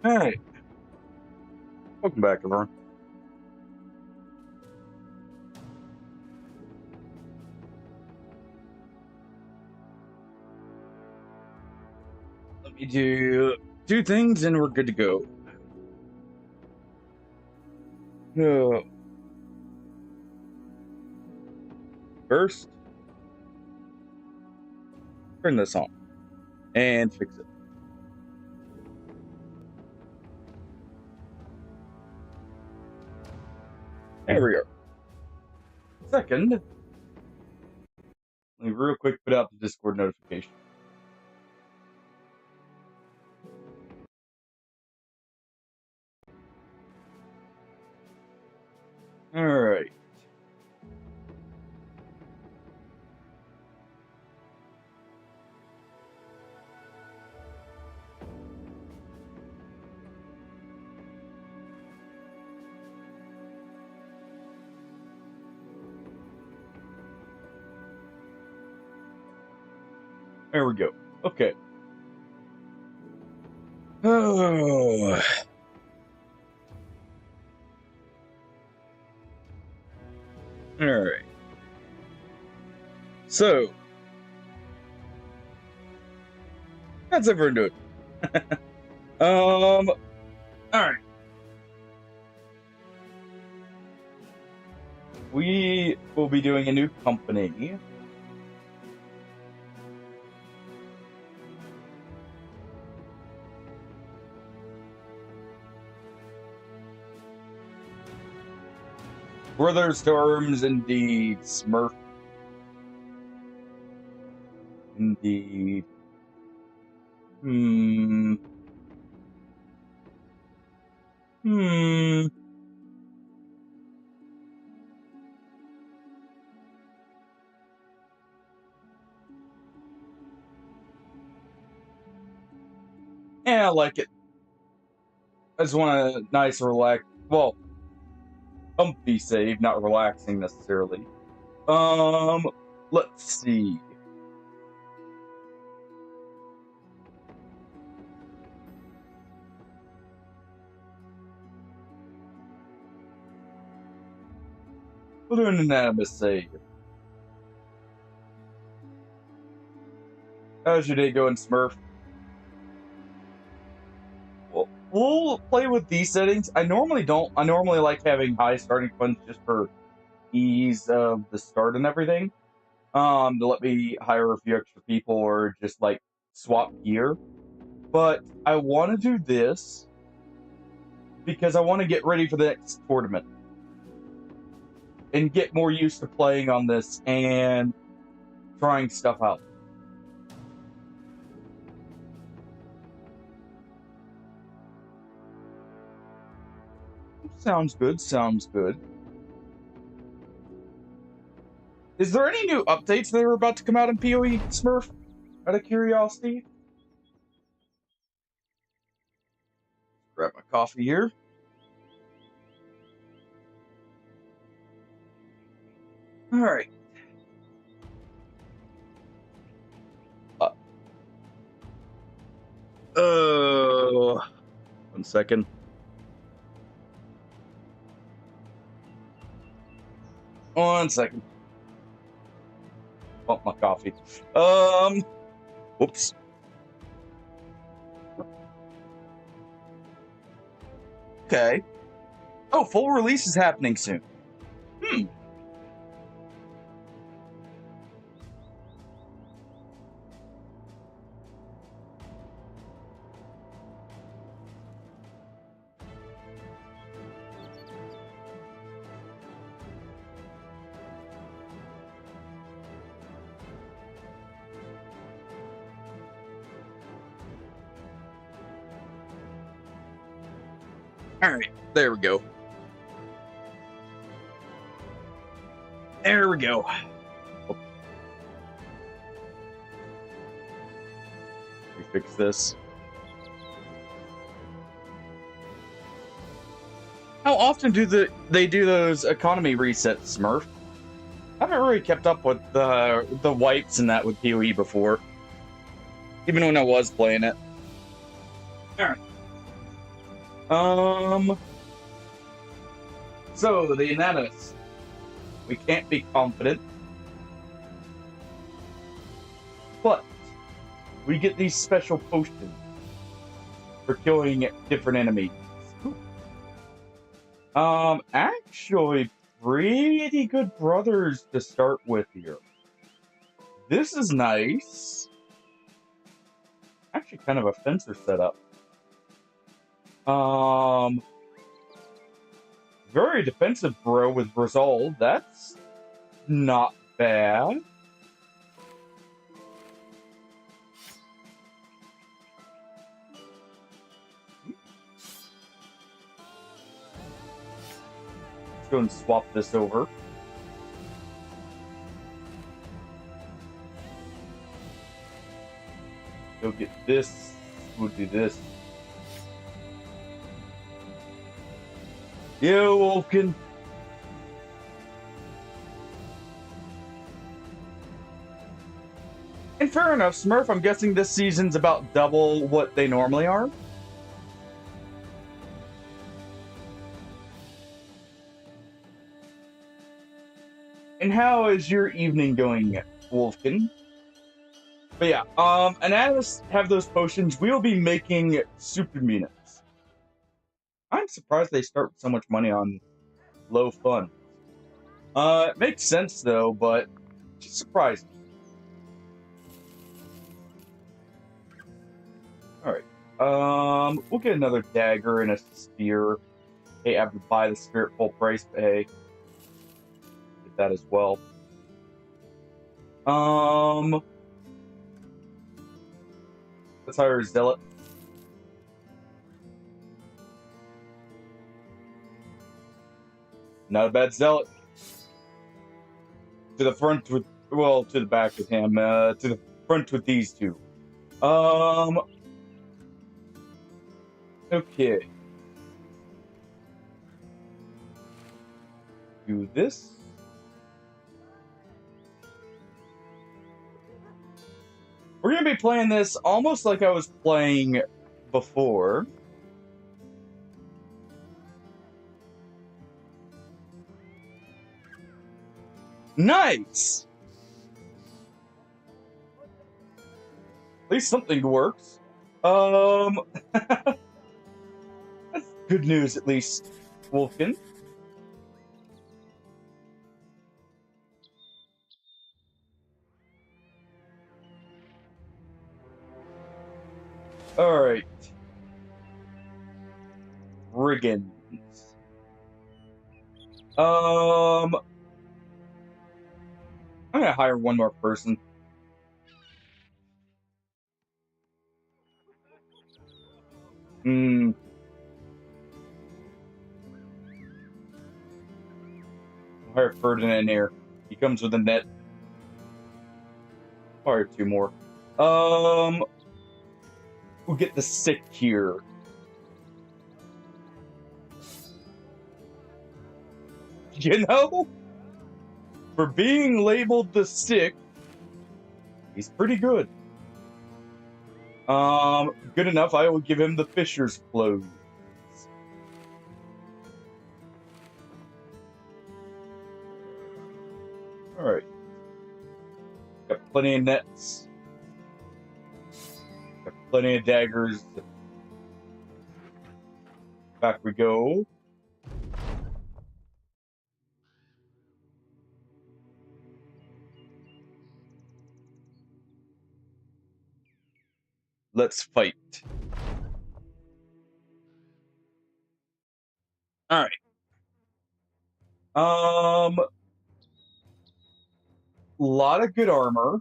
Alright, welcome back, everyone. Let me do two things and we're good to go. First, turn this on and fix it. There we go. Second, let me real quick put out the Discord notification. Alright. There we go. Okay. Oh. Alright. So, how's everyone doing? Alright. We will be doing a new company. Brother Storms, indeed. Smurf. Indeed. Yeah, I like it. I just want a nice, relax. Well, comfy save, not relaxing necessarily. Let's see. We'll do an anonymous save. How's your day going, Smurf? We'll play with these settings. I normally don't. I normally like having high starting points just for ease of the start and everything. To let me hire a few extra people or just like swap gear. But I want to do this because I want to get ready for the next tournament and get more used to playing on this and trying stuff out. Sounds good, sounds good. Is there any new updates that are about to come out in PoE, Smurf? Out of curiosity? Grab my coffee here. Alright. 1 second. One second. Bump my coffee. Whoops. Okay. Oh, full release is happening soon. Alright, there we go. There we go. Oh. We fix this. How often do they do those economy resets, Smurf? I haven't really kept up with the wipes and that with PoE before. Even when I was playing it. Alright. So the Ananas. We can't be confident. But we get these special potions for killing different enemies. Actually, pretty good brothers to start with here. This is nice. Actually, kind of a fencer setup. Very defensive, bro, with Resolve. That's not bad. Let's go and swap this over. Go get this. We'll do this. Yo, Wolfkin. And fair enough, Smurf, I'm guessing this season's about double what they normally are. And how is your evening going, Wolfkin? But yeah, Ananas have those potions. We'll be making super units. I'm surprised they start with so much money on low funds. It makes sense though, but just surprising. Alright. We'll get another dagger and a spear. Hey, I have to buy the spirit full price, but hey. Get that as well. Let's hire a zealot. Not a bad zealot. To the front with, well, to the back with him. To the front with these two. Okay. Do this. We're going to be playing this almost like I was playing before. Nice! At least something works. That's good news, at least, Wolfkin. Alright. Brigands. I'm gonna hire one more person. I'll hire Ferdinand here. He comes with a net. I'll hire two more. We'll get the sick here. You know? For being labeled the sick, he's pretty good. Good enough, I will give him the Fisher's clothes. Alright. Got plenty of nets. Got plenty of daggers. Back we go. Let's fight. Alright. Lot of good armor.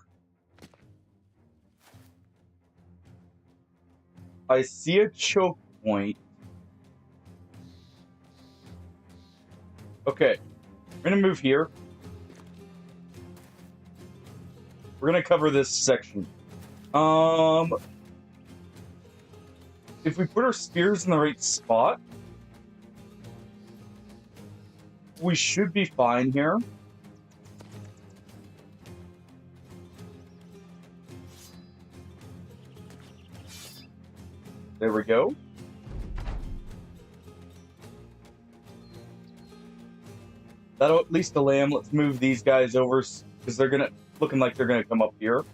I see a choke point. Okay. We're gonna move here. We're gonna cover this section. If we put our spears in the right spot, we should be fine here. There we go. That'll at least delay them. Let's move these guys over because they're looking like they're gonna come up here.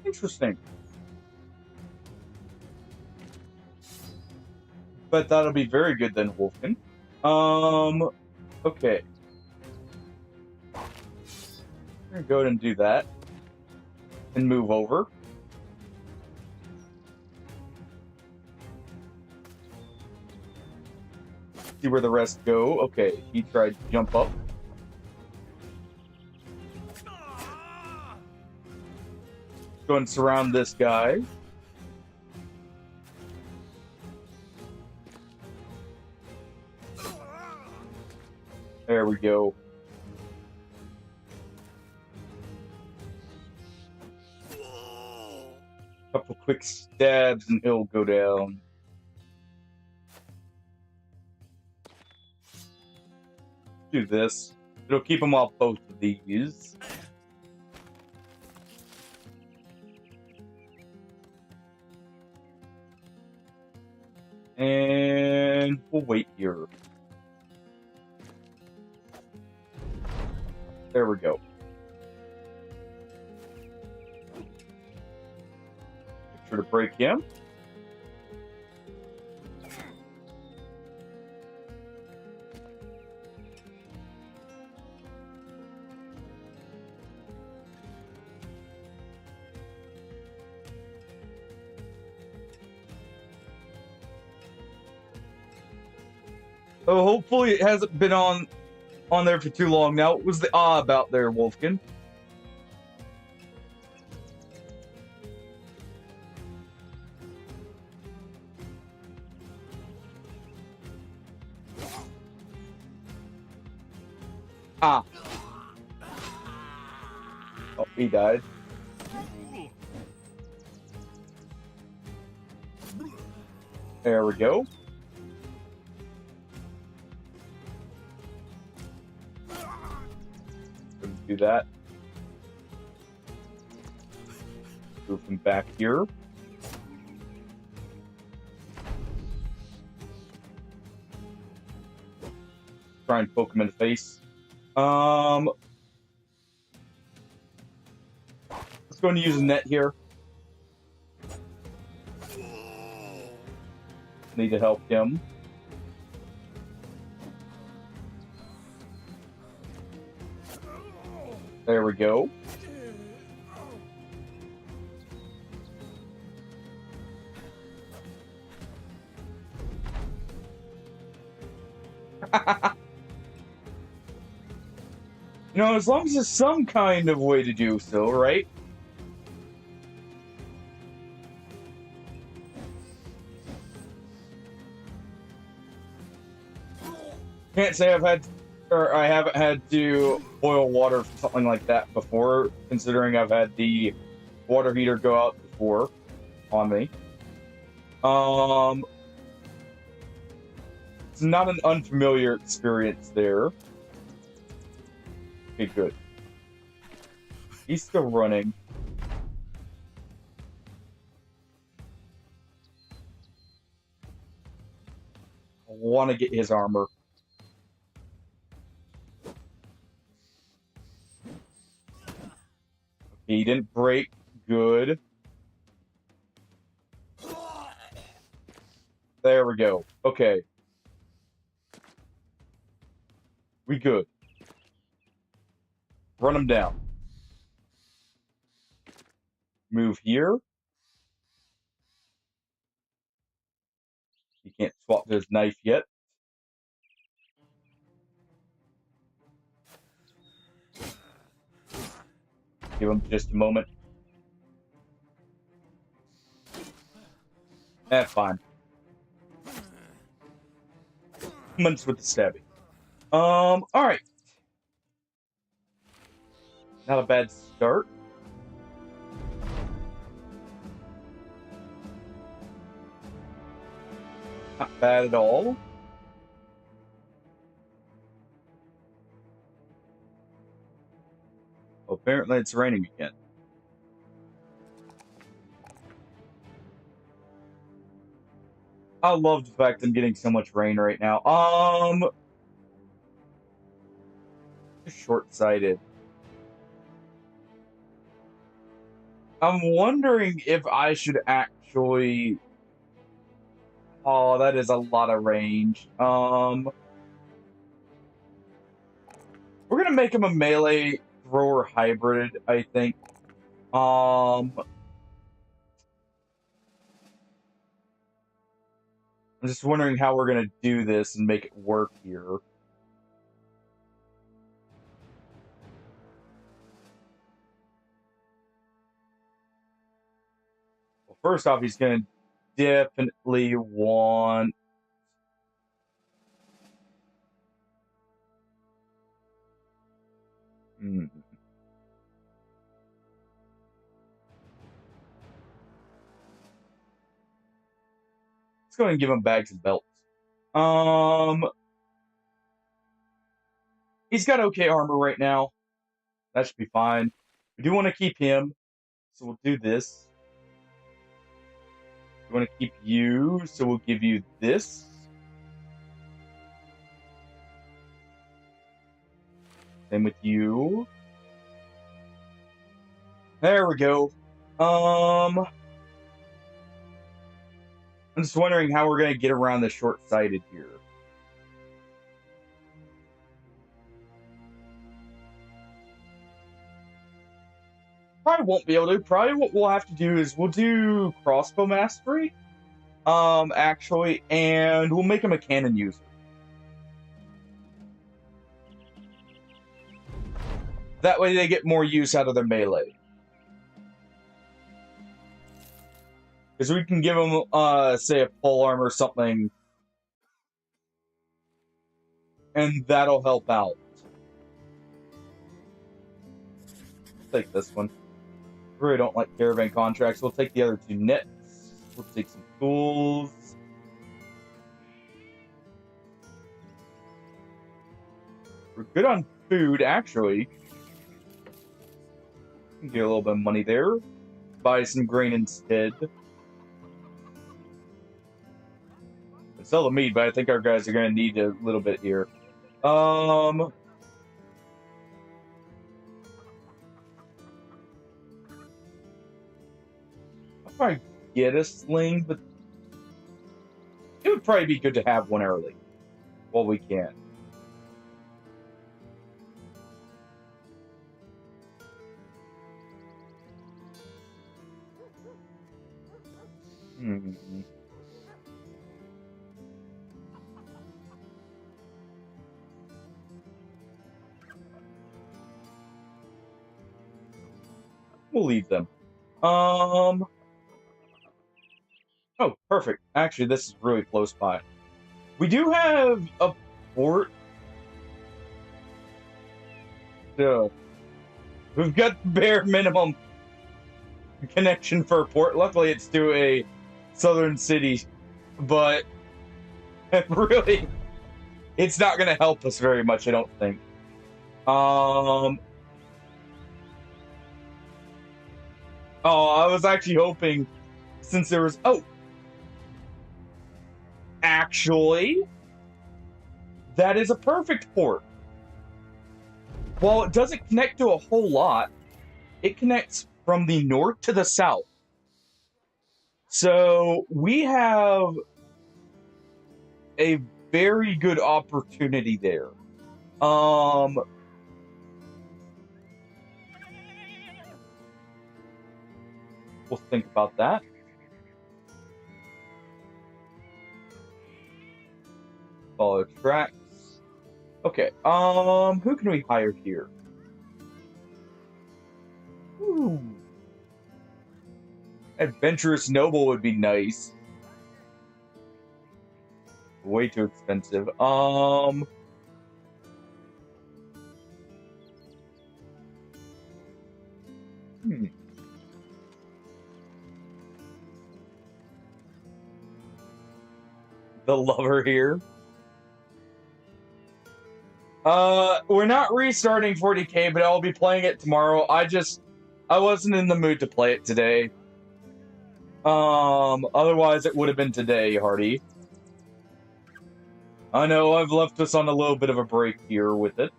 Interesting. But that'll be very good then, Wolfkin. Okay. I'm gonna go ahead and do that. And move over. See where the rest go. Okay, he tried to jump up. Go and surround this guy. There we go. Couple quick stabs and he'll go down. Do this. It'll keep him off both of these. And we'll wait here. There we go. Make sure to break him. Oh, hopefully it hasn't been on there for too long now. What was the about there, Wolfkin? Ah. Oh, he died. There we go. Do that. Move him back here. Try and poke him in the face. Let's go and use a net here. Need to help him. There we go. You know, as long as there's some kind of way to do so, right? Can't say I haven't had to boil water for something like that before, considering I've had the water heater go out before on me. It's not an unfamiliar experience there. Okay, good. He's still running. I want to get his armor. He didn't break. Good. There we go. Okay. We good. Run him down. Move here. He can't swap his knife yet. Give him just a moment. That's fine. Moments with the stabbing. Alright. Not a bad start. Not bad at all. Well, apparently it's raining again. I love the fact I'm getting so much rain right now. Short-sighted. I'm wondering if I should actually... Oh, that is a lot of range. We're gonna make him a melee thrower hybrid, I think. I'm just wondering how we're gonna do this and make it work here. Well, first off, he's gonna definitely want... Let's go ahead and give him bags and belts. He's got okay armor right now. That should be fine. We do want to keep him, so we'll do this. We want to keep you, so we'll give you this. Same with you. There we go. I'm just wondering how we're going to get around the short-sighted here. Probably won't be able to. Probably what we'll have to do is we'll do crossbow mastery, actually, and we'll make him a cannon user. That way they get more use out of their melee. Because we can give them, say, a pole arm or something, and that'll help out. Take this one. Really don't like caravan contracts. We'll take the other 2 nets. We'll take some tools. We're good on food, actually. Get a little bit of money there. Buy some grain instead. Sell the meat, but I think our guys are going to need a little bit here. I'll probably get a sling, but it would probably be good to have one early while we can. We'll leave them. Oh, perfect. Actually, this is really close by. We do have a port. So, we've got the bare minimum connection for a port. Luckily, it's to a southern city, but really, it's not going to help us very much, I don't think. Oh, I was actually hoping, since there was... Oh! Actually, that is a perfect port. While it doesn't connect to a whole lot, it connects from the north to the south. So, we have a very good opportunity there. We'll think about that. Follow tracks. Okay, who can we hire here? Ooh. Adventurous Noble would be nice. Way too expensive. The lover here. We're not restarting 40K, but I'll be playing it tomorrow. I wasn't in the mood to play it today. Otherwise it would have been today, Hardy. I know I've left us on a little bit of a break here with it.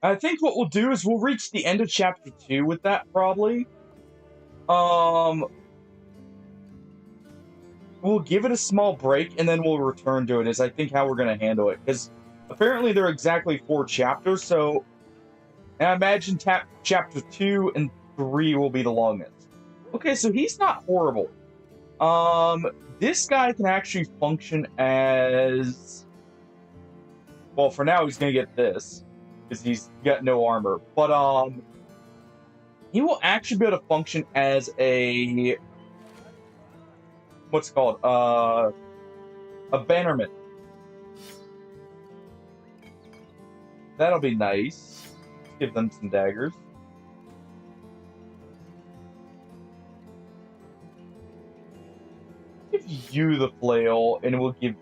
I think what we'll do is we'll reach the end of chapter 2 with that, probably. We'll give it a small break, and then we'll return to it, is I think how we're going to handle it. Because apparently there are exactly 4 chapters, so I imagine chapter 2 and 3 will be the longest. Okay, so he's not horrible. This guy can actually function as... Well, for now, he's going to get this, because he's got no armor. But, he will actually be able to function as a... What's it called? A bannerman. That'll be nice. Let's give them some daggers. Give you the flail, and we'll give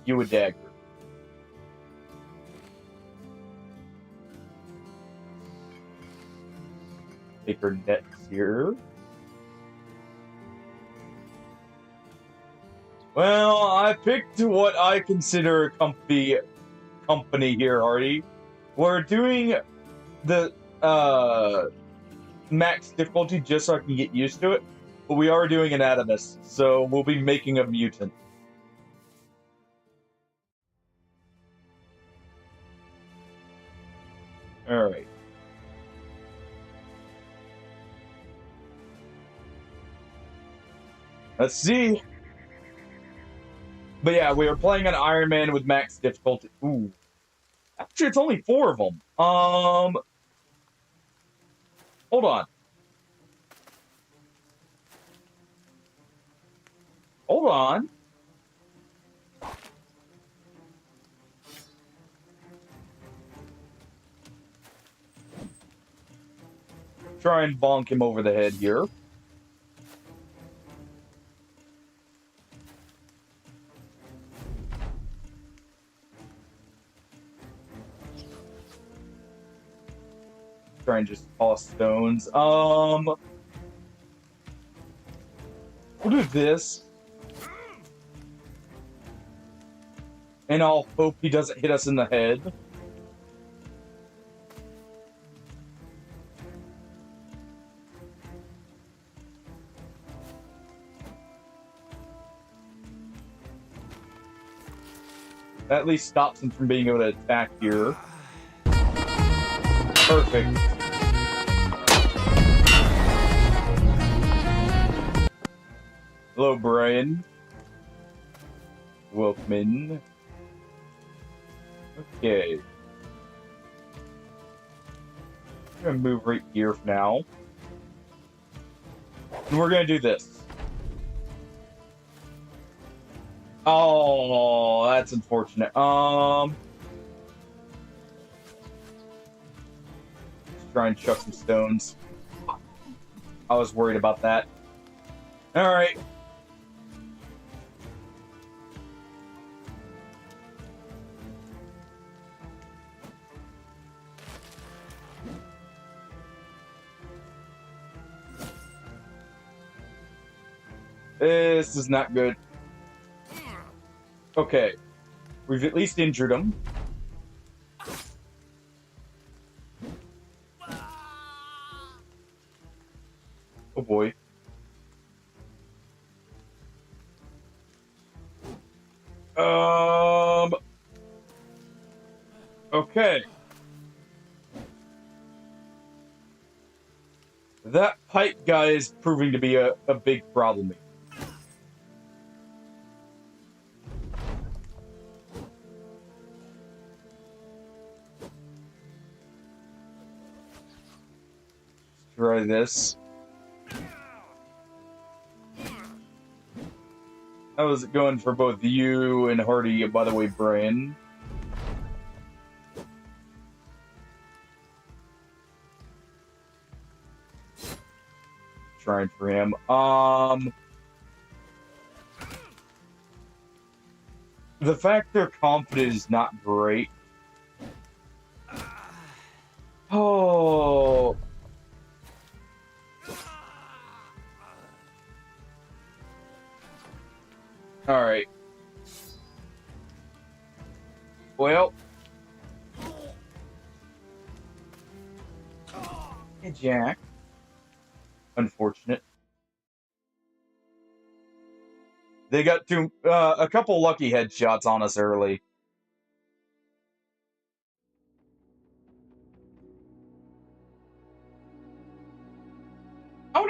you a dagger. Take her nets here. Well, I picked what I consider a company here, Hardy. We're doing the max difficulty just so I can get used to it, but we are doing Anatomist, so we'll be making a mutant. Alright. Let's see. But yeah, we are playing an Iron Man with max difficulty. Ooh. Actually, it's only 4 of them. Hold on. Hold on. Try and bonk him over the head here. Try and just toss stones. We'll do this. And I'll hope he doesn't hit us in the head. That at least stops him from being able to attack here. Perfect. Hello, Brian. Welcome in. Okay. I'm gonna move right here for now. And we're gonna do this. Oh, that's unfortunate. Let's try and chuck some stones. I was worried about that. Alright. This is not good. Okay. We've at least injured him. Oh boy. Okay. That pipe guy is proving to be a big problem. Let's try this. How is it going for both you and Hardy, by the way, Brian? Trying for him. The fact they're confident is not great. Oh. Alright. Well. Hey, Jack. Unfortunate. They got a couple lucky headshots on us early.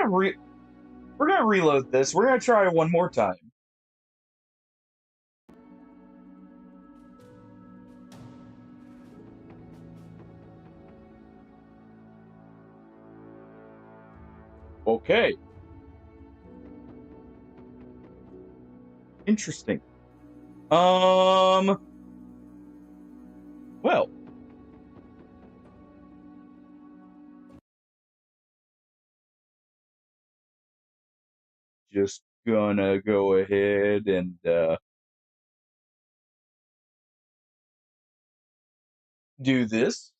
We're gonna reload this. We're gonna try one more time. Okay. Interesting. Well. Just gonna go ahead and, do this.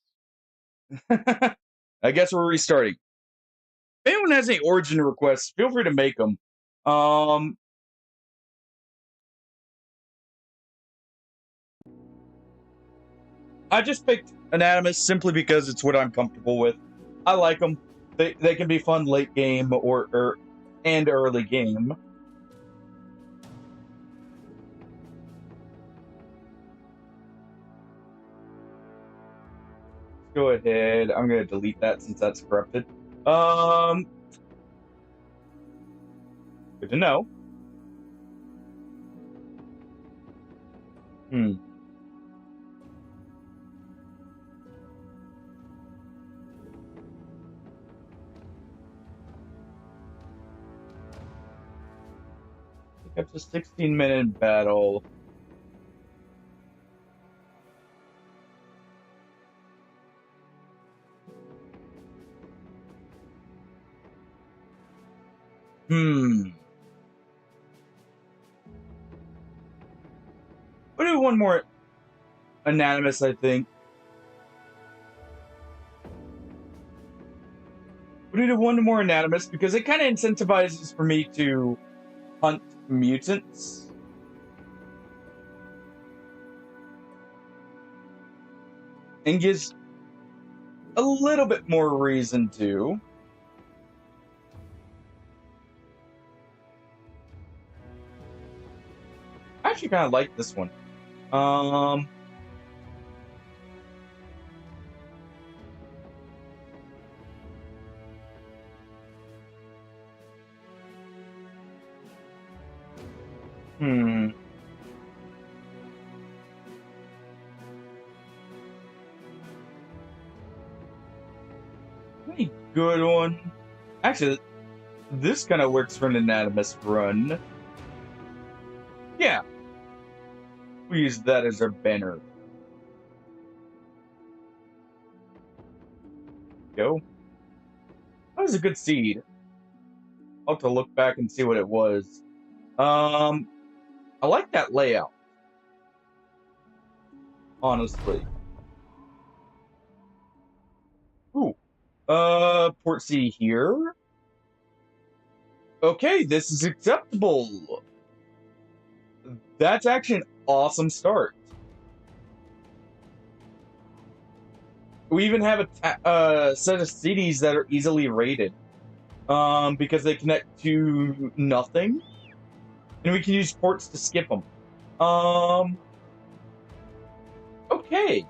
I guess we're restarting. If anyone has any origin requests, feel free to make them. I just picked Anatomus simply because it's what I'm comfortable with. I like them. They can be fun late game and early game. Go ahead. I'm gonna delete that since that's corrupted. Good to know. Up to 16-minute battle. We'll do one more Anatomus, I think. We'll do one more Anatomus because it kind of incentivizes for me to hunt mutants. And gives a little bit more reason to. I actually kind of like this one. Pretty good one. Actually, this kind of works for an Anatomus run. Yeah. We use that as our banner. Go. That was a good seed. I'll have to look back and see what it was. I like that layout. Honestly. Ooh. Port C here. Okay, this is acceptable. That's actually an awesome start. We even have a set of cities that are easily rated. Because they connect to nothing. And we can use ports to skip them. Okay.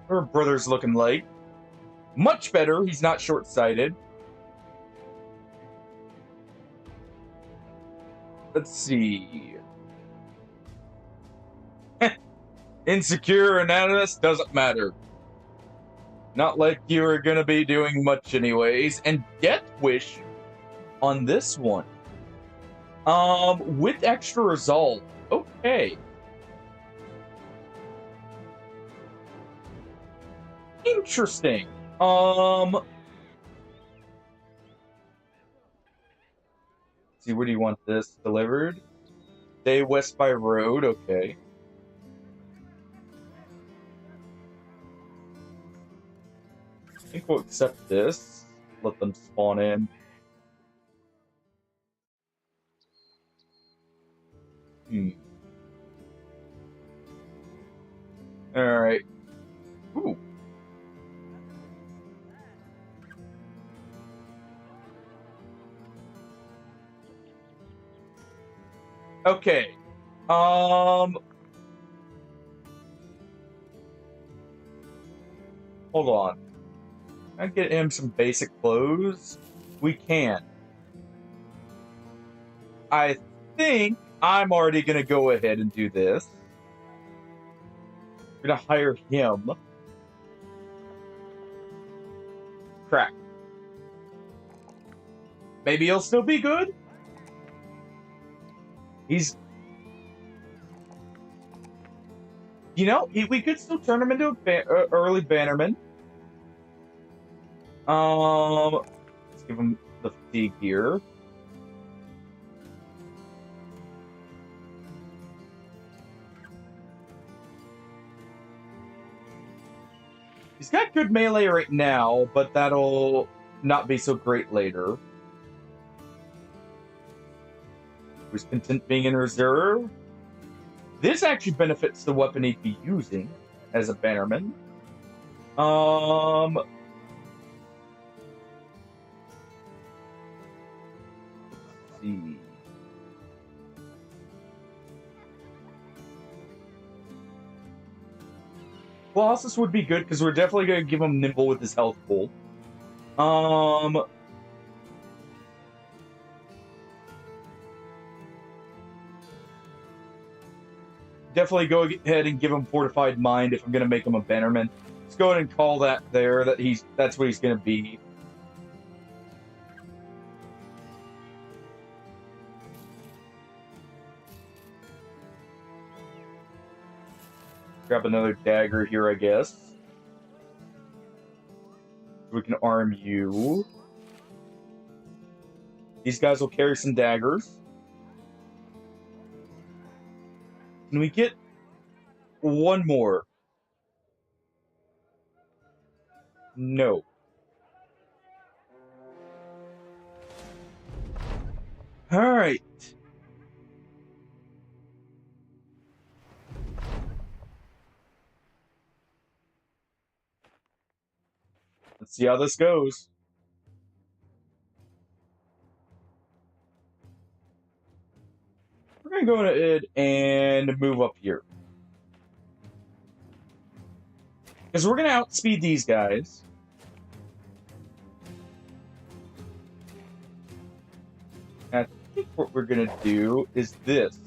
Her brother's looking like. Much better. He's not short-sighted. Let's see. Insecure Anatomus doesn't matter. Not like you are gonna be doing much anyways. And Death Wish on this one. With extra resolve. Okay. Interesting. Let's see, where do you want this delivered? Stay west by road, okay. I think we'll accept this. Let them spawn in. Hmm. Alright. Ooh. Okay. Hold on. Can I get him some basic clothes? We can. I think I'm already gonna go ahead and do this. We're gonna hire him. Crap. Maybe he'll still be good? He's... You know, we could still turn him into a early bannerman. Let's give him the fatigue here. He's got good melee right now, but that'll not be so great later. Who's content being in reserve? This actually benefits the weapon he'd be using as a bannerman. Let's see. Colossus would be good because we're definitely going to give him Nimble with his health pool. Definitely go ahead and give him Fortified Mind if I'm going to make him a bannerman. Let's go ahead and call that there. That's what he's going to be. Grab another dagger here, I guess. We can arm you. These guys will carry some daggers. Can we get one more? No. All right. Let's see how this goes. We're going to go ahead and move up here. Because we're going to outspeed these guys. I think what we're going to do is this.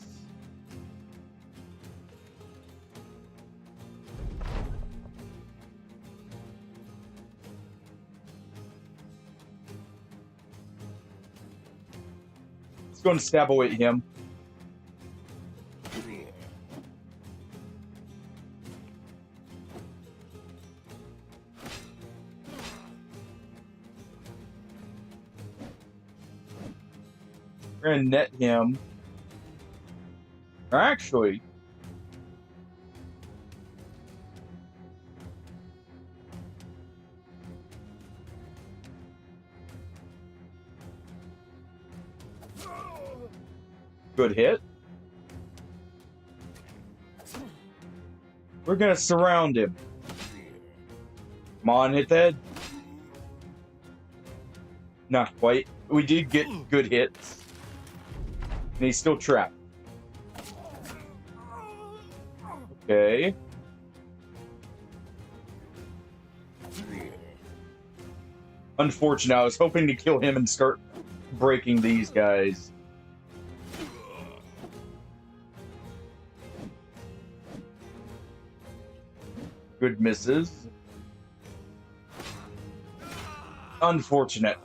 Let's go and stab away at him. We're going to net him. Or actually, good hit. We're going to surround him. Come on, hit that. Not quite. We did get good hits. And he's still trapped. Okay. Unfortunate. I was hoping to kill him and start breaking these guys. Good misses. Unfortunate.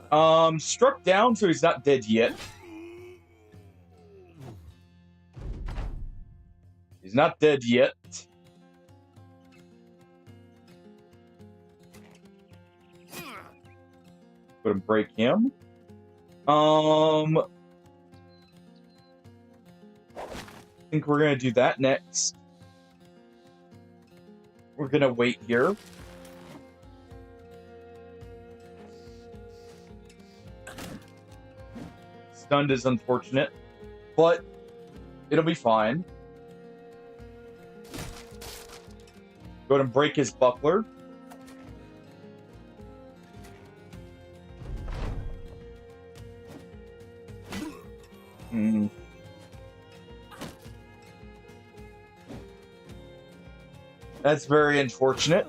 Struck down, so he's not dead yet. He's not dead yet. Go and break him. I think we're gonna do that next. We're gonna wait here. Stunned is unfortunate, but It'll be fine. Go ahead and break his buckler. That's very unfortunate.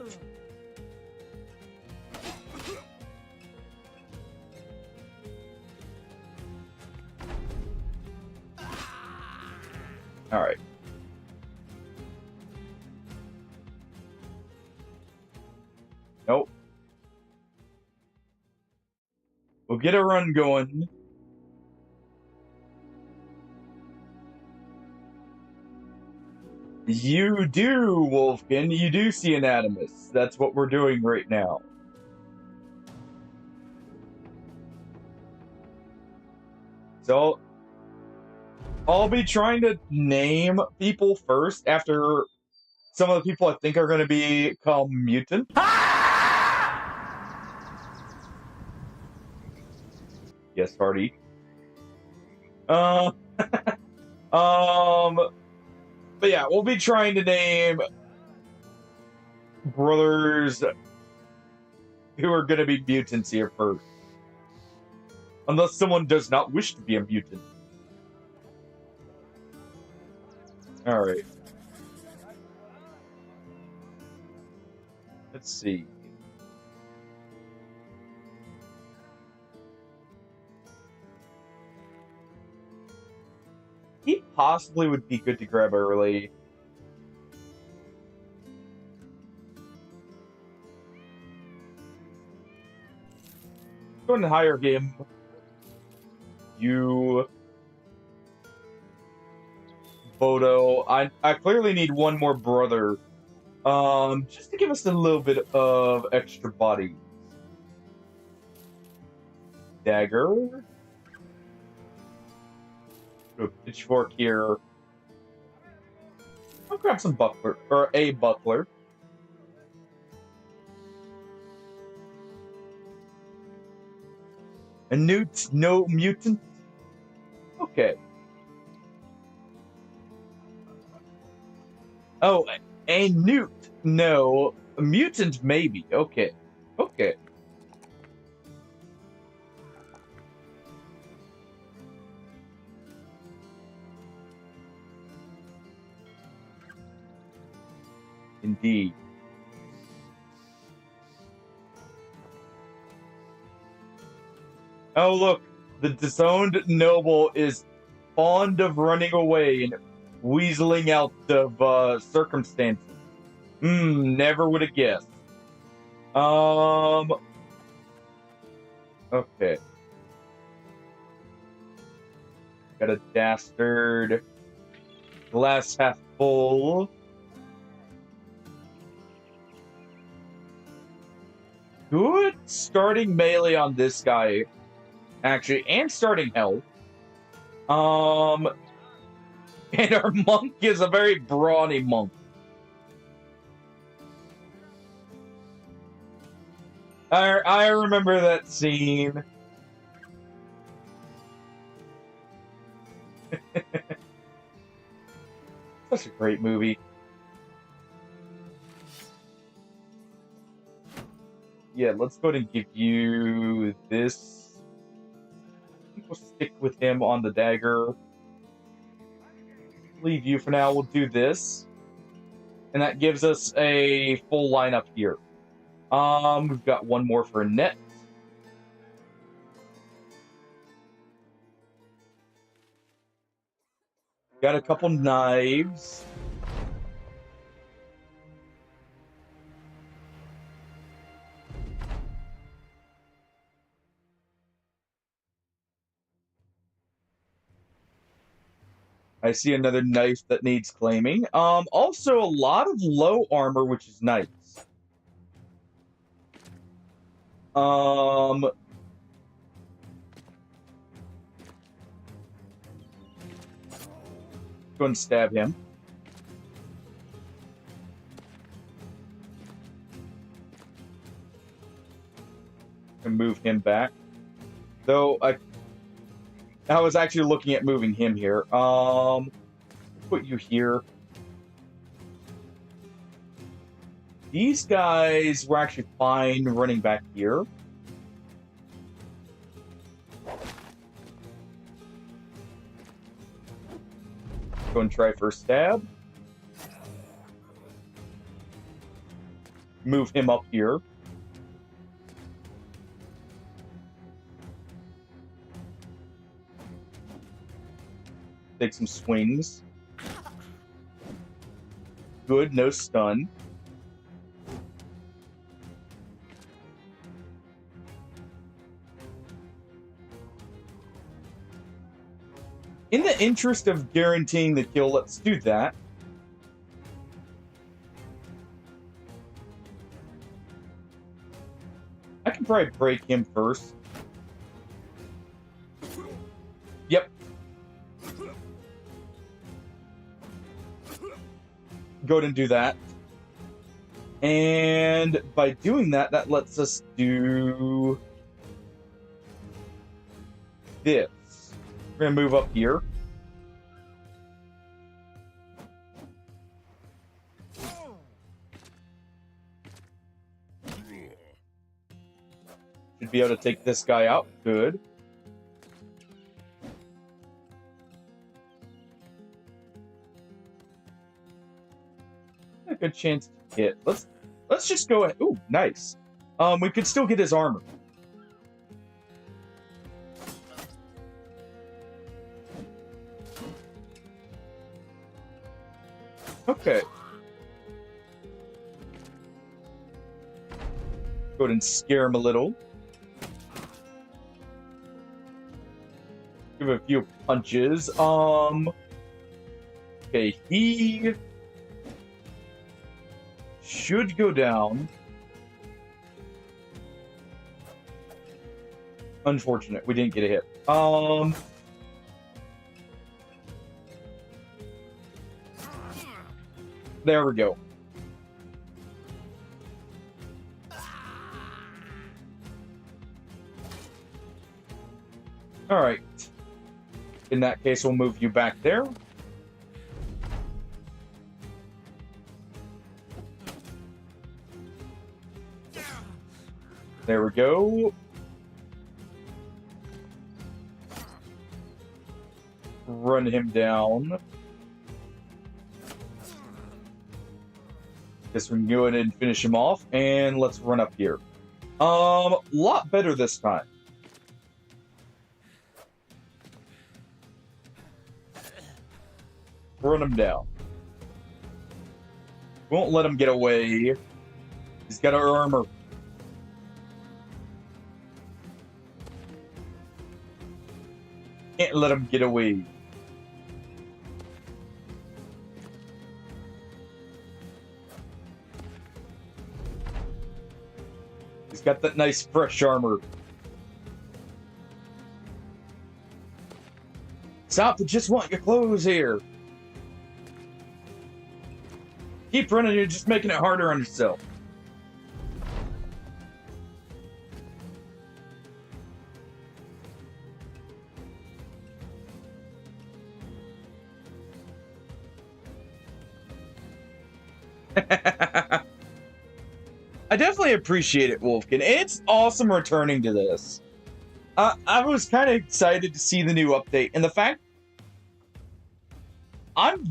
All right. Nope. We'll get a run going. You do, Wolfkin. You do see an Animus. That's what we're doing right now. So, I'll be trying to name people first after some of the people I think are going to become mutant. Yes, Hardy. But yeah, we'll be trying to name brothers who are going to be mutants here first. Unless someone does not wish to be a mutant. Alright. Let's see. He possibly would be good to grab early. Go ahead and hire him. You... Bodo. I clearly need one more brother. Just to give us a little bit of extra bodies. Dagger. A pitchfork here. I'll grab some buckler, or a buckler. A newt, no mutant? Okay. Oh, a newt, no. A mutant, maybe. Okay. Okay. Indeed. Oh, look. The disowned noble is fond of running away and weaseling out of circumstances. Never would have guessed. Okay. Got a dastard. Glass half full. Good starting melee on this guy, actually, and starting health. And our monk is a very brawny monk. I remember that scene. Such a great movie. Yeah, let's go ahead and give you this. I think we'll stick with him on the dagger. Leave you for now. We'll do this. And that gives us a full lineup here. We've got one more for a net. Got a couple knives. I see another knife that needs claiming. Also a lot of low armor, which is nice. Go and stab him. And move him back. Though I was actually looking at moving him here. put you here. These guys were actually fine running back here. Go and try first stab. Move him up here. Take some swings. Good, no stun. In the interest of guaranteeing the kill, let's do that. I can probably break him first. Yep. Go ahead and do that. And by doing that, that lets us do this. We're going to move up here. Should be able to take this guy out. Good. A good chance to hit. Let's just go ahead. Ooh, nice. We could still get his armor. Okay. Go ahead and scare him a little. Give him a few punches. Okay, he should go down. Unfortunate, we didn't get a hit. There we go. All right. In that case, we'll move you back there. There we go. Run him down. Guess we can go ahead and finish him off, and let's run up here. Lot better this time. Run him down. Won't let him get away. He's got our armor. Can't let him get away. He's got that nice fresh armor. Stop, I just want your clothes here. Keep running, you're just making it harder on yourself. I definitely appreciate it, Wolfkin. It's awesome returning to this. I was kind of excited to see the new update, and the fact I've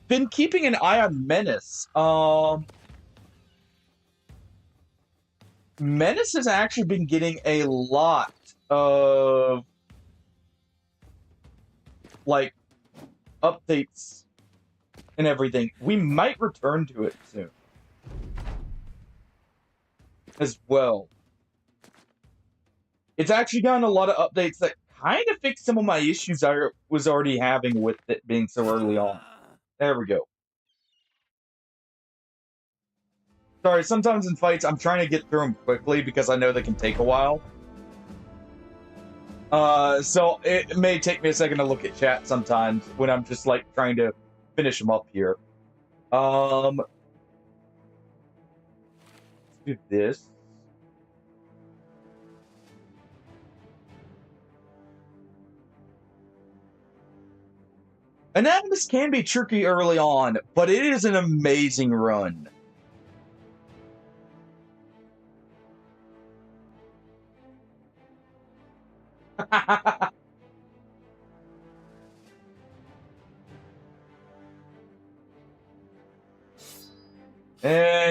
been keeping an eye on Menace. Menace has actually been getting a lot of like updates and everything. We might return to it soon as well. It's actually gotten a lot of updates that kind of fix some of my issues I was already having with it being so early on. There we go. Sorry, sometimes in fights, I'm trying to get through them quickly because I know they can take a while. So it may take me a second to look at chat sometimes when I'm just, like, trying to finish them up here. Let's do this. Anatomus can be tricky early on, but it is an amazing run.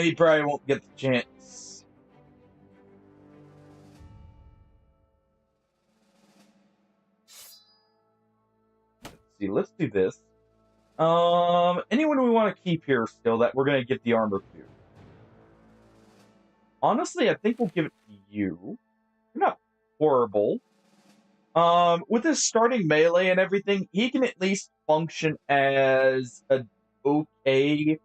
He probably won't get the chance. Let's see, let's do this. Anyone we want to keep here still that we're going to get the armor to? Honestly, I think we'll give it to you. You're not horrible. With his starting melee and everything, he can at least function as an okay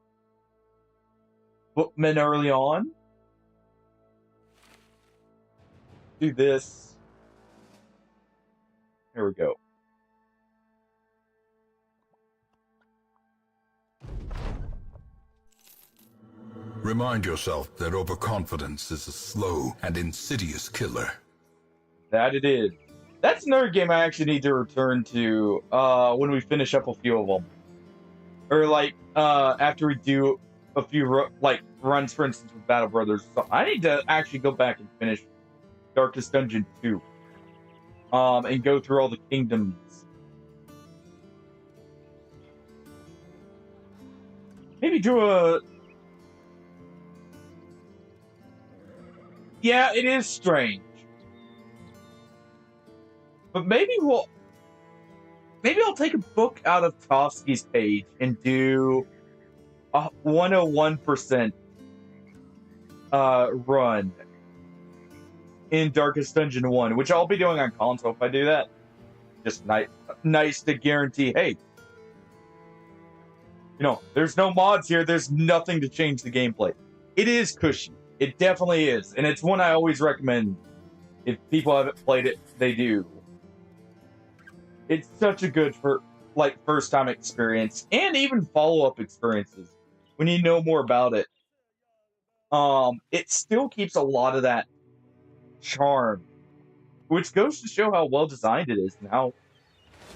bookman early on. Do this. Here we go. Remind yourself that overconfidence is a slow and insidious killer. That it is. That's another game I actually need to return to when we finish up a few of them. Or, like, after we do a few, runs, for instance, with Battle Brothers. So I need to actually go back and finish Darkest Dungeon 2. And go through all the kingdoms. Maybe do a... Yeah, it is strange. But maybe I'll take a book out of Tofsky's page and do a 101% run in Darkest Dungeon 1, which I'll be doing on console if I do that. Just nice to guarantee, hey, there's no mods here, there's nothing to change the gameplay. It is cushy. It definitely is. And it's one I always recommend. If people haven't played it, they do. It's such a good first-time experience, and even follow-up experiences when you know more about it. It still keeps a lot of that charm, which goes to show how well designed it is and how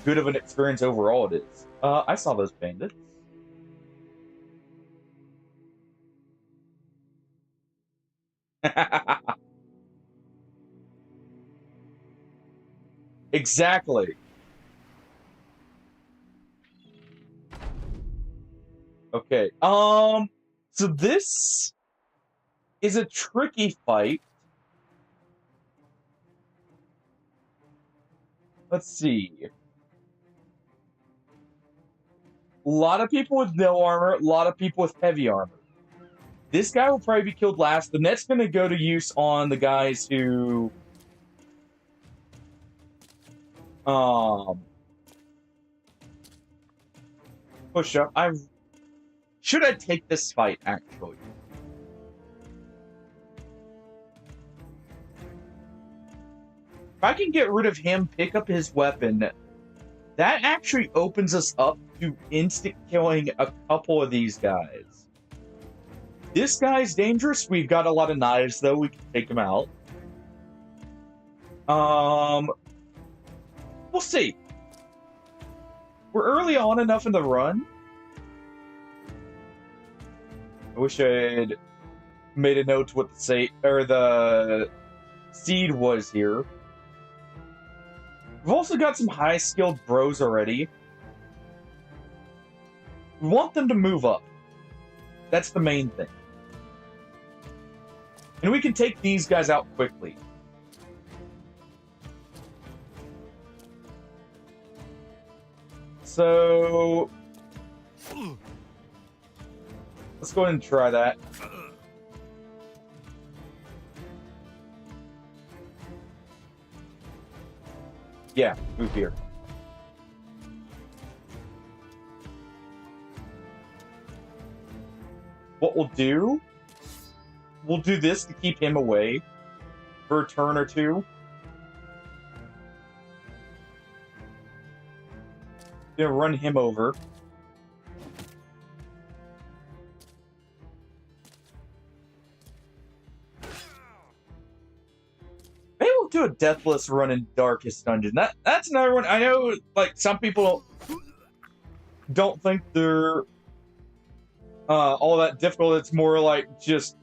good of an experience overall it is. I saw those bandits. Exactly. Okay. So this is a tricky fight. Let's see. A lot of people with no armor, a lot of people with heavy armor. This guy will probably be killed last. The net's going to go to use on the guys who... push up. Should I take this fight, actually? If I can get rid of him, pick up his weapon, that actually opens us up to instant killing a couple of these guys. This guy's dangerous. We've got a lot of knives, though. We can take him out. We'll see. We're early on enough in the run. I wish I had made a note to what the seed was here. We've also got some high-skilled bros already. We want them to move up. That's the main thing. And we can take these guys out quickly. So... let's go ahead and try that. Yeah, move here. What we'll do this to keep him away for a turn or two. Gonna run him over. Maybe we'll do a deathless run in Darkest Dungeon. That's another one. I know, like, some people don't think they're all that difficult. It's more like just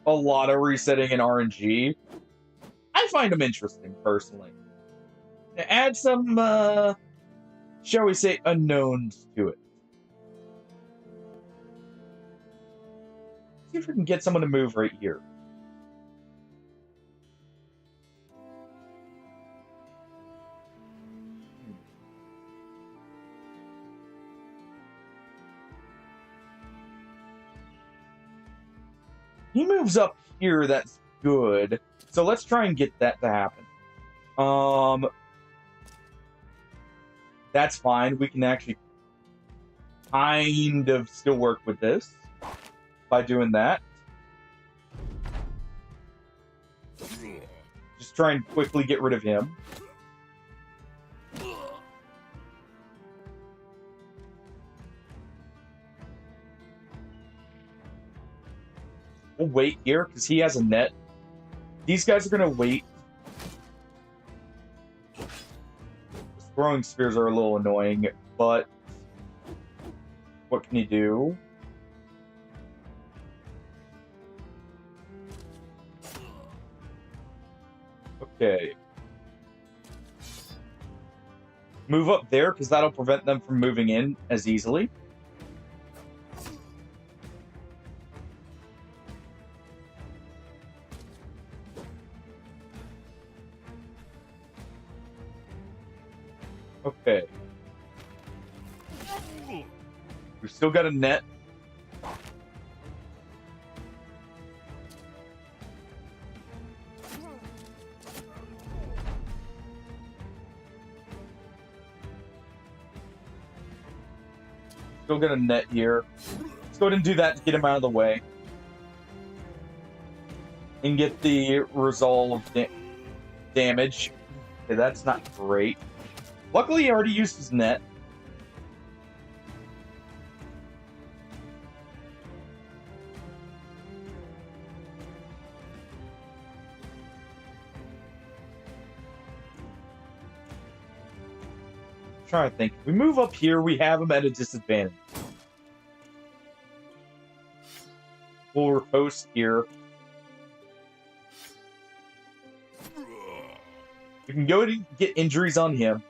a lot of resetting in RNG. I find them interesting, personally. Add some, shall we say, unknowns to it. See if we can get someone to move right here. He moves up here, that's good. So let's try and get that to happen. That's fine. We can actually kind of still work with this by doing that. Just try and quickly get rid of him. We'll wait here because he has a net. These guys are going to wait. Throwing spheres are a little annoying, but what can you do? Okay. Move up there because that'll prevent them from moving in as easily. Okay. We've still got a net. Still got a net here. Let's go ahead and do that to get him out of the way. And get the resolve damage. Okay, that's not great. Luckily, he already used his net. I'm trying to think. If we move up here, we have him at a disadvantage. We'll riposte here. We can go and get injuries on him.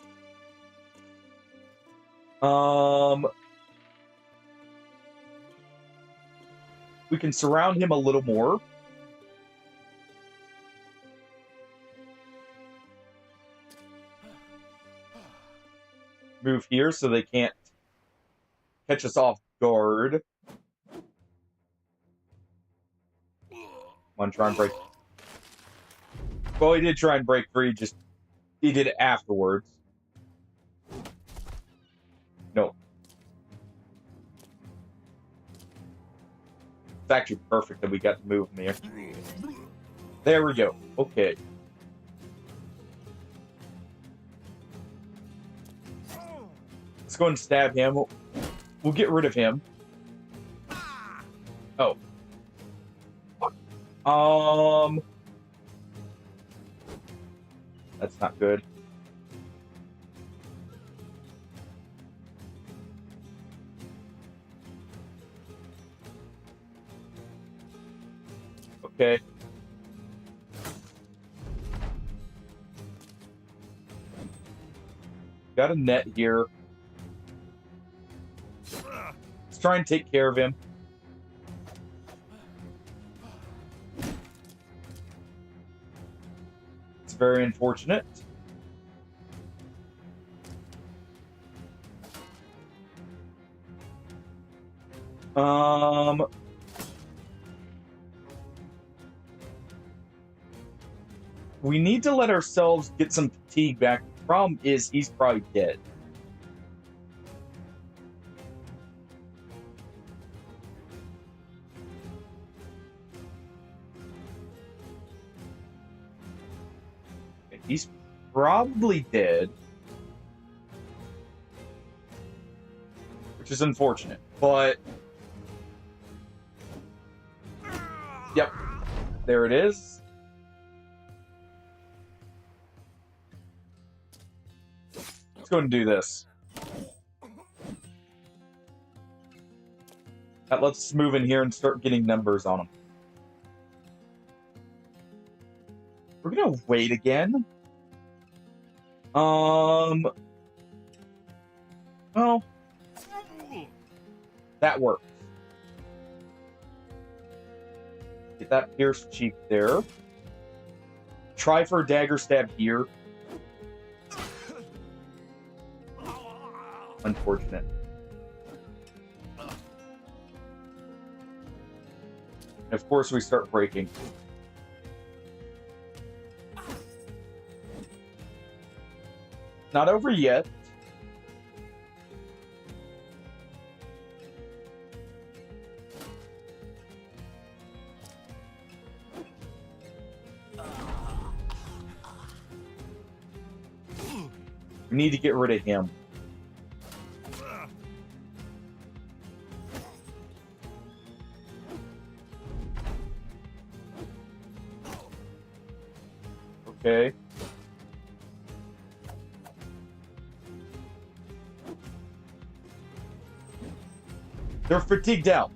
We can surround him a little more. Move here so they can't catch us off guard. Come on, try and break. Well, he did try and break free, just he did it afterwards. No. It's actually perfect that we got to move him here. There we go. Okay. Let's go and stab him. We'll get rid of him. Oh. That's not good. Okay. Got a net here. Let's try and take care of him. It's very unfortunate. We need to let ourselves get some fatigue back. The problem is he's probably dead. He's probably dead. Which is unfortunate, but... Yep. There it is. Let's go and do this. Let's move in here and start getting numbers on them. We're gonna wait again. Well, that works. Get that pierced cheek there. Try for a dagger stab here. Unfortunate. And of course, we start breaking. Not over yet. We need to get rid of him. Okay. They're fatigued out.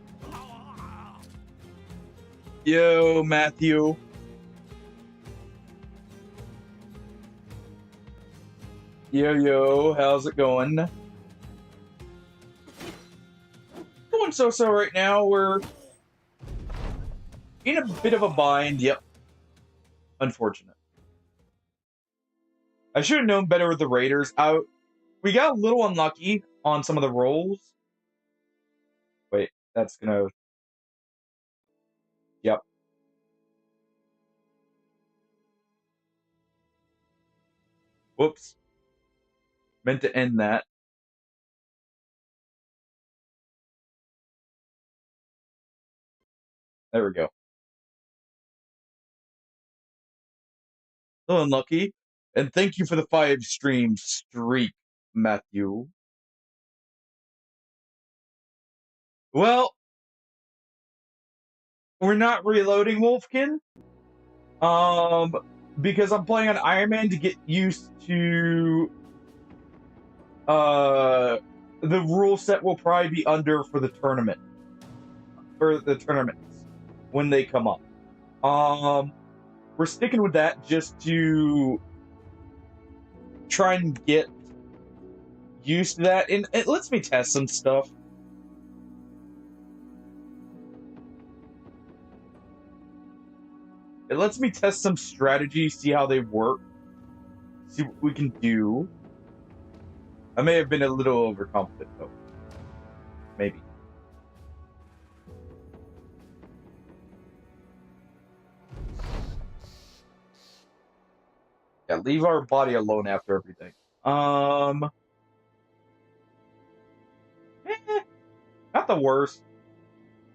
Yo, Matthew. Yo, how's it going? Going so-so right now. We're in a bit of a bind. Yep. Unfortunate. I should have known better with the Raiders. We got a little unlucky on some of the rolls. Wait, that's gonna... Yep. Whoops. Meant to end that. There we go. A little unlucky. And thank you for the 5 stream streak, Matthew. Well, we're not reloading Wolfkin. Because I'm playing on Iron Man to get used to the rule set will probably be under for the tournament. For the tournaments when they come up. We're sticking with that just to try and get used to that, and it lets me test some stuff. It lets me test some strategies, see how they work, see what we can do. I may have been a little overconfident, though. Maybe. Yeah, leave our body alone after everything. Not the worst.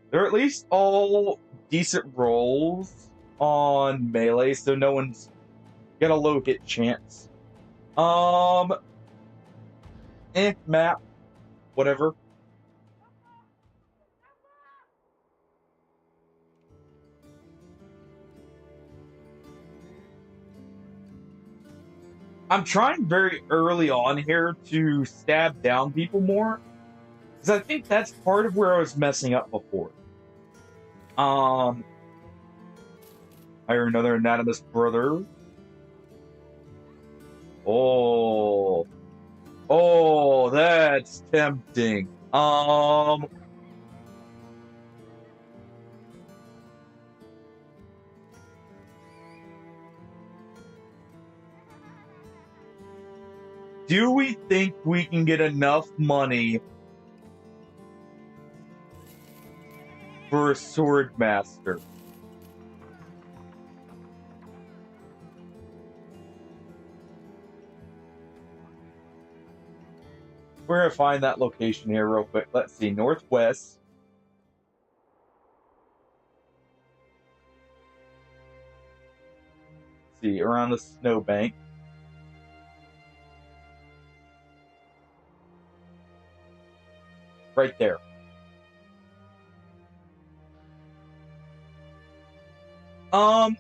They're at least all decent rolls on melee, so no one's got a low hit chance. Map. Whatever. I'm trying very early on here to stab down people more, because I think that's part of where I was messing up before. Hire another anatomist brother. Oh, that's tempting. Do we think we can get enough money for a sword master? We're gonna find that location here real quick. Let's see, northwest. Let's see, around the snowbank. Right there.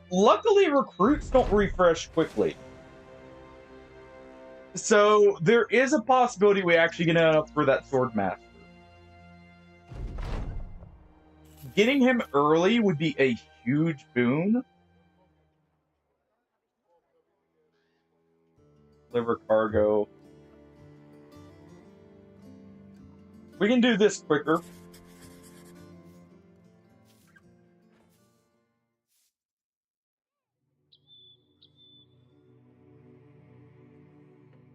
Luckily recruits don't refresh quickly. So there is a possibility we actually get enough for that sword master. getting him early would be a huge boon. Deliver cargo. We can do this quicker.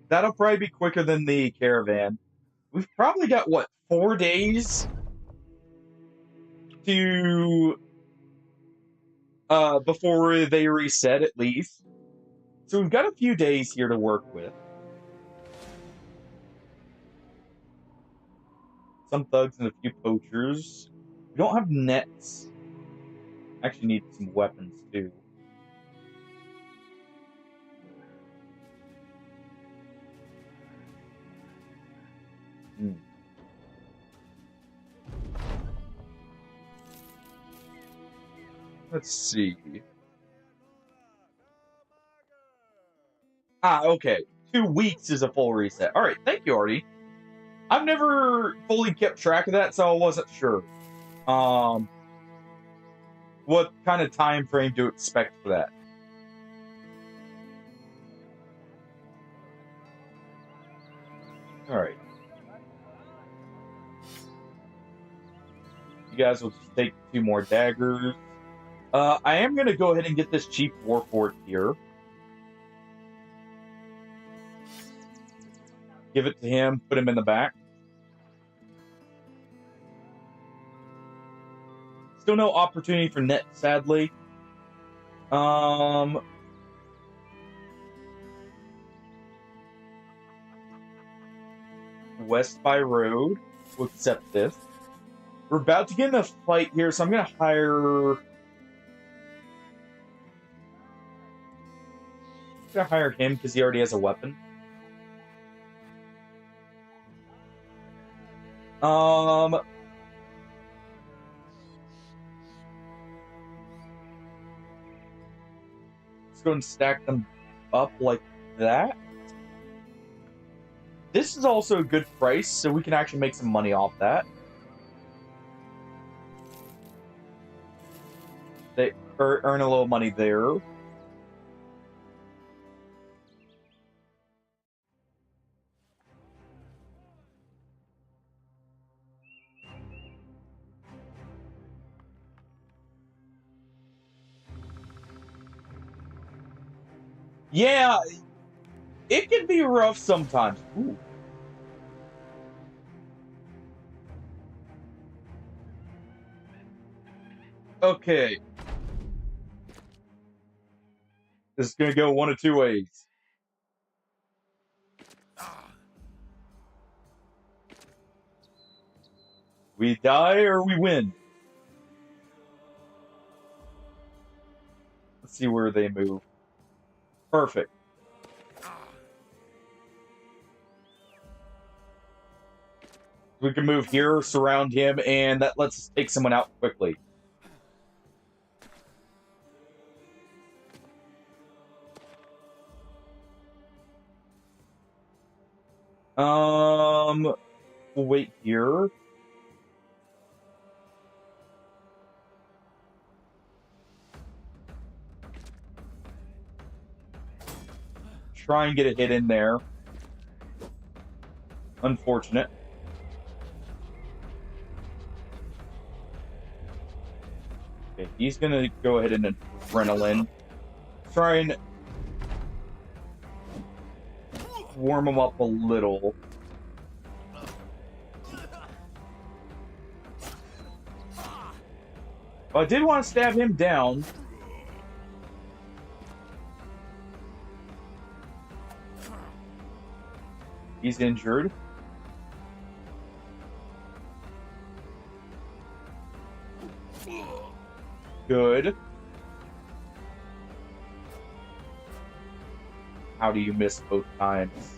That'll probably be quicker than the caravan. We've probably got, what, 4 days to before they reset, at least. So we've got a few days here to work with. Some thugs and a few poachers. We don't have nets. Actually need some weapons too. Let's see. Okay. 2 weeks is a full reset. All right, thank you, Artie. I've never fully kept track of that, so I wasn't sure. What kind of time frame to expect for that? All right. You guys will just take 2 more daggers. I am going to go ahead and get this cheap warfort here. Give it to him, put him in the back. Still no opportunity for net, sadly. West by road. We'll accept this. We're about to get in a fight here, so I'm going to hire... him because he already has a weapon. Let's go and stack them up like that. This is also a good price, so we can actually make some money off that. They earn a little money there. Yeah, it can be rough sometimes. Ooh. Okay. This is going to go one of 2 ways. We die or we win. Let's see where they move. Perfect. We can move here, surround him, and that lets us take someone out quickly. We'll wait here. Try and get a hit in there. Unfortunate. Okay, he's gonna go ahead and adrenaline. Try and warm him up a little. I did want to stab him down. He's injured. Good. How do you miss both times?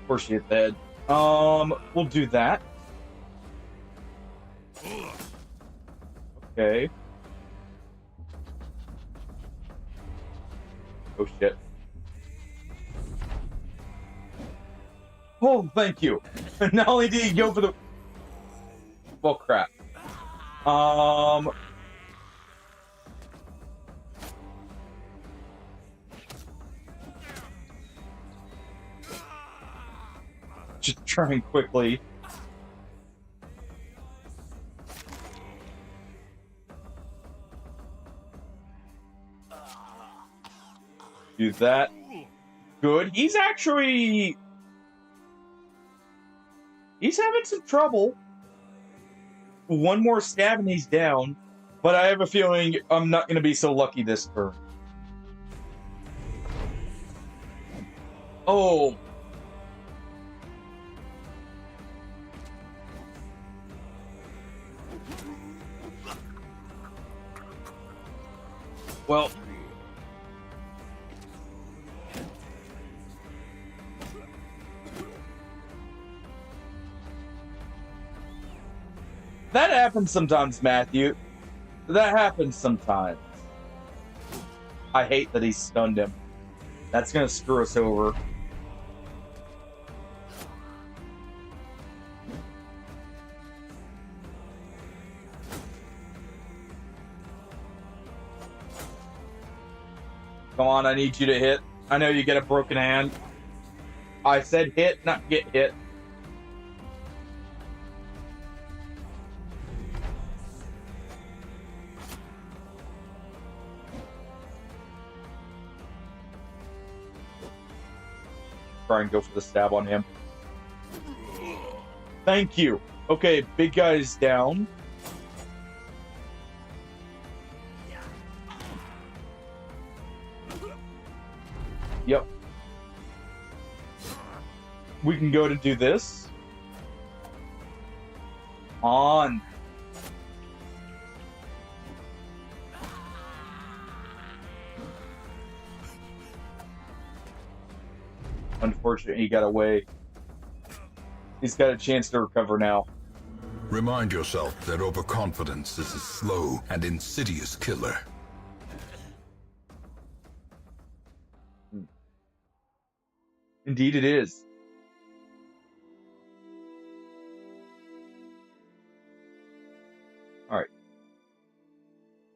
Of course you hit the head. We'll do that. Okay. Oh shit. Oh, thank you. Not only did he go for the... Well, crap. Just trying quickly. Do that. Good. He's actually... He's having some trouble. One more stab and he's down. But I have a feeling I'm not going to be so lucky this turn. Oh. Well. That happens sometimes, Matthew. That happens sometimes. I hate that he stunned him. That's going to screw us over. Come on, I need you to hit. I know you get a broken hand. I said hit, not get hit. Try and go for the stab on him. Thank you. Okay, big guy's down. Yep. We can go to do this. On. Unfortunately, he got away. He's got a chance to recover now. Remind yourself that overconfidence is a slow and insidious killer. Indeed it is. Alright.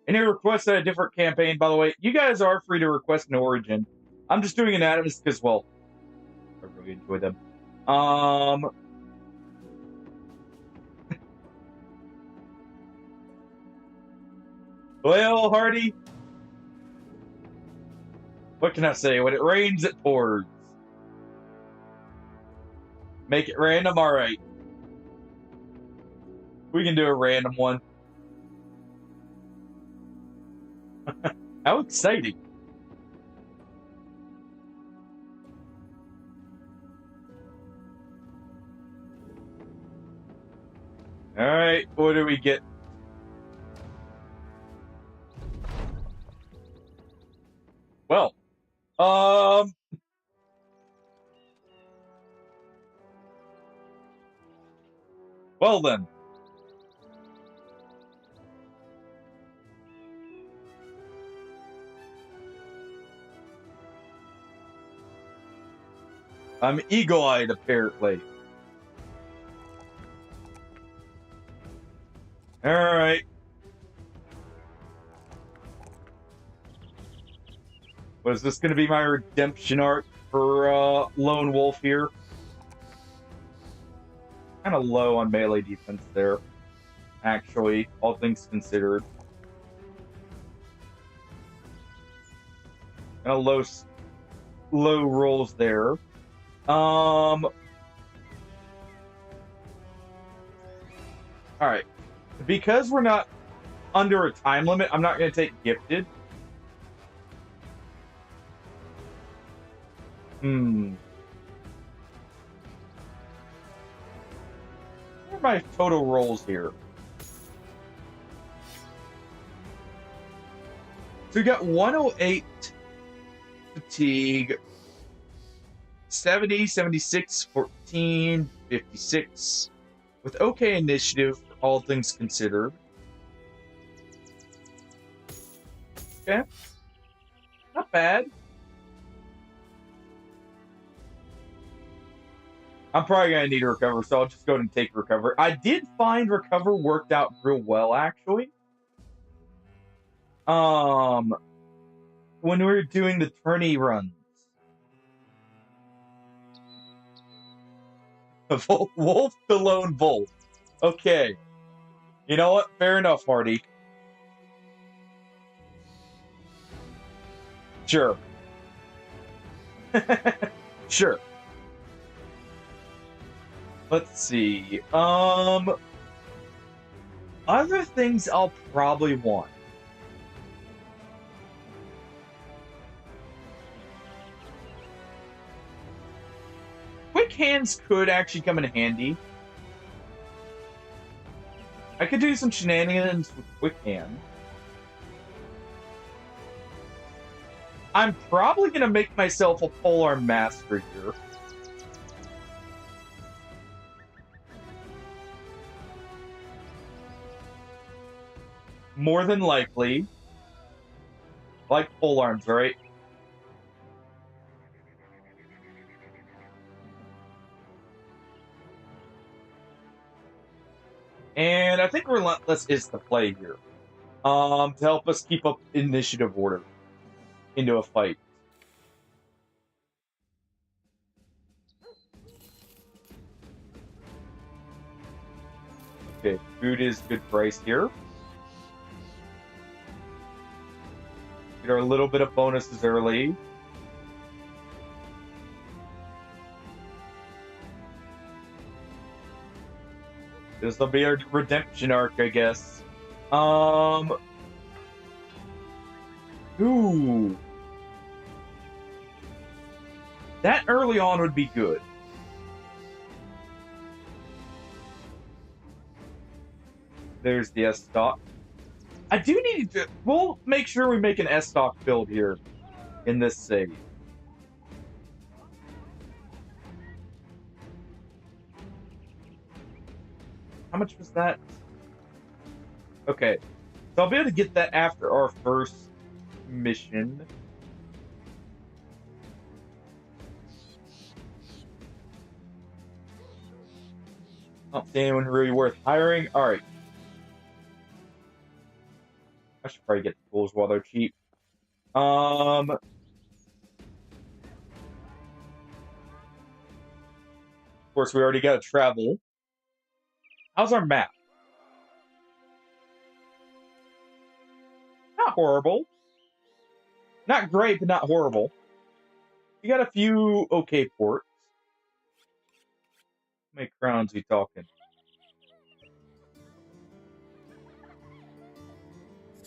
Any requests at a different campaign, by the way, you guys are free to request an origin. I'm just doing Anatomus because, well, I really enjoy them. Well, Hardy, what can I say? When it rains, it pours. Make it random? Alright. We can do a random one. How exciting. Alright, what do we get? Well, well then. I'm eagle-eyed, apparently. Alright. Was this going to be my redemption arc for Lone Wolf here? Kind of low on melee defense there, actually, all things considered. Kind of low rolls there. All right. Because we're not under a time limit, I'm not going to take gifted. What are my total rolls here? So we got 108 fatigue, 70, 76, 14, 56, with okay initiative, all things considered. Okay. Not bad. I'm probably gonna need to recover, so I'll just go ahead and take recover. I did find recover worked out real well, actually. When we were doing the tourney runs. Wolf the lone wolf. Okay. You know what? Fair enough, Hardy. Sure. Sure. Let's see. Other things I'll probably want. Quick hands could actually come in handy. I could do some shenanigans with quick hand. I'm probably gonna make myself a polearm master here. More than likely. Like polearms, right? And I think Relentless is the play here. To help us keep up initiative order into a fight. Okay, food is good price here. Get our little bit of bonuses early. This will be our redemption arc, I guess. Ooh. That early on would be good. There's the S-Stock. I do need to... We'll make sure we make an S-Stock build here in this save. How much was that? Okay. So I'll be able to get that after our first mission. Not see anyone really worth hiring. Alright. I should probably get the tools while they're cheap. Of course, we already got to travel. How's our map? Not horrible. Not great, but not horrible. We got a few okay ports. How many crowns we talking?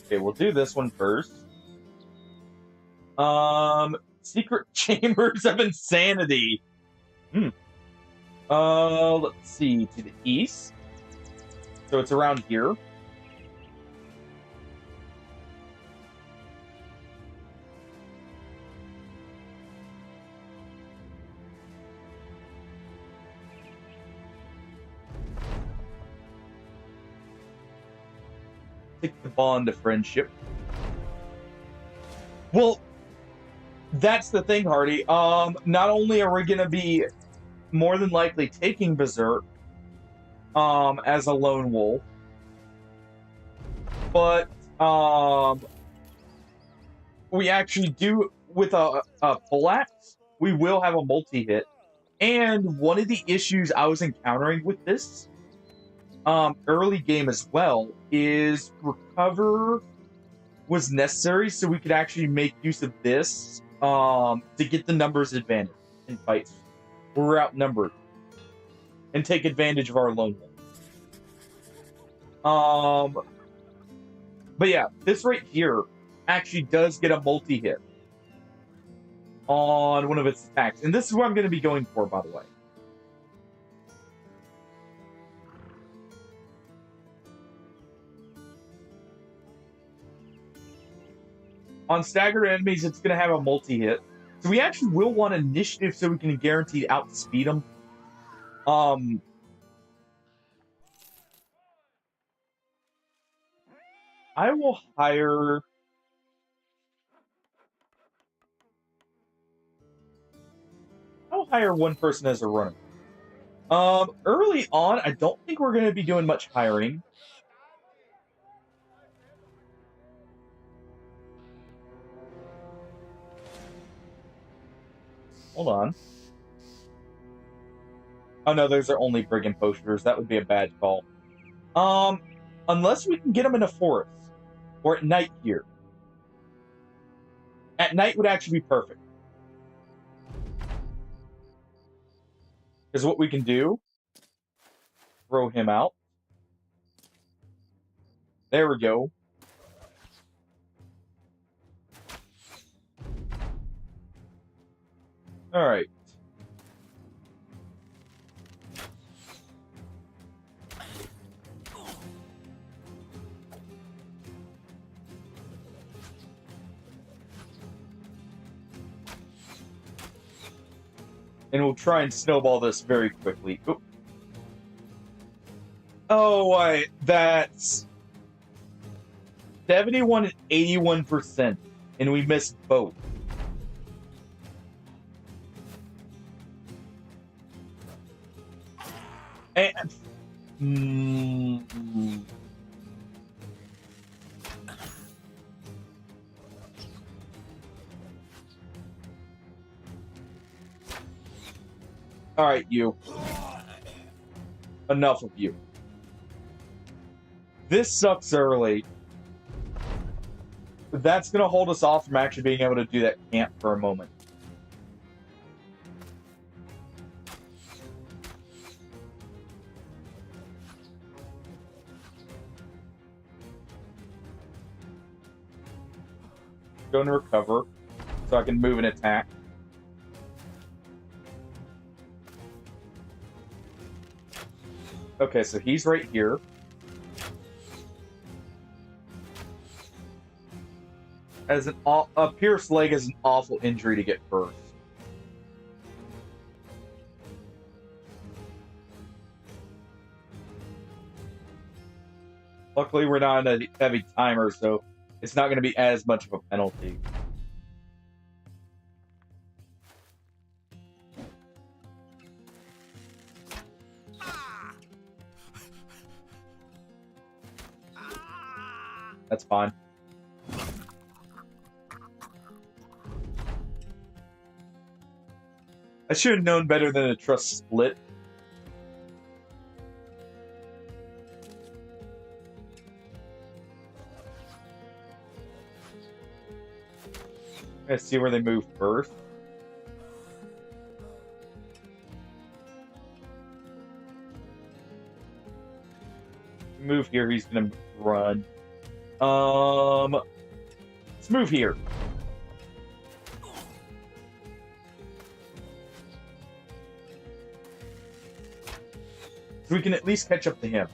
Okay, we'll do this one first. Secret Chambers of Insanity. Let's see, to the east. So it's around here. Take the bond of friendship. Well, that's the thing, Hardy. Not only are we gonna be more than likely taking Berserk as a lone wolf, but we actually do with a poleaxe, we will have a multi-hit. And one of the issues I was encountering with this early game as well is recover was necessary so we could actually make use of this to get the numbers advantage in fights. We're outnumbered and take advantage of our lone wolf. But yeah, this right here actually does get a multi-hit on one of its attacks. And this is what I'm going to be going for, by the way. On staggered enemies, it's going to have a multi-hit. So we actually will want initiative so we can guarantee outspeed them. I will hire... I'll hire one person as a runner. Early on, I don't think we're going to be doing much hiring. Hold on. Oh no, those are only brigand posters. That would be a bad call. Unless we can get them in a forest or at night here. At night would actually be perfect. Because what we can do, throw him out. There we go. All right. And we'll try and snowball this very quickly. Oop. Oh, that's 71 and 81%, and we missed both. And all right, you. Enough of you. This sucks early. That's going to hold us off from actually being able to do that camp for a moment. Going to recover so I can move and attack. Okay, so he's right here. As a pierced leg is an awful injury to get first. Luckily, we're not on a heavy timer, so it's not going to be as much of a penalty. That's fine. I should have known better than to trust Split. Let's see where they move first. Move here, he's gonna run. Let's move here. So we can at least catch up to him.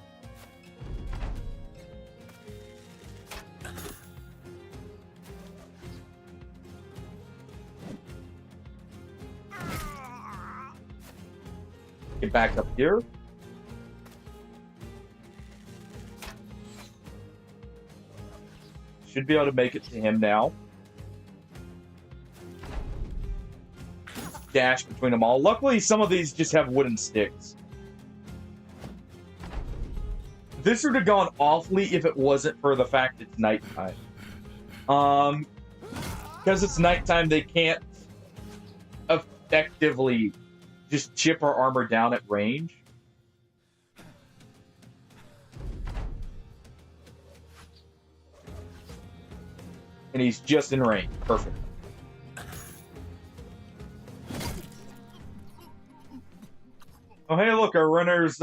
Get back up here. Should be able to make it to him now. Dash between them all. Luckily, some of these just have wooden sticks. This would have gone awfully if it wasn't for the fact it's nighttime. Because it's nighttime, they can't effectively just chip our armor down at range. And he's just in range. Perfect. Oh, hey, look, our runner's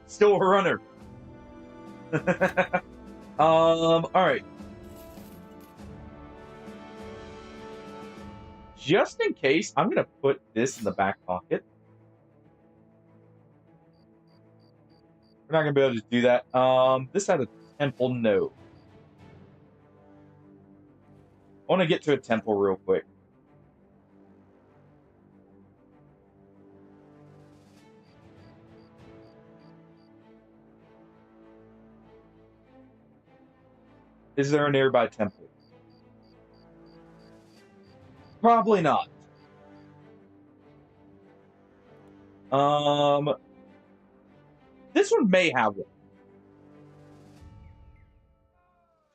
still a runner. All right. Just in case, I'm gonna put this in the back pocket. We're not gonna be able to do that. This had a temple node. I want to get to a temple real quick. Is there a nearby temple? Probably not. This one may have one.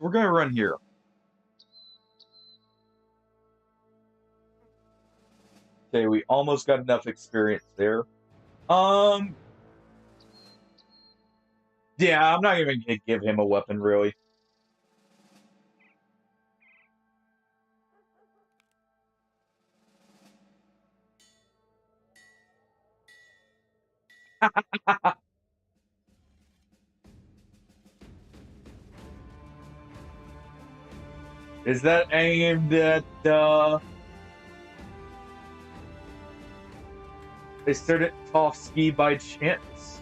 We're gonna run here. Okay, we almost got enough experience there. Yeah, I'm not even gonna give him a weapon, really. Is that aimed at, they started Tovsky by chance?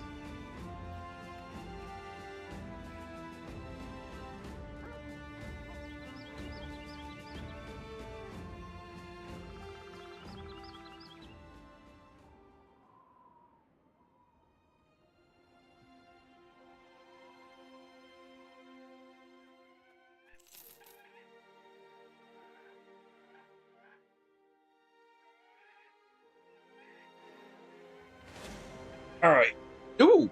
All right. Ooh.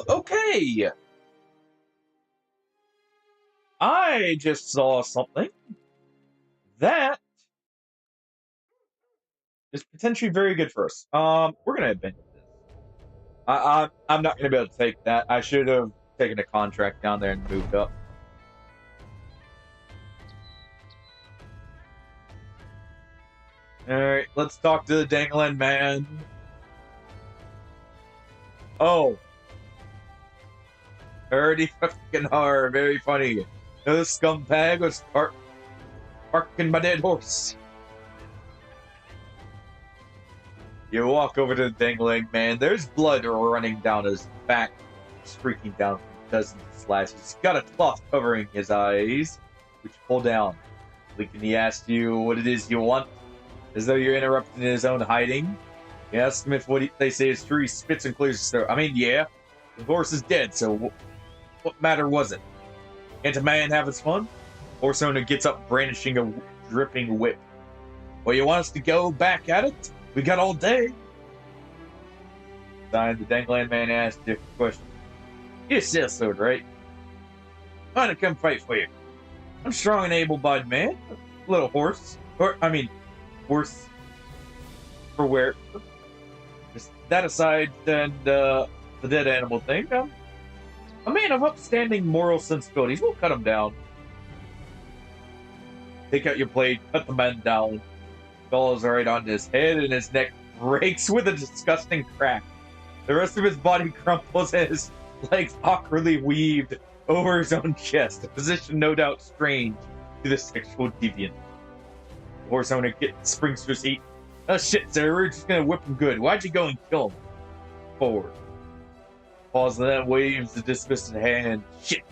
Okay. I just saw something that is potentially very good for us. We're gonna abandon this. I'm not gonna be able to take that. I should have taken a contract down there and moved up. All right, let's talk to the dangling man. Oh, already fucking hard. Very funny. The scumbag was parking my dead horse. You walk over to the dangling man. There's blood running down his back, streaking down from dozens of slashes. He's got a cloth covering his eyes, which pull down. Lincoln, he asks you what it is you want, as though you're interrupting his own hiding. You ask him if they say is true. He spits and clears his throat. I mean, yeah, the horse is dead, so what matter was it? Can't a man have his fun? Horse owner gets up, brandishing a dripping whip. Well, you want us to go back at it? We got all day. The dangling man asked you a question. You're a sales sword, right? I'm gonna come fight for you. I'm strong and able-bodied man. Little horse. Horse for where? Just that aside, and the dead animal thing, a man of upstanding moral sensibilities. We'll cut him down. Take out your blade, cut the man down. Falls right on his head, and his neck breaks with a disgusting crack. The rest of his body crumples and his legs awkwardly weaved over his own chest, a position no doubt strange to the sexual deviant. The horse owner springs to his feet. Oh shit, sir, we're just gonna whip him good. Why'd you go and kill him? Forward. Pause and then waves the dismissed hand. Shit,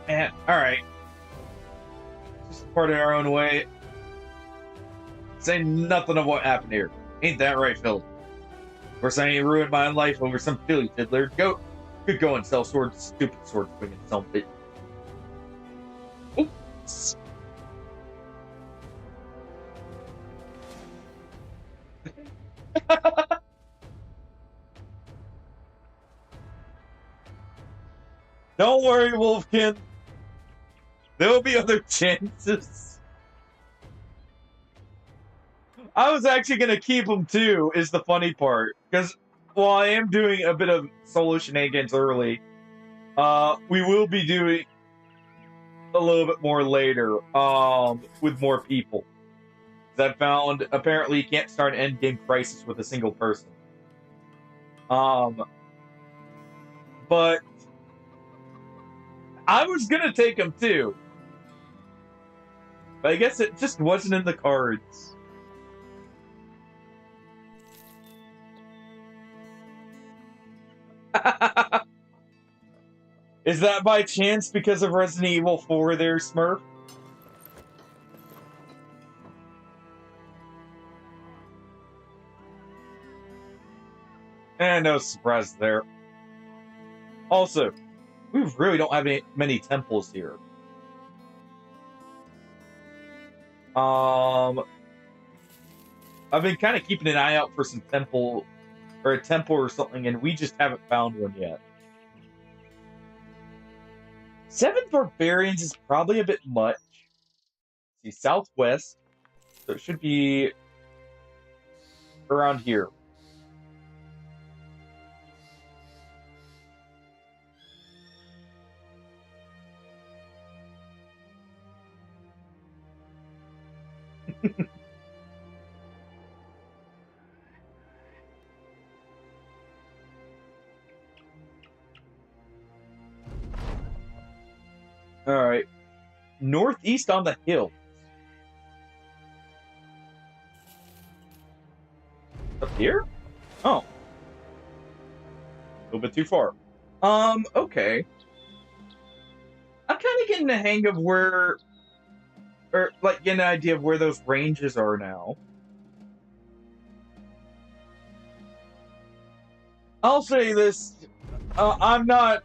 man. Alright. Just part of our own way. Say nothing of what happened here. Ain't that right, Phil? Of course, I ain't ruined my own life over some filly fiddler. Good going, sell sword, stupid sword swinging some bit. Oops. Don't worry, Wolfkin. There will be other chances. I was actually going to keep him too, is the funny part. Because while I am doing a bit of solo shenanigans early, we will be doing a little bit more later, with more people. I found, apparently you can't start an endgame crisis with a single person. But I was going to take him too. But I guess it just wasn't in the cards. Is that by chance because of Resident Evil 4 there, Smurf? No surprise there. Also, we really don't have many temples here. I've been kind of keeping an eye out for some temple or a temple or something, and we just haven't found one yet. 7 barbarians is probably a bit much. Let's see, southwest, so it should be around here. All right, northeast on the hill. Up here? Oh, a little bit too far. Okay. I'm kind of getting the hang of where, or like getting an idea of where those ranges are now. I'll say this: I'm not.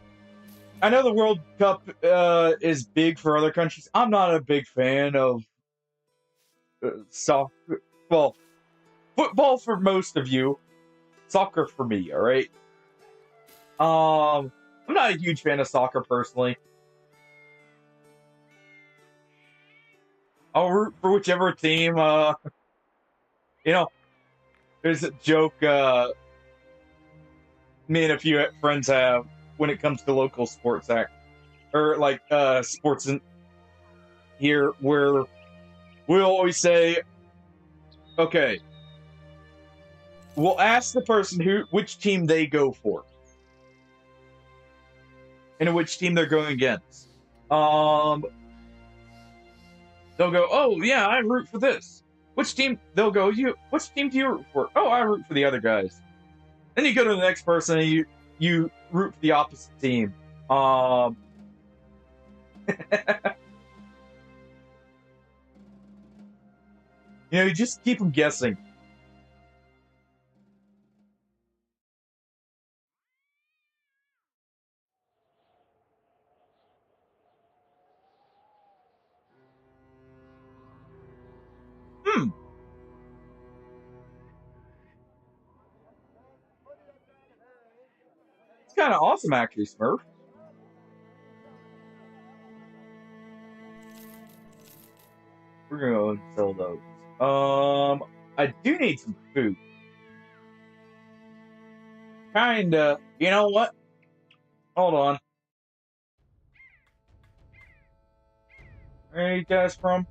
I know the World Cup is big for other countries. I'm not a big fan of soccer. Well, football for most of you, soccer for me. All right. I'm not a huge fan of soccer personally. I'll root for whichever team. You know, there's a joke me and a few friends have when it comes to local sports act or like sports in here where we'll always say, okay, we'll ask the person which team they go for and which team they're going against. They'll go, oh yeah, I root for this. Which team? They'll go, which team do you root for? Oh, I root for the other guys. Then you go to the next person and you root for the opposite team. You just keep them guessing. It's kind of awesome, actually, Smurf. We're gonna go and sell those. I do need some food. Kinda. You know what? Hold on. Where are you guys from?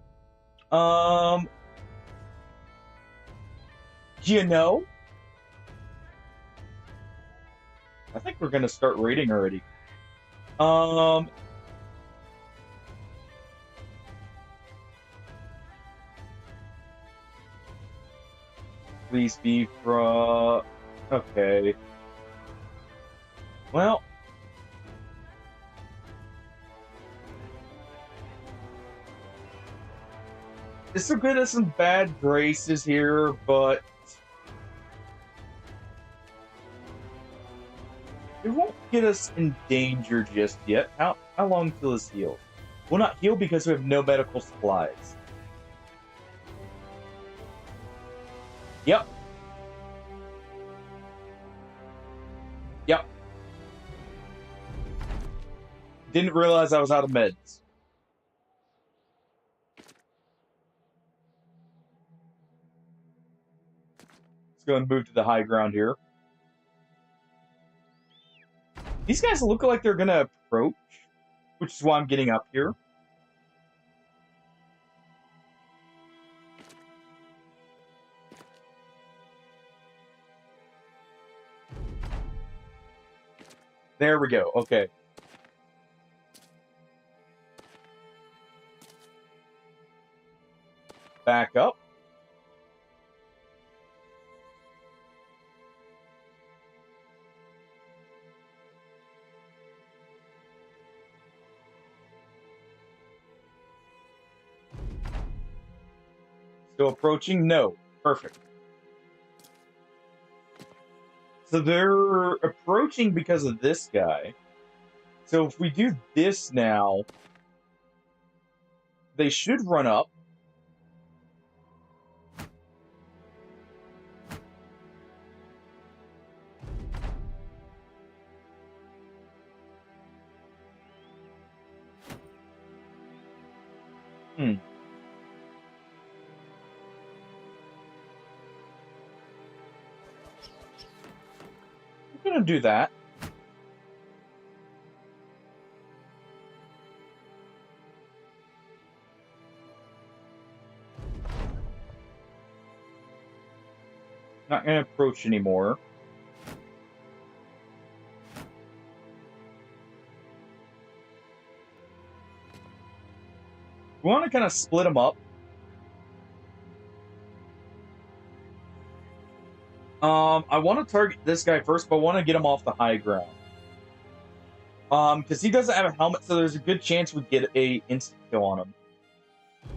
You know? I think we're gonna start raiding already. Please be from. Okay. Well. This will get us some bad graces here, but it won't get us in danger just yet. How long till this heals? We'll not heal because we have no medical supplies. Yep. Yep. Didn't realize I was out of meds. Let's go and move to the high ground here. These guys look like they're gonna approach, which is why I'm getting up here. There we go. Okay. Back up. Still approaching? No. Perfect. So they're approaching because of this guy. So if we do this now, they should run up. Hmm. I'm gonna do that. Not gonna approach anymore. We want to kind of split them up. I want to target this guy first, but I want to get him off the high ground. Because he doesn't have a helmet, so there's a good chance we get a instant kill on him.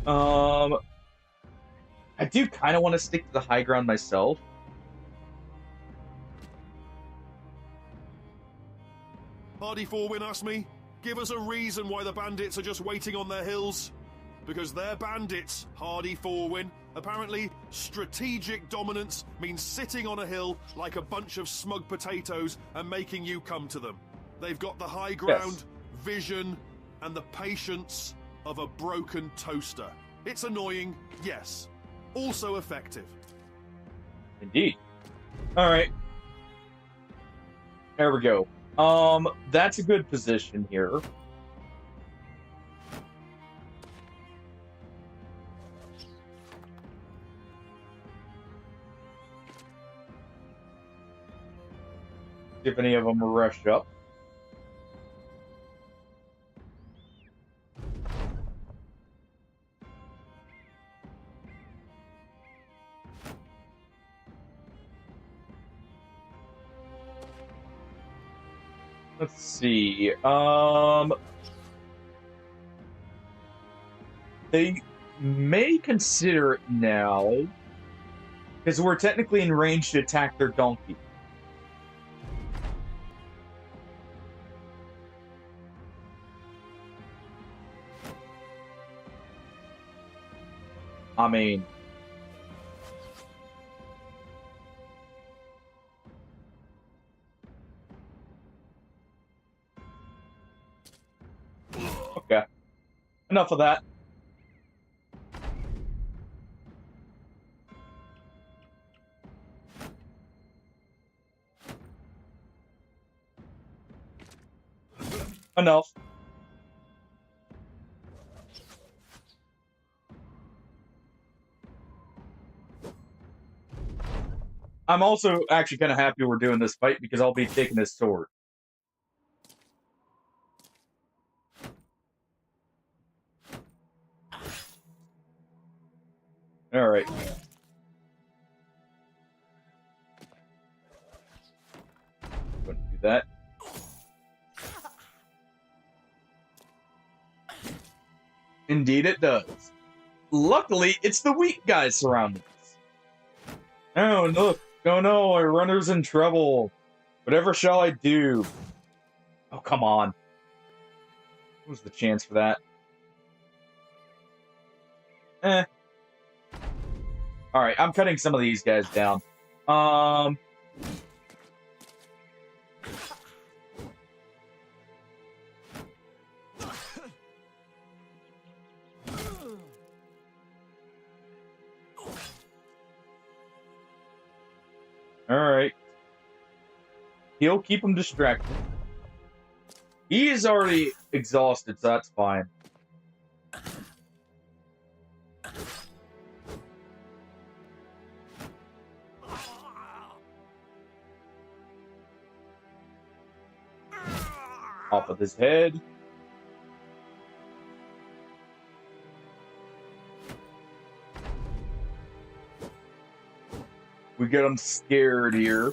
I do kind of want to stick to the high ground myself. Hardy Forwin asked me, give us a reason why the bandits are just waiting on their hills. Because they're bandits, Hardy Forwin. Apparently, strategic dominance means sitting on a hill like a bunch of smug potatoes and making you come to them. They've got the high ground, vision, and the patience of a broken toaster. It's annoying, yes. Also effective. Indeed. Alright. There we go. That's a good position here. See if any of them rush up. Let's see. They may consider it now, because we're technically in range to attack their donkey. I mean, okay. Enough of that. Enough. I'm also actually kind of happy we're doing this fight because I'll be taking this sword. All right. Gonna do that. Indeed, it does. Luckily, it's the weak guys surrounding us. Oh, look. Oh no, our runner's in trouble. Whatever shall I do? Oh, come on. What was the chance for that? Eh. Alright, I'm cutting some of these guys down. Alright. He'll keep him distracted. He is already exhausted, so that's fine. Off of his head. We get him scared here.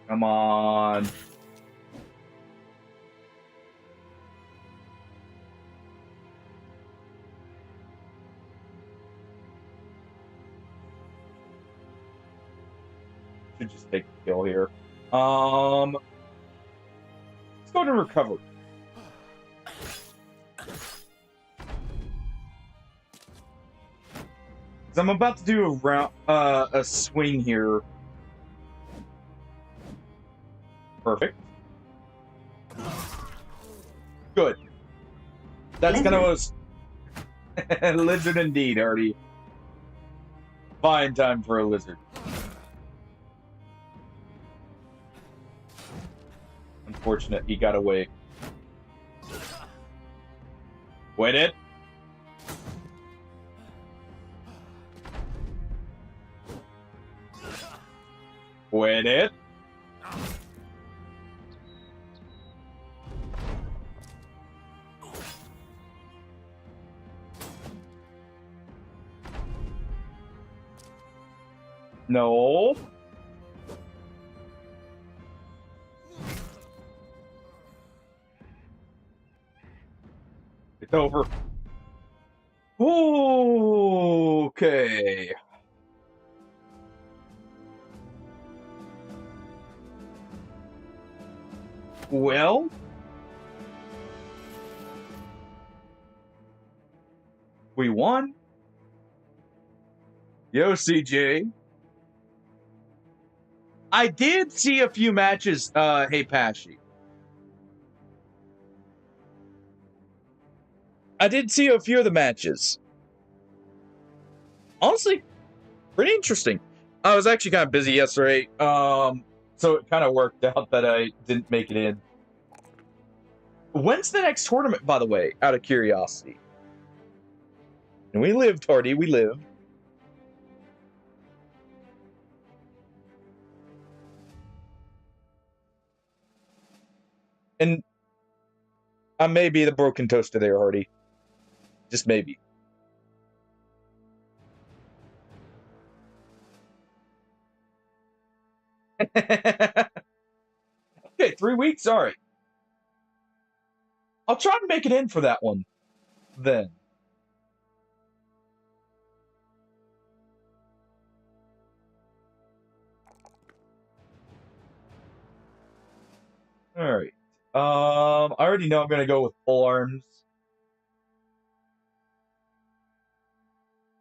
Come on. Should just take the kill here. Let's go to recovery. I'm about to do a swing here. Perfect. Good. That's kind of was lizard indeed, Artie. Fine time for a lizard. Unfortunate, he got away. Wait it. Wait it. No. It's over. Okay. Well, we won. Yo, CJ. I did see a few matches, hey, Pashy. I did see a few of the matches. Honestly, pretty interesting. I was actually kind of busy yesterday, so it kind of worked out that I didn't make it in. When's the next tournament, by the way, out of curiosity? And we lived, Hardy, we lived. And I may be the broken toaster there, Hardy. Just maybe. Okay, 3 weeks? All right. I'll try to make it in for that one then. All right. I already know I'm going to go with full arms.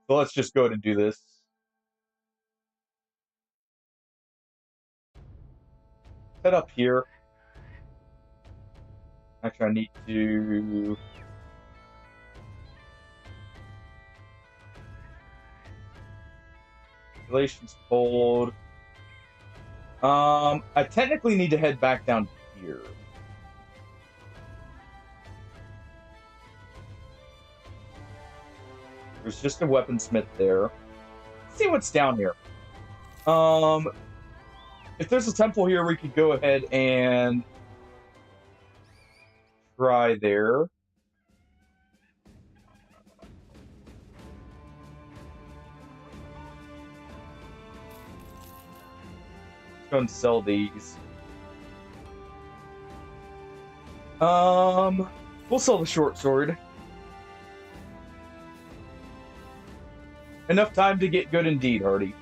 So let's just go ahead and do this. Set up here. Actually, I need to... Relations pulled. I technically need to head back down here. There's just a weaponsmith there. Let's see what's down here. If there's a temple here, we could go ahead and try there. Let's go and sell these. We'll sell the short sword. Enough time to get good indeed, Hardy.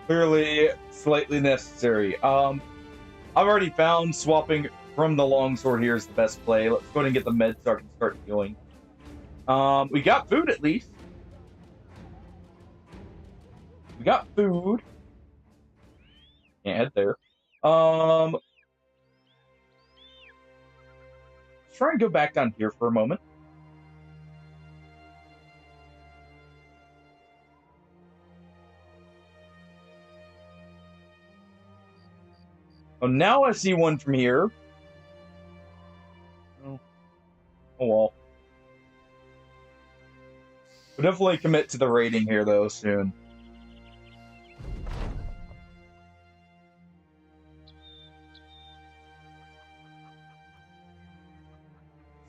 Clearly, slightly necessary. I've already found swapping from the longsword here is the best play. Let's go ahead and get the meds so I can start healing. We got food at least. We got food. Can't head there. Let's try and go back down here for a moment. Oh, now I see one from here. Oh well. We'll definitely commit to the rating here, though, soon.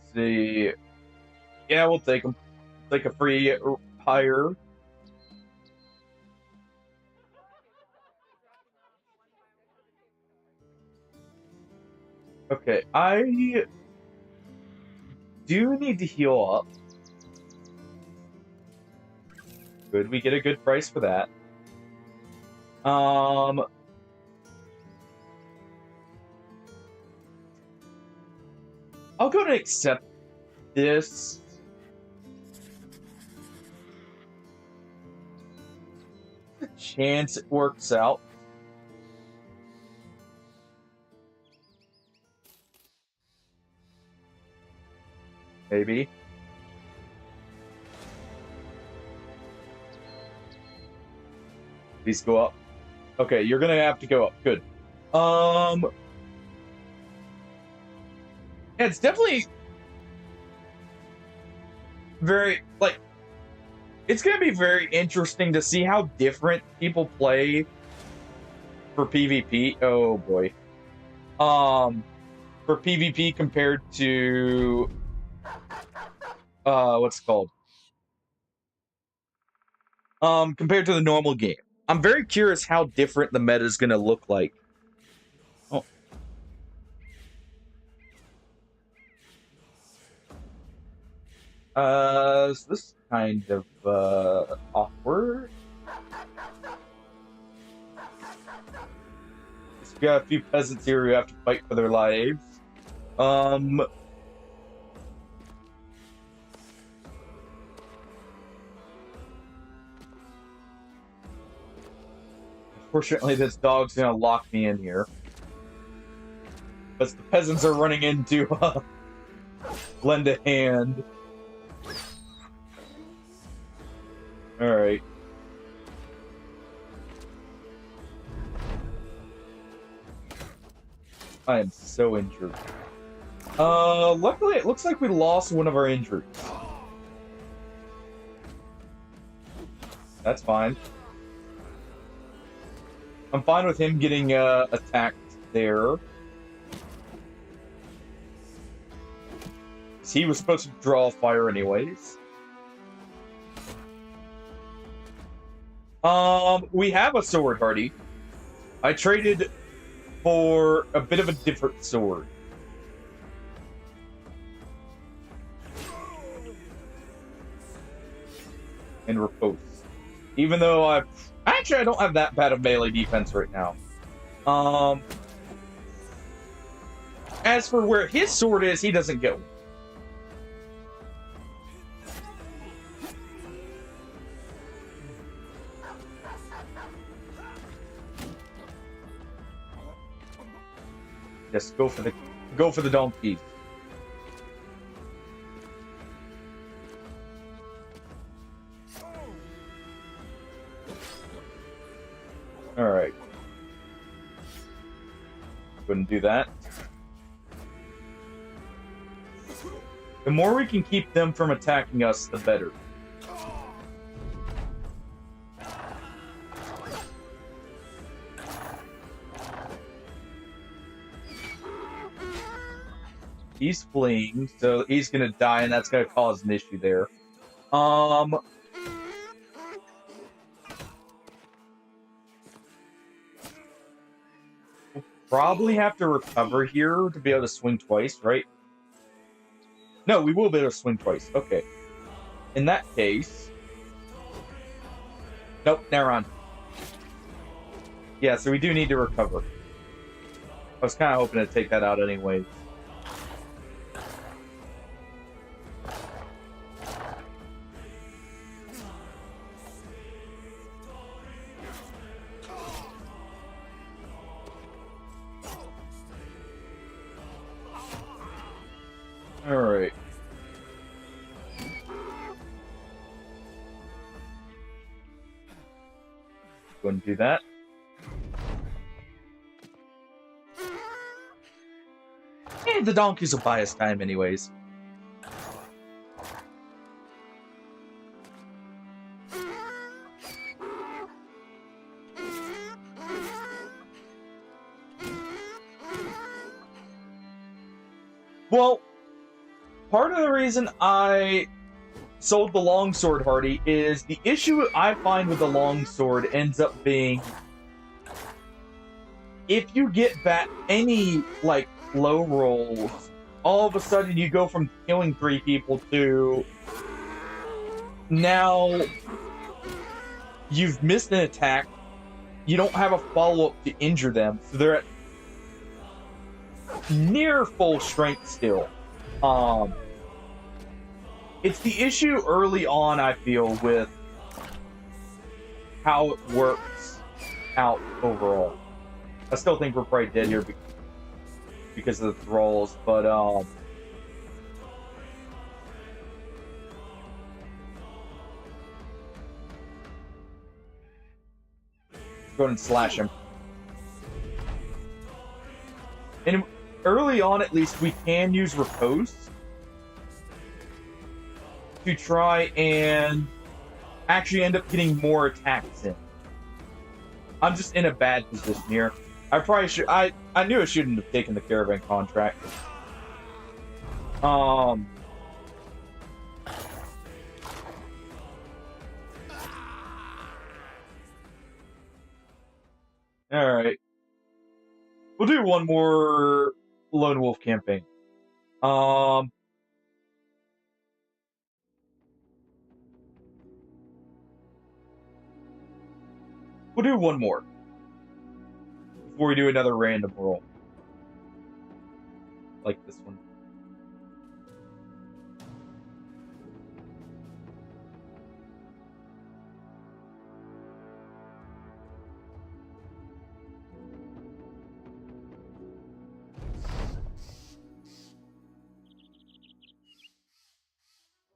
Let's see. Yeah, we'll take them. Take a free hire. Okay, I do need to heal up. Good, we get a good price for that. I'll go to accept this. Chance it works out. Maybe. Please go up. Okay, you're gonna have to go up. Good. Yeah, it's definitely very, like, it's gonna be very interesting to see how different people play for PvP. Oh boy. For PvP compared to what's it called? Compared to the normal game. I'm very curious how different the meta is gonna look like. Oh. So this is kind of awkward. We got a few peasants here who have to fight for their lives. Unfortunately, this dog's gonna lock me in here. But the peasants are running in to lend a hand. Alright. I am so injured. Luckily it looks like we lost one of our injuries. That's fine. I'm fine with him getting attacked there. He was supposed to draw fire anyways. We have a sword, Hardy. I traded for a bit of a different sword. And repose. Even though I don't have that bad of melee defense right now. As for where his sword is, he doesn't get one. Just go for the donkey. All right. Wouldn't do that. The more we can keep them from attacking us, the better. He's fleeing, so he's gonna die, and that's gonna cause an issue there. We'll probably have to recover here to be able to swing twice, right? No, we will be able to swing twice. Okay. In that case... Nope, never on. Yeah, so we do need to recover. I was kind of hoping to take that out anyway. Alright. Go and do that. And the donkeys will buy us time anyways. Well, part of the reason I sold the longsword, Hardy, is the issue I find with the longsword ends up being if you get back any, like, low rolls, all of a sudden you go from killing 3 people to now you've missed an attack, you don't have a follow-up to injure them, so they're at near full strength still. it's the issue early on, I feel, with how it works out overall. I still think we're probably dead here because of the thralls, but go ahead and slash him. And early on, at least, we can use Riposte to try and actually end up getting more attacks in. I'm just in a bad position here. I probably should. I knew I shouldn't have taken the caravan contract. All right. We'll do one more Lone Wolf campaign. We'll do one more before we do another random roll. Like this one.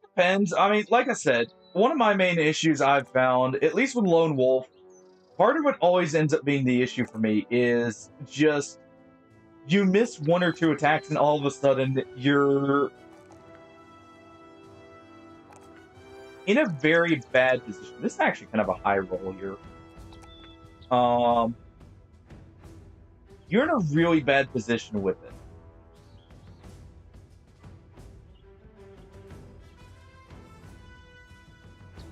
Depends. I mean, like I said, one of my main issues I've found, at least with Lone Wolf, part of what always ends up being the issue for me is just you miss one or two attacks and all of a sudden you're in a very bad position. This is actually kind of a high roll here. You're in a really bad position with it.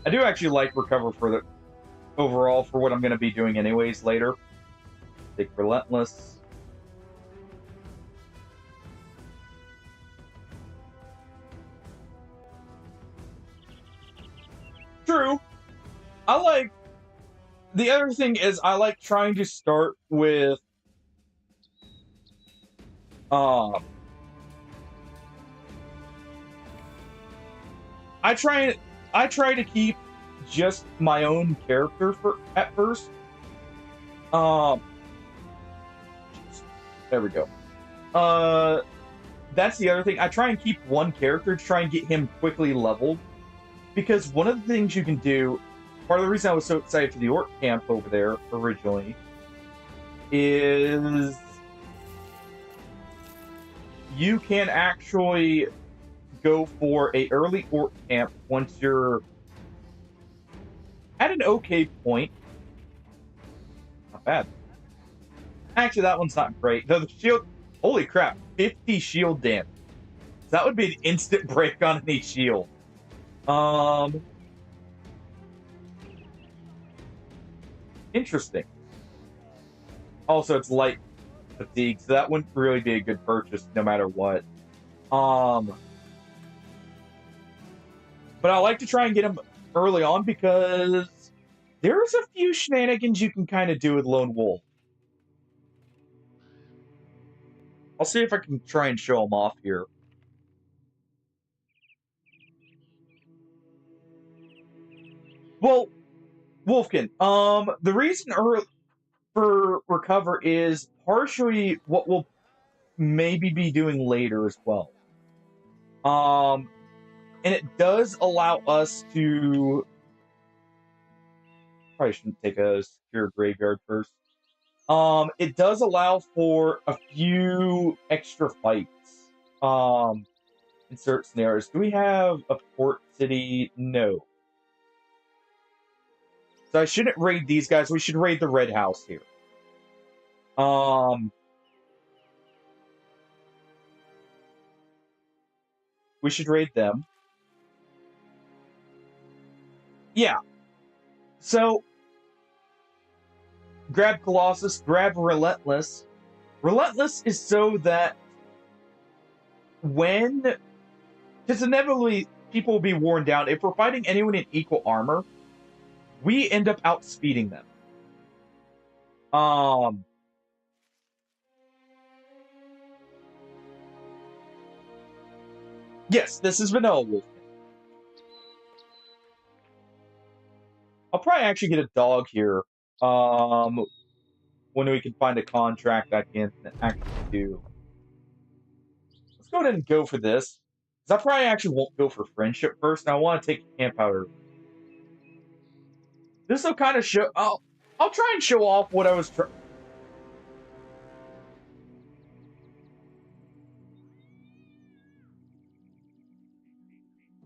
I do actually like Recover for the overall for what I'm going to be doing anyways later. Take Relentless. True. I like... The other thing is I like trying to start with... I try to keep just my own character at first. There we go. That's the other thing. I try and keep one character to try and get him quickly leveled. Because one of the things you can do, part of the reason I was so excited for the Orc camp over there originally, is you can actually go for a early Orc camp once you're at an okay point. Not bad. Actually, that one's not great. Though the shield... Holy crap. 50 shield damage. That would be an instant break on any shield. Interesting. Also, it's light fatigue, so that wouldn't really be a good purchase no matter what. But I like to try and get him early on because there's a few shenanigans you can kind of do with Lone Wolf. I'll see if I can try and show them off here. Well, Wolfkin, the reason for Recover is partially what we'll maybe be doing later as well. And it does allow us to... Probably shouldn't take a secure graveyard first. It does allow for a few extra fights. In certain scenarios. Do we have a port city? No. So I shouldn't raid these guys. We should raid the Red House here. We should raid them. Yeah. So, grab Colossus, grab Relentless. Relentless is so that when... Because inevitably, people will be worn down. If we're fighting anyone in equal armor, we end up outspeeding them. Yes, this is Vanilla Wolf. I'll probably actually get a dog here. When we can find a contract I can actually do. Let's go ahead and go for this. Because I probably actually won't go for friendship first, and I want to take a camp powder. This will kind of show. I'll try and show off what I was trying.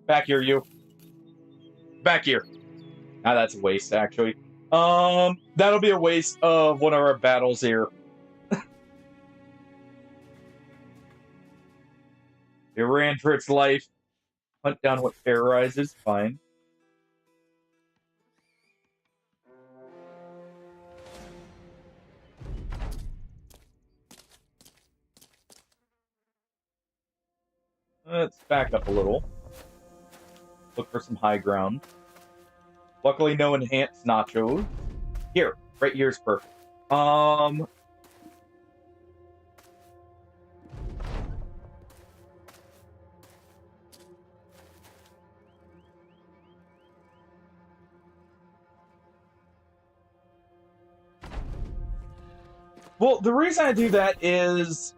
Back here, you. Back here. Now that's a waste, actually. That'll be a waste of one of our battles here. It ran for its life. Hunt down what terrorizes. Fine. Let's back up a little. Look for some high ground. Luckily, no enhanced nachos. Here, right here is perfect. Well, the reason I do that is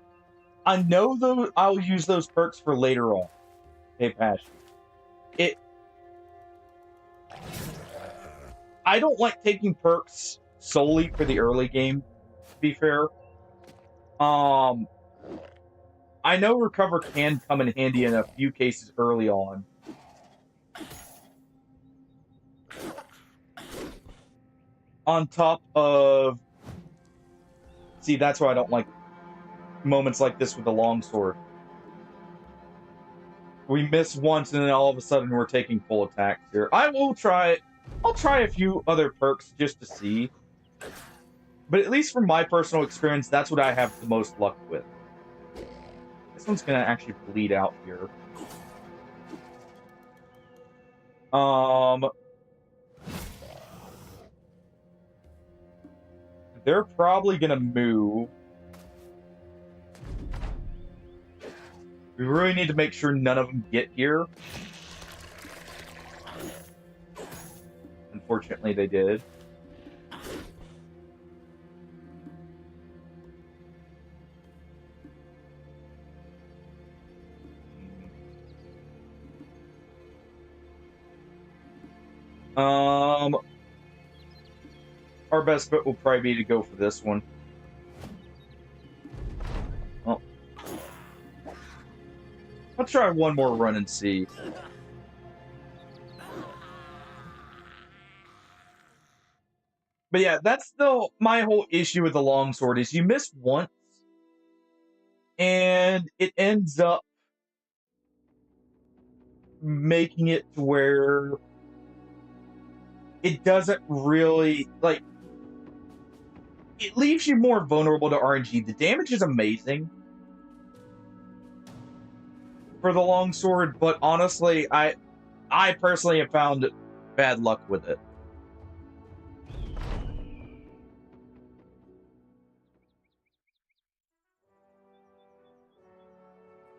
I know I'll use those perks for later on. Hey, Passion. I don't like taking perks solely for the early game, to be fair. I know Recover can come in handy in a few cases early on. On top of... See, that's why I don't like moments like this with the longsword. We miss once, and then all of a sudden we're taking full attacks here. I'll try a few other perks just to see. But at least from my personal experience, that's what I have the most luck with. This one's going to actually bleed out here. They're probably going to move. We really need to make sure none of them get here. Unfortunately, they did. Our best bet will probably be to go for this one. Well, let's try one more run and see. But yeah, that's my whole issue with the longsword is you miss once, and it ends up making it to where it doesn't really, like, it leaves you more vulnerable to RNG. The damage is amazing for the longsword, but honestly, I personally have found bad luck with it.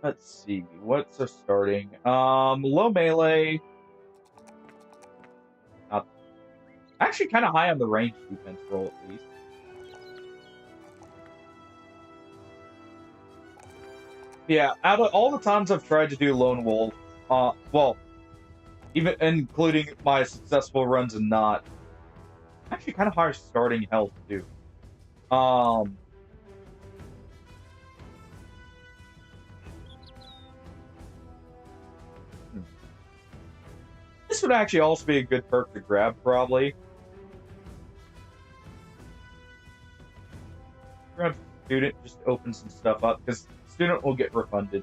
Let's see, what's our starting? Low melee. Actually, kind of high on the range defense roll, at least. Yeah, out of all the times I've tried to do Lone Wolf, well, even including my successful runs and not, actually kind of higher starting health, too. This would actually also be a good perk to grab, probably. Grab Student, just open some stuff up, because Student will get refunded.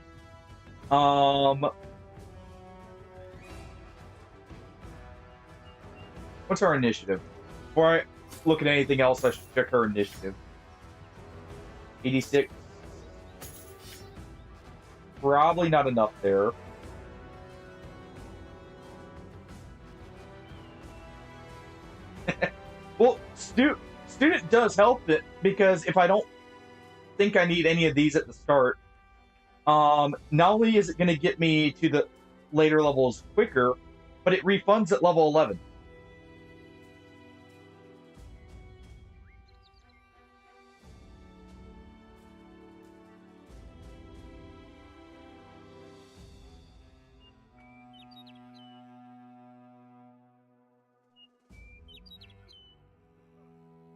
What's our initiative? Before I look at anything else, I should check her initiative. 86. Probably not enough there. Well, Student does help it, because if I don't think I need any of these at the start, not only is it going to get me to the later levels quicker, but it refunds at level 11.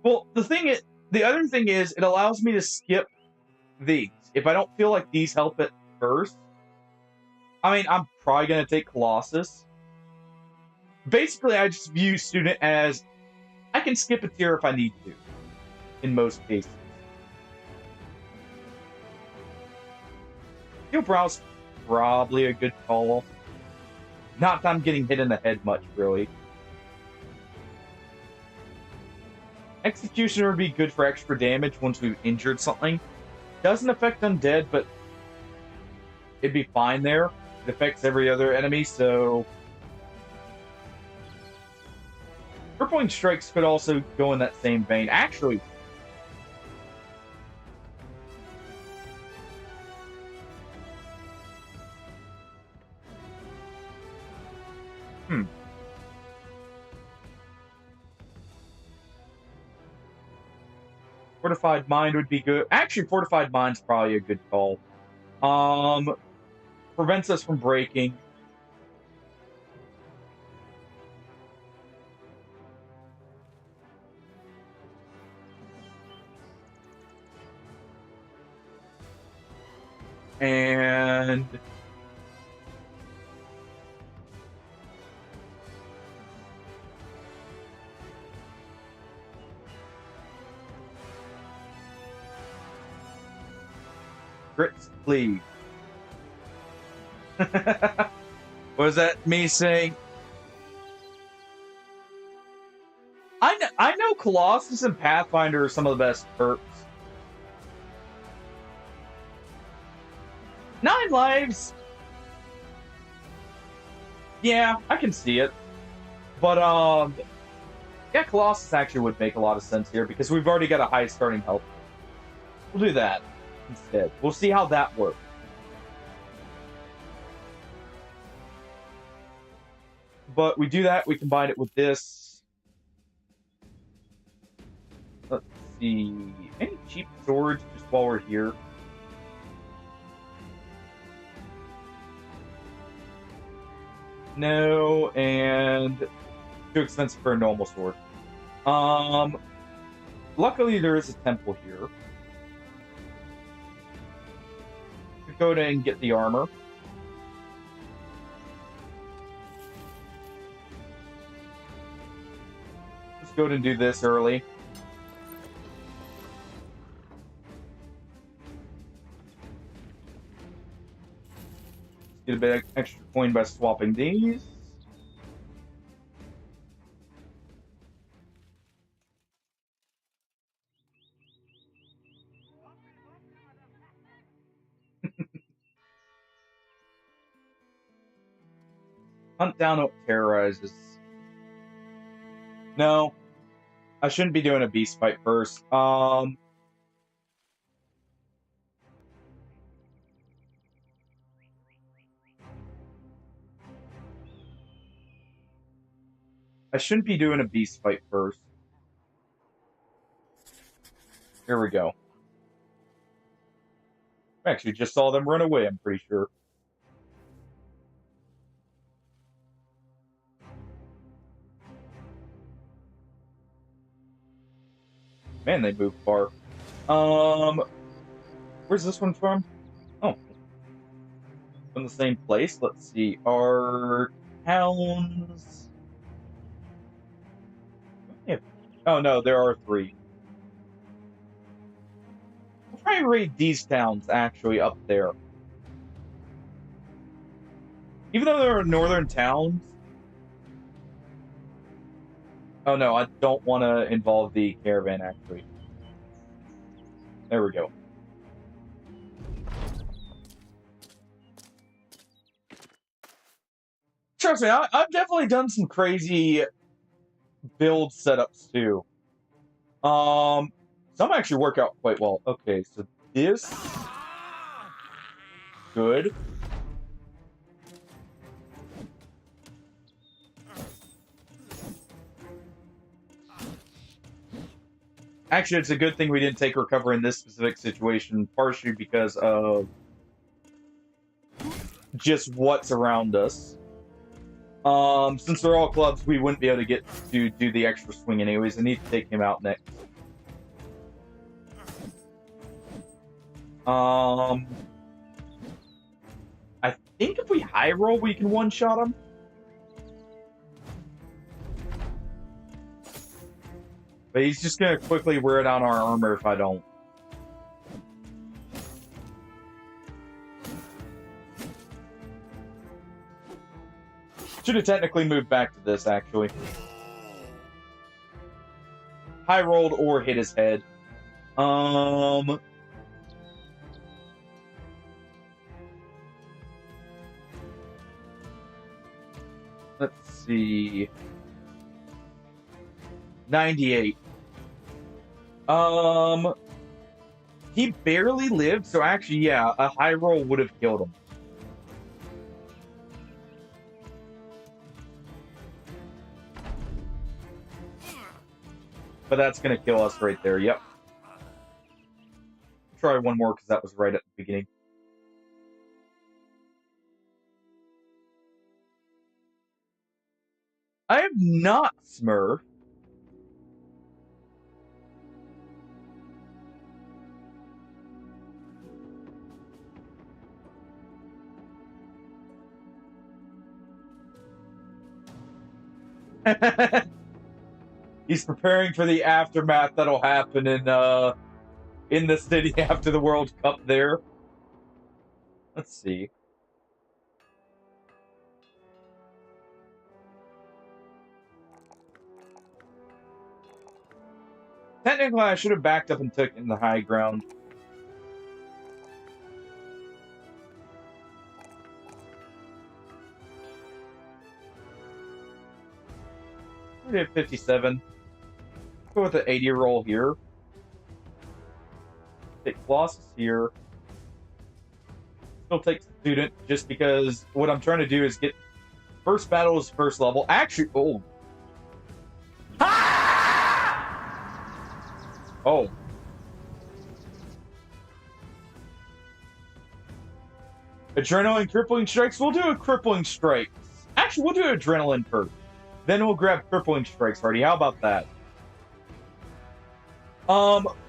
Well, the other thing is, it allows me to skip these. If I don't feel like these help at first, I mean, I'm probably going to take Colossus. Basically, I just view Student as, I can skip a tier if I need to, in most cases. Steel Brow's probably a good call. Not that I'm getting hit in the head much, really. Executioner would be good for extra damage once we've injured something. Doesn't affect undead, but it'd be fine there. It affects every other enemy, so... Crippling Strikes could also go in that same vein. Actually... Fortified Mind would be good. Actually, Fortified Mind's probably a good call. Prevents us from breaking. And... Grits, please. Was that me saying? I know Colossus and Pathfinder are some of the best perks. 9 lives. Yeah, I can see it. But yeah, Colossus actually would make a lot of sense here because we've already got a high starting health. We'll do that instead. We'll see how that works. But we do that, we combine it with this. Let's see. Any cheap swords just while we're here? No, and too expensive for a normal sword. Luckily there is a temple here. Go ahead and get the armor. Let's go ahead and do this early. Let's get a bit of extra coin by swapping these. Hunt down what terrorizes. No. I shouldn't be doing a beast fight first. I shouldn't be doing a beast fight first. Here we go. I actually just saw them run away, I'm pretty sure. Man, they moved far. Where's this one from? Oh. From the same place? Let's see. Our towns... Yeah. Oh, no, there are 3. I'll try and raid these towns, actually, up there. Even though there are northern towns... Oh no, I don't want to involve the caravan, actually. There we go. Trust me, I've definitely done some crazy build setups, too. Some actually work out quite well. Okay, so this... Good. Actually, it's a good thing we didn't take recover in this specific situation, partially because of just what's around us. Since they're all clubs, we wouldn't be able to get to do the extra swing anyways. I need to take him out next. I think if we high roll, we can one-shot him. But he's just gonna quickly wear down our armor if I don't. Should have technically moved back to this, actually. High rolled or hit his head. Let's see. 98. He barely lived, so actually, yeah, a high roll would have killed him. But that's gonna kill us right there, yep. Try one more, because that was right at the beginning. I am not Smurf. He's preparing for the aftermath that'll happen in the city after the World Cup there. Let's see. Technically, I should have backed up and took in the high ground. We did 57. Go with the 80 roll here. Take Colossus here. Still take Student, just because what I'm trying to do is get first battle is first level. Actually, oh. Oh. Adrenaline crippling strikes. We'll do a crippling strike. Actually, we'll do adrenaline first. Then we'll grab crippling strikes, Hardy. How about that?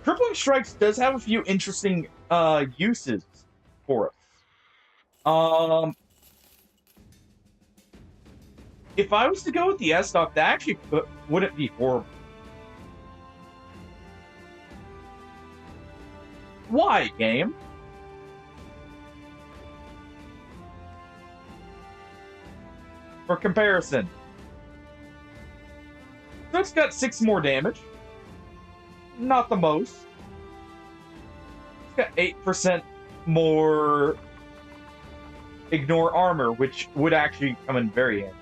Crippling strikes does have a few interesting uses for us. If I was to go with the S-Stock, that actually wouldn't be horrible. Why, game? For comparison. So it's got 6 more damage. Not the most. It's got 8% more ignore armor, which would actually come in very handy.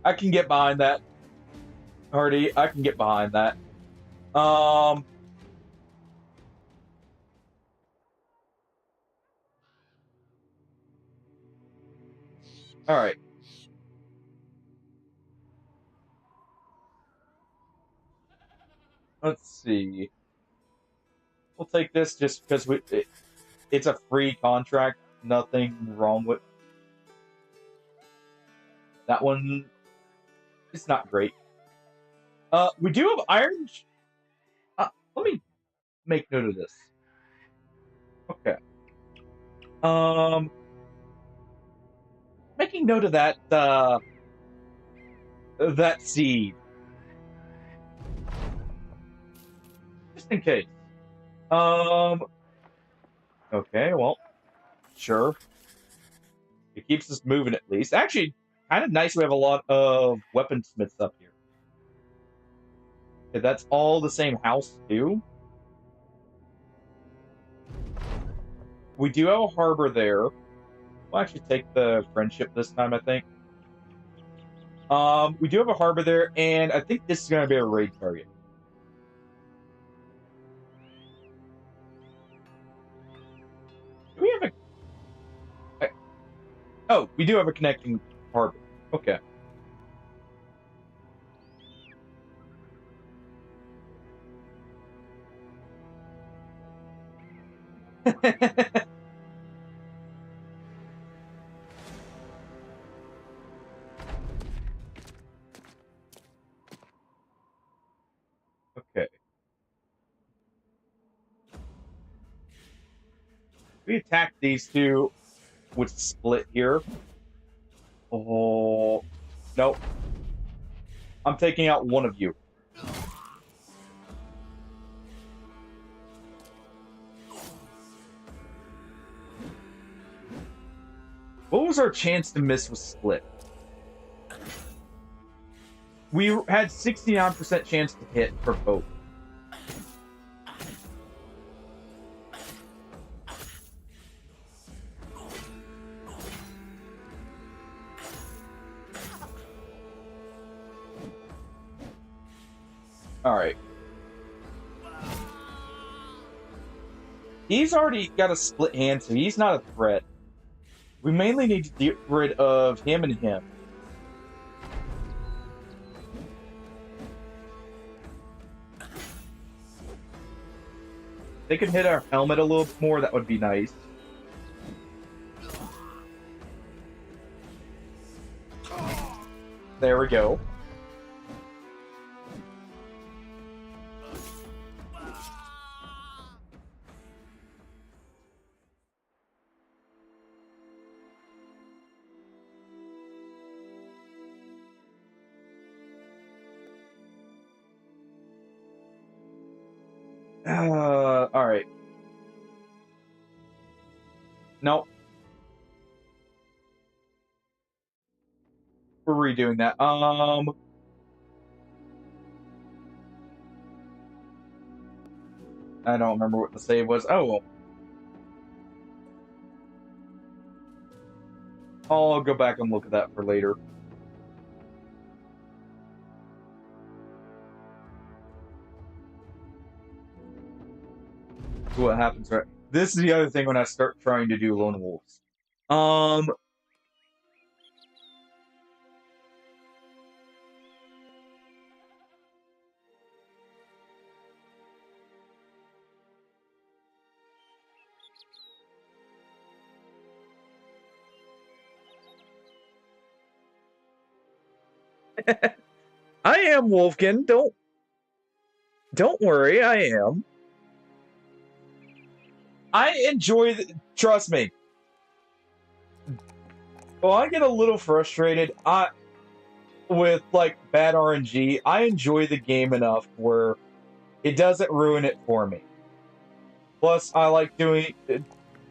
I can get behind that, Hardy. I can get behind that. All right. Let's see. We'll take this just because it's a free contract. Nothing wrong with that one. It's not great. We do have iron. Let me make note of this. Okay. Making note of that. That seed. Just in case. Okay. Well. Sure. It keeps us moving at least. Actually, kind of nice we have a lot of weaponsmiths up here. Okay, that's all the same house, too. We do have a harbor there. We'll actually take the friendship this time, I think. We do have a harbor there, and I think this is going to be a raid target. Do we have a... Oh, we do have a connecting harbor. Okay. Okay. We attack these two with split here. Oh, nope. I'm taking out one of you. What was our chance to miss with split? We had 69% chance to hit for both. All right. He's already got a split hand, so he's not a threat. We mainly need to get rid of him and him. If they could hit our helmet a little more, that would be nice. There we go. All right. Nope. We're redoing that. I don't remember what the save was. Oh. I'll go back and look at that for later. What happens, right? This is the other thing when I start trying to do Lone Wolves. I am Wolfkin. Don't worry, I am. I enjoy trust me. Well, I get a little frustrated with like bad RNG. I enjoy the game enough where it doesn't ruin it for me. Plus, I like doing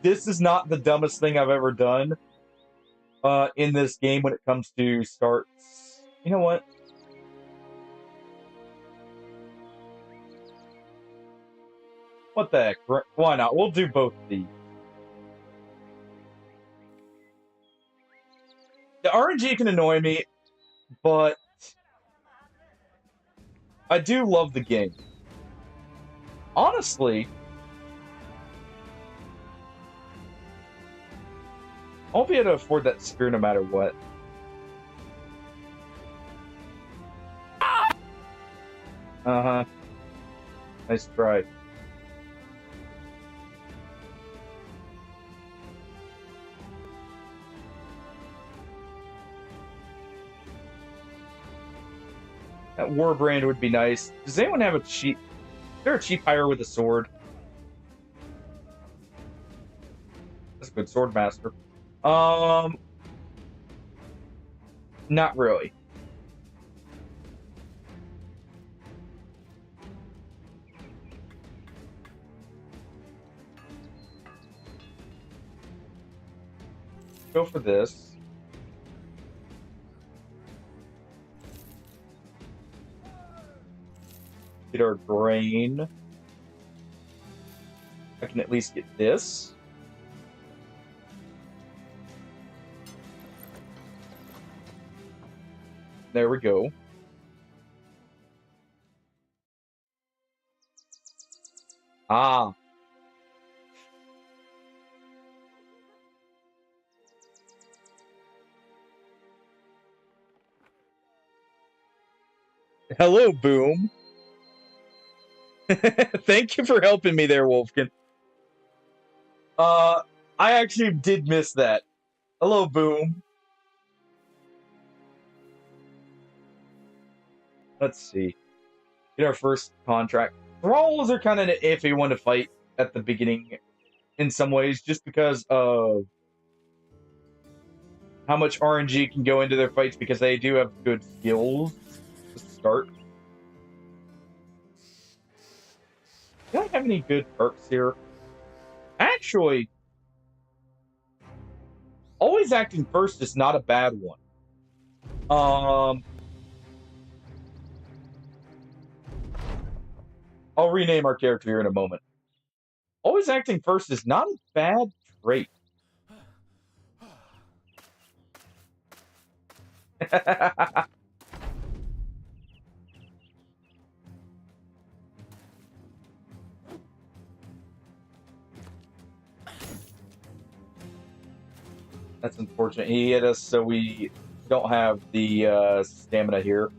this is not the dumbest thing I've ever done in this game when it comes to starts. You know what? What the heck? Why not? We'll do both of these. The RNG can annoy me, but I do love the game. Honestly, I'll be able to afford that spear no matter what. Uh-huh. Nice try. That Warbrand would be nice. Does anyone have a cheap... Is there a cheap hire with a sword? That's a good sword master. Not really. Go for this. Get our grain. I can at least get this. There we go. Ah. Hello, Boom. Thank you for helping me there, Wolfkin. I actually did miss that. Hello, Boom. Let's see. Get our first contract. Thralls are kind of an iffy one to fight at the beginning in some ways, just because of how much RNG can go into their fights, because they do have good skills to start. Do I have any good perks here? Actually, always acting first is not a bad one. I'll rename our character here in a moment. Always acting first is not a bad trait. That's unfortunate. He hit us, so we don't have the stamina here.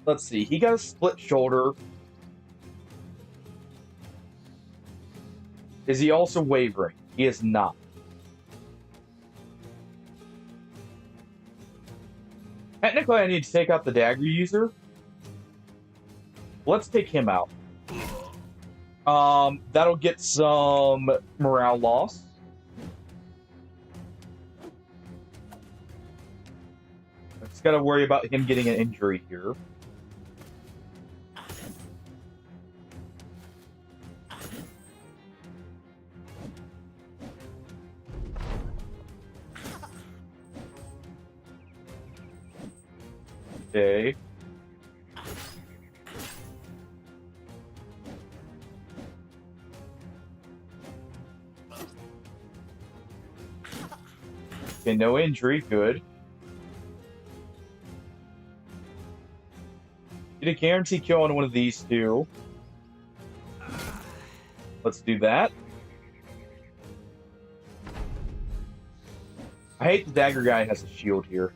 Let's see. He got a split shoulder. Is he also wavering? He is not. Technically, I need to take out the dagger user. Let's take him out. That'll get some morale loss. I just gotta worry about him getting an injury here. Okay. Okay, no injury. Good. Get a guarantee kill on one of these two. Let's do that. I hate the dagger guy has a shield here.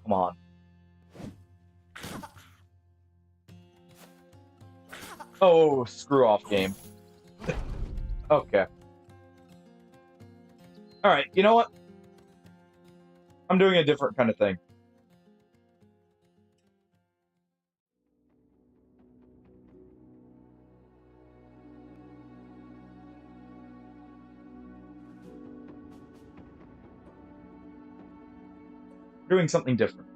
Come on. Oh, screw off game. Okay. Alright, you know what? I'm doing a different kind of thing. Doing something different.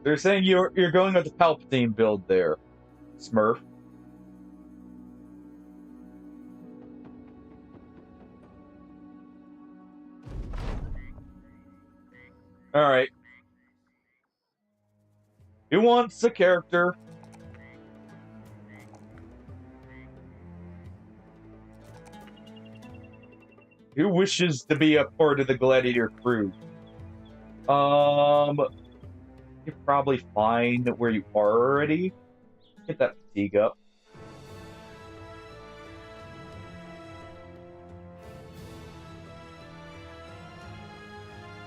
They're saying you're going with the Palpatine build there, Smurf. All right. Who wants a character? Who wishes to be a part of the Gladiator crew? You're probably fine where you are already. Get that fatigue up.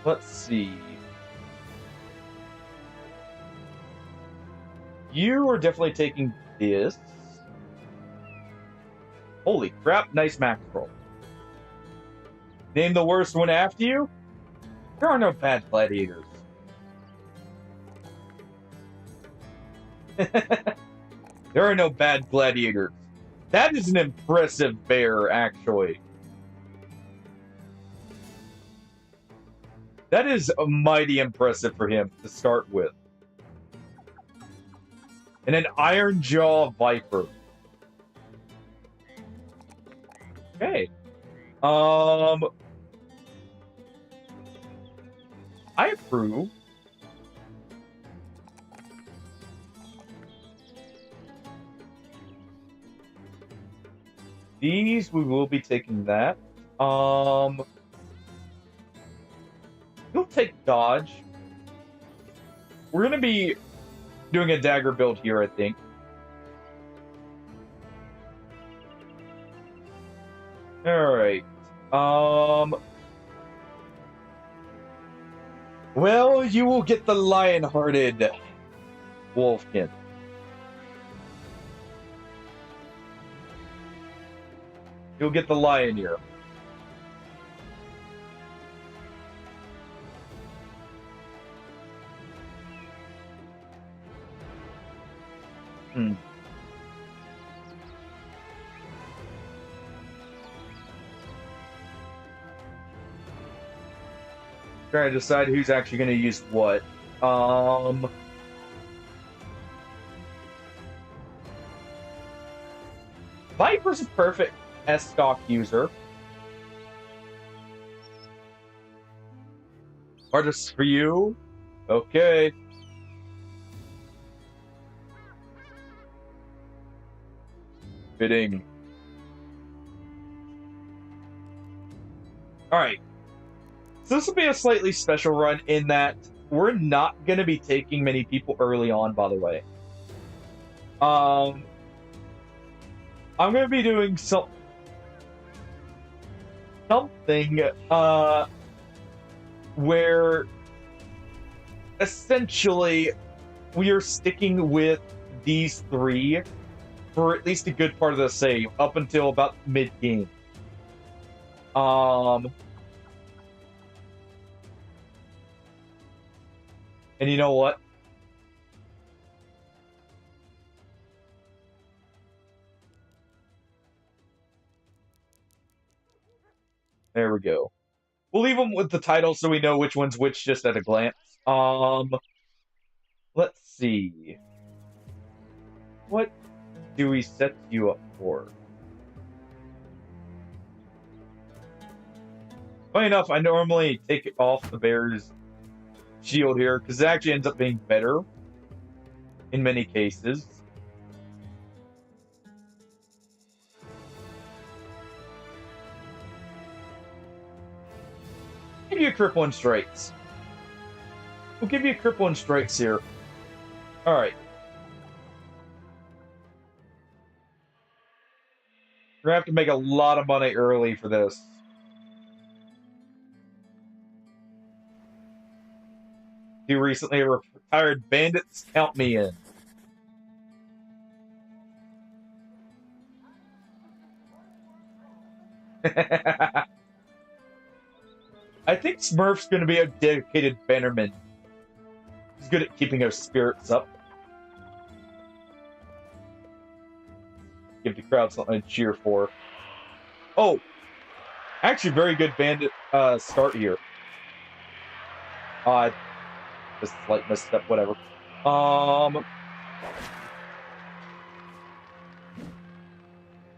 Let's see. You are definitely taking this. Holy crap, nice max roll. Name the worst one after you? There are no bad gladiators. There are no bad gladiators. That is an impressive bear, actually. That is mighty impressive for him to start with. And an Iron Jaw Viper. Okay. I approve. These, we will be taking that. You'll take dodge. We're going to be doing a dagger build here, I think. Alright. Well, you will get the lion-hearted Wolfkin. You'll get the lion ear. Trying to decide who's actually going to use what. Viper's a perfect S-stock user. Artist for you. Okay. Fitting. Alright. So this will be a slightly special run in that we're not going to be taking many people early on, by the way. I'm going to be doing something where essentially we are sticking with these three for at least a good part of the save up until about mid-game. And you know what? There we go. We'll leave them with the title so we know which one's which just at a glance. Let's see. What do we set you up for? Funny enough, I normally take it off the bear's shield here because it actually ends up being better in many cases. Give you a crippling strikes. We'll give you crippling strikes here. All right. We're gonna have to make a lot of money early for this. You recently retired bandits, count me in. I think Smurf's going to be a dedicated bannerman. He's good at keeping our spirits up. Give the crowd something to cheer for. Oh! Actually, very good bandit start here. Just slight misstep, whatever.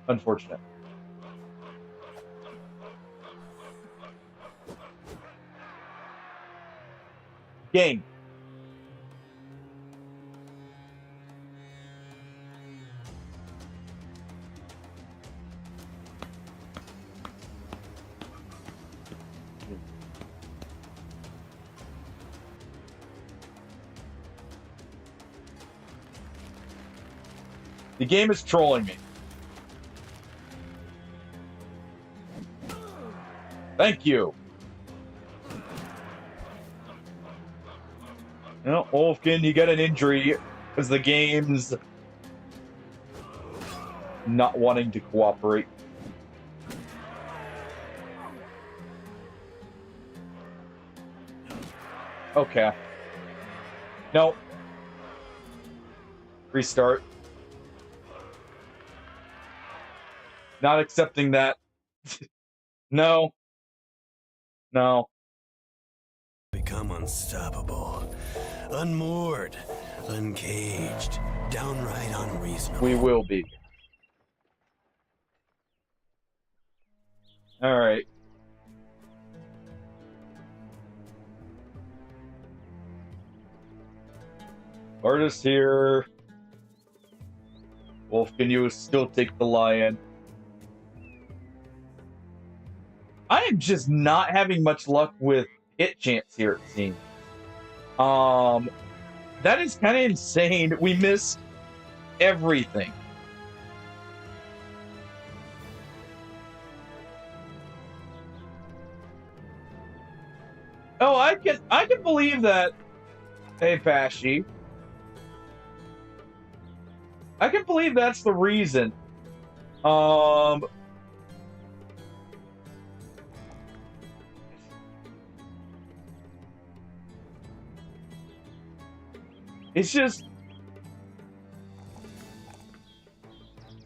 Unfortunate. Game. The game is trolling me. Thank you. Well, Wolfkin, you got an injury because the game's not wanting to cooperate. Okay. No. Restart. Not accepting that. No. No. Become unstoppable, unmoored, uncaged, downright unreasonable. We will be. All right. Artist here. Wolf, can you still take the lion? I am just not having much luck with hit chance here, it seems. That is kind of insane. We missed everything. Oh, I can believe that. Hey, Pashy. I can believe that's the reason. It's just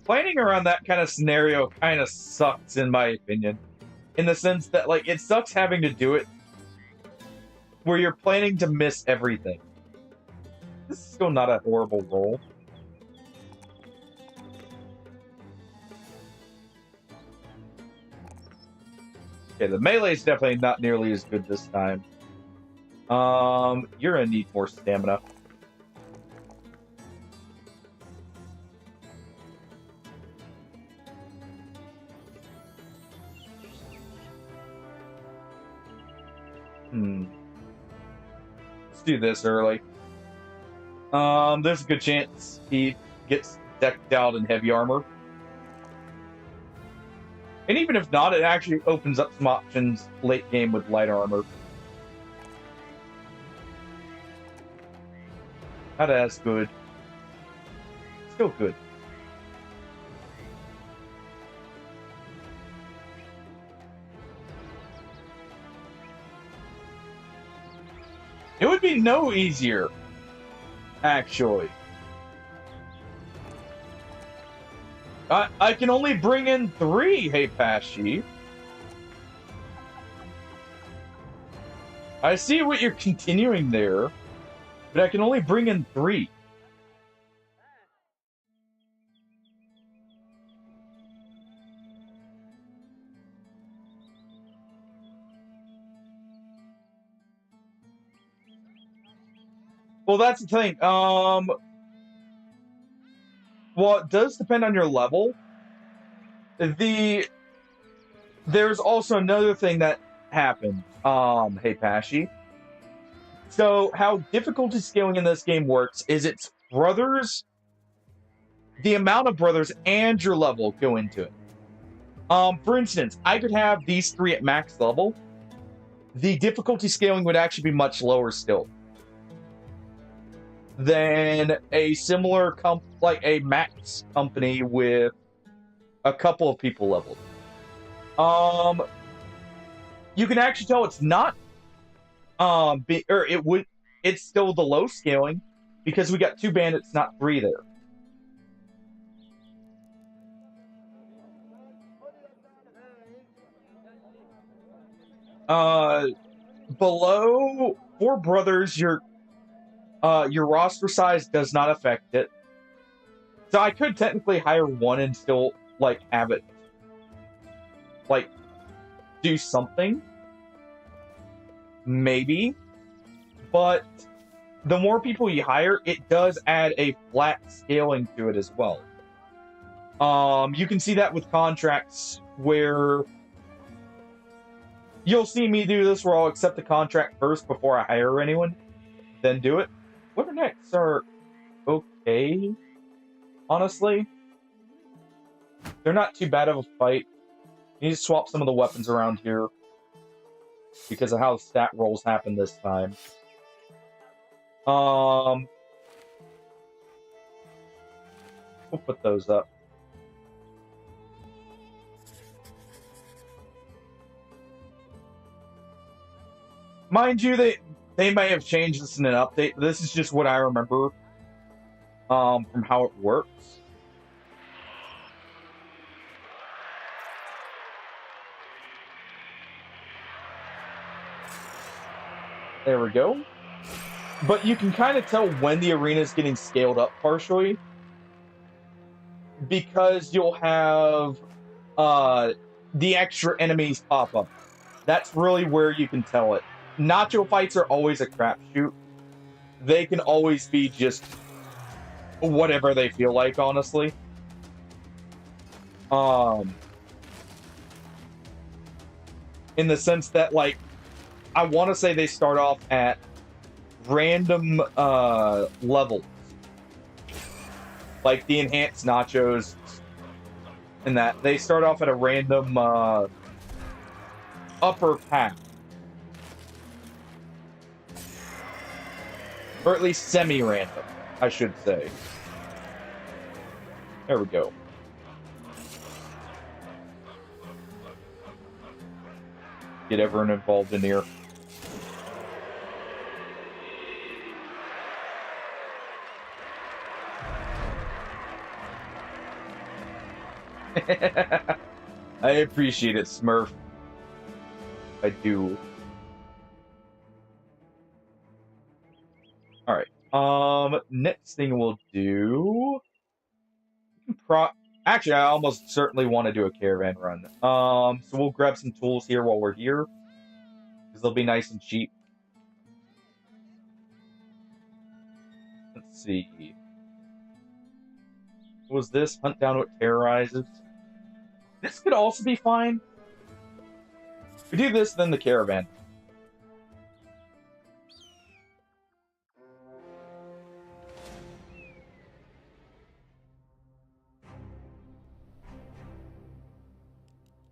planning around that kind of scenario kind of sucks, in my opinion, in the sense that, like, it sucks having to do it where you're planning to miss everything. This is still not a horrible roll. Okay, the melee is definitely not nearly as good this time. You're gonna need more stamina. Let's do this early. There's a good chance he gets decked out in heavy armor. And even if not, it actually opens up some options late game with light armor. Not as good. Still good. It would be no easier, actually. I can only bring in 3, Hey Pashy. I see what you're continuing there, but I can only bring in 3. Well, that's the thing. Well, it does depend on your level. There's also another thing that happened. Hey Pashy. So how difficulty scaling in this game works is it's brothers, the amount of brothers and your level go into it. For instance, I could have these 3 at max level. The difficulty scaling would actually be much lower still than a similar like a max company with a couple of people leveled. You can actually tell it's not it's still the low scaling because we got 2 bandits, not 3 there. Below 4 brothers, your roster size does not affect it. So I could technically hire 1 and still, like, have it, like, do something. Maybe. But the more people you hire, it does add a flat scaling to it as well. You can see that with contracts where you'll see me do this where I'll accept the contract first before I hire anyone, then do it. What next are okay, honestly. They're not too bad of a fight. You need to swap some of the weapons around here because of how the stat rolls happen this time. We'll put those up. Mind you, they may have changed this in an update. This is just what I remember from how it works. There we go. But you can kind of tell when the arena is getting scaled up partially because you'll have the extra enemies pop up. That's really where you can tell it. Nacho fights are always a crapshoot. They can always be just whatever they feel like, honestly. In the sense that, like, I want to say they start off at random levels. Like the enhanced nachos and that. They start off at a random upper pack. Or at least semi-random, I should say. There we go. Get everyone involved in here. I appreciate it, Smurf. I do. Alright. Next thing we'll do... Actually, I almost certainly want to do a caravan run. So we'll grab some tools here while we're here. Because they'll be nice and cheap. Let's see. What was this? Hunt down what terrorizes. This could also be fine. We do this, then the caravan.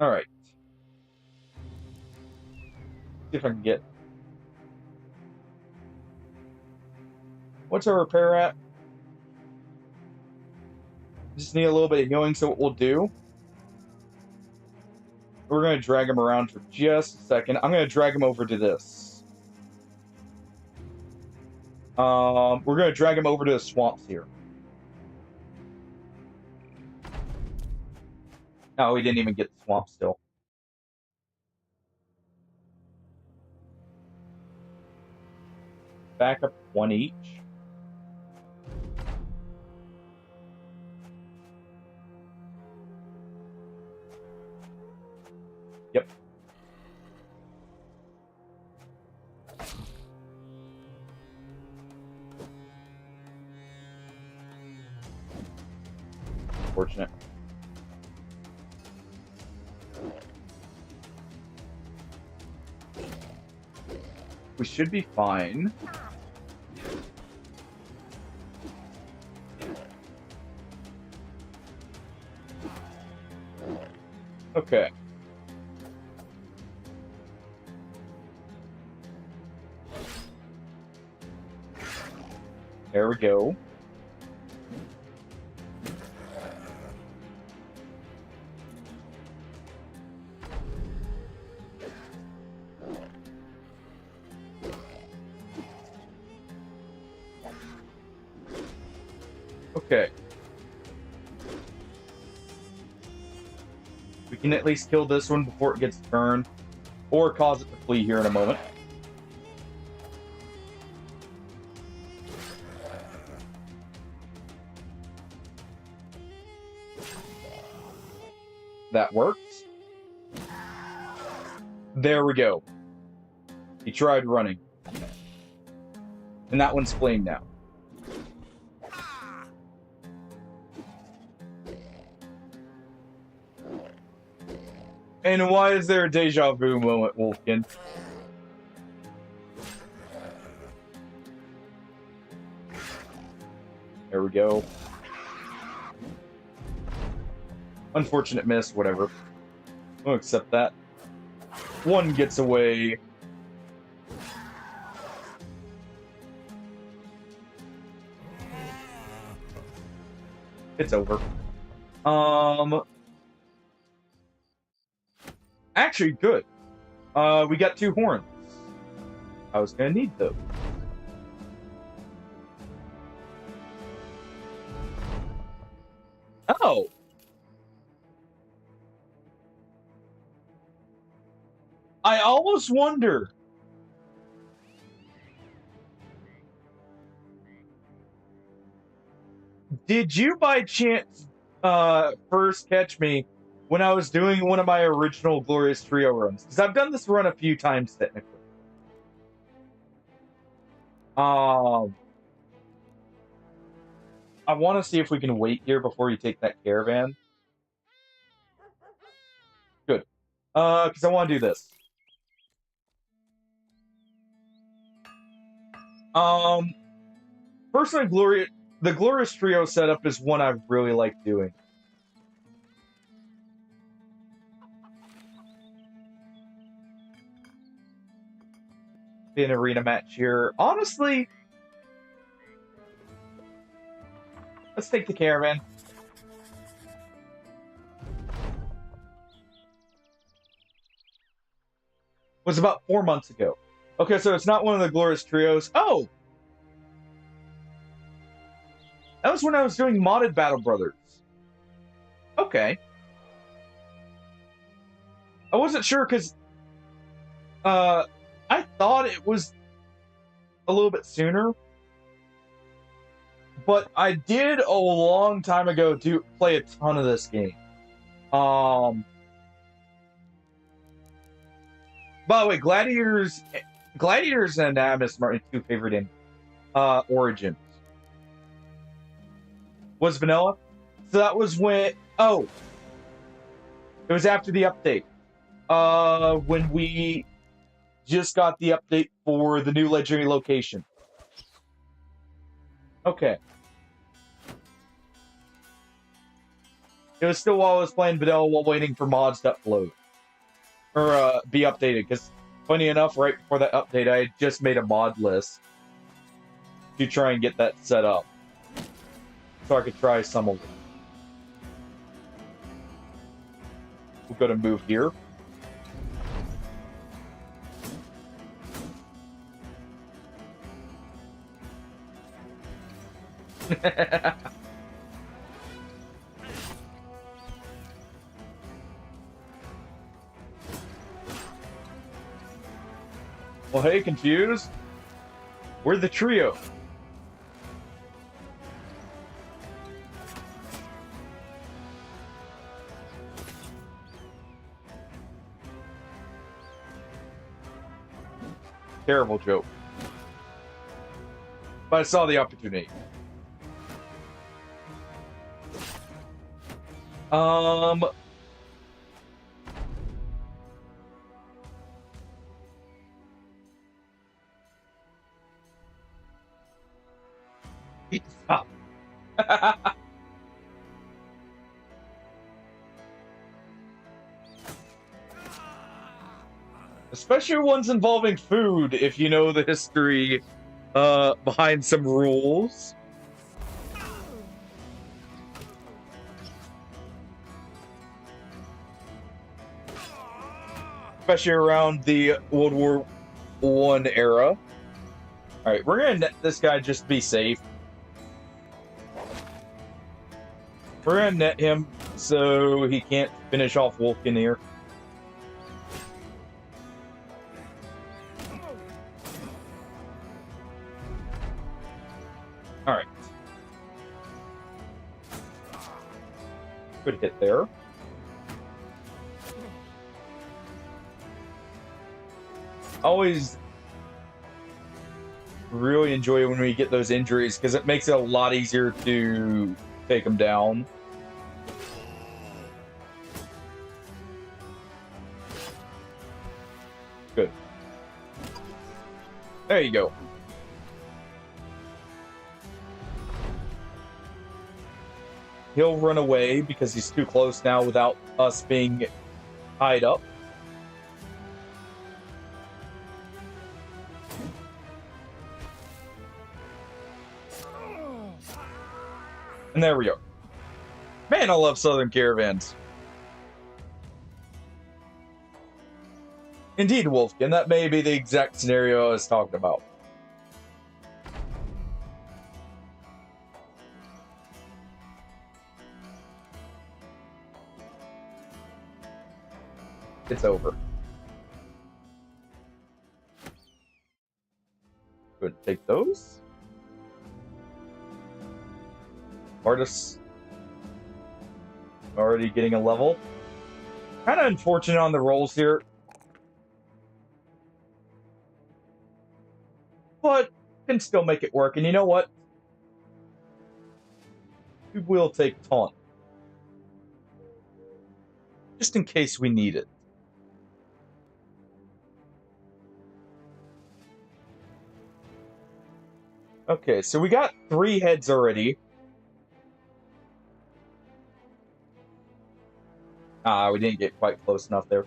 Alright. See if I can get... What's our repair at? Just need a little bit of healing, so what we'll do... We're going to drag him around for just a second. I'm going to drag him over to this. We're going to drag him over to the swamps here. No, we didn't even get the swamp still. Back up one each. Yep. Fortunate. We should be fine. Okay. There we go. Okay. We can at least kill this one before it gets turned, or cause it to flee here in a moment. That works. There we go. He tried running. And that one's fleeing now. And why is there a deja vu moment, Wolfkin? There we go. Unfortunate miss, whatever. We'll accept that. One gets away. It's over. Actually, good. We got 2 horns. I was gonna need those. Oh! I almost wonder. Did you by chance first catch me when I was doing one of my original Glorious Trio runs? Because I've done this run a few times technically. I want to see if we can wait here before you take that caravan. Good. Because I want to do this. Personally, the Glorious Trio setup is one I really like doing. Be an arena match here. Honestly, let's take the caravan. Was about 4 months ago. Okay, so it's not one of the Glorious Trios. Oh! That was when I was doing modded Battle Brothers. Okay. I wasn't sure because I thought it was a little bit sooner. But I did a long time ago play a ton of this game. By the way, Gladiators and Animus are my two favorite in Origins. Was vanilla? So that was when it was after the update. When we just got the update for the new legendary location. Okay. It was still while I was playing vanilla while waiting for mods to upload. Or be updated, because funny enough, right before that update, I had just made a mod list to try and get that set up. So I could try some of it. We're going to move here. Well, hey, confused? We're the trio. Terrible joke. But I saw the opportunity. Stop. Especially ones involving food, if you know the history behind some rules. Especially around the World War I era. Alright, we're gonna net this guy just to be safe. We're gonna net him so he can't finish off Wolfkin here. Alright. Good hit there. Always really enjoy when we get those injuries because it makes it a lot easier to take them down. Good. There you go. He'll run away because he's too close now without us being tied up. And there we go. Man, I love Southern Caravans. Indeed, Wolfkin, that may be the exact scenario I was talking about. It's over. Good, take those. Artists already getting a level. Kind of unfortunate on the rolls here. But can still make it work. And you know what? We will take taunt. Just in case we need it. Okay, so we got 3 heads already. We didn't get quite close enough there.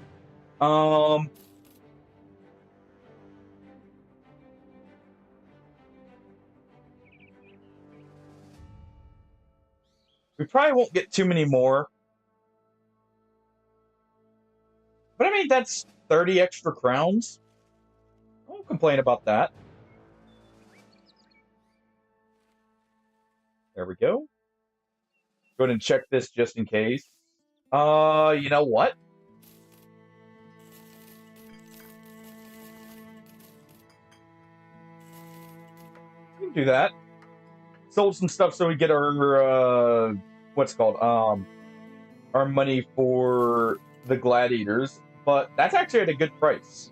We probably won't get too many more. But I mean, that's 30 extra crowns. I won't complain about that. There we go. Go ahead and check this just in case. You know what? We can do that. Sold some stuff so we get our, what's it called? Our money for the gladiators. But that's actually at a good price.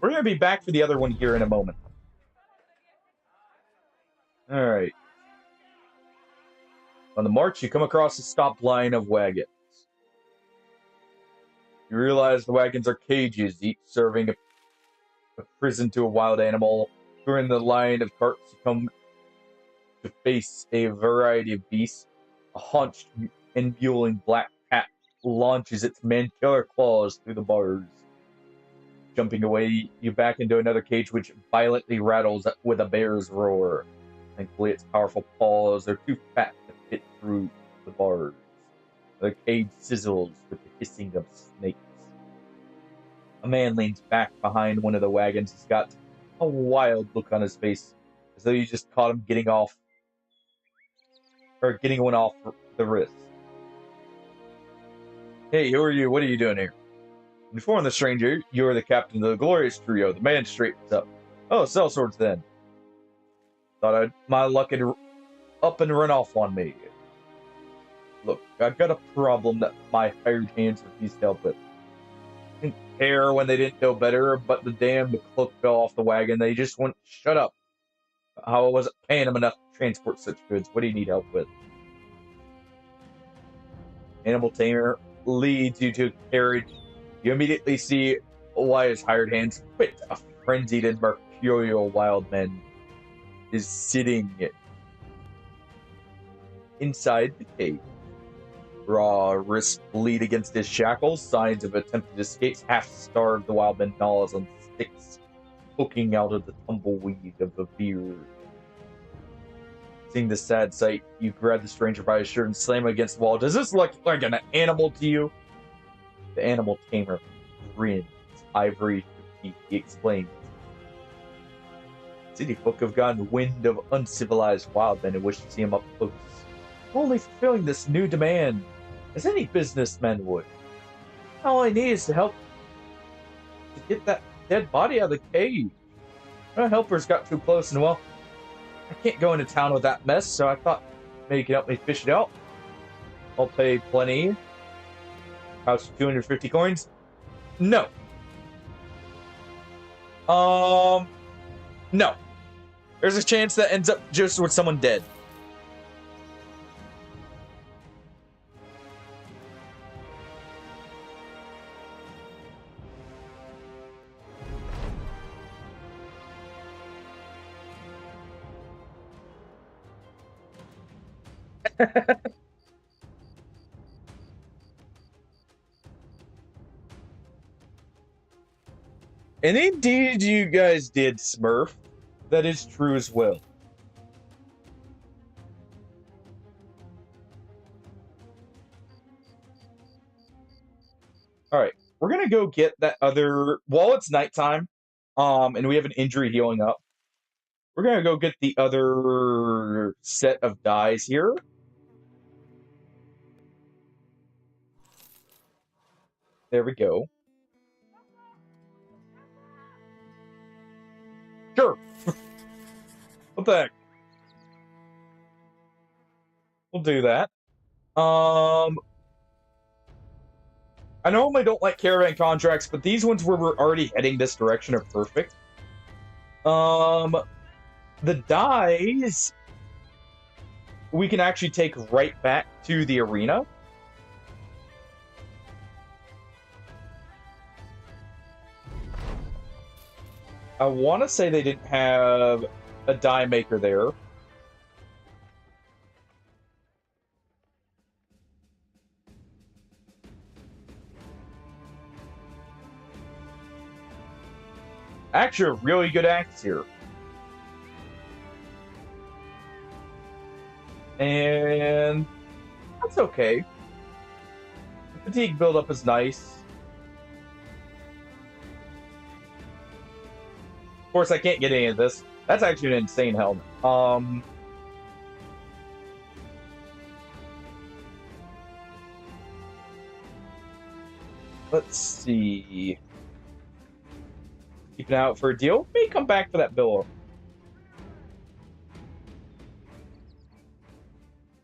We're going to be back for the other one here in a moment. Alright. On the march, you come across a stopped line of wagons. You realize the wagons are cages, each serving a prison to a wild animal. During the line of carts, you come to face a variety of beasts. A hunched and mewling black cat launches its man-killer claws through the bars. Jumping away, you back into another cage which violently rattles with a bear's roar. Thankfully, its powerful paws are too fat to fit through the bars. The cage sizzles with the hissing of snakes. A man leans back behind one of the wagons. He's got a wild look on his face, as though you just caught him getting one off the wrist. Hey, who are you? What are you doing here? Inform the stranger, you are the captain of the glorious trio. The man straightens up. Oh, sell swords then. Thought my luck had up and run off on me. Look, I've got a problem that my hired hands refuse to help with. Didn't care when they didn't know better, but the damned cloak fell off the wagon. They just wouldn't shut up. How I wasn't paying them enough to transport such goods. What do you need help with? Animal tamer leads you to a carriage. You immediately see why his hired hands quit. A frenzied and mercurial wild man is sitting inside the cage. Raw wrists bleed against his shackles, signs of attempted escape. Half-starved, the wild man gnaws on sticks, poking out of the tumbleweed of a beard. Seeing the sad sight, you grab the stranger by his shirt and slam him against the wall. Does this look like an animal to you? The animal tamer grins, ivory teeth. He explains. City folk have gotten wind of uncivilized wild men and wish to see him up close. Only fulfilling this new demand, as any businessman would. All I need is to help to get that dead body out of the cage. My helpers got too close, and well, I can't go into town with that mess, so I thought maybe you could help me fish it out. I'll pay plenty. Cost 250 coins? No. No. There's a chance that ends up just with someone dead. And indeed, you guys did, Smurf. That is true as well. Alright, we're gonna go get that other... While it's nighttime, and we have an injury healing up, we're gonna go get the other set of dies here. There we go. Sure. What the heck? We'll do that. I normally don't like caravan contracts, but these ones where we're already heading this direction are perfect. The dies we can actually take right back to the arena. I want to say they didn't have a die maker there. Actually, a really good axe here. And that's okay. The fatigue buildup is nice. Of course, I can't get any of this. That's actually an insane helmet. Let's see. Keep an eye out for a deal. May come back for that billow.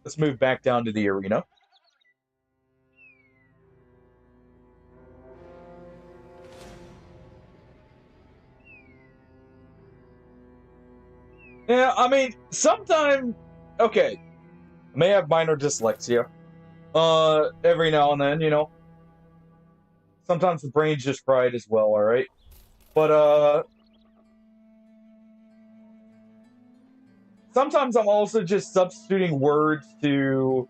Let's move back down to the arena. Yeah, I mean, sometimes... Okay. I may have minor dyslexia. Every now and then, you know. Sometimes the brain's just fried as well, alright? But, sometimes I'm also just substituting words to...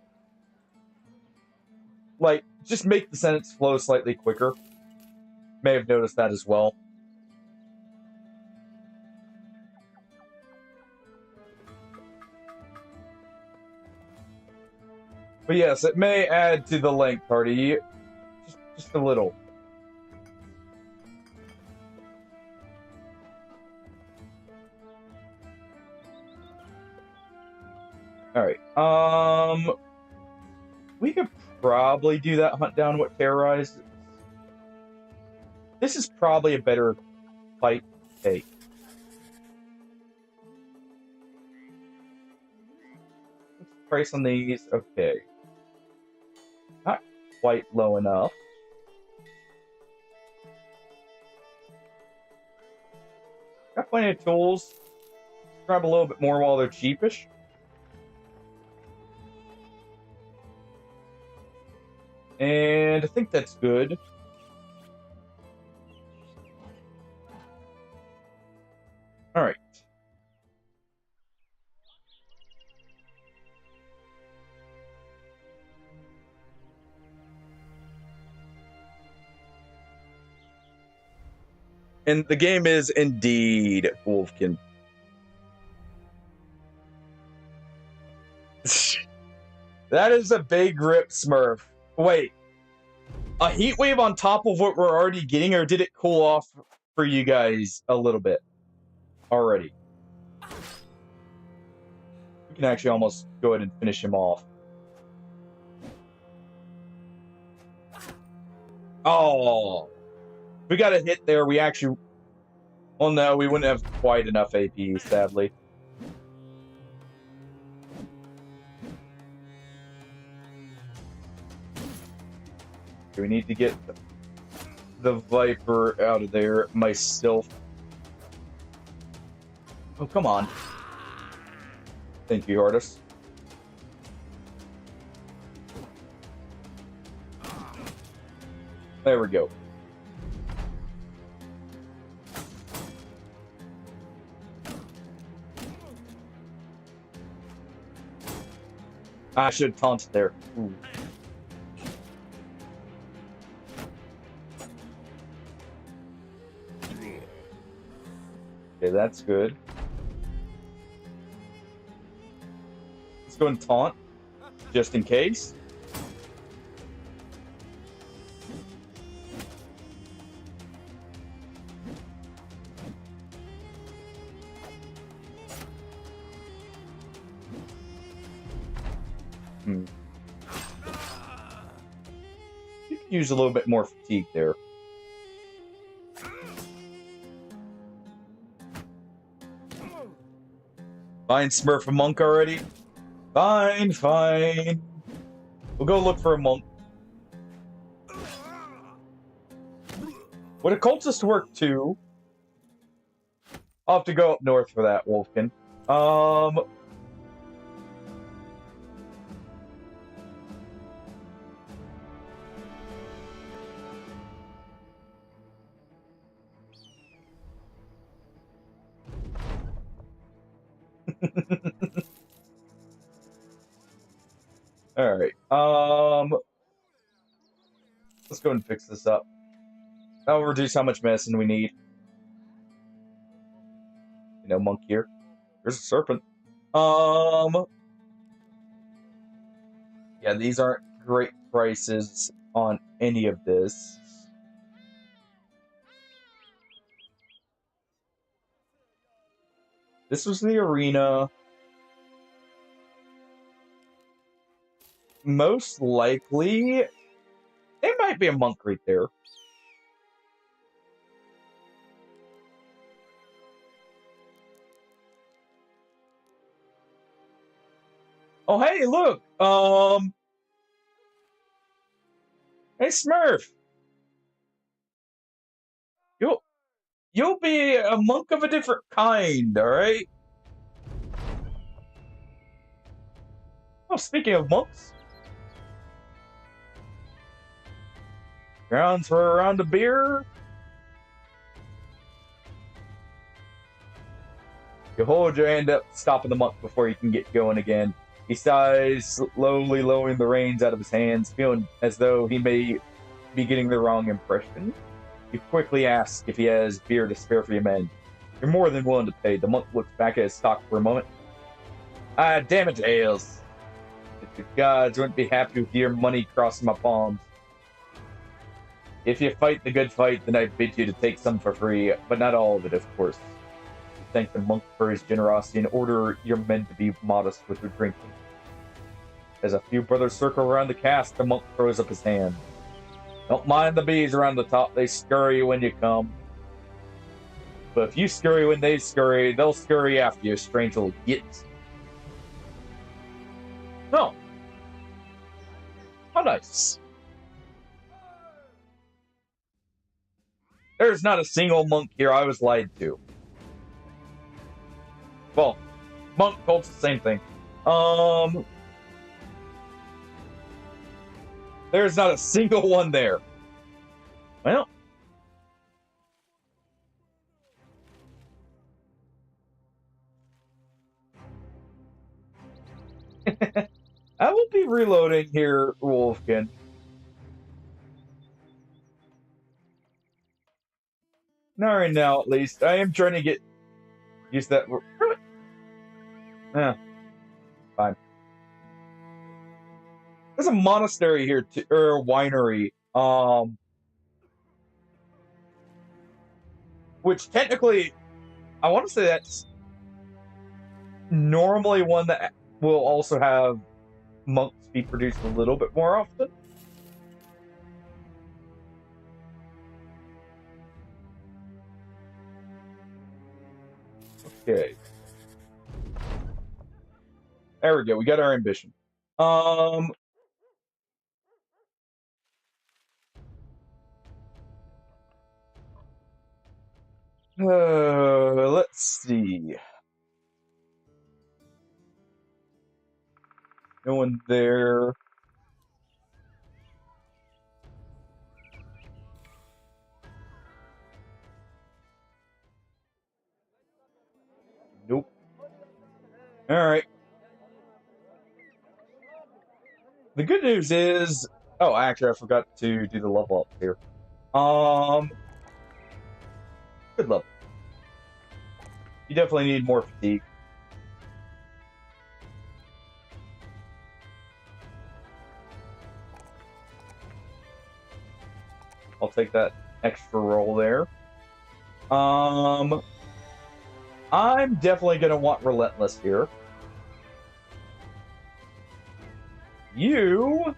Like, just make the sentence flow slightly quicker. May have noticed that as well. But yes, it may add to the length, Hardy. Just a little. Alright, we could probably do that hunt down what terrorized. This is probably a better fight to take. What's the price on these? Okay. Not quite low enough. Got plenty of tools. Grab a little bit more while they're cheapish. And I think that's good. All right. And the game is indeed Wolfkin. That is a big rip, Smurf. Wait, a heat wave on top of what we're already getting, or did it cool off for you guys a little bit already? We can actually almost go ahead and finish him off. Oh, we got a hit there. We actually... Well, no, we wouldn't have quite enough AP, sadly. We need to get the Viper out of there myself. Oh, come on. Thank you, artist. There we go. I should have taunted there. Ooh. Okay, that's good. Let's go and taunt, just in case. You could use a little bit more fatigue there. Fine, Smurf a monk already? Fine, fine. We'll go look for a monk. Would a cultist work too? I'll have to go up north for that, Wolfkin. All right. Let's go and fix this up. That'll reduce how much medicine we need. You know, monk here. There's a serpent. Yeah, these aren't great prices on any of this. This was the arena. Most likely, it might be a monk right there. Oh, hey, look! Hey, Smurf! You'll be a monk of a different kind, alright? Oh, speaking of monks. Grounds for a round of beer? You hold your hand up, stopping the monk before you can get going again. He sighs, slowly lowering the reins out of his hands, feeling as though he may be getting the wrong impression. You quickly ask if he has beer to spare for your men. You're more than willing to pay. The monk looks back at his stock for a moment. Ah, damn it, ales. The gods wouldn't be happy with your money crossing my palms. If you fight the good fight, then I bid you to take some for free, but not all of it, of course. You thank the monk for his generosity and order your men to be modest with their drinking. As a few brothers circle around the cask, the monk throws up his hand. Don't mind the bees around the top, they scurry when you come. But if you scurry when they scurry, they'll scurry after you, strange little gits. No. How nice. There's not a single monk here. I was lied to. Well, monk cult's the same thing. There's not a single one there. Well. I will be reloading here, Wolfkin. Not right now, at least. I am trying to use that word. Yeah. Fine. There's a monastery here, or a winery. Which technically, I want to say that's normally one that will also have monks be produced a little bit more often. Okay. There we go. We got our ambition. Let's see. No one there. Nope. All right. The good news is, oh, actually, I forgot to do the level up here. Good level. You definitely need more fatigue. I'll take that extra roll there. I'm definitely gonna want Relentless here. You...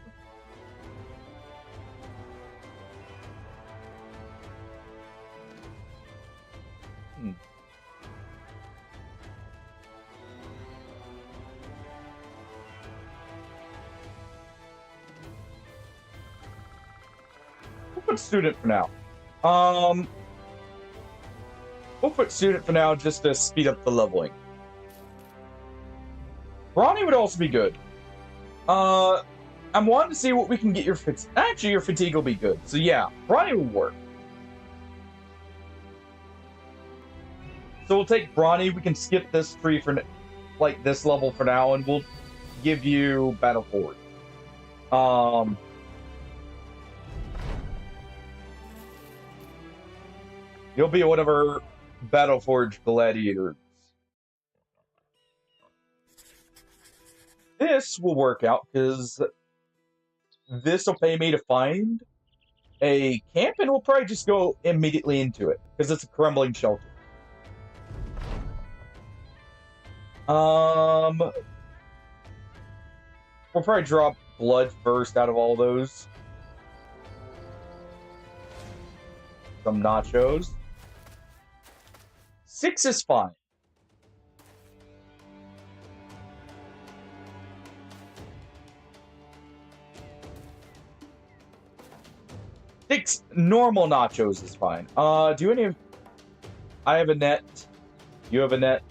We'll put Student for now. We'll put Student for now just to speed up the leveling. Brawny would also be good. I'm wanting to see what we can get your fatigue. Actually, your fatigue will be good. So yeah, Brawny will work. So we'll take Brawny. We can skip this tree for like this level for now, and we'll give you Battle Forge. You'll be one of our Battle Forge gladiators. This will work out because this will pay me to find a camp, and we'll probably just go immediately into it because it's a crumbling shelter. We'll probably drop blood first out of all those. Some nachos. 6 is fine. Six normal nachos is fine. Do any of... I have a net. You have a net.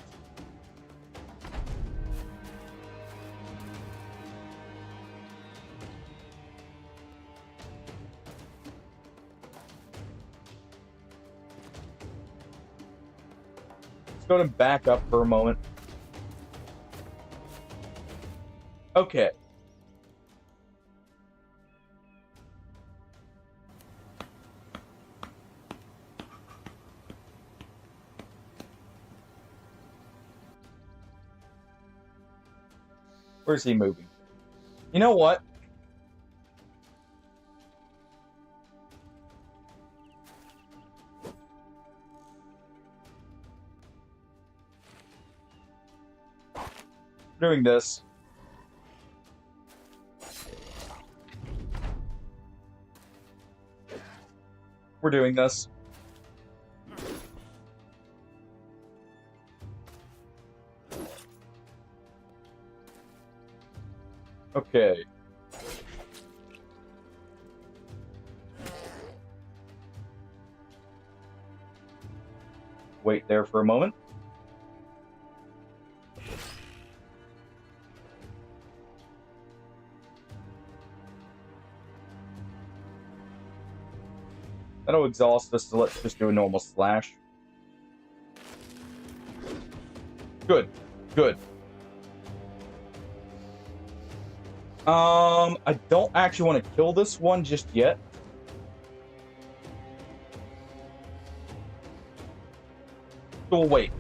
Let's go to back up for a moment. Okay. Where's he moving? You know what? Doing this. We're doing this. Okay. Wait there for a moment. That'll exhaust us, so let's just do a normal slash. Good. Good. I don't actually want to kill this one just yet. So we'll wait.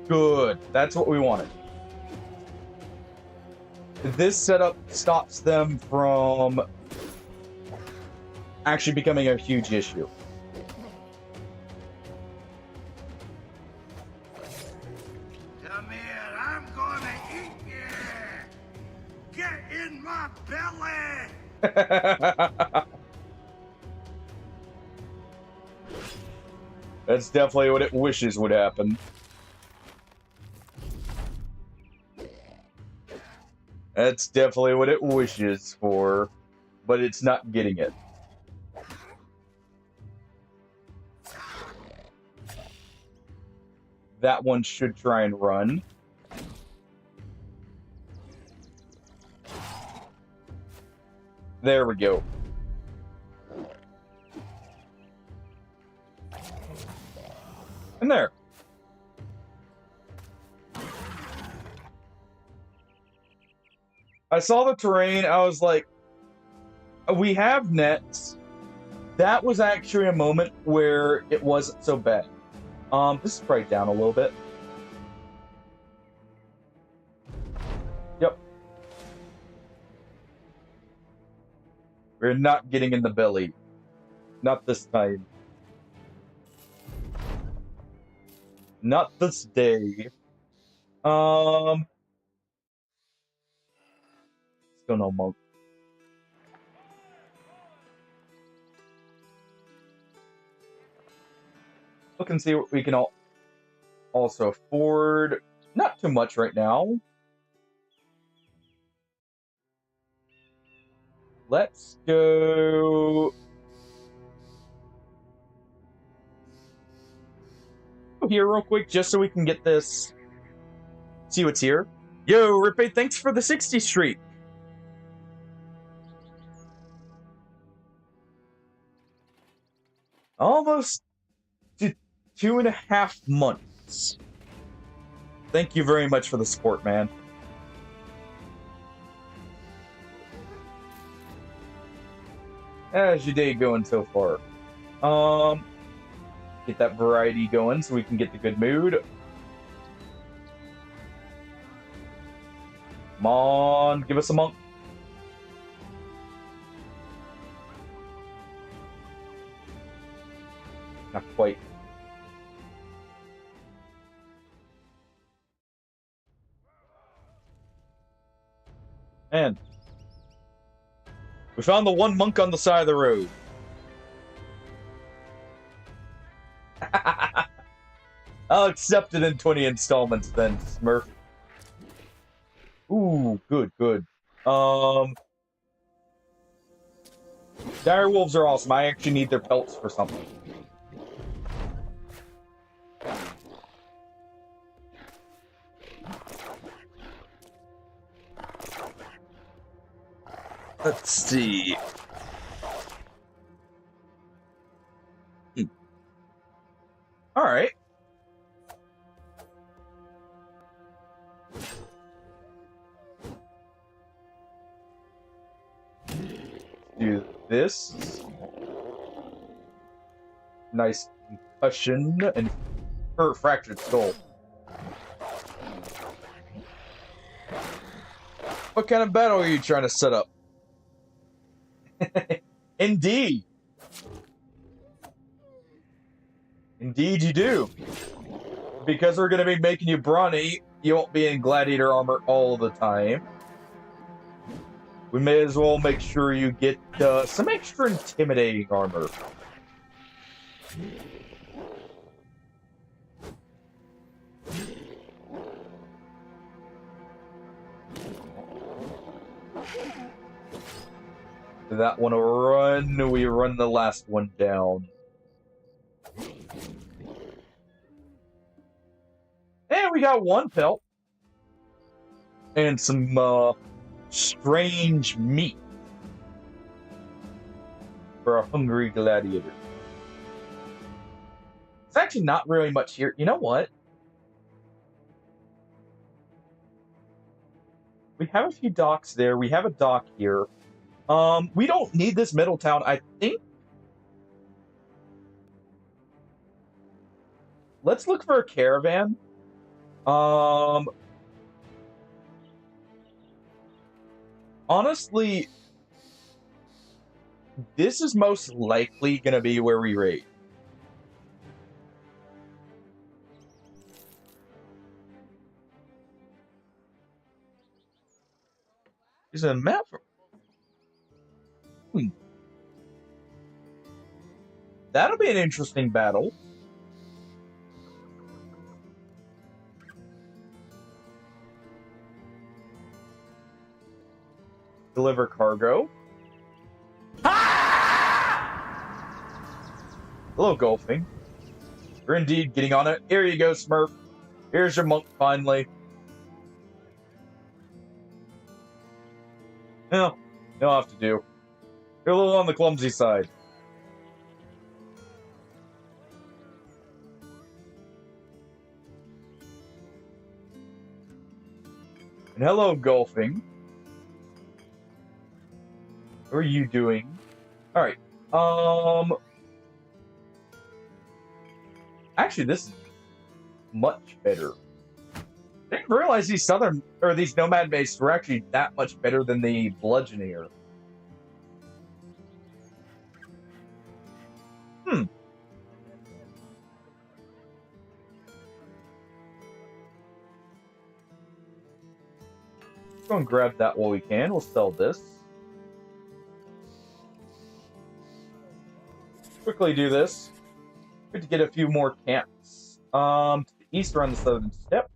Good. That's what we wanted. This setup stops them from actually becoming a huge issue. Come here, I'm gonna eat you! Get in my belly! That's definitely what it wishes would happen. That's definitely what it wishes for, but it's not getting it. That one should try and run. There we go. And there. I saw the terrain, I was like, we have nets. That was actually a moment where it wasn't so bad. This is probably down a little bit. Yep. We're not getting in the belly. Not this time. Not this day. Still no monk. Look and see what we can also afford. Not too much right now. Let's go here real quick, just so we can get this. See what's here. Yo, Rippe, thanks for the 60 streak. Almost 2.5 months. Thank you very much for the support, man. How's your day going so far? Get that variety going so we can get the good mood. Come on, give us a monk. Not quite. Man. We found the one monk on the side of the road. I'll accept it in 20 installments then, Smurf. Ooh, good, good. Dire wolves are awesome. I actually need their pelts for something. Let's see. All right. Do this. Nice concussion and fractured skull. What kind of battle are you trying to set up? Indeed. Indeed you do. Because we're going to be making you brawny, you won't be in gladiator armor all the time. We may as well make sure you get some extra intimidating armor. That one run, we run the last one down. And we got one pelt. And some strange meat. For a hungry gladiator. It's actually not really much here. You know what? We have a few docks there. We have a dock here. We don't need this middle town, I think. Let's look for a caravan. Honestly, this is most likely going to be where we raid. There's a map for... That'll be an interesting battle. Deliver cargo. Hello, golfing. You're indeed getting on it. Here you go, Smurf. Here's your monk, finally. No, you'll have to do. You're a little on the clumsy side. And hello, golfing. What are you doing? Alright. Actually, this is much better. I didn't realize these southern, or these nomad bases were actually that much better than the bludgeoneer. Go and grab that while we can. We'll sell this. Quickly do this. Good to get a few more camps. To the east or on the southern steppe.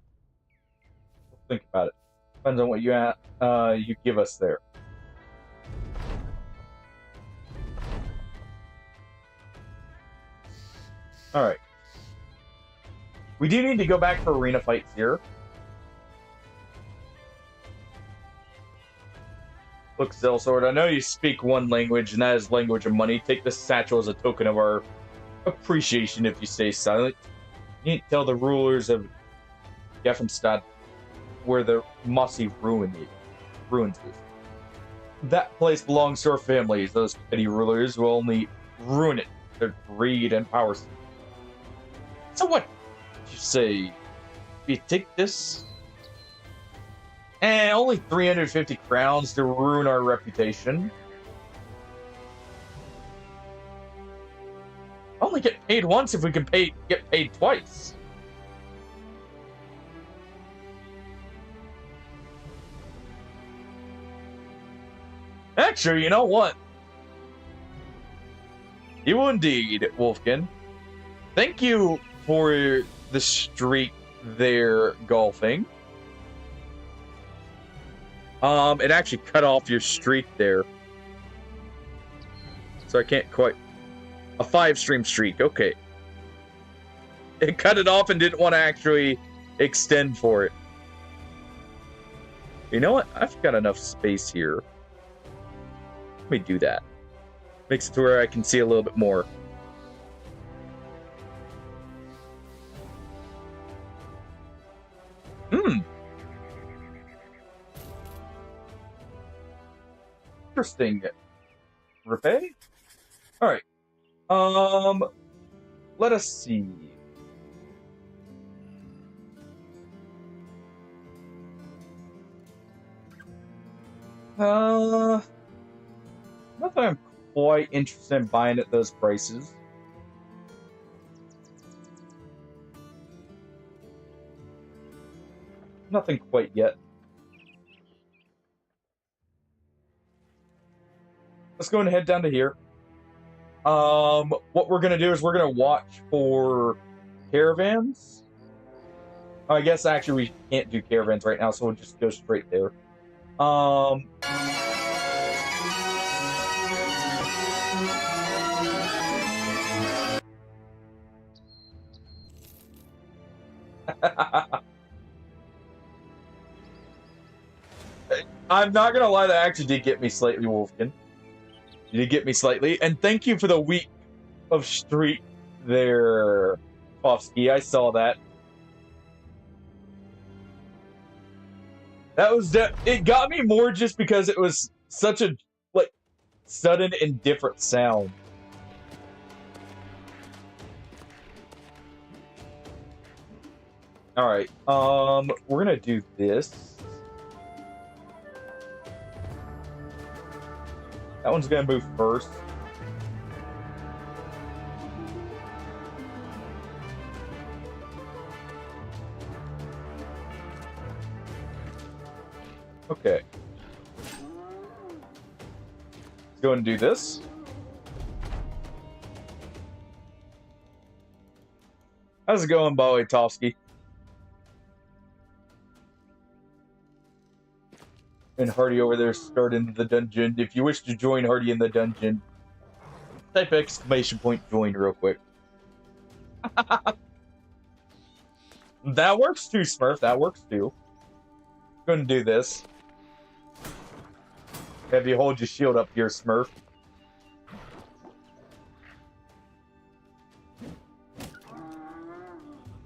We'll think about it. Depends on what you give us there. Alright. We do need to go back for arena fights here. Look, Sellsword, I know you speak one language, and that is language of money. Take this satchel as a token of our appreciation if you stay silent. You need to tell the rulers of Gefenstadt, where the mossy ruins is. That place belongs to our families. Those petty rulers will only ruin it. Their greed and power. So what? You say we take this? And only 350 crowns to ruin our reputation. Only get paid once if we can get paid twice. Actually, you know what? You indeed, Wolfkin. Thank you for the streak there, golfing. It actually cut off your streak there. So I can't quite... A 5-stream streak, okay. It cut it off and didn't want to actually extend for it. You know what? I've got enough space here. Let me do that. Makes it to where I can see a little bit more. Interesting. Repay? Alright. Let us see. Not that I'm quite interested in buying at those prices. Nothing quite yet. Let's go and head down to here. What we're gonna do is we're gonna watch for caravans. I guess actually we can't do caravans right now, so we'll just go straight there. I'm not gonna lie, that actually did get me slightly, Wolfkin. You did get me slightly, and thank you for the week of streak there, Pofsky. I saw that. That was it got me more just because it was such a sudden and different sound. All right, we're gonna do this. That one's gonna move first. Okay. Let's go and do this. How's it going, Bowitovsky? And Hardy over there starting the dungeon. If you wish to join Hardy in the dungeon, type !join real quick. That works too, Smurf. That works too. Gonna do this. Have you hold your shield up here, Smurf.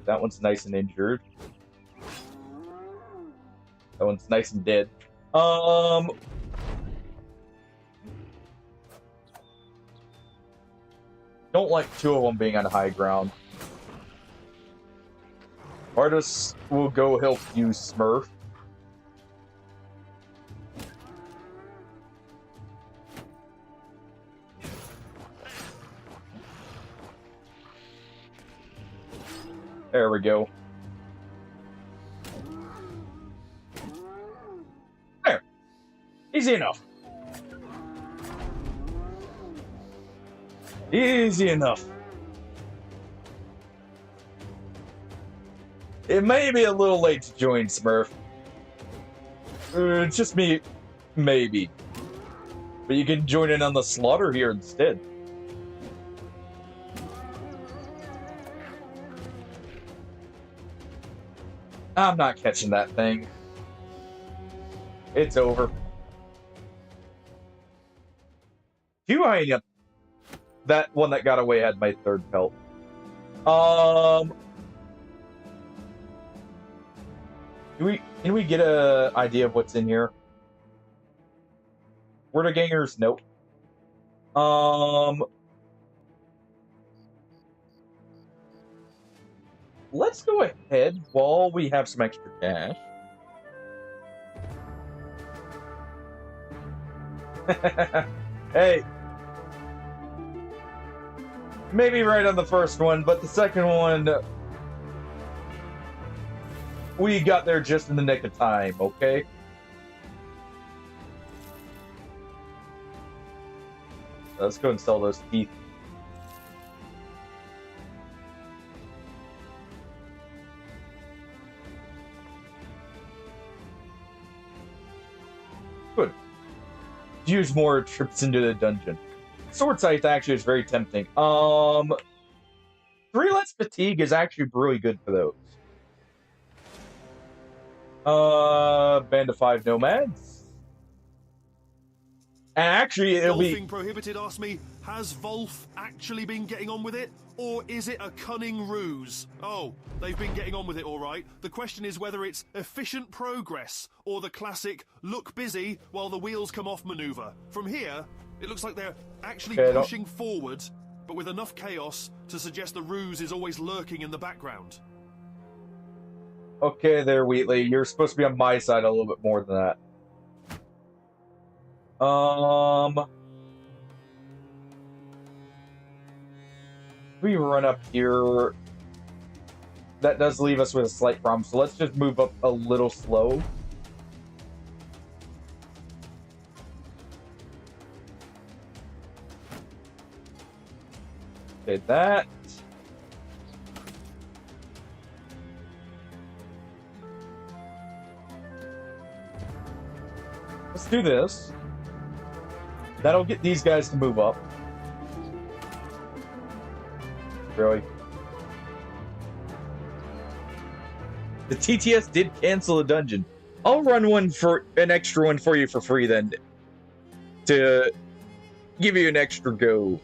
That one's nice and injured. That one's nice and dead. Don't like two of them being on high ground. Artis will go help you, Smurf. There we go. There. Easy enough. Easy enough. It may be a little late to join, Smurf. Just me, maybe. But you can join in on the slaughter here instead. I'm not catching that thing. It's over. Phew, that one that got away had my third pelt. Can we get a idea of what's in here? Wordegangers? Nope. Let's go ahead while we have some extra cash. Hey. Maybe right on the first one, but the second one, we got there just in the nick of time, okay? Let's go and sell those teeth. Good. Use more trips into the dungeon. Sword Scythe actually is very tempting. 3 less fatigue is actually really good for those. Band of 5 nomads. And actually, it'll be... Golfing Prohibited asked me, has Volf actually been getting on with it? Or is it a cunning ruse? Oh, they've been getting on with it all right. The question is whether it's efficient progress or the classic look busy while the wheels come off maneuver. From here, it looks like they're actually pushing forward, but with enough chaos to suggest the ruse is always lurking in the background. Okay there, Wheatley. You're supposed to be on my side a little bit more than that. We run up here. That does leave us with a slight problem, so let's just move up a little slow. Okay, that. Let's do this. That'll get these guys to move up. Really? The TTS did cancel a dungeon. I'll run an extra one for you for free then. To give you an extra go.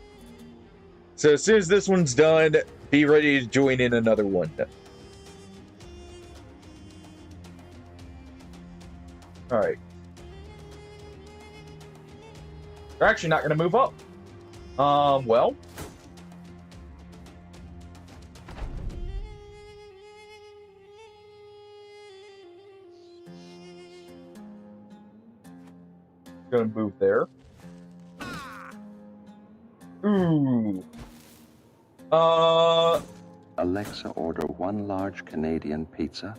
So as soon as this one's done, be ready to join in another one. Alright. They're actually not going to move up. Well. Going to move there. Ooh. Alexa, order 1 large Canadian pizza.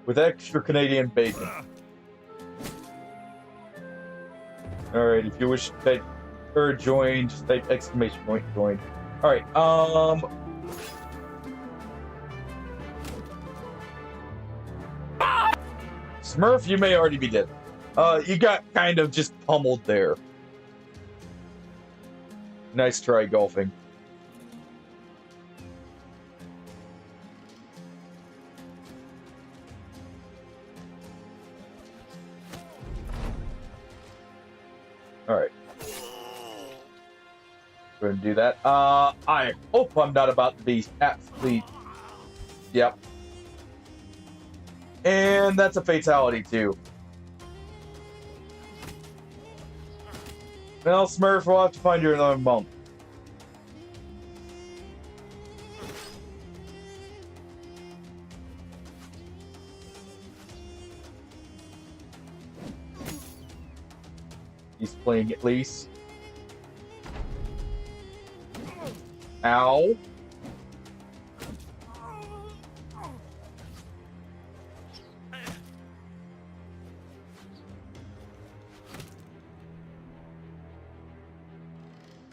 With extra Canadian bacon. Alright, if you wish to type or join, just type exclamation point join. Alright, Smurf, you may already be dead. You got kind of just pummeled there. Nice try, golfing. Alright. We're gonna do that. I hope I'm not about to be absolutely... Yep. And that's a fatality, too. Well, Smurf, we'll have to find you another month. He's playing at least. Ow.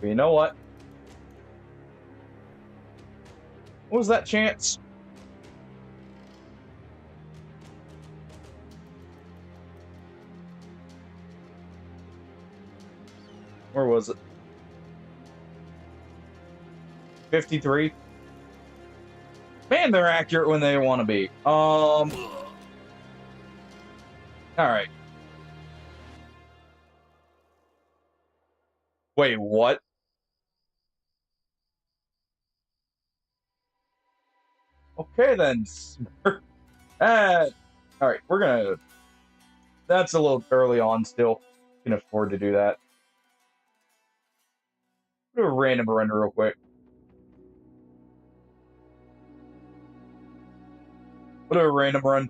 You know what? What was that chance? Where was it? 53. Man, they're accurate when they want to be. All right. Wait, what? Okay then. Alright, we're gonna... That's a little early on still. Can afford to do that. Do a random run real quick. We'll do a random run.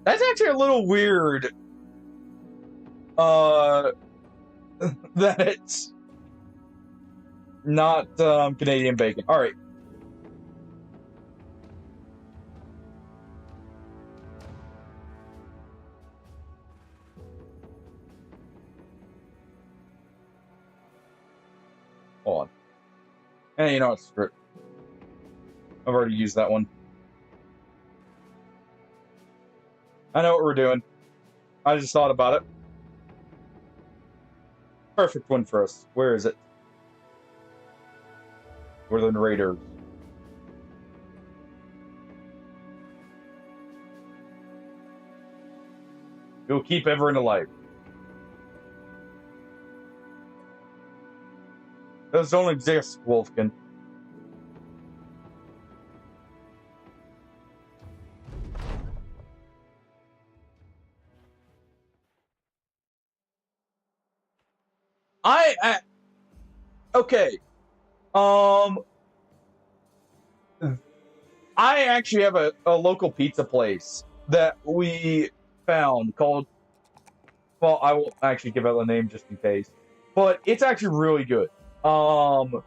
That's actually a little weird. That it's not Canadian bacon. All right. Hold on. Hey, you know what? Screw it. I've already used that one. I know what we're doing. I just thought about it. Perfect one for us. Where is it? Northern Raiders. You'll keep everyone alive. Those don't exist, Wolfkin. Okay. I actually have a local pizza place that we found called, well, I will actually give out the name just in case, but it's actually really good. The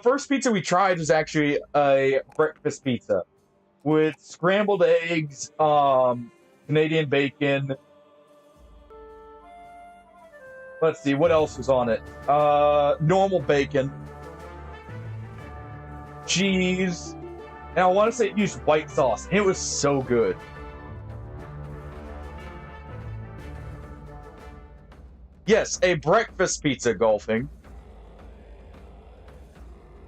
first pizza we tried was actually a breakfast pizza with scrambled eggs, Canadian bacon. Let's see, what else was on it? Normal bacon, cheese, and I want to say it used white sauce. It was so good. Yes, a breakfast pizza, Golfing.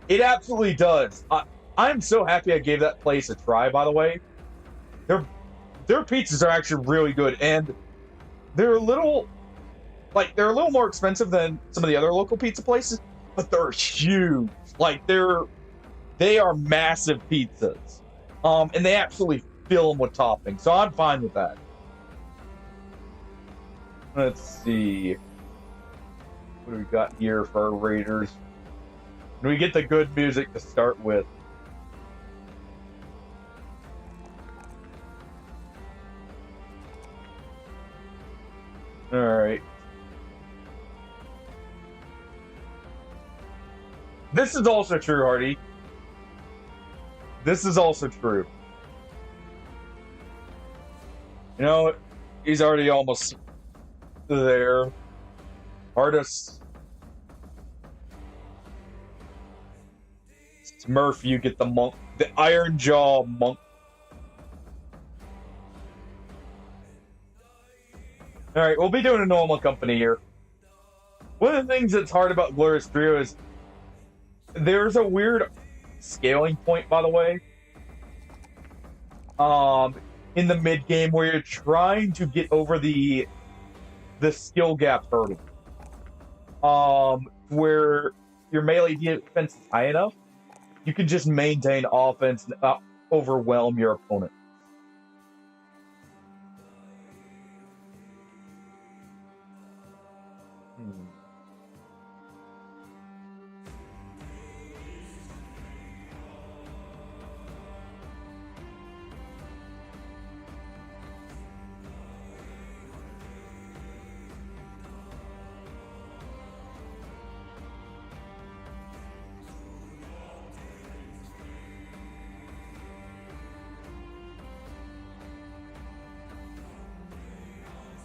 It absolutely does. I'm so happy I gave that place a try, by the way. Their pizzas are actually really good, and they're a little more expensive than some of the other local pizza places, but they're huge. Like, they are massive pizzas. And they absolutely fill them with toppings, so I'm fine with that. Let's see. What do we got here for our Raiders? We get the good music to start with. Alright. This is also true, Hardy. This is also true. You know, he's already almost there. Hardest. Smurf, you get the monk. The Iron Jaw monk. Alright, we'll be doing a normal company here. One of the things that's hard about Glorious Trio is there's a weird scaling point, by the way, in the mid game where you're trying to get over the skill gap hurdle, where your melee defense is high enough, you can just maintain offense and overwhelm your opponent.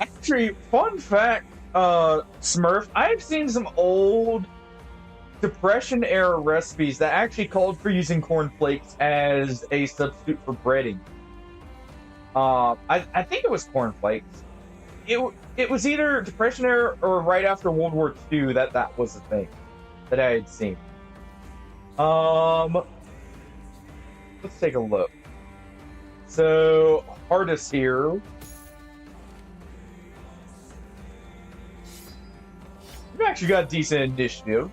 Actually, fun fact, Smurf, I've seen some old Depression-era recipes that actually called for using cornflakes as a substitute for breading. I think it was cornflakes. It was either Depression-era or right after World War II that was the thing. that I had seen. Let's take a look. So, Hardus here. We've actually got decent initiative.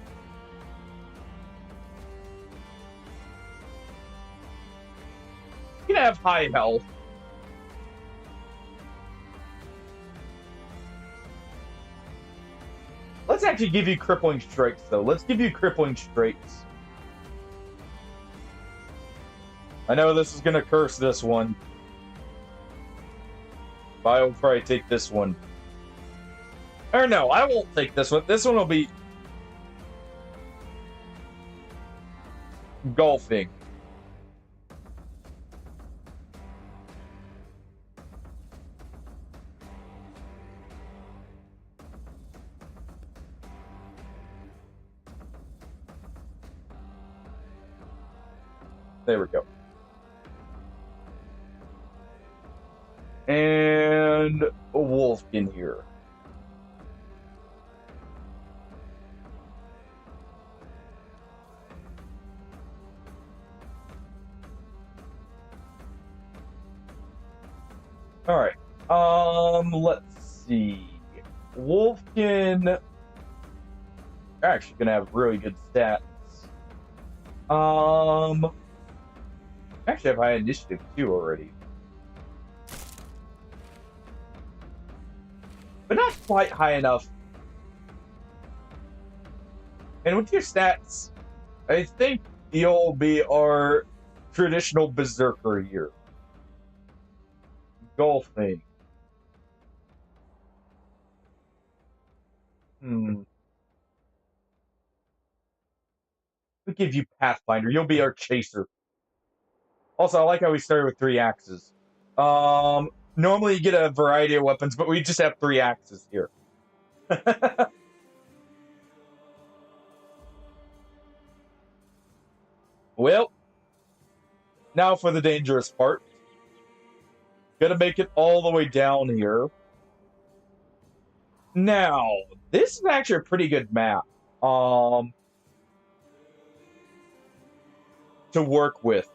You can have high health. Let's actually give you crippling strikes, though. Let's give you crippling strikes. I know this is going to curse this one. But I will probably take this one. Or no, I won't take this one. This one will be golfing. There we go. And a wolf in here. All right. Let's see. Wolfkin actually gonna have really good stats. Actually have high initiative too already. But not quite high enough. And with your stats, I think you'll be our traditional berserker here. Golfing. We'll give you Pathfinder. You'll be our chaser. Also, I like how we started with 3 axes. Normally you get a variety of weapons, but we just have 3 axes here. Well, now for the dangerous part. Gotta make it all the way down here. Now, this is actually a pretty good map. To work with.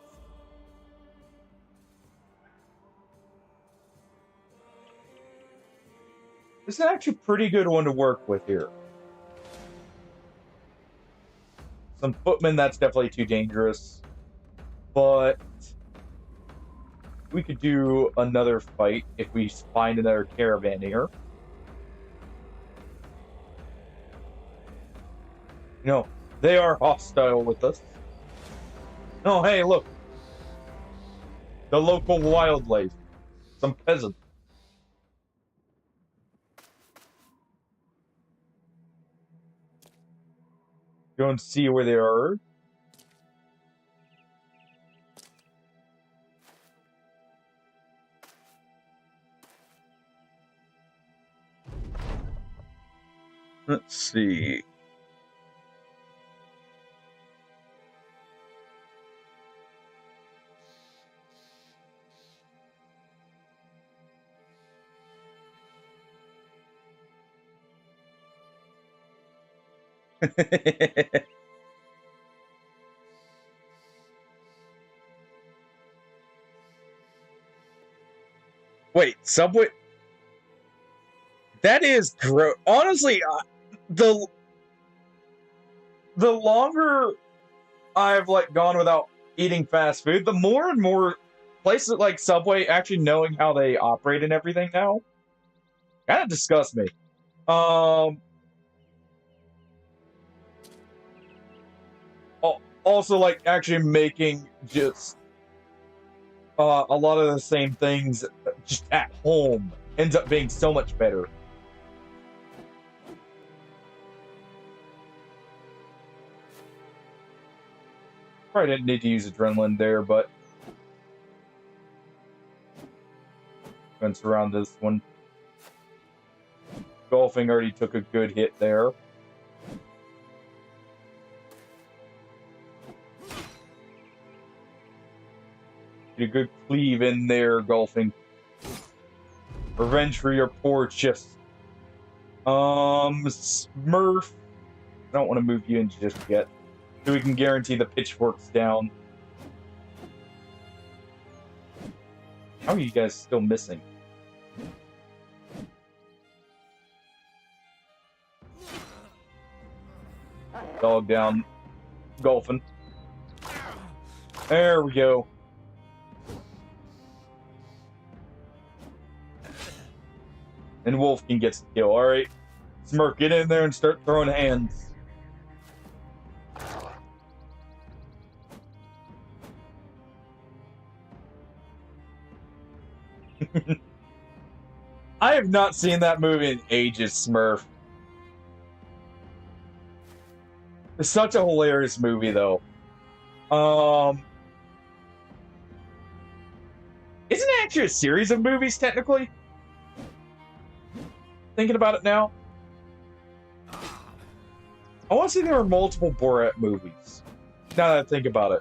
This is actually a pretty good one to work with here. Some footmen, that's definitely too dangerous. But we could do another fight if we find another caravan here. No, they are hostile with us. Oh, hey, look. The local wildlife. Some peasants. Go and see where they are. Let's see. Wait, Subway? That is gross. Honestly, the longer I've gone without eating fast food, the more and more places like Subway actually knowing how they operate and everything now kind of disgusts me. Also, actually making just a lot of the same things just at home ends up being so much better. Probably didn't need to use adrenaline there, but fence around this one. Golfing already took a good hit there. Get a good cleave in there, Golfing. Revenge for your poor chips. Smurf. don't want to move you in just yet. So we can guarantee the pitchfork's down. How are you guys still missing? Dog down. Golfing. There we go. And Wolfkin gets the kill. Alright. Smurf, get in there and start throwing hands. I have not seen that movie in ages, Smurf. It's such a hilarious movie, though. Isn't it actually a series of movies, technically? Thinking about it now. I want to say there were multiple Borat movies. Now that I think about it.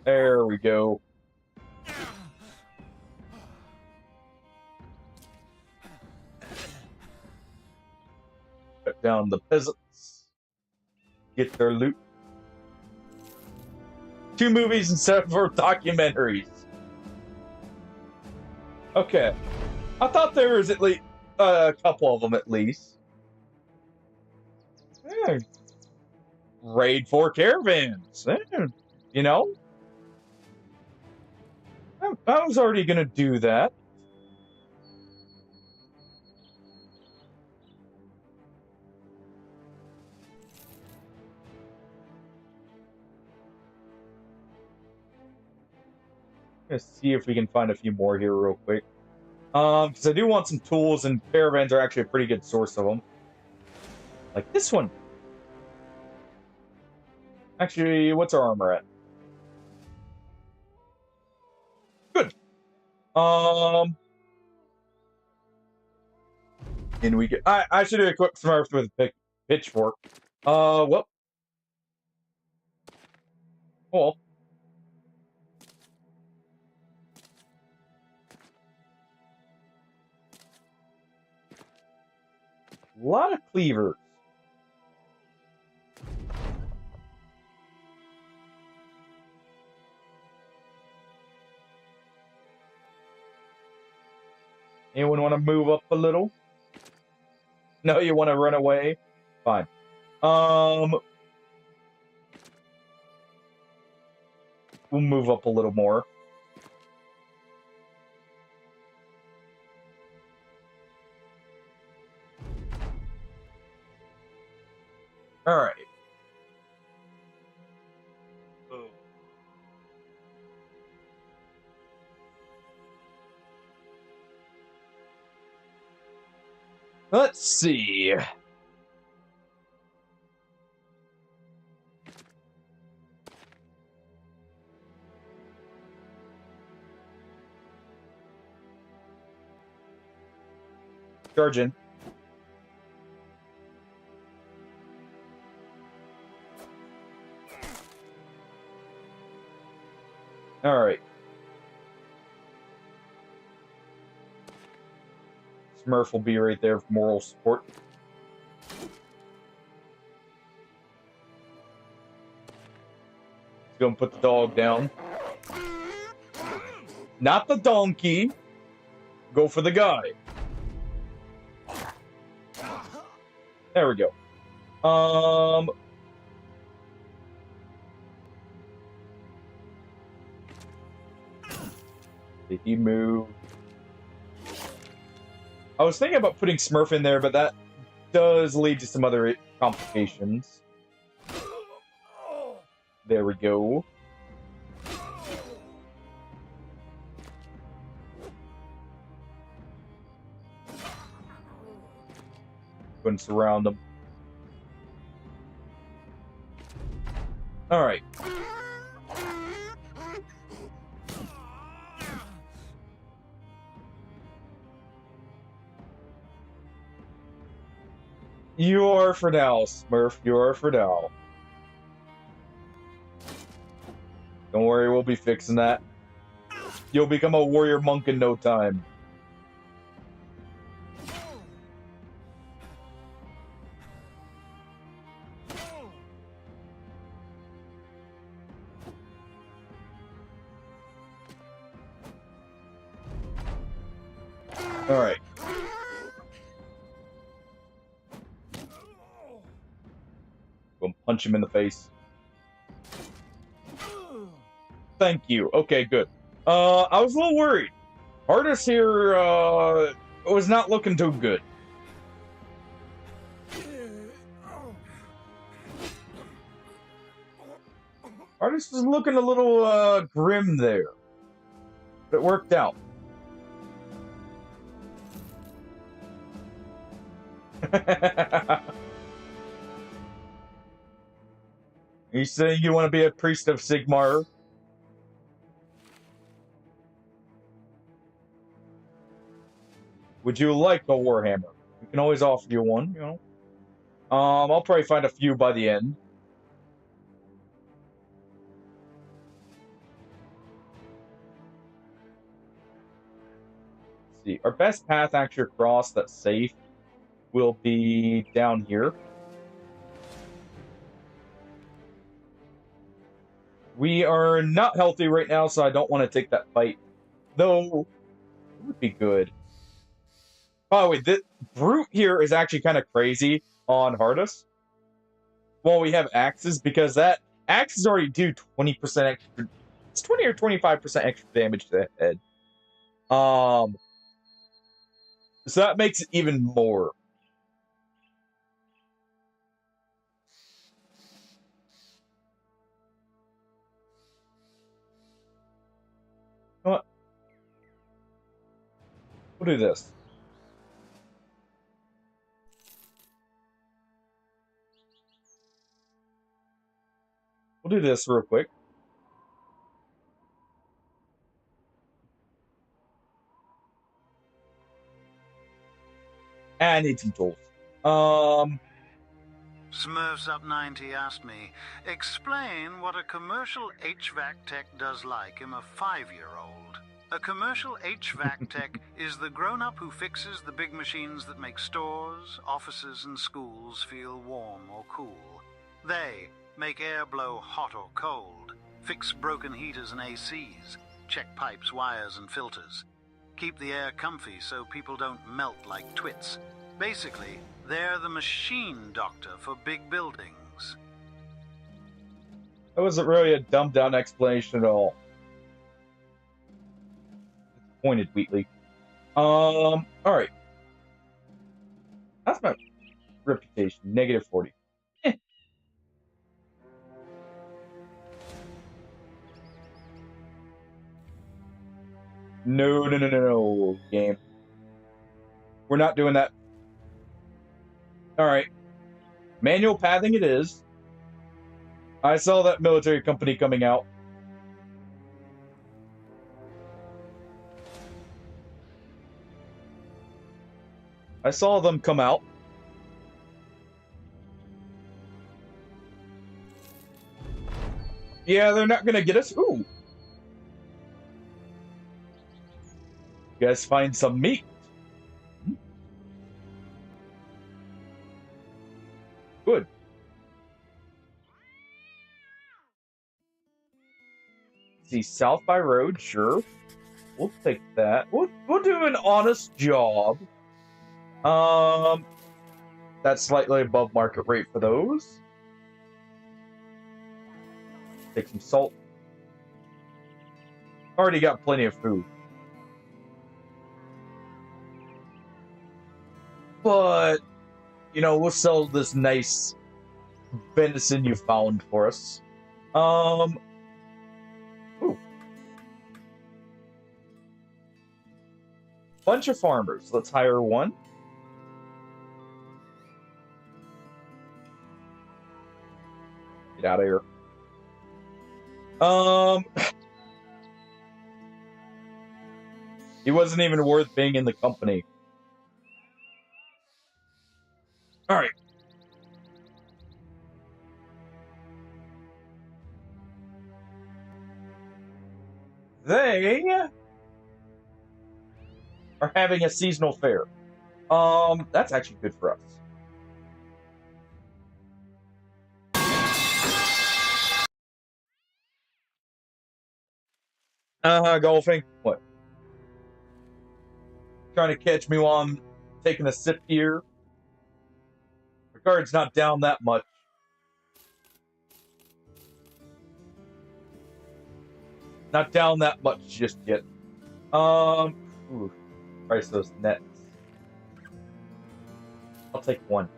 There we go. Cut down the peasants. Get their loot. 2 movies instead of 4 documentaries. Okay. I thought there was at least a couple of them at least. Yeah. Raid 4 caravans. Yeah. You know? I was already going to do that. Let's see if we can find a few more here real quick. Because I do want some tools, and caravans are actually a pretty good source of them. Like this one. Actually, what's our armor at? Good. And we get. I should do a quick smurf with a pitchfork. Well. Well. A lot of cleavers. Anyone want to move up a little? No, you want to run away? Fine. We'll move up a little more. All right. Let's see. Charging. All right. Smurf will be right there for moral support. He's gonna put the dog down. Not the donkey. Go for the guy. There we go. Did he move? I was thinking about putting Smurf in there, but that does lead to some other complications. There we go. Go and surround them. All right. You are for now, Smurf. You are for now. Don't worry, we'll be fixing that. You'll become a warrior monk in no time. Alright. Go punch him in the face. Thank you. Okay, good. I was a little worried. Artist here, was not looking too good. Artist was looking a little, grim there. But it worked out. You saying you want to be a priest of Sigmar? Would you like a Warhammer? We can always offer you one, you know. I'll probably find a few by the end. Let's see, our best path actually across that's safe will be down here. We are not healthy right now, so I don't want to take that fight. Though, it would be good. By the way, this Brute here is actually kind of crazy on Hardus. Well, we have axes, because that axes already do 20% extra. It's 20 or 25% extra damage to the head. So that makes it even more. You know what? We'll do this. We'll do this real quick. I need some tools. Smurfs Up 90 asked me, explain what a commercial HVAC tech does like him a 5-year-old. A commercial HVAC tech is the grown-up who fixes the big machines that make stores, offices, and schools feel warm or cool. They make air blow hot or cold, fix broken heaters and ACs, check pipes, wires, and filters, keep the air comfy so people don't melt like twits. Basically, they're the machine doctor for big buildings. That wasn't really a dumbed down explanation at all. Disappointed, Wheatley. Alright. That's my reputation. Negative 40. No, game. We're not doing that. Alright. Manual pathing it is. I saw that military company coming out. I saw them come out. Yeah, they're not gonna get us. Ooh. You guys find some meat. Good. See, South by Road, sure. We'll take that. We'll do an honest job. That's slightly above market rate for those. Take some salt. Already got plenty of food. But, you know, we'll sell this nice venison you found for us. Ooh. Bunch of farmers. Let's hire one. Get out of here. He wasn't even worth being in the company. All right. They are having a seasonal fair. That's actually good for us. Golfing. What? trying to catch me while I'm taking a sip here. The guard's not down that much. Not down that much just yet. Ooh, price those nets. I'll take one.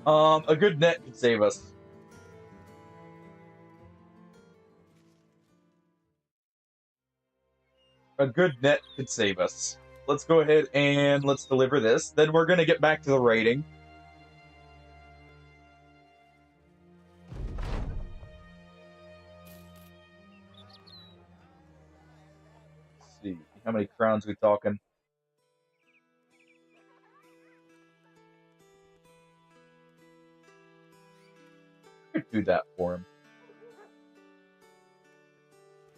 A good net could save us. A good net could save us. Let's go ahead and let's deliver this. Then we're going to get back to the raiding. Let's see. How many crowns we talking? I could do that for him.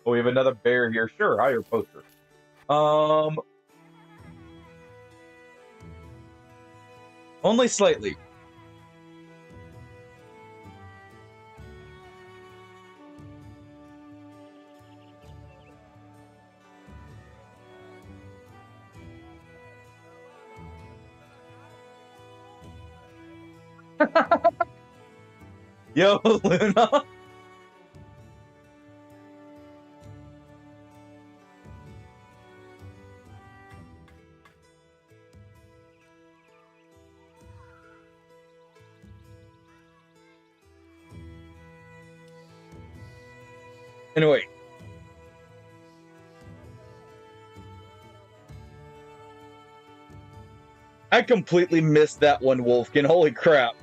Oh, we have another bear here. Sure, hire poacher. Only slightly. Yo, Luna. Anyway. I completely missed that one, Wolfkin. Holy crap.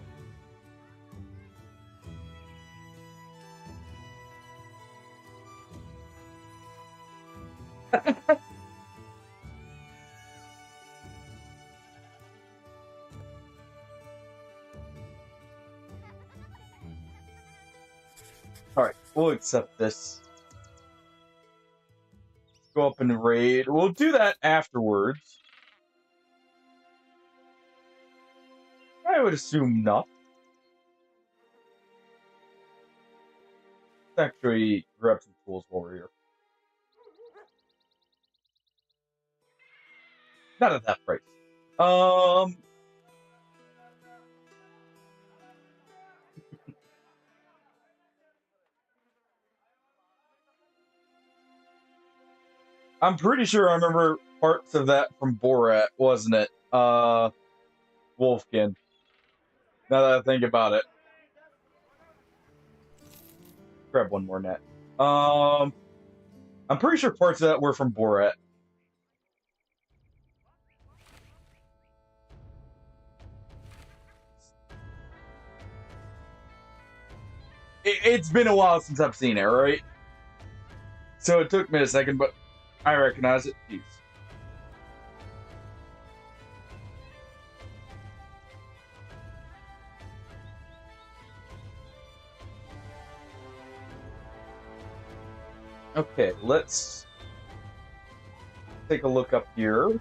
Alright, we'll accept this. Go up and raid. We'll do that afterwards. I would assume not. Let's actually grab some tools while we're here. Not at that price. I'm pretty sure I remember parts of that from Borat, wasn't it? Wolfkin. Now that I think about it. Grab one more net. I'm pretty sure parts of that were from Borat. It's been a while since I've seen it, right? So it took me a second, but I recognize it. Jeez. Okay, let's take a look up here.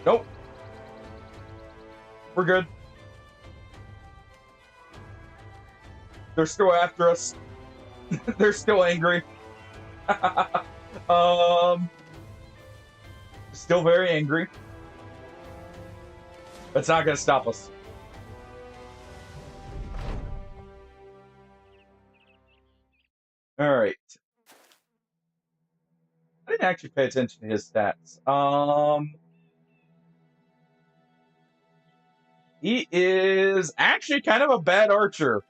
Nope. We're good. They're still after us. They're still angry. Still very angry. That's not gonna stop us. Alright. I didn't actually pay attention to his stats. He is actually kind of a bad archer.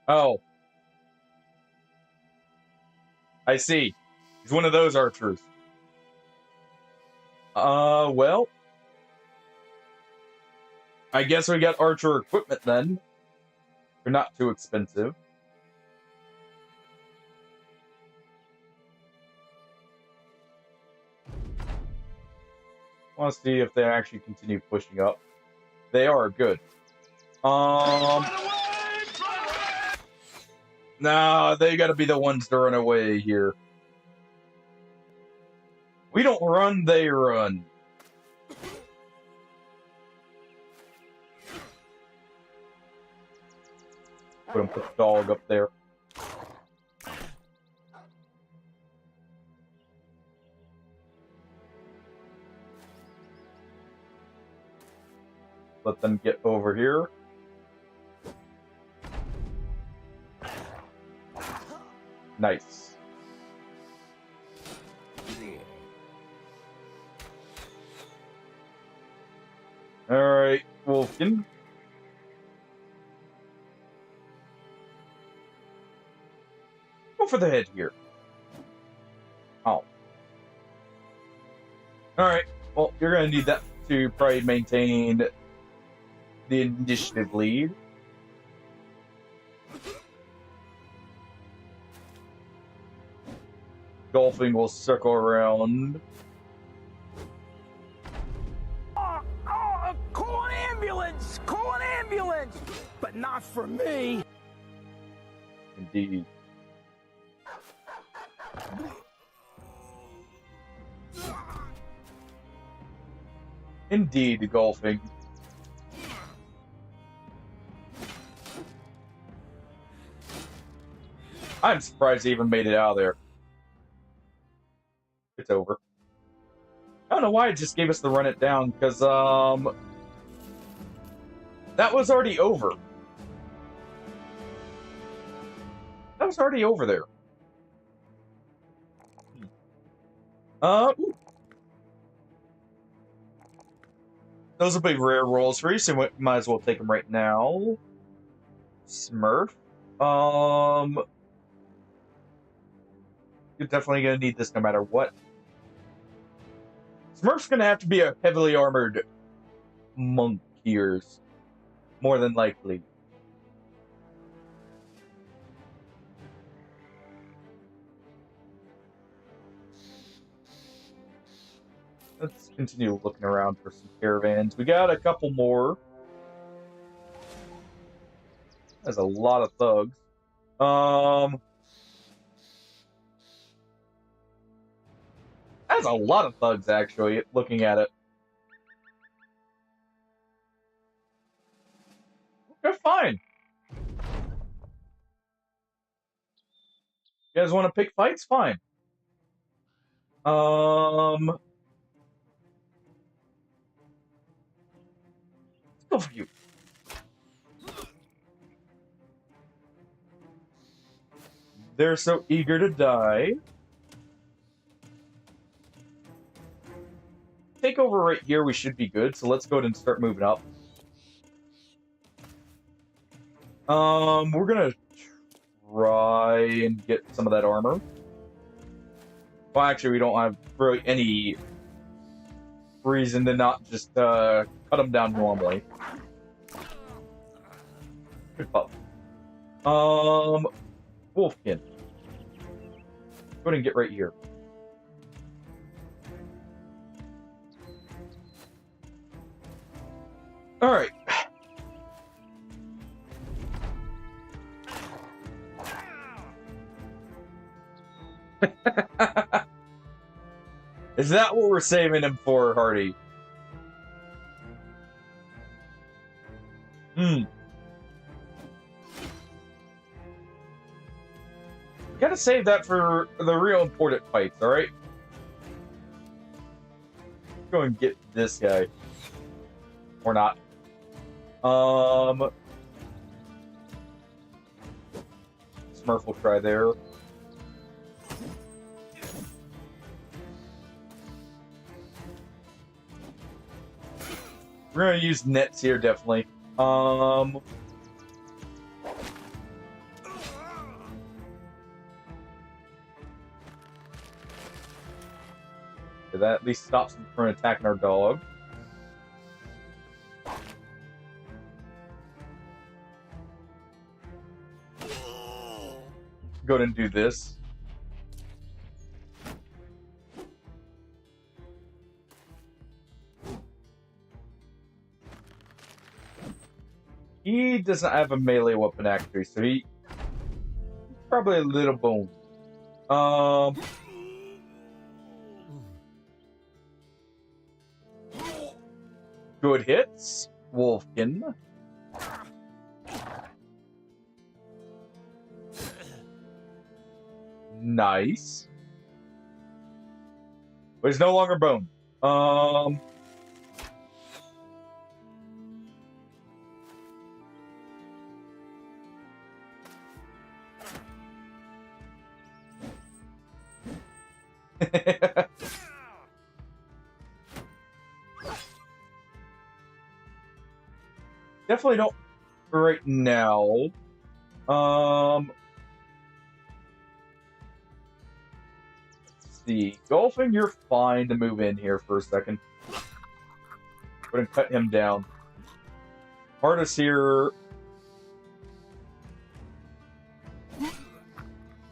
Oh. I see. He's one of those archers. Well. I guess we got archer equipment then. They're not too expensive. I want to see if they actually continue pushing up. They are good. Nah, they gotta be the ones to run away here. We don't run, they run. Put the dog up there. let them get over here. Nice. Alright, Wolfkin. Go for the head here. Oh. Alright, well, you're gonna need that to probably maintain the initiative lead. Golfing will circle around. Call an ambulance! Call an ambulance! But not for me! Indeed. Indeed, golfing. I'm surprised he even made it out of there. It's over. I don't know why it just gave us the run it down, because, that was already over. That was already over there. Ooh. Those will be rare rolls for you, so we might as well take them right now. Smurf. You're definitely gonna need this no matter what. Smurf's gonna have to be a heavily armored monk here, more than likely. Let's continue looking around for some caravans. We got a couple more. There's a lot of thugs. That's a lot of thugs, actually, looking at it. Okay, fine. You guys want to pick fights? Fine. Let's go for you. They're so eager to die. Take over right here, we should be good, so let's go ahead and start moving up. We're gonna try and get some of that armor. Well, actually, we don't have really any reason to not just cut them down normally. Good pup. Wolfkin. Go ahead and get right here. All right. Is that what we're saving him for, Hardy? We gotta save that for the real important fights, alright? Go and get this guy. Or not. Smurf will try there. We're gonna use nets here, definitely. That at least stops them from attacking our dog. Go ahead and do this. He doesn't have a melee weapon, actually, so he's probably a little bone. Good hits, Wolfkin. Nice. But he's no longer bone. Definitely don't right now. Let's see. Golfing, you're fine to move in here for a second. Go ahead and cut him down. Artis here.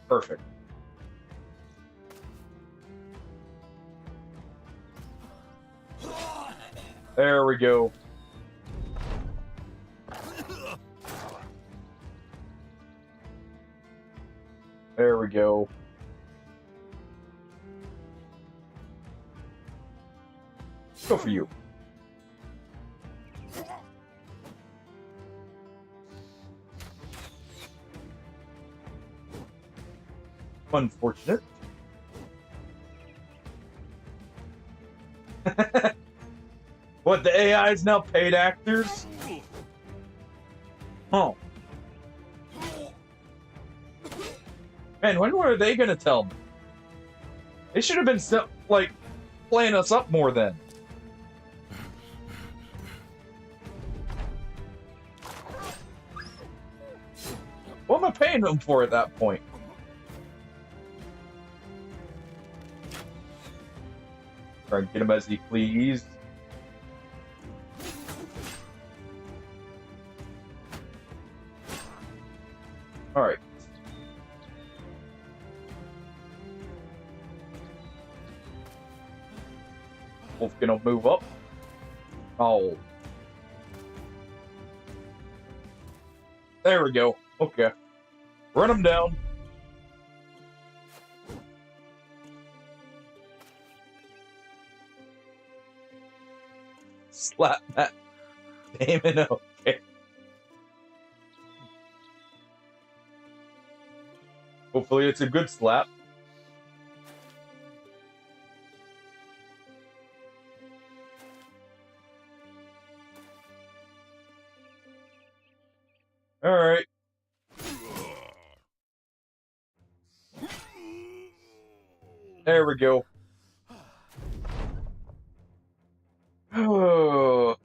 Perfect. There we go. There we go. Go for you. Unfortunate. What, the AI is now paid actors? Oh. Man, when were they gonna tell me? They should have been, like, playing us up more then. What am I paying them for at that point? Try and get him as he please. Alright. Wolf gonna move up. Oh. There we go. Okay. Run him down. Slap that. Damon, okay. Hopefully it's a good slap. Alright. There we go.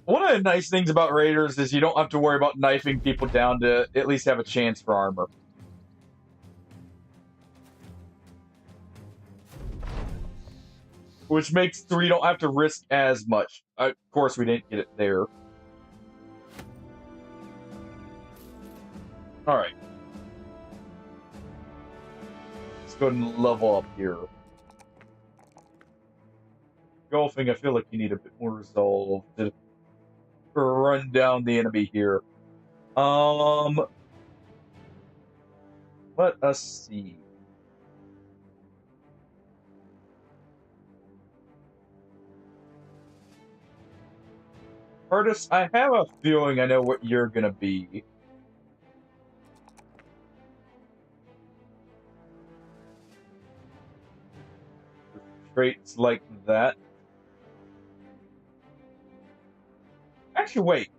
One of the nice things about Raiders is you don't have to worry about knifing people down to at least have a chance for armor. Which makes so you don't have to risk as much. Of course, we didn't get it there. Alright. Let's go ahead and level up here. Golfing, I feel like you need a bit more resolve to run down the enemy here. Let us see. Artis, I have a feeling I know what you're gonna be. Traits like that. Actually, wait.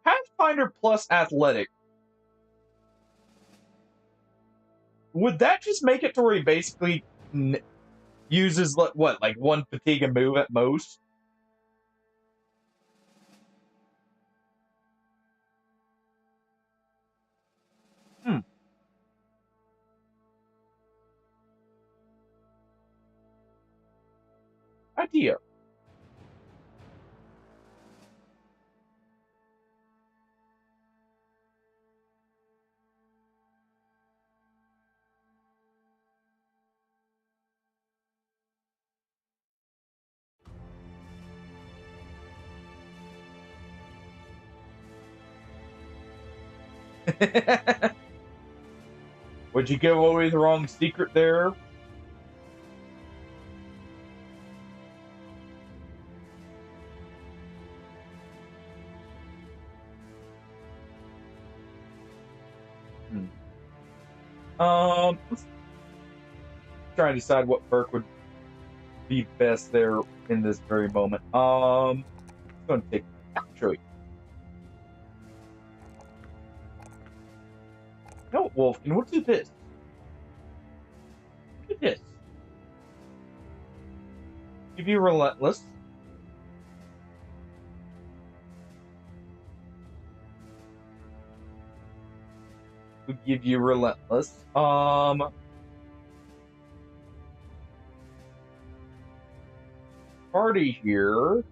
Pathfinder plus athletic. Would that just make it to where he basically uses, what, like one fatigue and move at most? Idea. Would you give away the wrong secret there? Trying to decide what perk would be best there in this very moment. I'm going to take actually. No, know, Wolfkin, we'll do this. Look at this. Give you Relentless. We'll give you Relentless. Party here.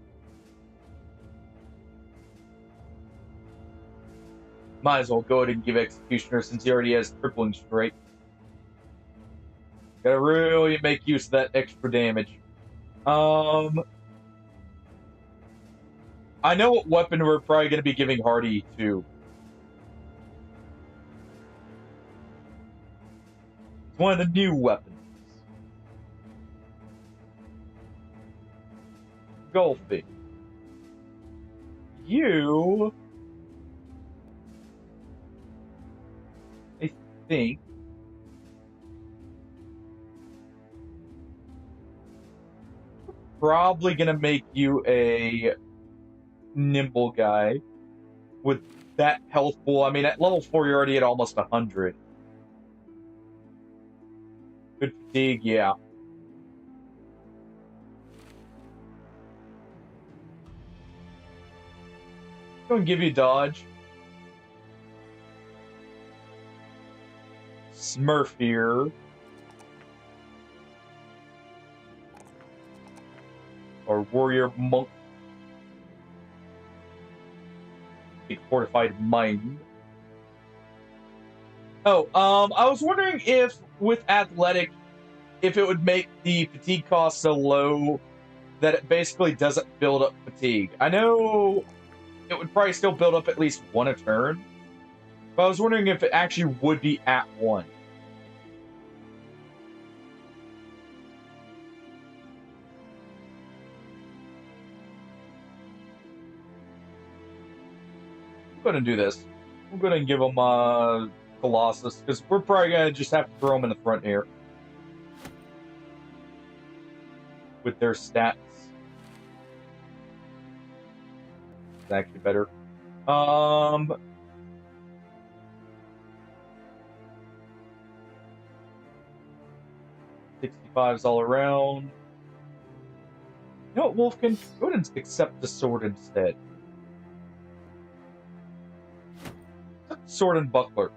Might as well go ahead and give Executioner since he already has Crippling Strike. Gotta really make use of that extra damage. I know what weapon we're probably gonna be giving Hardy to. It's one of the new weapons. Golfing. You... I think... probably gonna make you a nimble guy with that health pool. I mean, at level 4, you're already at almost 100. Good fatigue, yeah. Go and give you dodge. Smurf here. Or warrior monk. Big fortified mind. Oh, I was wondering if with athletic, if it would make the fatigue cost so low that it basically doesn't build up fatigue. I know it would probably still build up at least 1 a turn, but I was wondering if it actually would be at 1. I'm gonna do this. I'm gonna give him Colossus, because we're probably gonna just have to throw him in the front here. With their stats. It's actually better. 65s all around. You know what, Wolfkin? Go ahead and accept the sword instead. Sword and buckler.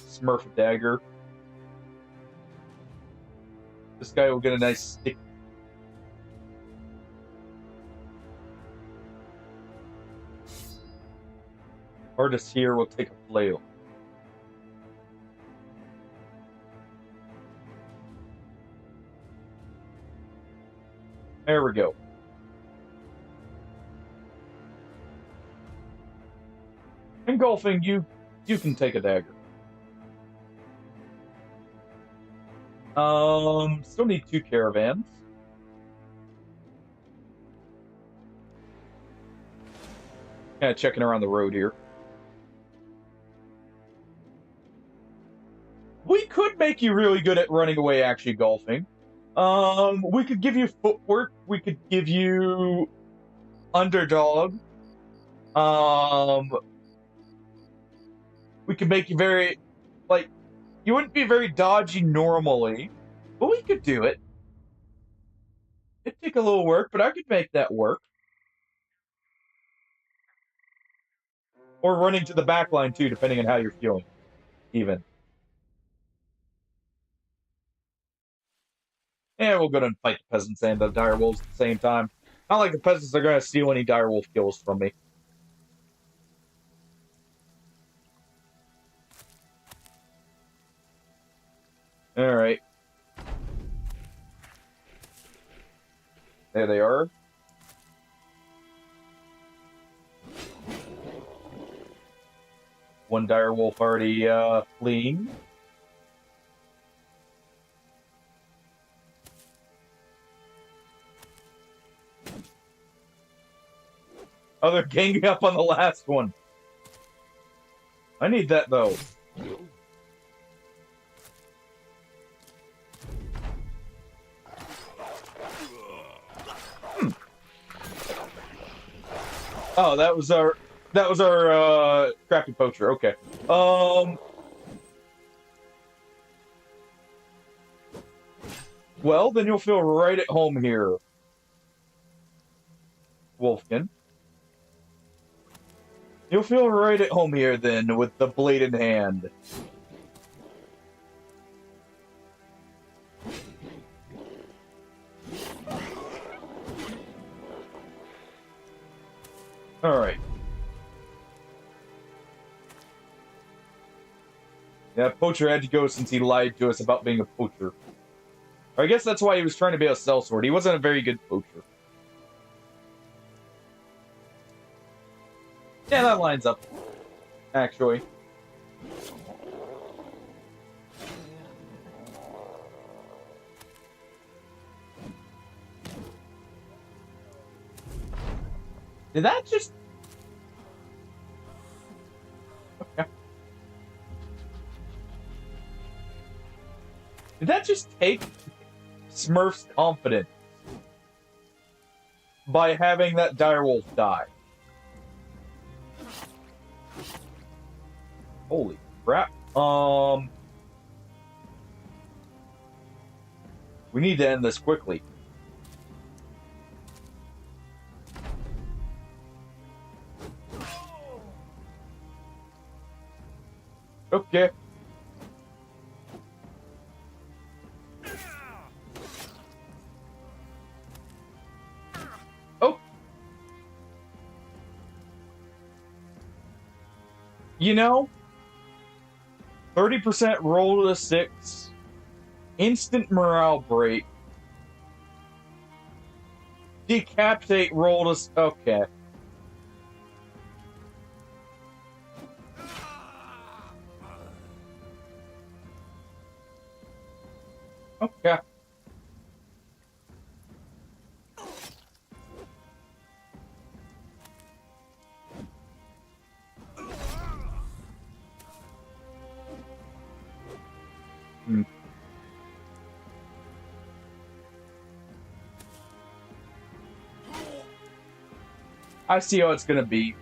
Smurf a dagger. This guy will get a nice stick. Artist here will take a flail. There we go. Engulfing, you can take a dagger. Still need 2 caravans. Kind of checking around the road here. We could make you really good at running away, actually, golfing. We could give you footwork. We could give you underdog. We could make you very, like, you wouldn't be very dodgy normally, but we could do it. It'd take a little work, but I could make that work. Or running to the back line, too, depending on how you're feeling, even. And we'll go and fight the peasants and the direwolves at the same time. Not like the peasants are going to steal any direwolf kills from me. Alright. There they are. One direwolf already fleeing. Oh, they're ganging up on the last one. I need that, though. Oh, that was our crappy poacher. Okay. Well, then you'll feel right at home here, Wolfkin. You'll feel right at home here then with the blade in hand. All right. Yeah, poacher had to go since he lied to us about being a poacher. I guess that's why he was trying to be a sellsword. He wasn't a very good poacher. Yeah, that lines up, actually. Did that just... Okay. Did that just take Smurf's confidence by having that direwolf die? Holy crap. We need to end this quickly. Okay. Oh. You know, 30% roll to 6, instant morale break, decapitate roll to... Okay. Okay. I see how it's gonna be.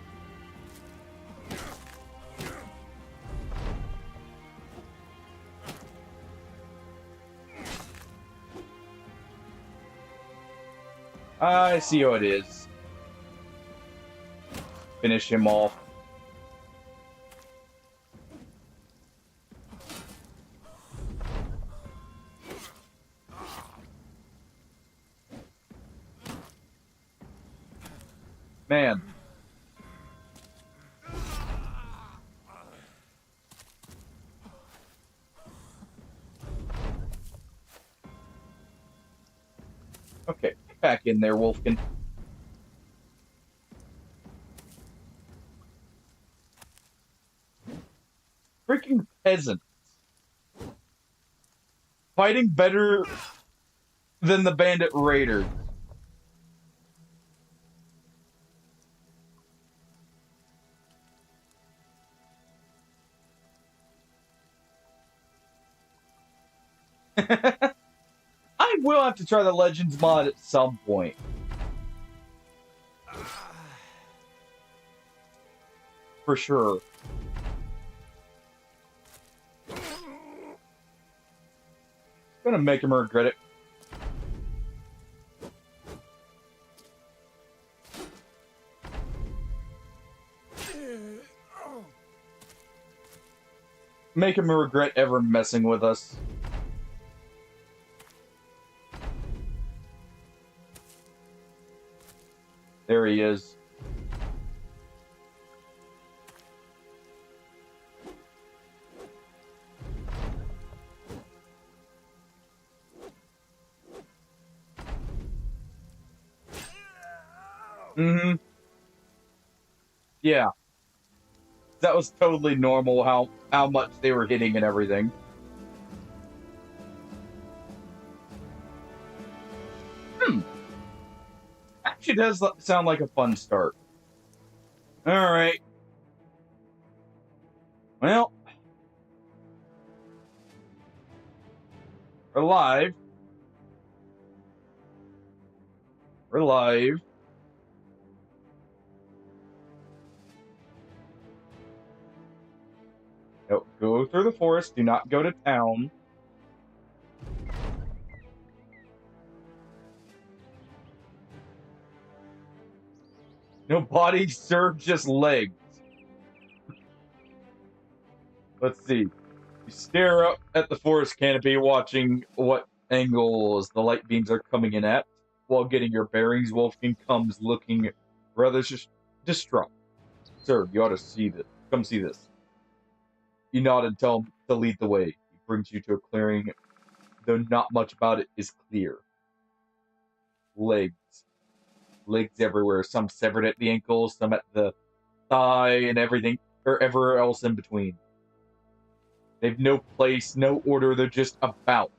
I see how it is. Finish him off. Man. Okay, get back in there, Wolfkin. Freaking peasants. Fighting better than the bandit raiders. I will have to try the Legends mod at some point. For sure. Gonna make him regret it. Make him regret ever messing with us. There he is. Mm-hmm. Yeah. That was totally normal how much they were hitting and everything. Actually does sound like a fun start. Alright. Well. We're live. We're live. No, go through the forest. Do not go to town. No bodies, sir, just legs. Let's see. You stare up at the forest canopy, watching what angles the light beams are coming in at. While getting your bearings, Wolfkin comes looking rather distraught. Sir, you ought to see this. Come see this. You nod and tell him to lead the way. He brings you to a clearing, though not much about it is clear. Legs. Legs everywhere. Some severed at the ankles, some at the thigh, and everything, or everywhere else in between. They've no place, no order, they're just about.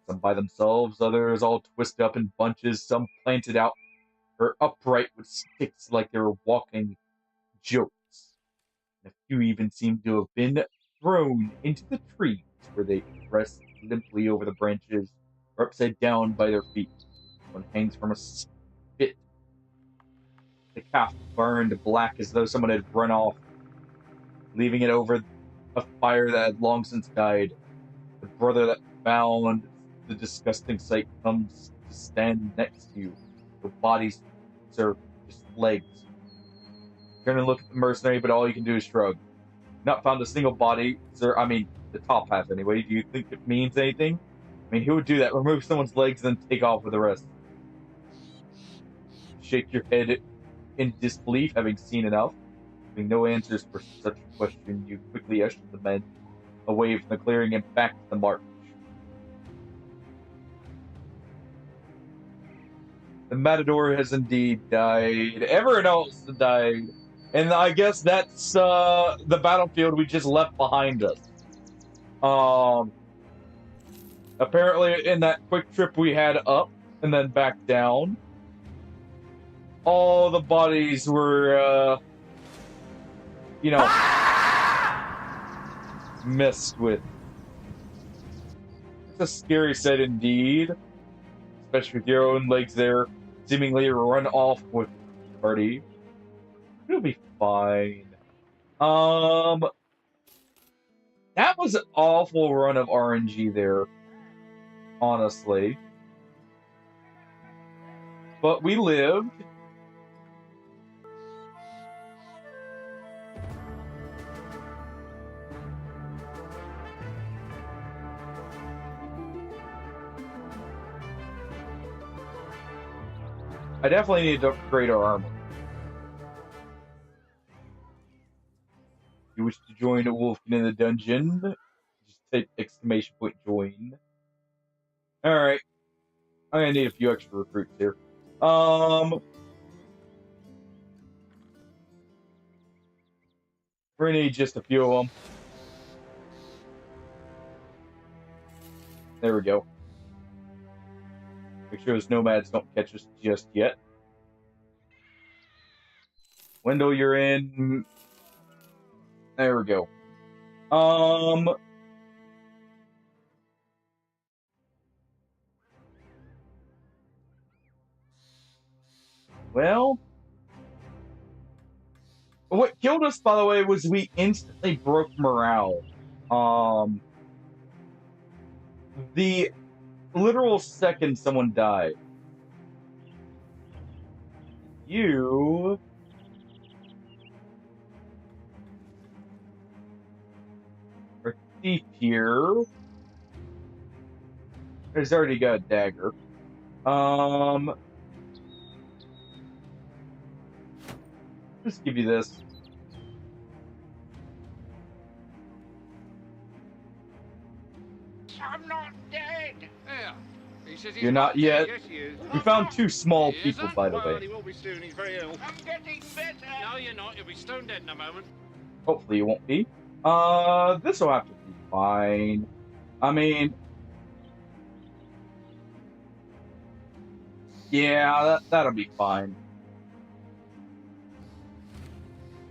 Some by themselves, others all twisted up in bunches, some planted out or upright with sticks like they were walking jokes. And a few even seem to have been thrown into the trees, where they rest limply over the branches or upside down by their feet. One hangs from a spit. The calf burned black as though someone had run off, leaving it over a fire that had long since died. The brother that found the disgusting sight comes to stand next to you. The bodies, sir, just legs. You're gonna look at the mercenary, but all you can do is shrug. Not found a single body, sir. I mean, the top half anyway. Do you think it means anything? I mean, who would do that? Remove someone's legs and then take off with the rest? Shake your head in disbelief, having seen enough. Having no answers for such a question, you quickly usher the men away from the clearing and back to the march. The Matador has indeed died. Everyone else died. And I guess that's the battlefield we just left behind us. Apparently in that quick trip we had up and then back down, all the bodies were, messed with. It's a scary sight indeed, especially with your own legs there, seemingly run off with the party. It'll be fine. That was an awful run of RNG there, honestly. But we lived. I definitely need to upgrade our armor. If you wish to join Wolfkin in the dungeon, just type exclamation point join. Alright. I'm gonna need a few extra recruits here. We're gonna need just a few of them. There we go. Make sure those nomads don't catch us just yet. Wendell, you're in. There we go. Well, what killed us, by the way, was we instantly broke morale. The literal second someone died. You are thief here. There's already got a dagger. Just give you this. I'm not dead. Yeah. He says he's You're not yet. Yes, he is. We found two small He people, isn't? by the Well, way. he will be soon. He's very ill. I'm getting better. No, you're not. You'll be stone dead in a moment. Hopefully you won't be. This will have to be fine. I mean, yeah, that'll be fine.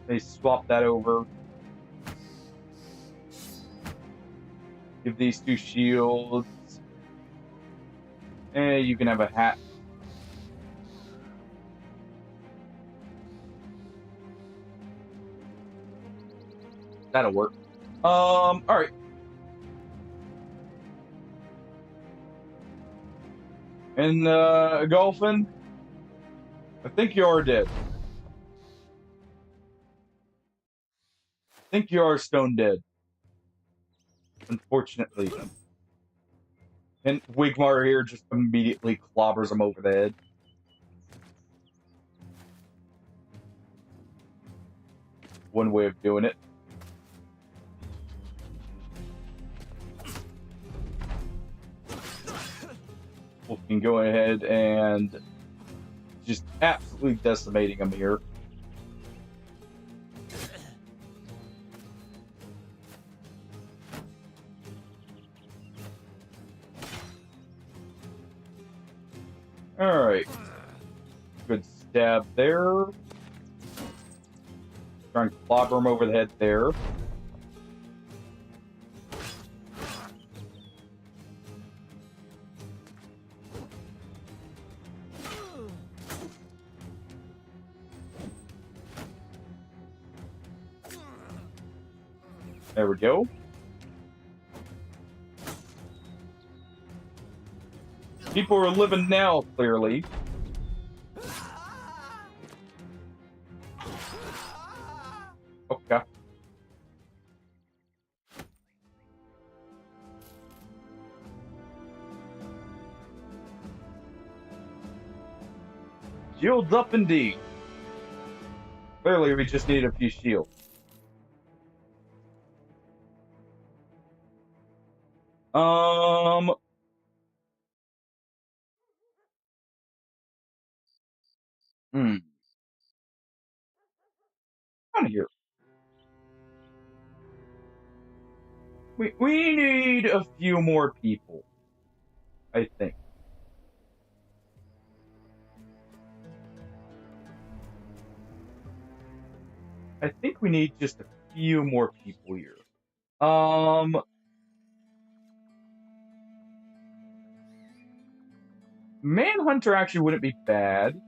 They swap that over. Give these two shields. And you can have a hat. That'll work. Alright. And, Golfin, I think you are dead. I think you are stone dead. Unfortunately. And Wigmar here just immediately clobbers him over the head. One way of doing it. We can go ahead and just absolutely decimating him here. Alright. Good stab there. Try and clobber him over the head there. There we go. People are living now, clearly. Okay. Shields up indeed. Clearly, we just need a few shields. Out of here. We need a few more people, I think. I think we need just a few more people here. Manhunter actually wouldn't be bad.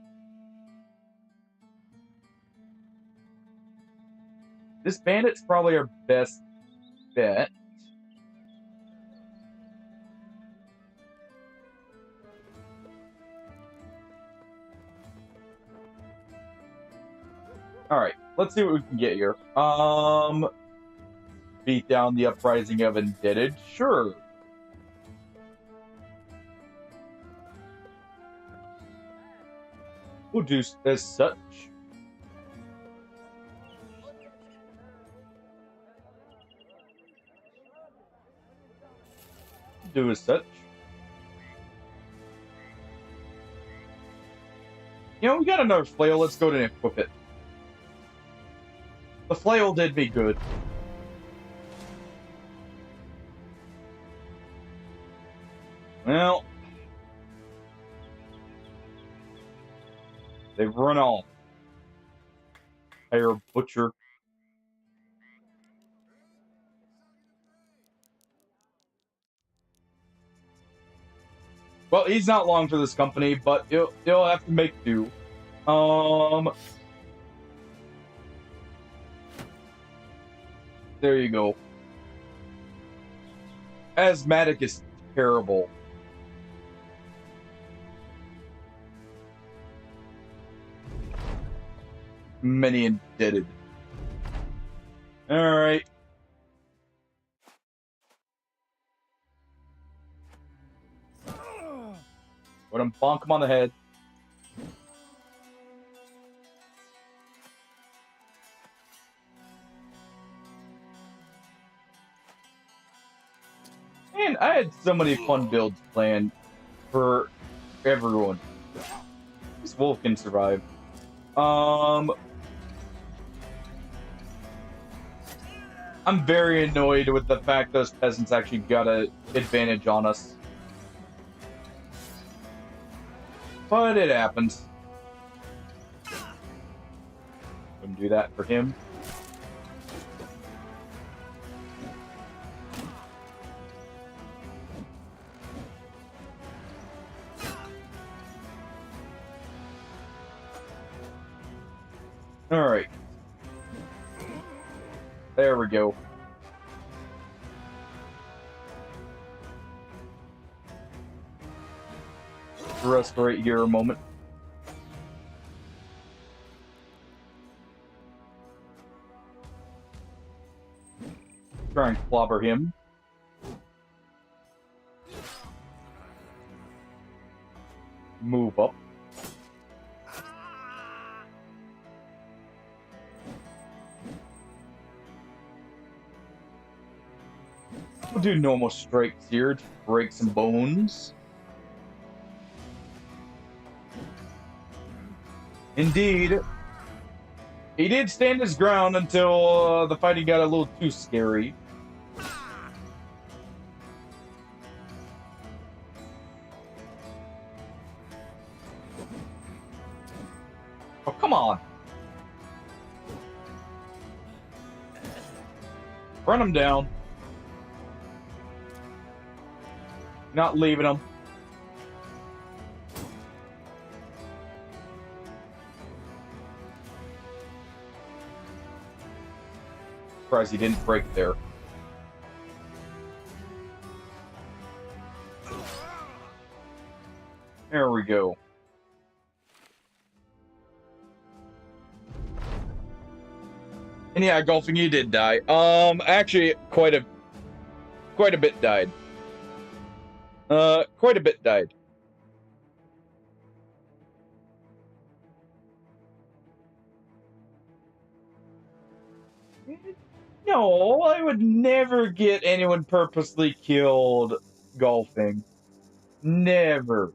This bandit's probably our best bet. Alright, let's see what we can get here. Beat down the uprising of Indebted? Sure. We'll do as such. Do as such. You know, we got another flail. Let's go to equip it. The flail did me good. Well, they've run off. Hire a butcher. Well, he's not long for this company, but he'll have to make do. There you go. Asthmatic is terrible. Many indebted. Alright. Let him bonk him on the head. Man, I had so many fun builds planned for everyone. This wolf can survive. I'm very annoyed with the fact those peasants actually got an advantage on us. But it happens. Couldn't do that for him. Alright. There we go. rest right here a moment. Try and clobber him. Move up. We'll do normal strikes here to break some bones. Indeed. He did stand his ground until the fighting got a little too scary. Oh, come on. Run him down. Not leaving him. Surprised he didn't break there. There we go. And yeah, golfing, you did die. Actually, quite a bit died. Quite a bit died. No, I would never get anyone purposely killed golfing. Never.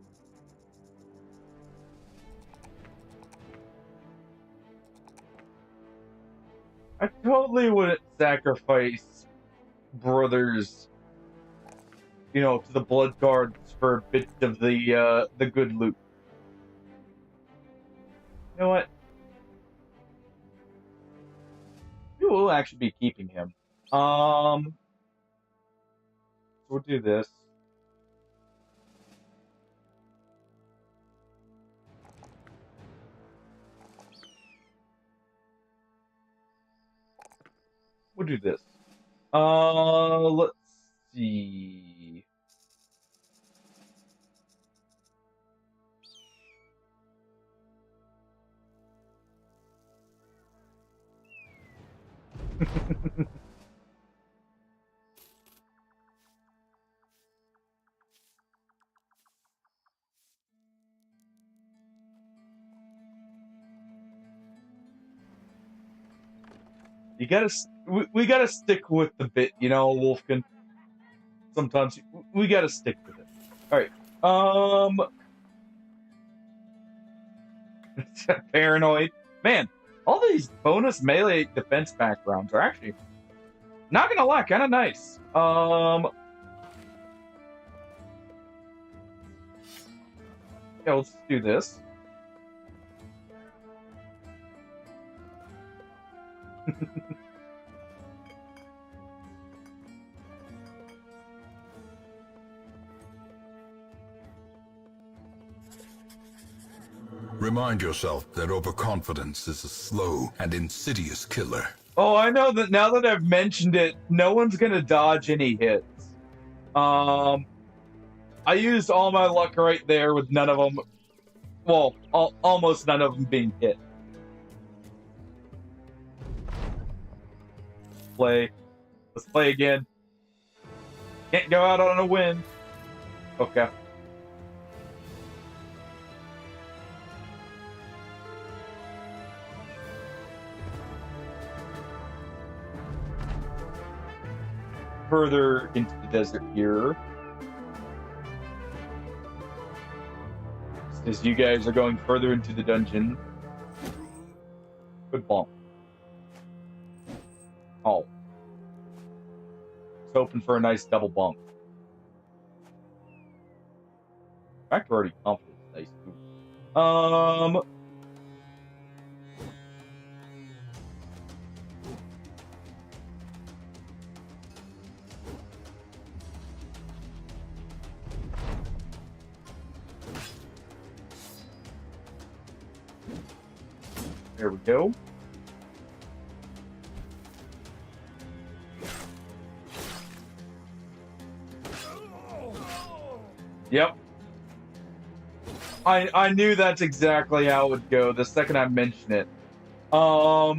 I totally wouldn't sacrifice brothers, you know, to the blood guards for a bit of the good loot. You know what? We will actually be keeping him. So we'll do this. We'll do this. Let's see. You gotta, we gotta stick with the bit, you know, Wolfkin. Sometimes we gotta stick with it. All right. Paranoid, man. All these bonus melee defense backgrounds are actually, not gonna lie, kind of nice. Yeah, let's do this. Remind yourself that overconfidence is a slow and insidious killer. Oh, I know that now that I've mentioned it, no one's gonna dodge any hits. I used all my luck right there with none of them, well, almost none of them being hit. Play. Let's play again. Can't go out on a win. Okay. Further into the desert here. As you guys are going further into the dungeon. Good bump. Oh. It's hoping for a nice double bump. Fact, we're already confident. Nice. There we go. Yep. I knew that's exactly how it would go the second I mentioned it. All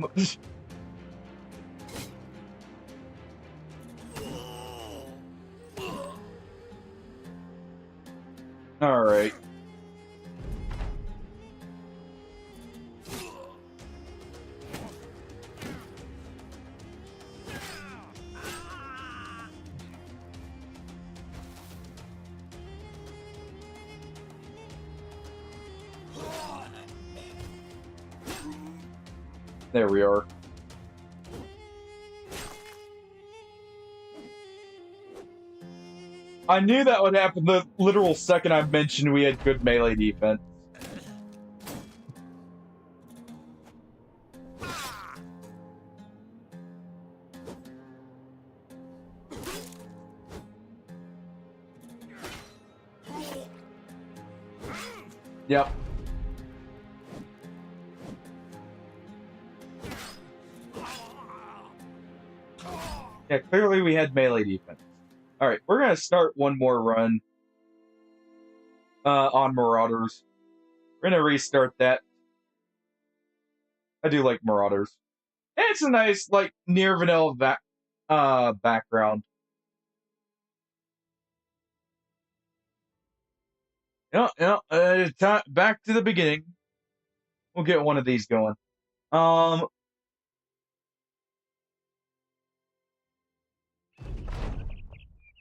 right. There we are. I knew that would happen the literal second I mentioned we had good melee defense. Yep. Yeah, clearly we had melee defense. Alright, we're gonna start one more run on Marauders. We're gonna restart that. I do like Marauders. And it's a nice, like, near vanilla background. Back to the beginning. We'll get one of these going.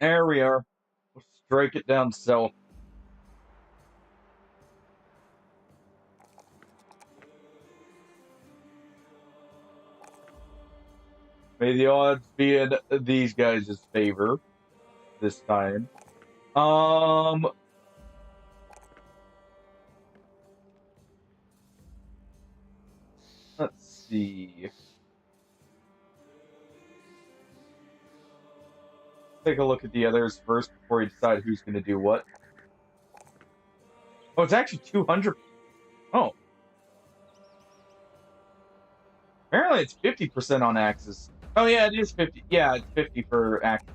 There we are. We'll strike it down south. May the odds be in these guys' favor this time. Let's see. Take a look at the others first before we decide who's going to do what. Oh, it's actually 200. Oh. Apparently it's 50% on Axis. Oh, yeah, it is 50. Yeah, it's 50 for Axis.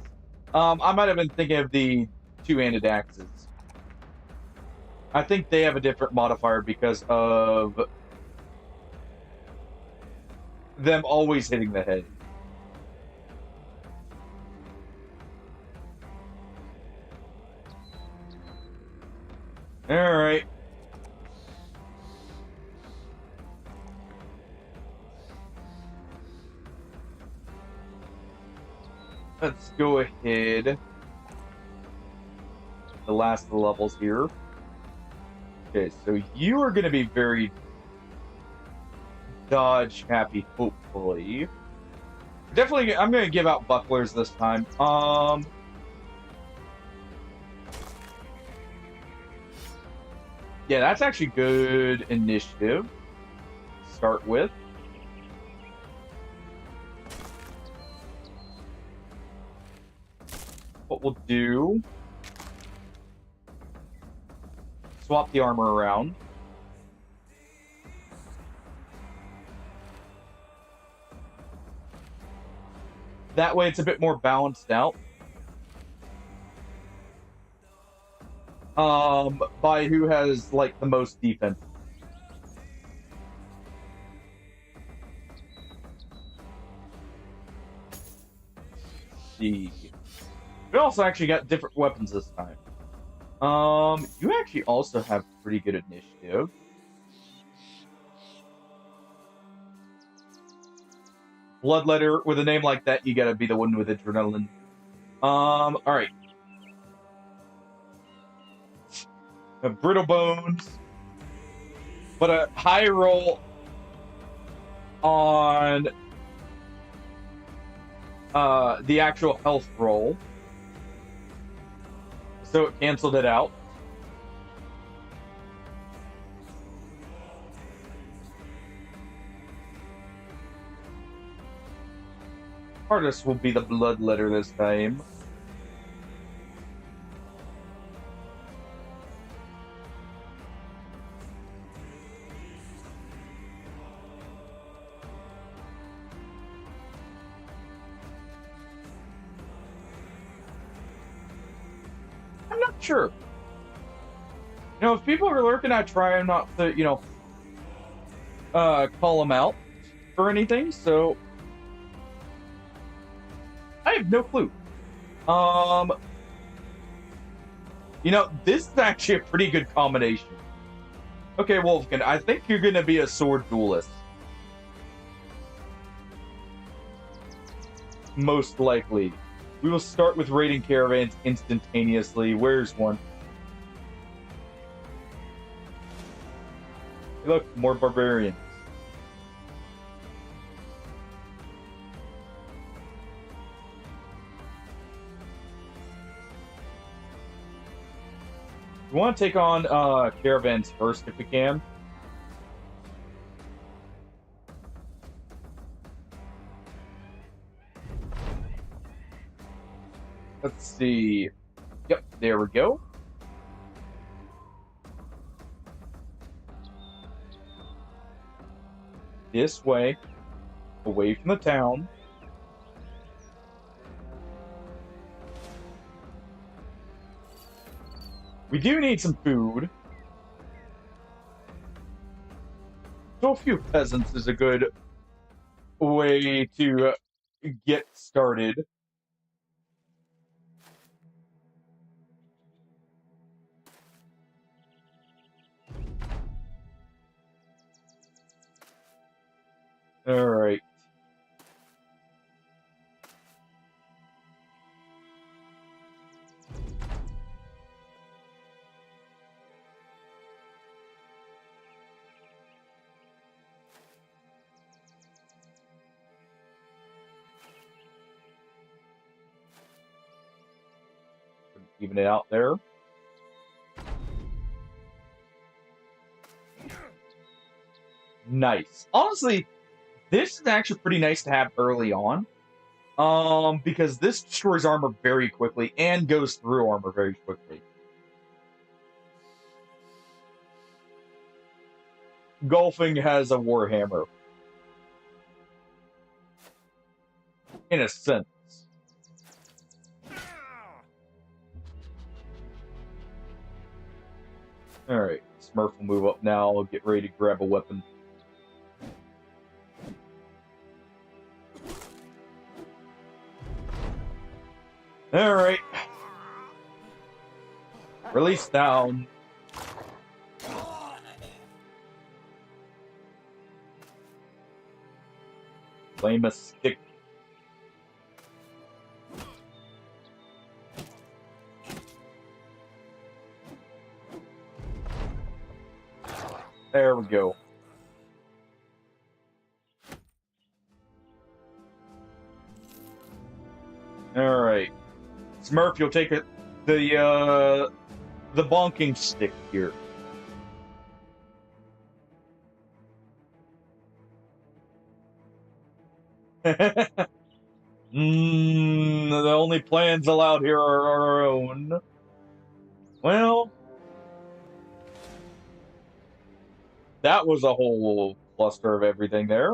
I might have been thinking of the two-handed axes. I think they have a different modifier because of them always hitting the head. All right. Let's go ahead. The last of the levels here. Okay, so you are going to be very dodge happy, hopefully. Definitely, I'm going to give out bucklers this time. Yeah, that's actually good initiative to start with. What we'll do, swap the armor around. That way it's a bit more balanced out. By who has, like, the most defense. Let's see. We also actually got different weapons this time. You actually also have pretty good initiative. Bloodletter, with a name like that, you gotta be the one with adrenaline. Alright. Brittle bones. But a high roll on the actual health roll. So it canceled it out. Hardest will be the bloodletter this time. I'm not sure. You know, if people are lurking, I try not to, call them out or anything, so I have no clue. This is actually a pretty good combination. Okay, Wolfkin, I think you're gonna be a sword duelist. Most likely. We will start with raiding caravans instantaneously. Where's one? Hey, look, more barbarians. We want to take on caravans first if we can. Let's see. Yep, there we go. This way, away from the town. We do need some food. So a few peasants is a good way to get started. All right. Even it out there. Nice. Honestly, this is actually pretty nice to have early on. Because this destroys armor very quickly and goes through armor very quickly. Golfing has a warhammer. In a sense. Alright, Smurf will move up now. I'll get ready to grab a weapon. Alright. Release down. Claim a stick. There we go. All right, Smurf, you'll take the bonking stick here. The only plans allowed here are our own. Well. That was a whole cluster of everything there.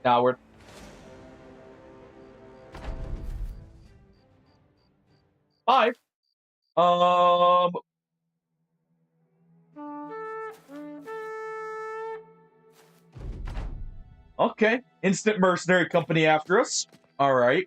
Now we're... Five. Okay. Instant mercenary company after us. All right.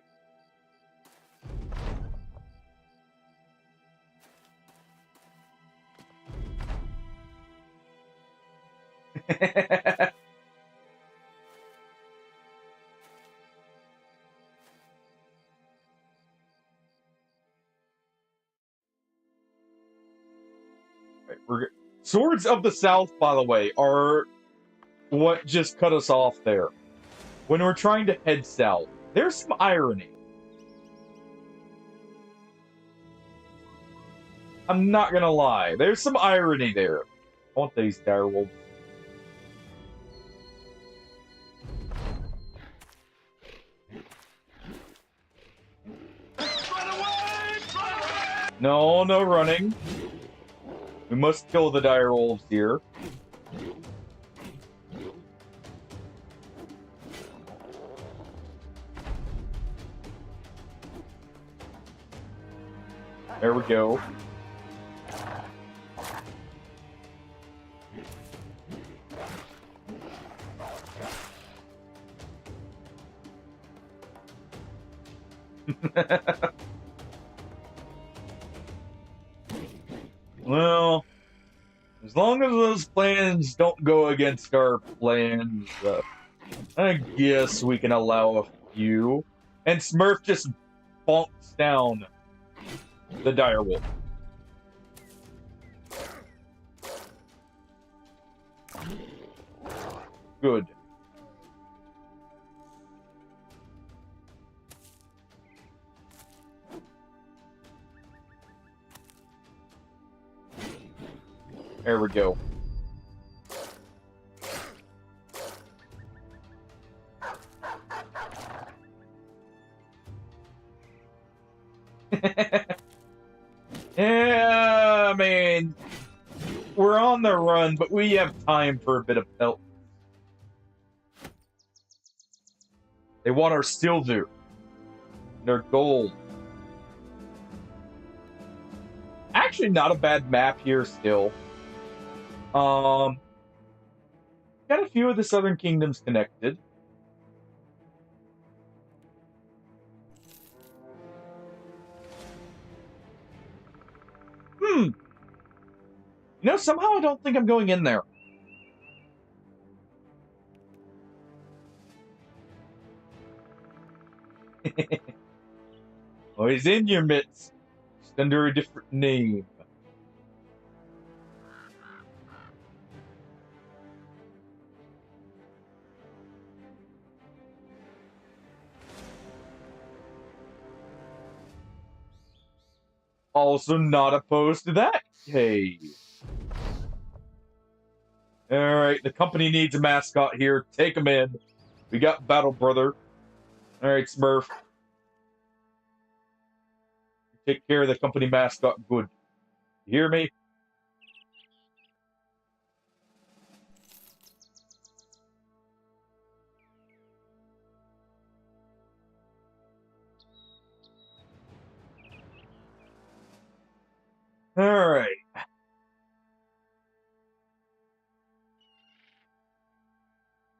Right, Swords of the South, by the way, are what just cut us off there. When we're trying to head south, there's some irony. I'm not gonna lie, there's some irony there. I want these direwolves. No, no running. We must kill the direwolves here. There we go. Well, as long as those plans don't go against our plans, I guess we can allow a few. And Smurf just bonks down the direwolf. Good. There we go. Yeah, I mean, we're on the run, but we have time for a bit of help. They want our silver, their gold. Actually, not a bad map here still. Got a few of the Southern Kingdoms connected. You know, somehow I don't think I'm going in there. Oh, he's in your midst, just under a different name. Also not opposed to that. Hey. Alright, the company needs a mascot here. Take him in. We got Battle Brother. Alright, Smurf. Take care of the company mascot good. You hear me? Alright.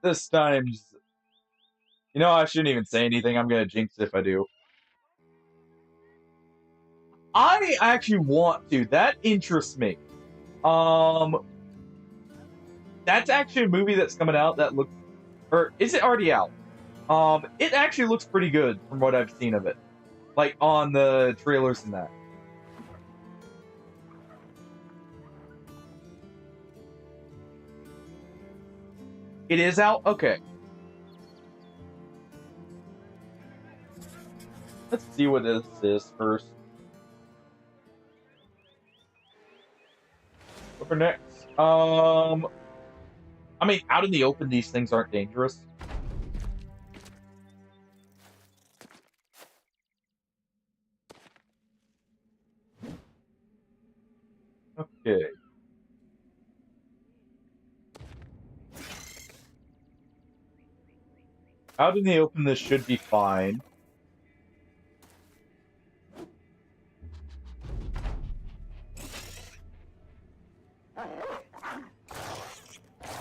This time's... You know, I shouldn't even say anything. I'm gonna jinx it if I do. I actually want to. That interests me. That's actually a movie that's coming out that looks... Or, is it already out? It actually looks pretty good from what I've seen of it. Like, on the trailers and that. It is out? Okay. Let's see what this is first. What for next? I mean, out in the open, these things aren't dangerous. Okay. Out in the open, this should be fine.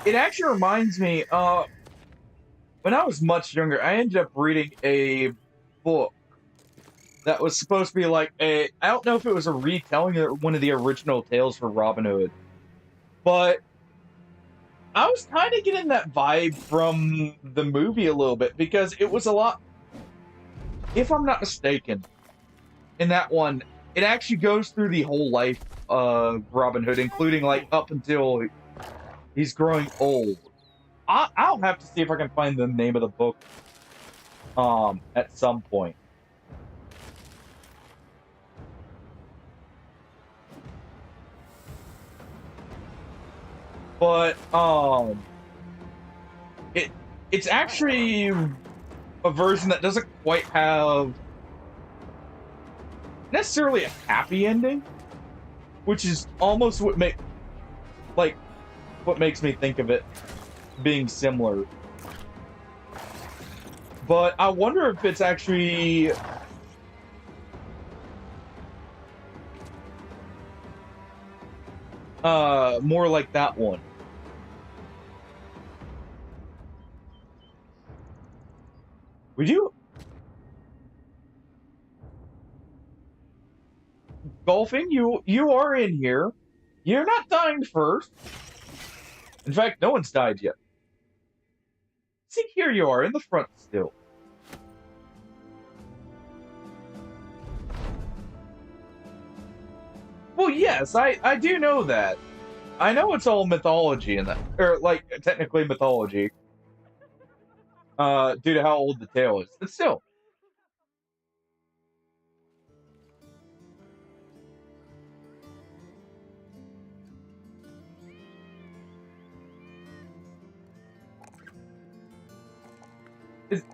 It actually reminds me, when I was much younger, I ended up reading a book that was supposed to be like a, I don't know if it was a retelling or one of the original tales for Robin Hood, but I was kind of getting that vibe from the movie a little bit, because it was a lot, if I'm not mistaken, in that one, it actually goes through the whole life of Robin Hood, including like up until he's growing old. I'll have to see if I can find the name of the book at some point. But it's actually a version that doesn't quite have necessarily a happy ending, which is almost what makes me think of it being similar. But I wonder if it's actually more like that one. Would you? Golfing, you are in here. You're not dying first. In fact, no one's died yet. See, here you are in the front still. Well, yes, I do know that. I know it's all mythology in that, or like technically mythology, due to how old the tale is. But still,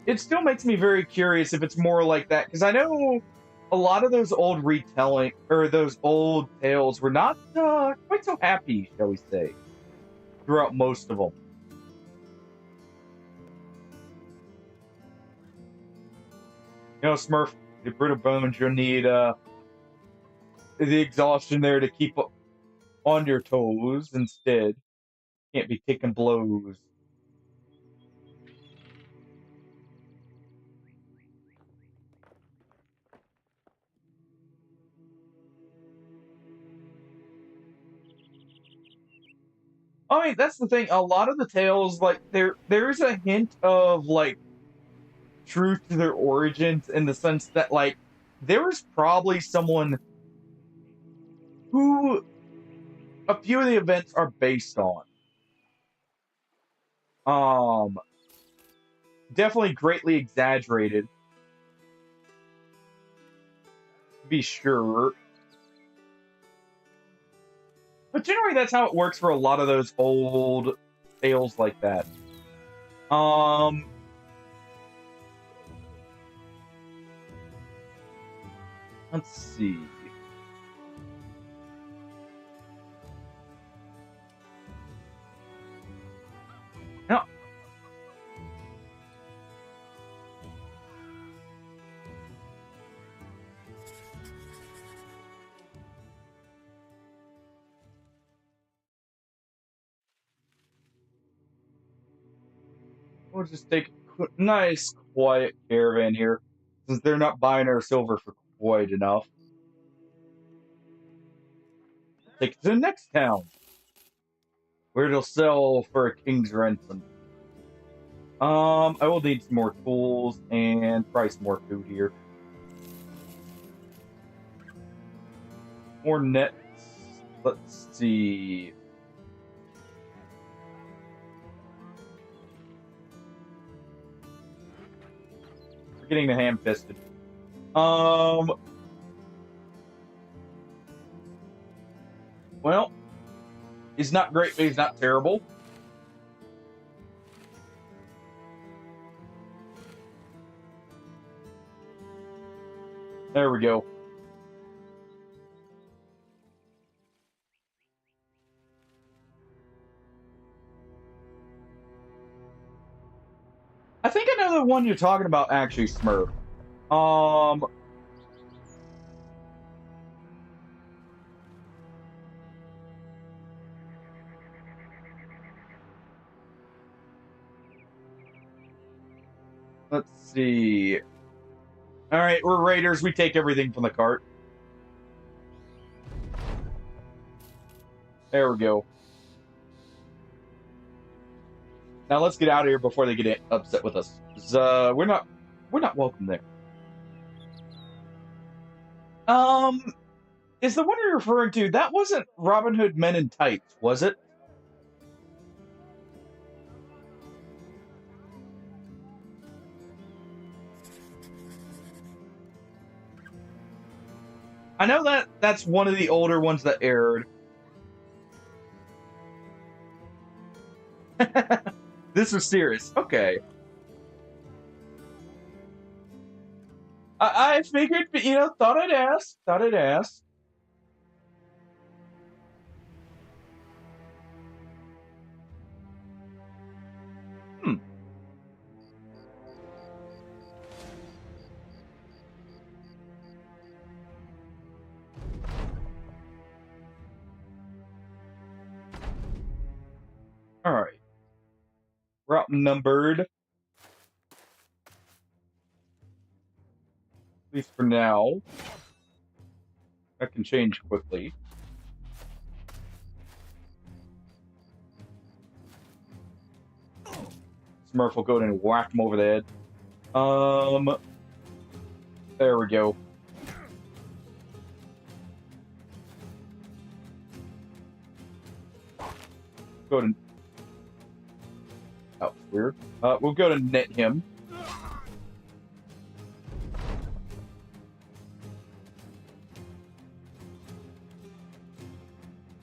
it still makes me very curious if it's more like that, because I know a lot of those old retelling or those old tales were not quite so happy, shall we say, throughout most of them. You know, Smurf, the brittle bones, you'll need the exhaustion there to keep on your toes instead. Can't be taking blows. I mean, that's the thing. A lot of the tales, like there's a hint of like truth to their origins in the sense that like there was probably someone who a few of the events are based on. Definitely greatly exaggerated. To be sure. But generally that's how it works for a lot of those old tales like that. Let's see. Now, we'll just take a nice, quiet caravan here, since they're not buying our silver for quite enough. Take it to the next town, where it'll sell for a king's ransom. I will need some more tools and probably some more food here. More nets. Let's see. We're getting the ham-fisted. Well, he's not great, but he's not terrible. There we go. I think I know the one you're talking about, actually, Smurf. Let's see. All right, we're raiders. We take everything from the cart. There we go. Now let's get out of here before they get upset with us. 'Cause, we're not welcome there. Is the one you're referring to, that wasn't Robin Hood Men in Tights, was it? I know that's one of the older ones that aired. This was serious. Okay. I figured, but thought I'd ask. Thought I'd ask. outnumbered. At least for now. That can change quickly. Smurf will go in and whack him over the head. There we go. Go to. Oh, weird. We'll go to net him.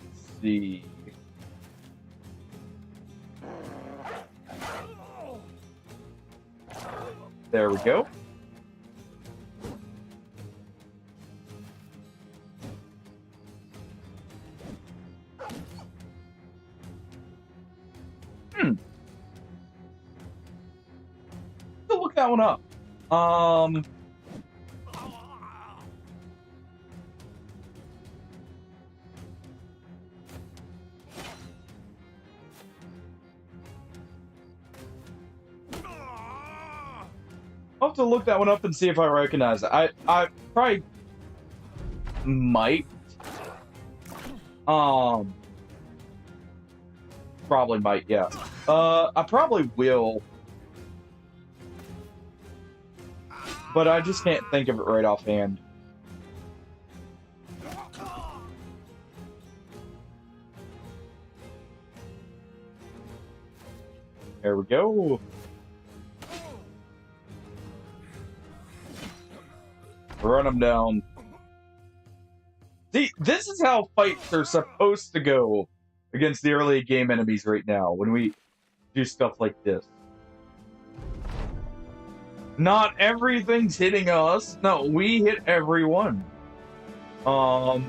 Let's see. There we go. Look that one up. I'll have to look that one up and see if I recognize it. I probably might. Probably might, yeah. I probably will. But I just can't think of it right offhand. There we go. Run him down. See, this is how fights are supposed to go against the early game enemies right now, when we do stuff like this. Not everything's hitting us. No, we hit everyone. Alright.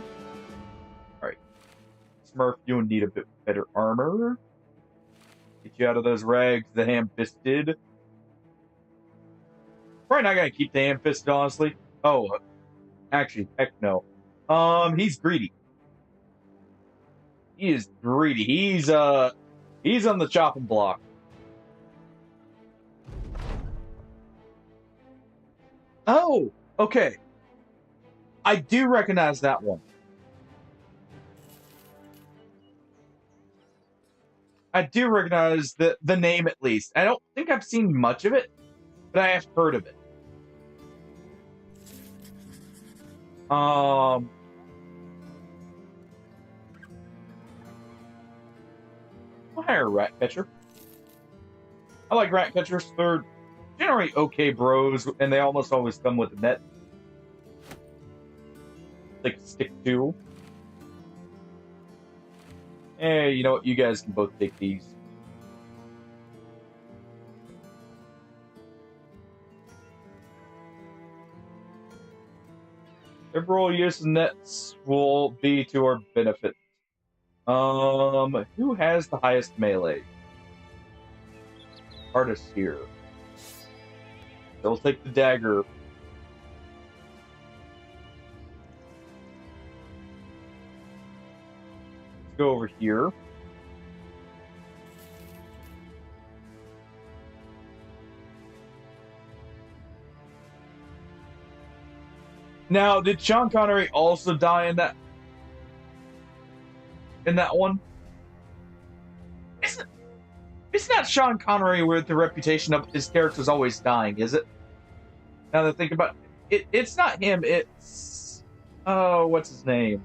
Smurf, you need a bit better armor. Get you out of those rags, the ham-fisted. Probably not gonna keep the ham-fisted, honestly. Oh, actually, heck no. He's greedy. He is greedy. He's on the chopping block. Oh, okay. I do recognize that one. I do recognize the name at least. I don't think I've seen much of it, but I have heard of it. I'll hire a rat catcher. I like rat catchers. They're generally okay bros, and they almost always come with a net. Like stick to. Hey, you know what? You guys can both take these. Liberal use of nets will be to our benefit. Who has the highest melee? Artist here. They'll take the dagger. Let's go over here. Now, did Sean Connery also die in that one? It's not Sean Connery with the reputation of his character's always dying, is it? Now that I think about it, it's not him. It's what's his name?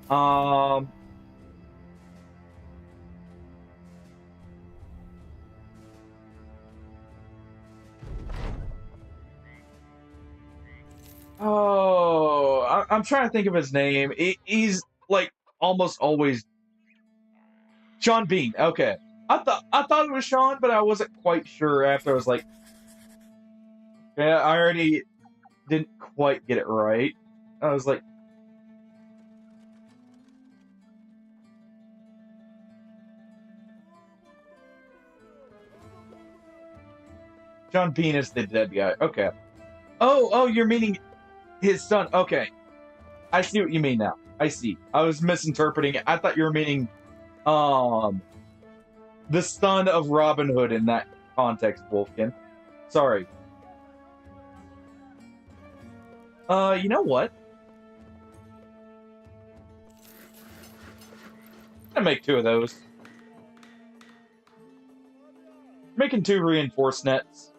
Oh, I'm trying to think of his name. He's like almost always Sean Bean. Okay, I thought it was Sean, but I wasn't quite sure. After I was like, yeah, I already didn't quite get it right. I was like, Sean Bean is the dead guy. Okay. Oh, you're meaning his son. Okay. I see what you mean now. I see. I was misinterpreting it. I thought you were meaning the son of Robin Hood in that context, Wolfkin. Sorry. You know what? I'm gonna make 2 of those. Making 2 reinforced nets.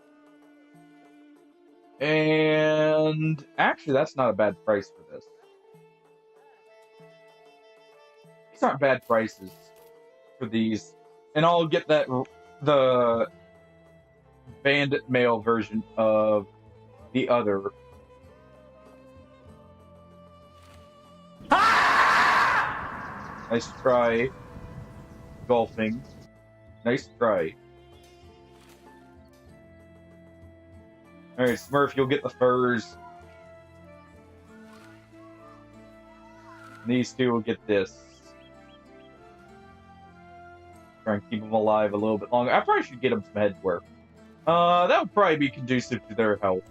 And actually, that's not a bad price for this. These aren't bad prices for these. And I'll get that the bandit male version of the other. Ah! Nice try. Golfing. Nice try. Alright, Smurf, you'll get the furs. And these 2 will get this. Try and keep them alive a little bit longer. I probably should get them some head work. That would probably be conducive to their health.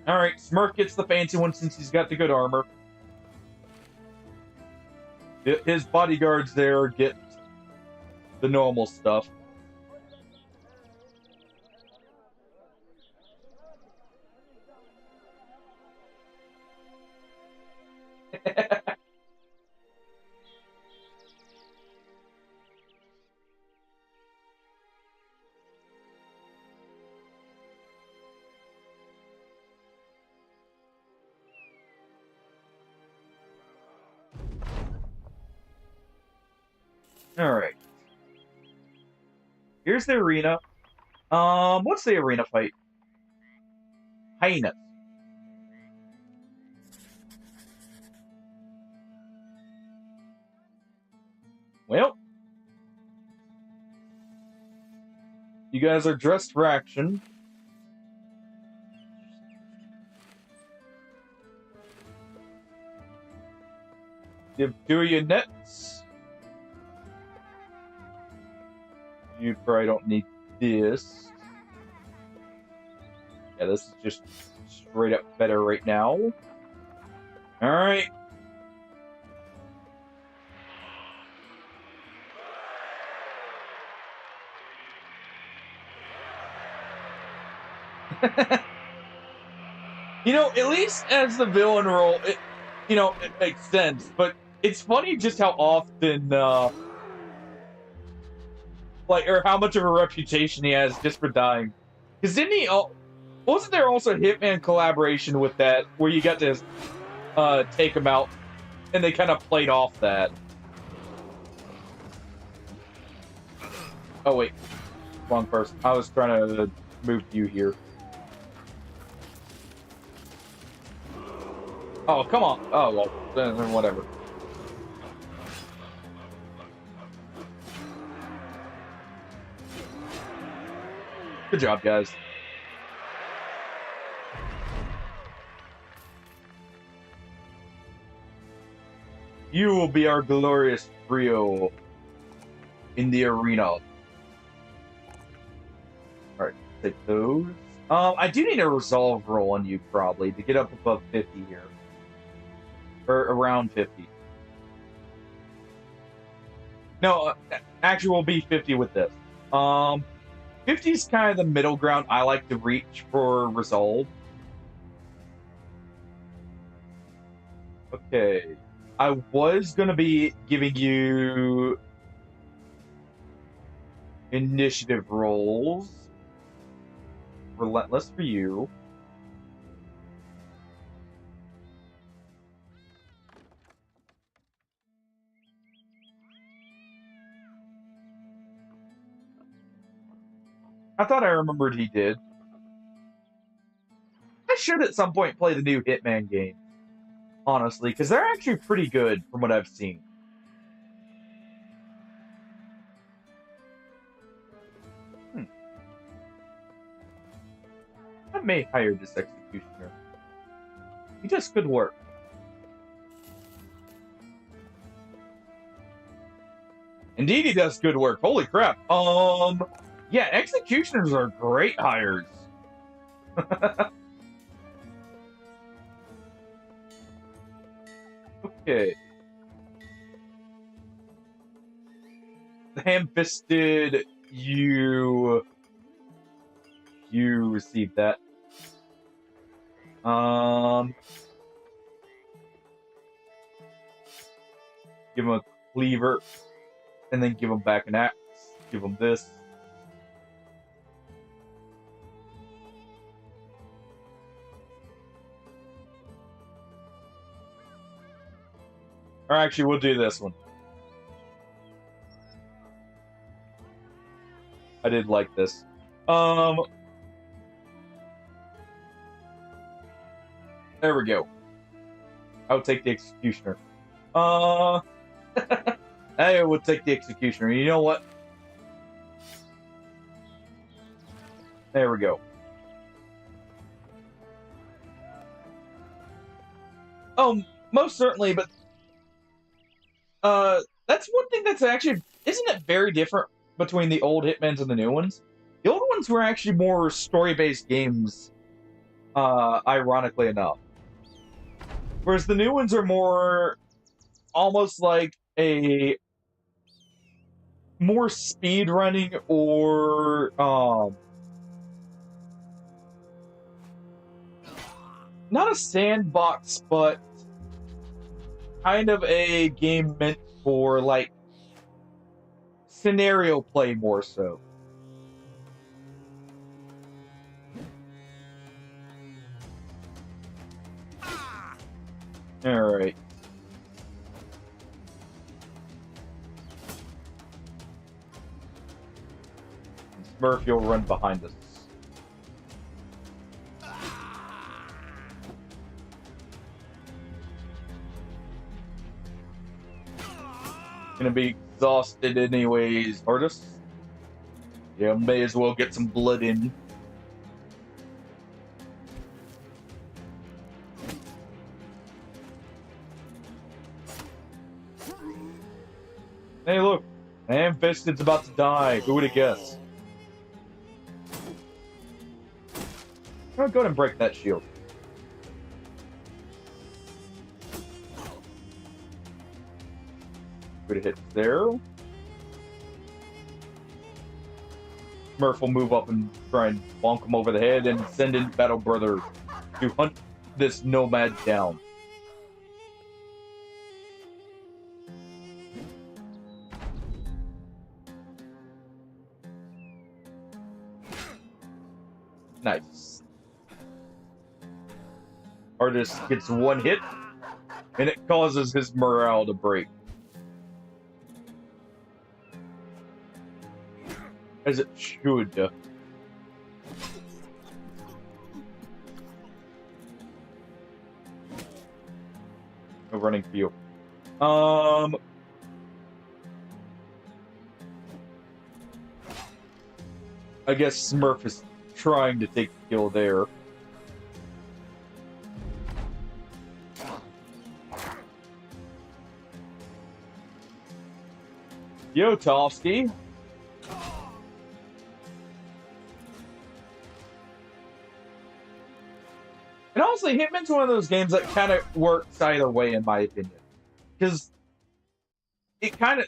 Alright, Smurf gets the fancy one since he's got the good armor. His bodyguards there get the normal stuff. Alright. Here's the arena. What's the arena fight? Hyenas. Well. You guys are dressed for action. You do your nets. You probably don't need this. Yeah, this is just straight up better right now. Alright. You know, at least as the villain role, it makes sense. But it's funny just how often, or how much of a reputation he has just for dying. Because didn't he? Wasn't there also a Hitman collaboration with that where you got to take him out, and they kind of played off that? Oh wait, wrong person. I was trying to move you here. Oh come on. Oh well, then whatever. Good job, guys. You will be our glorious trio in the arena. Alright, take those. I do need a resolve roll on you, probably, to get up above 50 here. Or around 50. No, actually, we'll be 50 with this. 50 is kind of the middle ground I like to reach for resolve. Okay. I was going to be giving you initiative rolls. Relentless for you. I thought I remembered he did. I should at some point play the new Hitman game. Honestly, because they're actually pretty good from what I've seen. I may hire this executioner. He does good work. Indeed, he does good work. Holy crap. Yeah, executioners are great hires. Okay. The ham-fisted, you received that. Give him a cleaver, and then give him back an axe. Give him this. Or actually, we'll do this one. I did like this. There we go. I'll take the executioner. I will take the executioner. You know what? There we go. Oh, most certainly, but that's one thing that's actually, isn't it very different between the old Hitmans and the new ones? The old ones were actually more story-based games, ironically enough. Whereas the new ones are more almost like a more speed running or not a sandbox, but kind of a game meant for like scenario play more so. All right. Smurf, you'll run behind us. Gonna be exhausted anyways, Artis. Yeah, may as well get some blood in. Hey, look. Ham-Fisted's about to die. Who would have guessed? Go ahead and break that shield. Good hit there. Smurf will move up and try and bonk him over the head and send in Battle Brother to hunt this nomad down. Nice. Artis gets one hit, and it causes his morale to break. As it should. No running for you. I guess Smurf is trying to take the kill there. Yo, Tofsky. And honestly, Hitman's one of those games that kind of works either way, in my opinion. Because it kind of,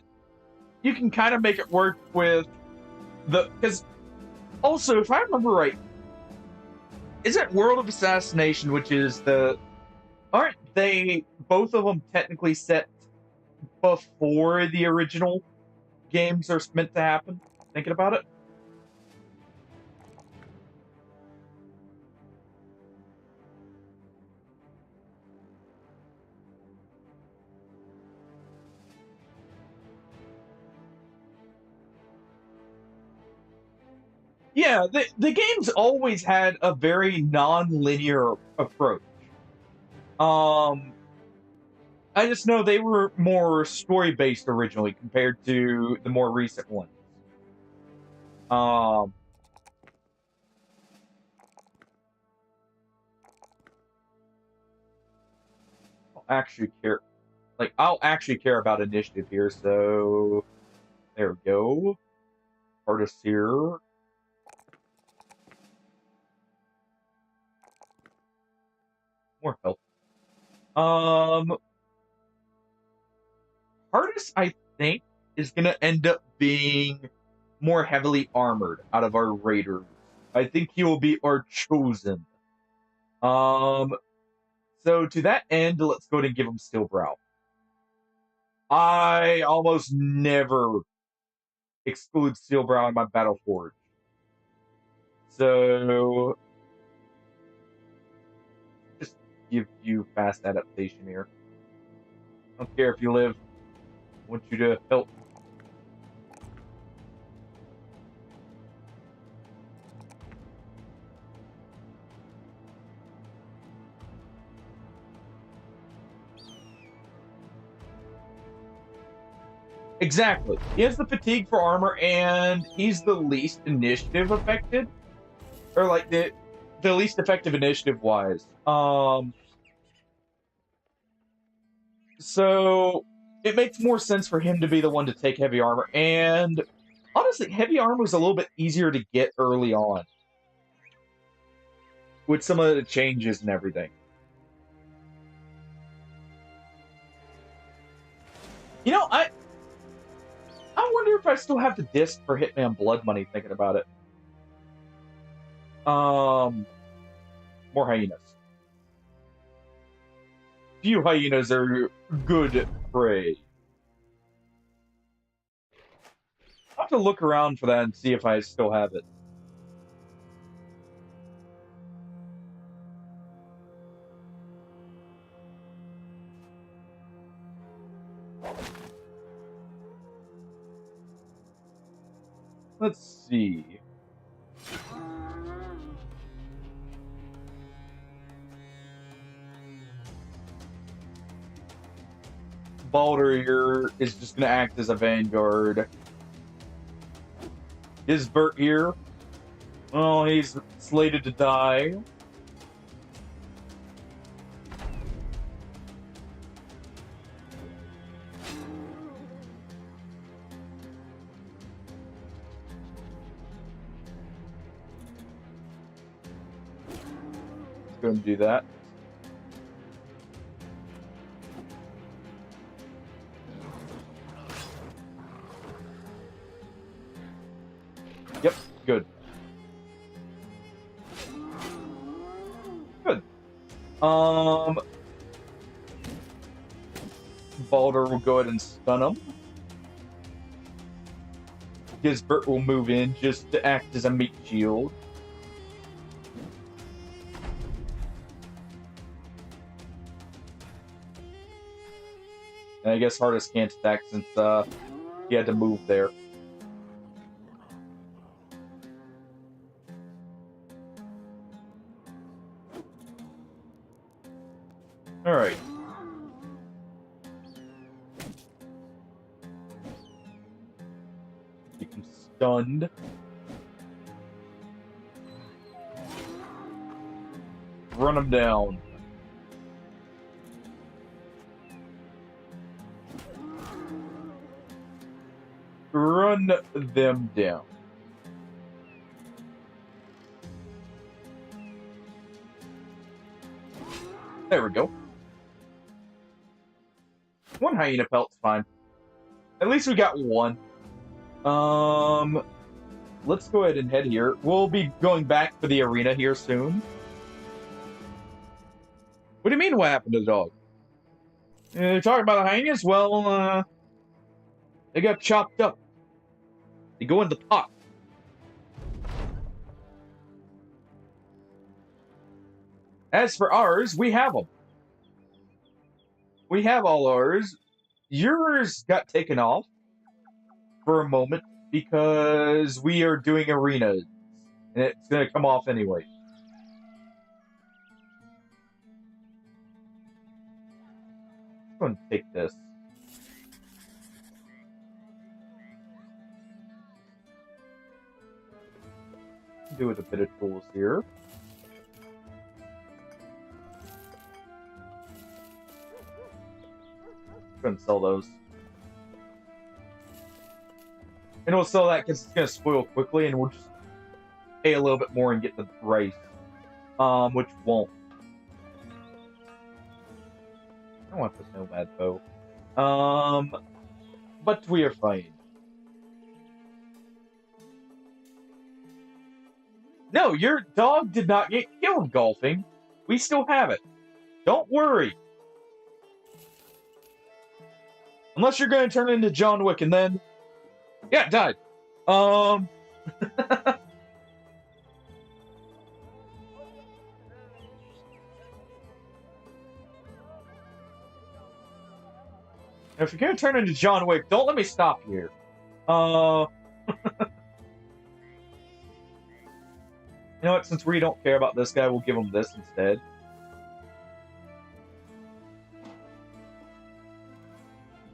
you can kind of make it work with the, because also, if I remember right, isn't World of Assassination, which is the, aren't they, both of them technically set before the original games are meant to happen? Thinking about it? Yeah, the games always had a very non-linear approach. I just know they were more story-based originally compared to the more recent ones. I'll actually care. Like, I'll actually care about initiative here, so there we go. Artists here. More health. Hardest, I think, is going to end up being more heavily armored out of our raiders. I think he will be our chosen. So to that end, let's go ahead and give him Steel Brow. I almost never exclude Steel Brow in my Battle Forge. So just give you fast adaptation here. I don't care if you live. I want you to help. Exactly. He has the fatigue for armor, and he's the least initiative affected. Or, like, the least effective initiative-wise. So, it makes more sense for him to be the one to take heavy armor. And, honestly, heavy armor is a little bit easier to get early on. With some of the changes and everything. You know, I wonder if I still have the disc for Hitman Blood Money, thinking about it. More hyenas. Few hyenas are good prey. I'll have to look around for that and see if I still have it. Let's see. Baldur here is just going to act as a vanguard. Is Bert here? Oh, he's slated to die. Let's go and do that. Yep, good. Good. Baldur will go ahead and stun him. Gisbert will move in just to act as a meat shield. And I guess Hardest can't attack since he had to move there. Alright. Keep him stunned. Run him down. Run them down. There we go. One hyena pelt's fine. At least we got one. Let's go ahead and head here. We'll be going back for the arena here soon. What do you mean, what happened to the dog? You're talking about the hyenas? Well, they got chopped up. They go in the pot. As for ours, we have them. We have all ours. Yours got taken off for a moment because we are doing arenas. And it's going to come off anyway. I'm going to take this. Do with a bit of tools here. Go and sell those. And we'll sell that because it's going to spoil quickly, and we'll just pay a little bit more and get the rice. Which won't. I want this nomad bow. but we are fine. No, your dog did not get killed golfing. We still have it. Don't worry. Unless you're going to turn into John Wick and then... Yeah, it died. If you're going to turn into John Wick, don't let me stop here. You know what? Since we don't care about this guy, we'll give him this instead.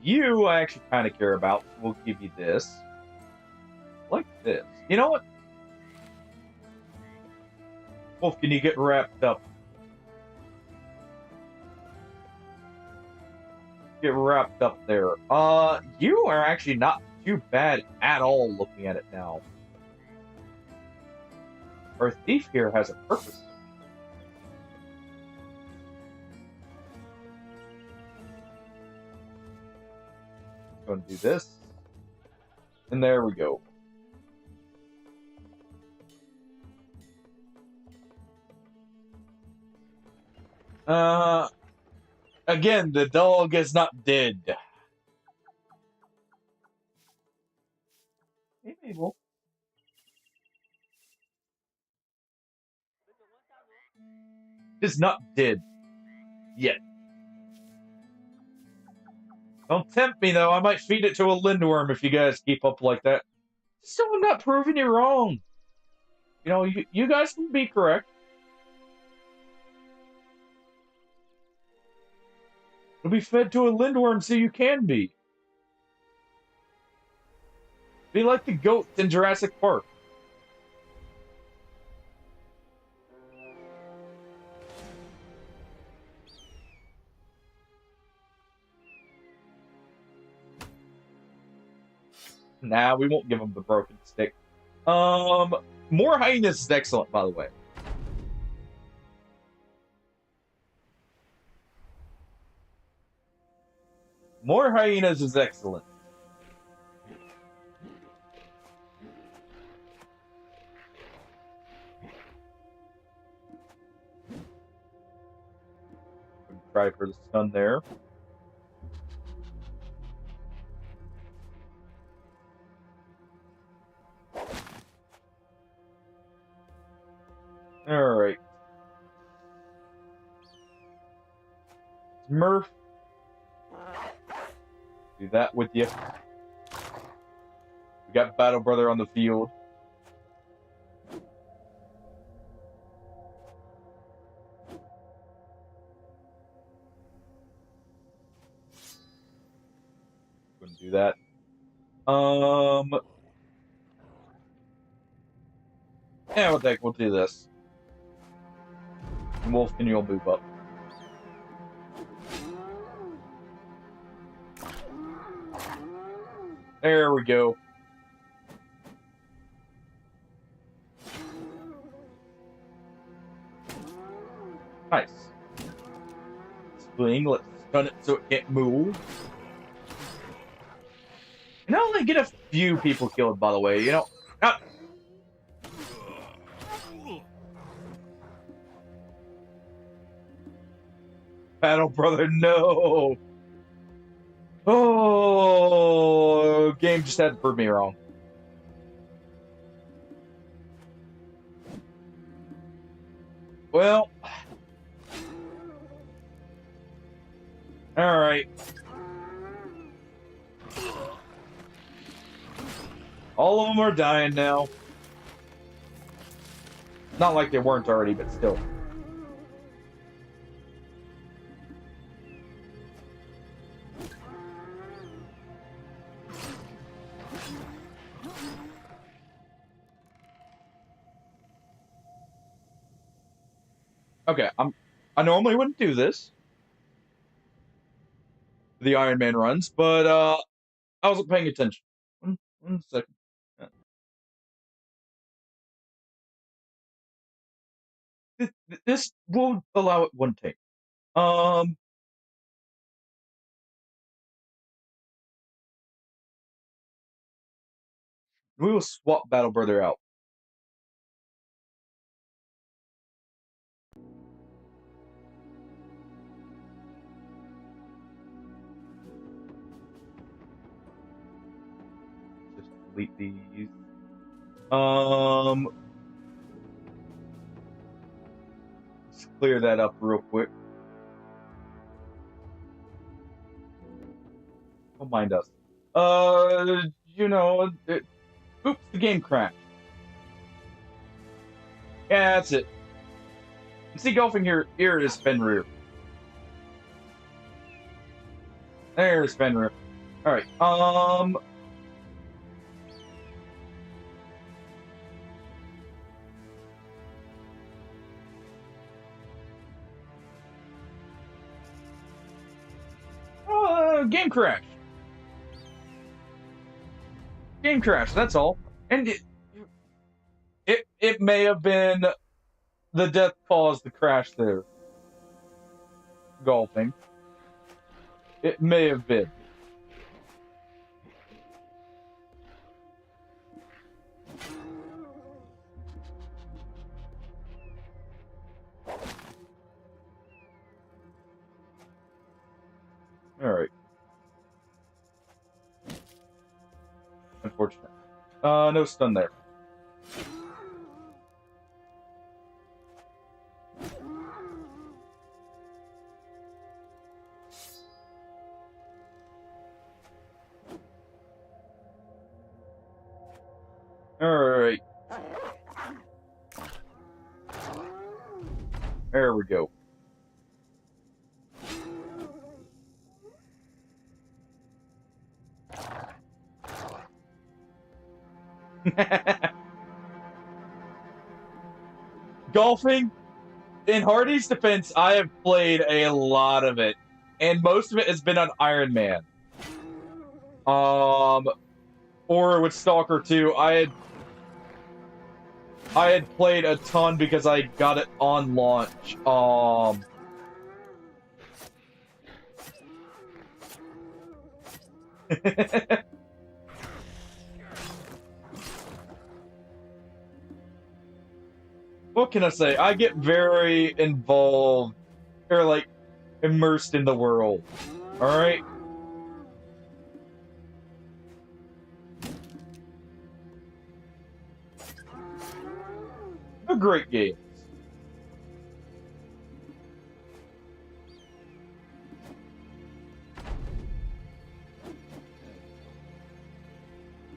You, I actually kind of care about. We'll give you this. Like this. You know what? Wolf, can you get wrapped up? Get wrapped up there. You are actually not too bad at all looking at it now. Our thief here has a purpose. Going to do this. And there we go. Again, the dog is not dead. Hey, Mabel. Is not dead. Yet. Don't tempt me, though. I might feed it to a lindworm if you guys keep up like that. Still, I'm not proving you wrong. You know, you guys can be correct. It'll be fed to a lindworm so you can be. Be like the goats in Jurassic Park. Nah, we won't give him the broken stick. More hyenas is excellent, by the way. More hyenas is excellent. Try for the stun there. Alright. Murph. Do that with you. We got Battle Brother on the field. Wouldn't do that. Yeah, what the heck, we'll do this. And Wolfkin, you'll move up. There we go. Nice. Spling, let's stun it so it can't move. And I only get a few people killed, by the way, you know. Battle Brother, no! Oh, game just had to prove me wrong. Well, all right. All of them are dying now. Not like they weren't already, but still. Okay, I normally wouldn't do this. The Iron Man runs, but I wasn't paying attention. One second. This will allow it one take. We will swap Battle Brother out. Just delete these. Let's clear that up real quick. Don't mind us. You know, oops, the game crashed. Yeah, that's it. See, golfing here is Fenrir. There's Fenrir. Alright, game crash. Game crash, that's all. And it may have been the death caused the crash there. Golfing. It may have been. Alright. Unfortunate. No stun there. Alright. There we go. Golfing, in Hardy's defense, I have played a lot of it, and most of it has been on Iron Man. Or with Stalker 2, I had played a ton because I got it on launch. What can I say? I get very involved, or like, immersed in the world. Alright? They're great games.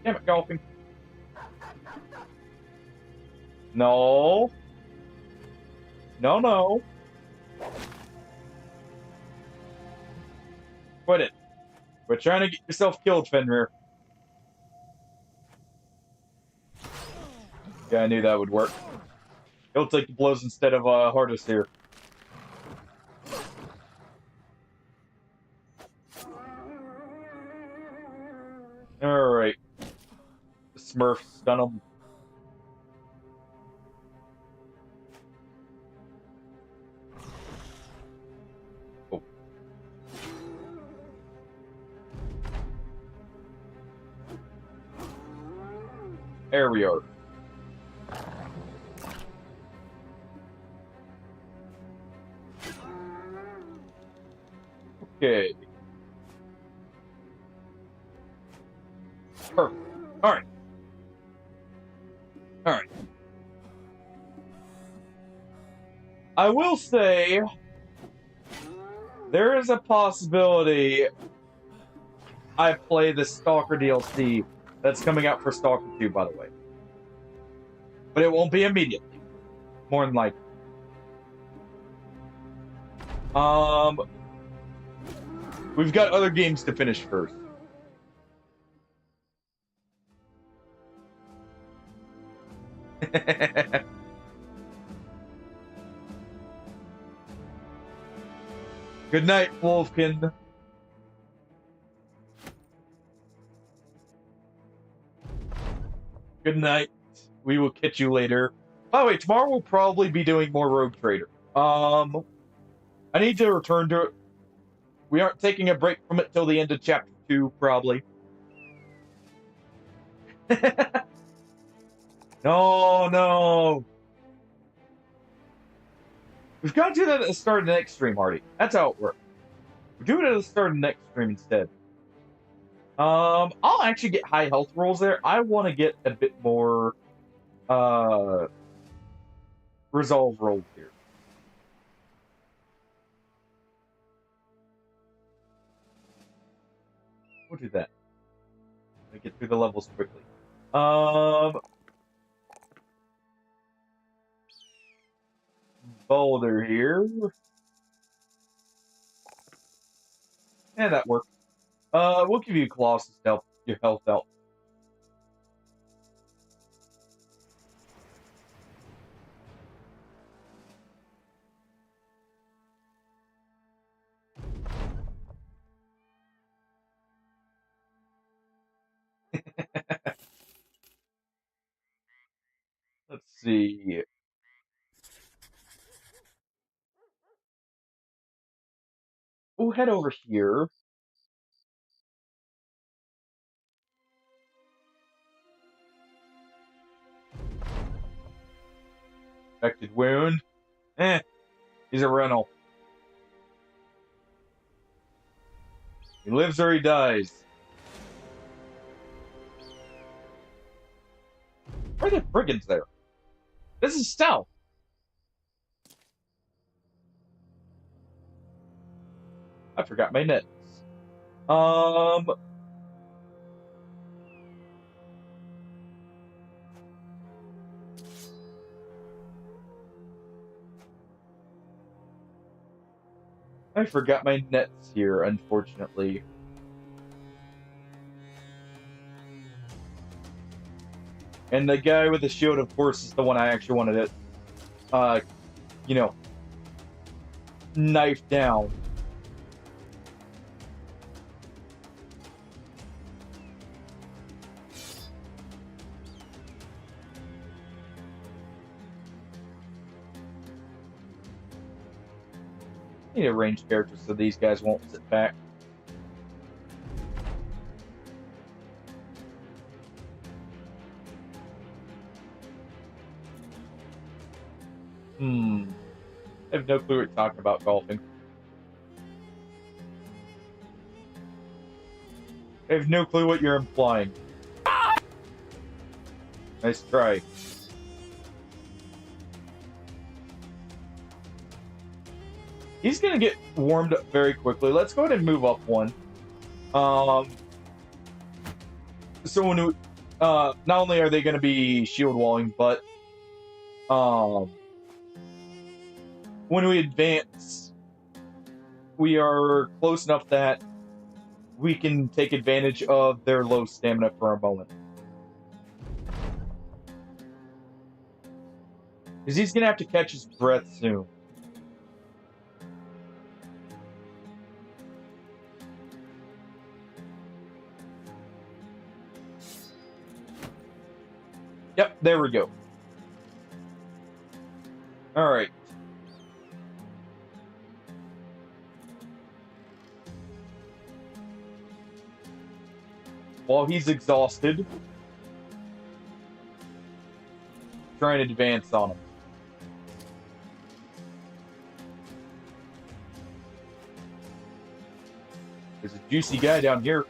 Damn it, golfing. No. No, no. Quit it. We're trying to get yourself killed, Fenrir. Yeah, I knew that would work. He'll take the blows instead of Hardus here. Alright. The Smurf, stun him. Oh. There we are. Okay. Perfect. Alright. Alright. I will say, there is a possibility I play the Stalker DLC that's coming out for Stalker 2, by the way. But it won't be immediately. More than likely. We've got other games to finish first. Good night, Wolfkin. Good night. We will catch you later. By the way, tomorrow we'll probably be doing more Rogue Trader. I need to return to it. We aren't taking a break from it till the end of Chapter 2, probably. No, no. We've got to do that at the start of the next stream, Hardy. That's how it works. We're doing it at the start of the next stream instead. I'll actually get high health rolls there. I want to get a bit more resolve rolls here. We'll do that. Let me get through the levels quickly. Boulder here. Yeah, that worked. We'll give you Colossus to help your health out. Let's see. We'll head over here. Infected wound. He's a rental. He lives or he dies. Where are the brigands there? This is stealth. I forgot my nets. I forgot my nets here, unfortunately. And the guy with the shield, of course, is the one I actually wanted to, you know, knife down. I need a ranged character so these guys won't sit back. I have no clue what you're talking about golfing. I have no clue what you're implying. Nice try. He's going to get warmed up very quickly. Let's go ahead and move up one. So when we, not only are they going to be shield walling, but when we advance, we are close enough that we can take advantage of their low stamina for a moment. Because he's going to have to catch his breath soon. Yep, there we go. All right. While he's exhausted, try and advance on him. There's a juicy guy down here.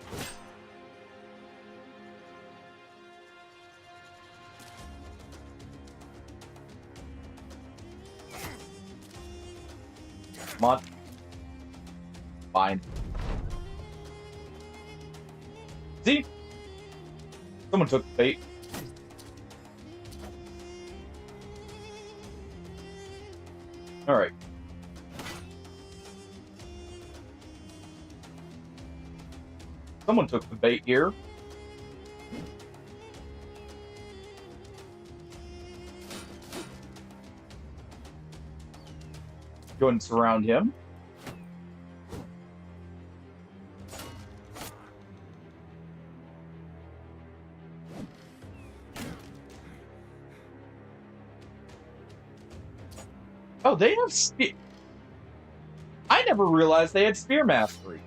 Come on. Fine. See? Someone took the bait. Alright. Someone took the bait here. Go ahead and surround him. Oh, they have spear. I never realized they had spear mastery.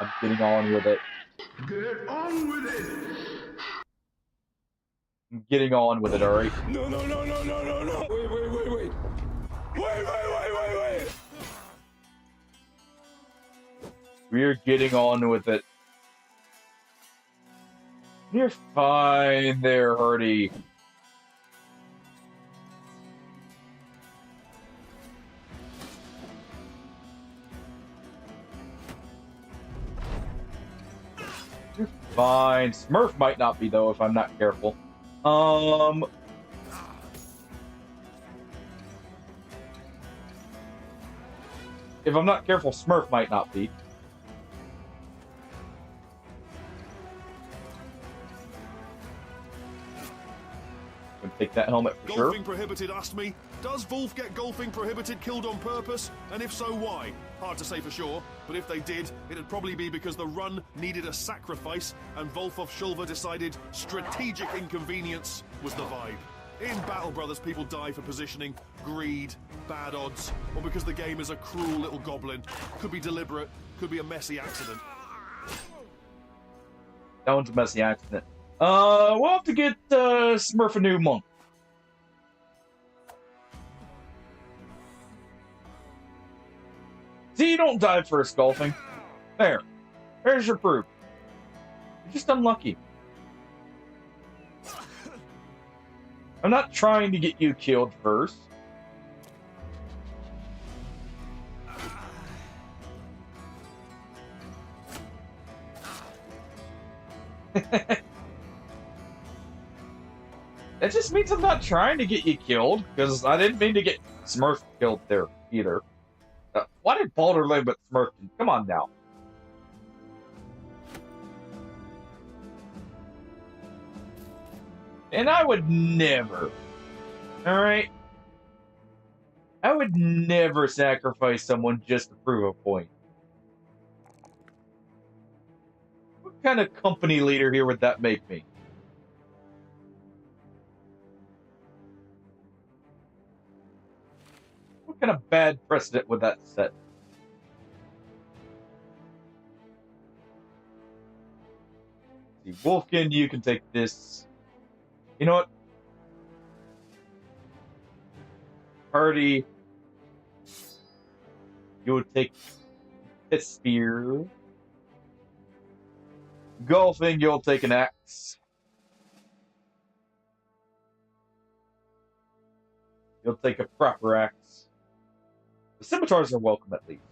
I'm getting on with it. Get on with it! I'm getting on with it, alright? No, no, no, no, no, no, no. Wait. Wait. We're getting on with it. You're fine there, Hardy. You're fine. Smurf might not be, though, if I'm not careful. If I'm not careful, Smurf might not be. Gonna take that helmet for sure. Golfing prohibited asked me, does Wolf get golfing prohibited killed on purpose? And if so, why? Hard to say for sure, but if they did, it'd probably be because the run needed a sacrifice, and Wolf of Shulva decided strategic inconvenience was the vibe. In Battle Brothers, people die for positioning, greed, bad odds, or because the game is a cruel little goblin. Could be deliberate, could be a messy accident. That one's a messy accident. We'll have to get Smurf a new monk. See, you don't die first golfing. There's your proof. You're just unlucky. I'm not trying to get you killed first. That just means I'm not trying to get you killed, because I didn't mean to get Smurf killed there either. Why did Baldur live with Smurf? Come on now. And I would never, alright? I would never sacrifice someone just to prove a point. What kind of company leader here would that make me? What kind of bad precedent would that set? See, Wolfkin, you can take this. You know what? Hardy, you would take this spear. Golfing, you'll take an axe. You'll take a proper axe. The scimitars are welcome, at least.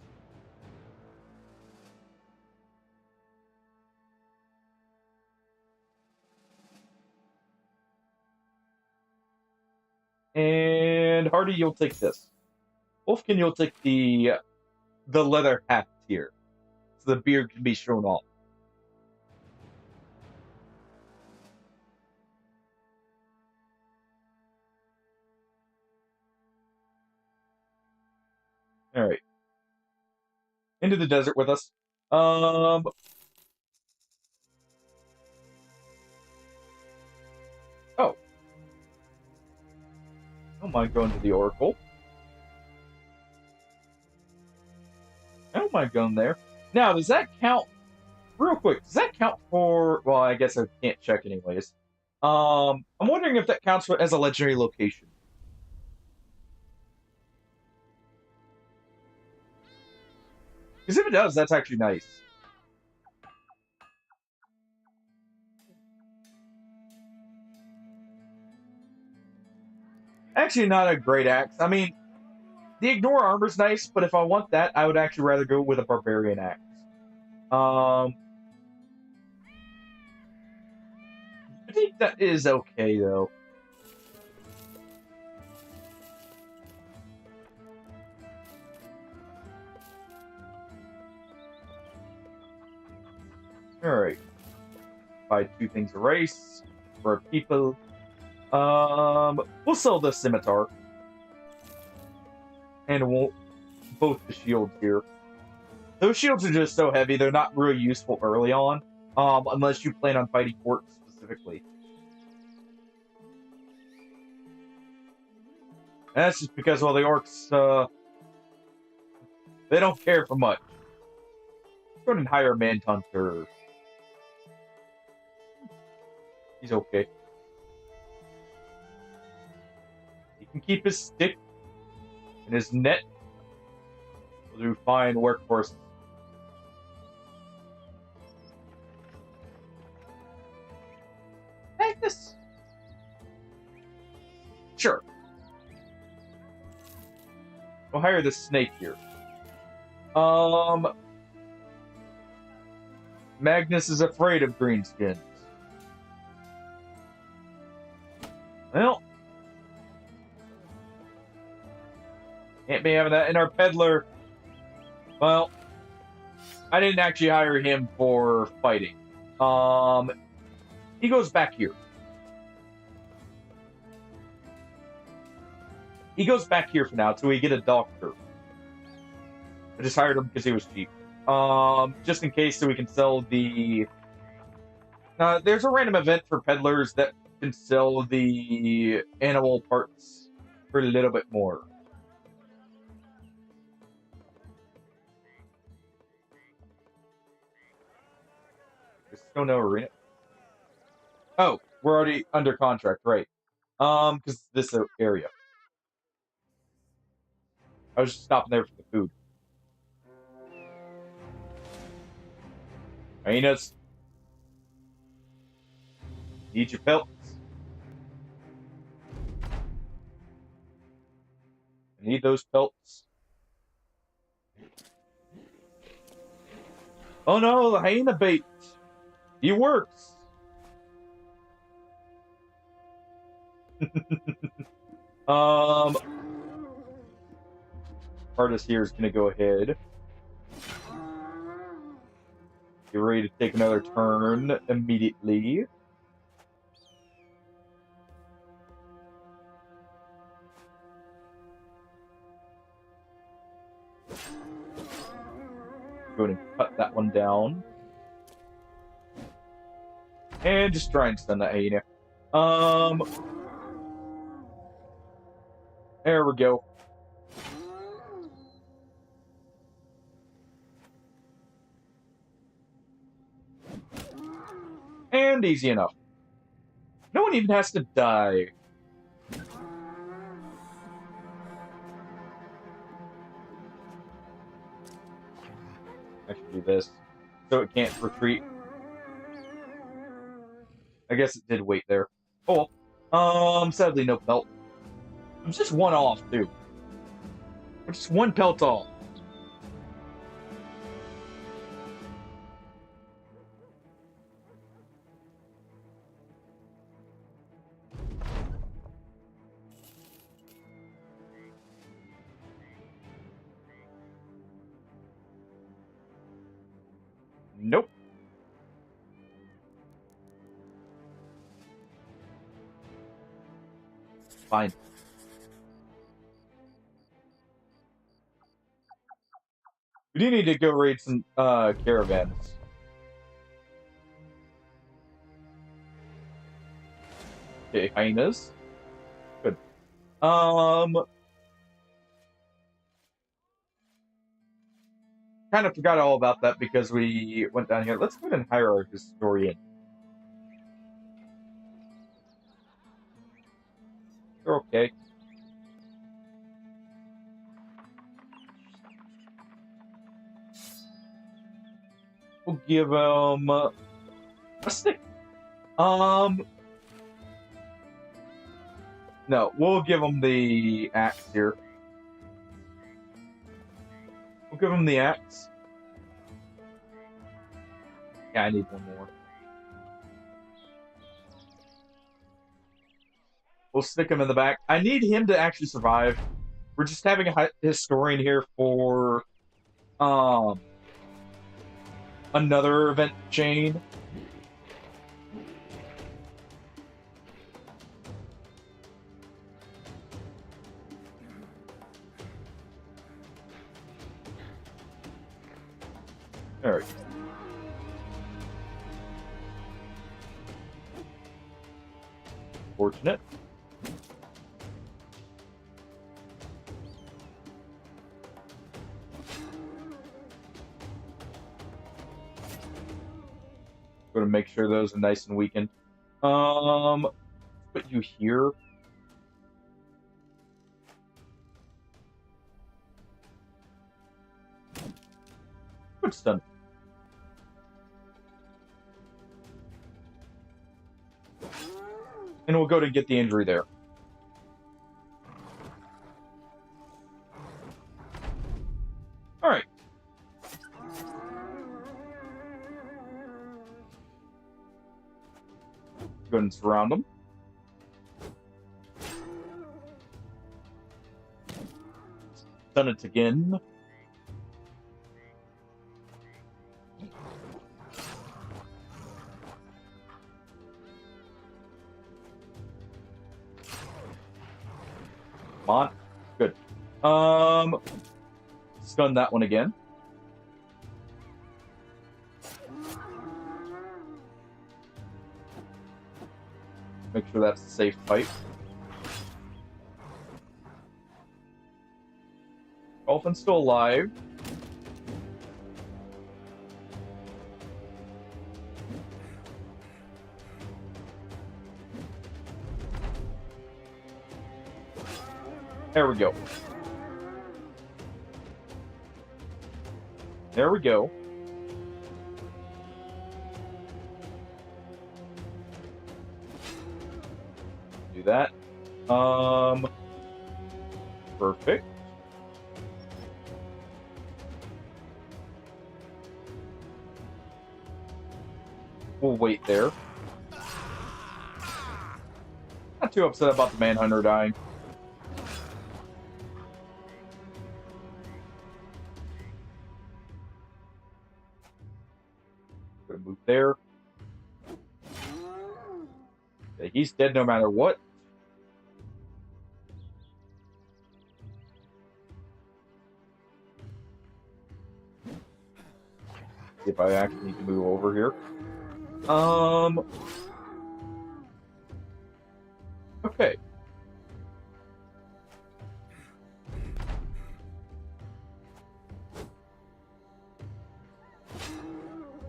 And Hardy, you'll take this. Wolfkin, you'll take the leather hat here, so the beard can be shown off. All right, into the desert with us. Oh don't mind going to the Oracle. I don't mind going there. Now, does that count? Real quick, does that count for? Well, I guess I can't check anyways. I'm wondering if that counts as a legendary location. Because if it does, that's actually nice. Actually, not a great axe. I mean, the ignore armor's nice, but if I want that, I would actually rather go with a barbarian axe. I think that is okay, though. Alright. Buy 2 things a race for people. We'll sell the scimitar. And we'll both the shields here. Those shields are just so heavy, they're not really useful early on. Unless you plan on fighting orcs specifically. And that's just because, well, the orcs, they don't care for much. go ahead and hire a Manhunter. He's okay. He can keep his stick and his net. We'll do fine work for us. Take this. Sure. We'll hire the snake here. Magnus is afraid of greenskins. Well, can't be having that. And our peddler, well, I didn't actually hire him for fighting. He goes back here. He goes back here for now till we get a doctor. I just hired him because he was cheap. Just in case so we can sell the... there's a random event for peddlers that can sell the animal parts for a little bit more. There's still no arena. Oh, we're already under contract, right. Because this area. I was just stopping there for the food. Hyenas. Need your pelts. I need those pelts. Oh no, the hyena bait. He works. Artist here is gonna go ahead. Get ready to take another turn immediately. Go ahead and cut that one down. And just try and stun that hyena. There we go. And easy enough. No one even has to die. I should do this so it can't retreat. I guess it did wait there. Oh well. Sadly no pelt. I'm just one off too. I'm just one pelt off. Nope. Fine. We do need to go raid some caravans. Okay, hyenas. Good. Kind of forgot all about that because we went down here. Let's go ahead and hire our historian. They're okay. We'll give him a stick. No, we'll give him the axe here. We'll give him the axe. Yeah, I need one more. We'll stick him in the back. I need him to actually survive. We're just having a historian here for another event chain. All right. Fortunate. Going to make sure those are nice and weakened. Put you here. Good stun. And we'll go to get the injury there. Alright. Go ahead and surround them. Stun it again. Come on. Good. Stun that one again. Make sure that's a safe fight. Dolphin's still alive. There we go. There we go. Do that. Perfect. We'll wait there. Not too upset about the Manhunter dying. Gonna move there. Okay, he's dead no matter what. If I actually need to move over here. Okay.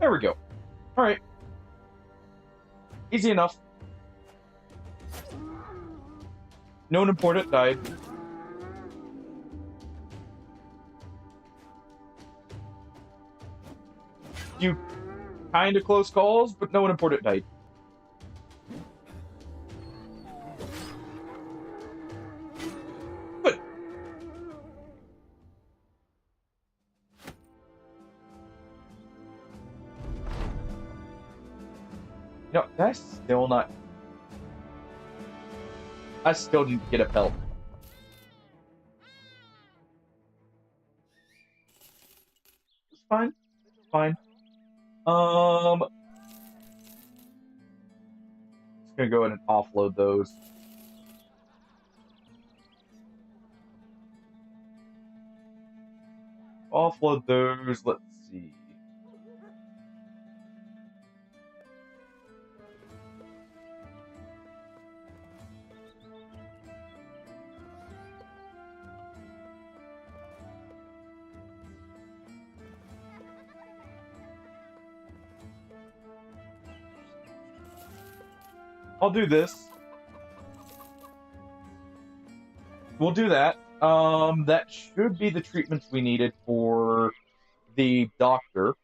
There we go. Alright. Easy enough. Known important died. You kind of close calls, but no one important died. Good. No, that's still not. I still didn't get a pelt. It's fine. It's fine. Just gonna go ahead and offload those. Offload those. Let's see. I'll do this. We'll do that. That should be the treatments we needed for the doctor.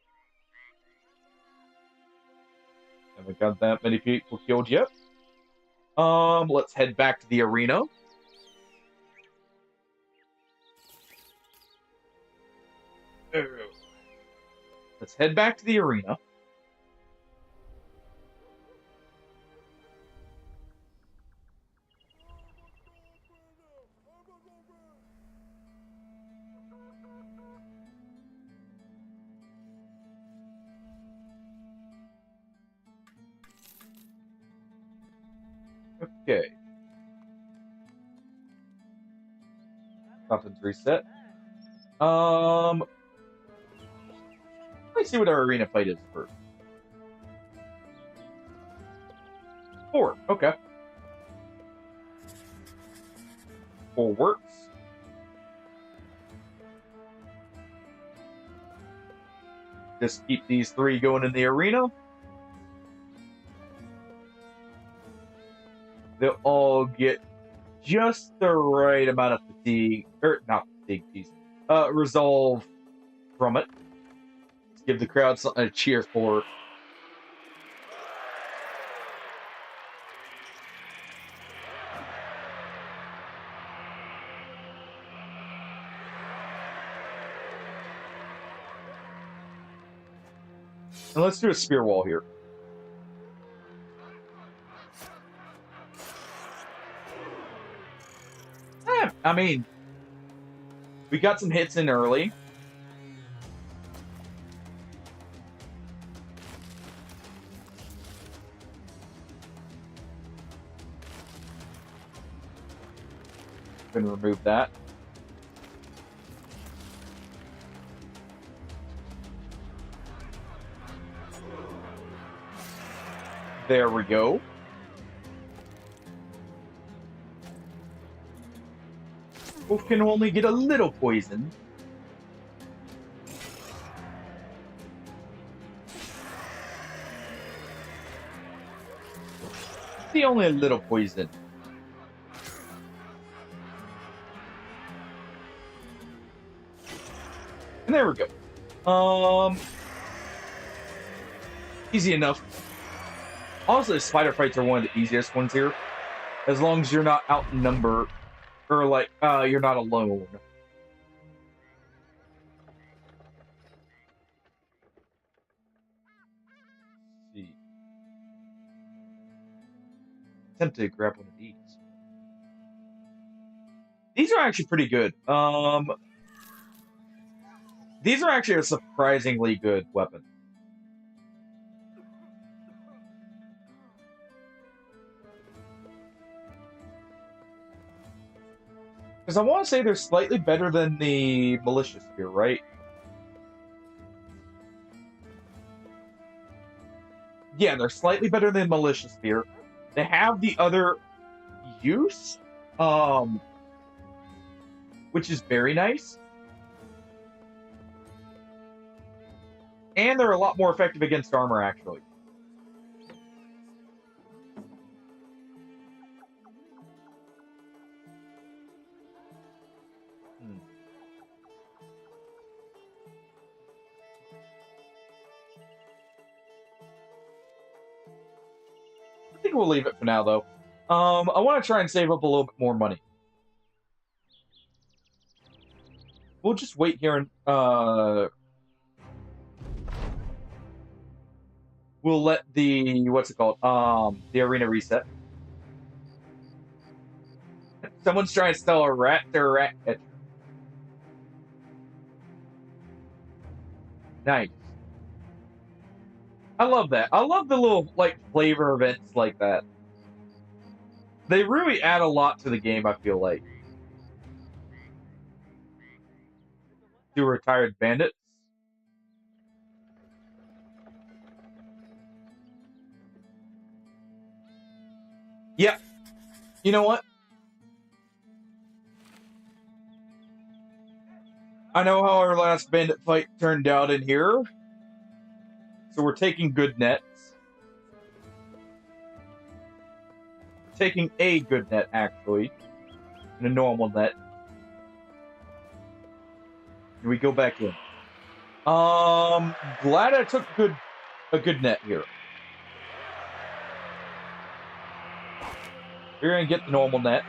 Haven't got that many people killed yet. Let's head back to the arena. Let's head back to the arena. Okay. Nothing's reset. Let's see what our arena fight is first. 4. Okay. 4 works. Just keep these 3 going in the arena. they'll all get just the right amount of fatigue, or not fatigue, geez, resolve from it. Let's give the crowd something to cheer for. And let's do a spear wall here. I mean, we got some hits in early. Going to remove that. There we go. Wolf can only get a little poison. See, only a little poison. And there we go. Easy enough. Honestly, spider fights are one of the easiest ones here. As long as you're not outnumbered. Or, like, you're not alone. Let's see. Tempted to grab one of these. These are actually pretty good. These are actually a surprisingly good weapon. Because I want to say they're slightly better than the Militia Spear, right? Yeah, they're slightly better than Militia Spear. They have the other use, which is very nice. And they're a lot more effective against armor, actually. I think we'll leave it for now, though. I want to try and save up a little bit more money. We'll just wait here and, we'll let the, what's it called? The arena reset. Someone's trying to sell a rat to a rat catcher. Nice. I love that. I love the little, like, flavor events like that. They really add a lot to the game, I feel like. Do retired bandits. Yeah. You know what? I know how our last bandit fight turned out in here. So we're taking good nets. We're taking a good net, actually. And a normal net. And we go back in. Glad I took a good net here. You're gonna get the normal net.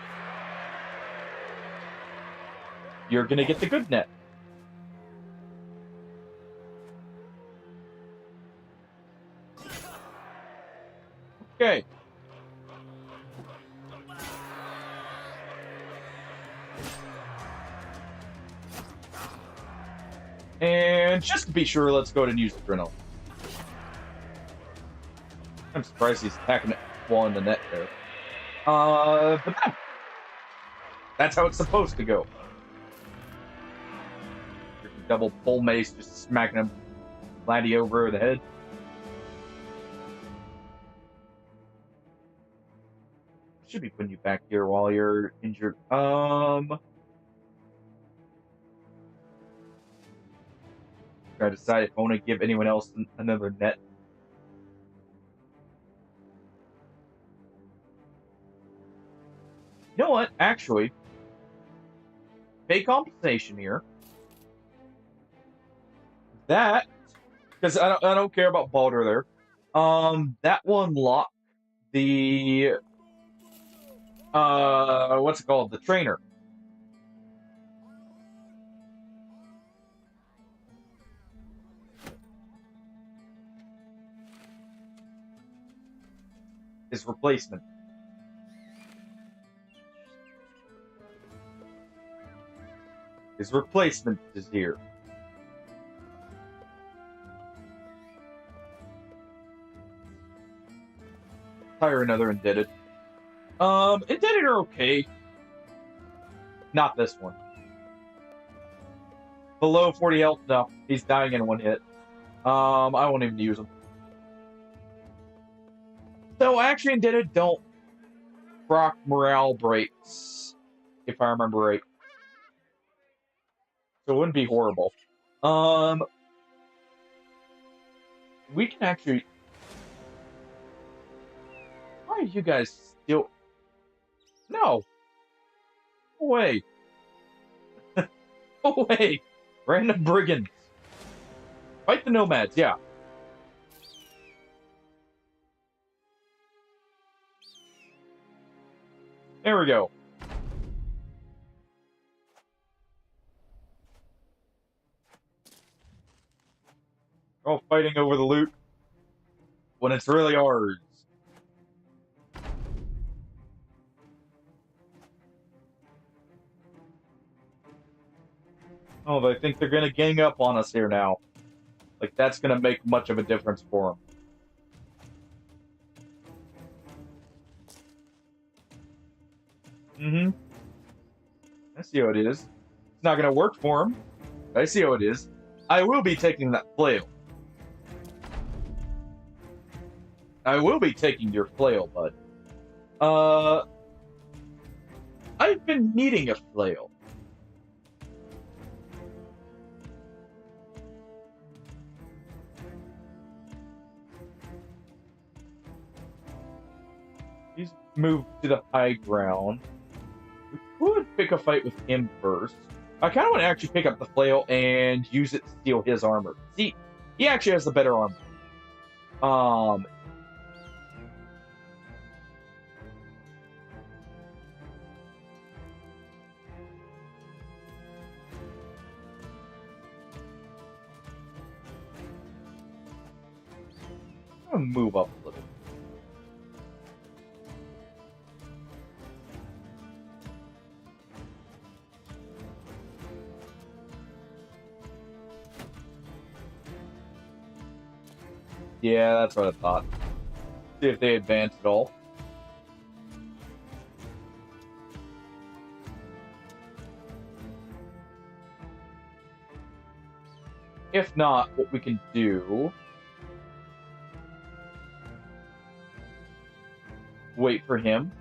You're gonna get the good net. Okay. And just to be sure, let's go ahead and use the adrenaline. I'm surprised he's attacking it while in the net there. But no. That's how it's supposed to go. Double pull mace, just smacking him Laddie over the head. Should be putting you back here while you're injured. Try to decide if I want to give anyone else another net. You know what? Actually, pay compensation here. That, because I don't care about Baldur there. That will unlock the what's it called? The trainer. His replacement. His replacement is here. Hire another indebted. Indebted are okay. Not this one. Below 40 health, no. He's dying in one hit. I won't even use him. So actually indebted don't proc morale breaks, if I remember right. So it wouldn't be horrible. We can actually... Why are you guys still... No. Go away. Go away. Random brigands. Fight the nomads, yeah. There we go. All fighting over the loot when it's really ours. Oh, they think they're gonna gang up on us here now. Like, that's gonna make much of a difference for them. I see how it is. It's not gonna work for him. I see how it is. I will be taking that flail. I will be taking your flail, bud. I've been needing a flail. He's moved to the high ground. We could pick a fight with him first. I kind of want to actually pick up the flail and use it to steal his armor. See, he actually has the better armor. I'm gonna move up a little. Yeah, that's what I thought. See if they advance at all. If not, what we can do... Wait for him.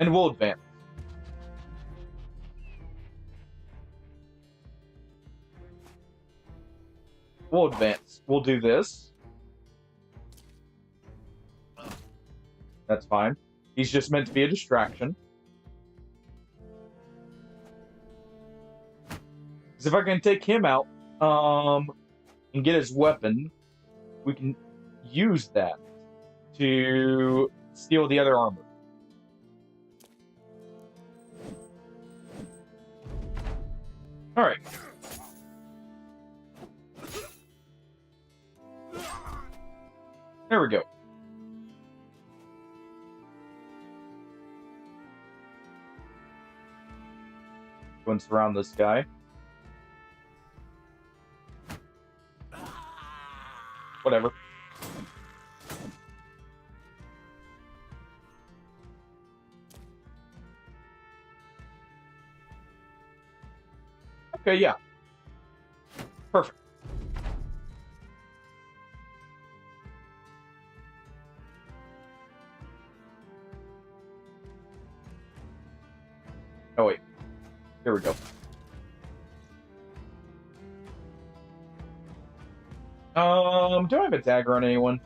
And we'll advance. We'll advance. We'll do this. That's fine. He's just meant to be a distraction. Because if I can take him out, and get his weapon, we can use that to steal the other armor. Alright. There we go. Go and surround this guy. Whatever. Okay, yeah. Perfect. Oh, wait. Here we go. Do I have a dagger on anyone?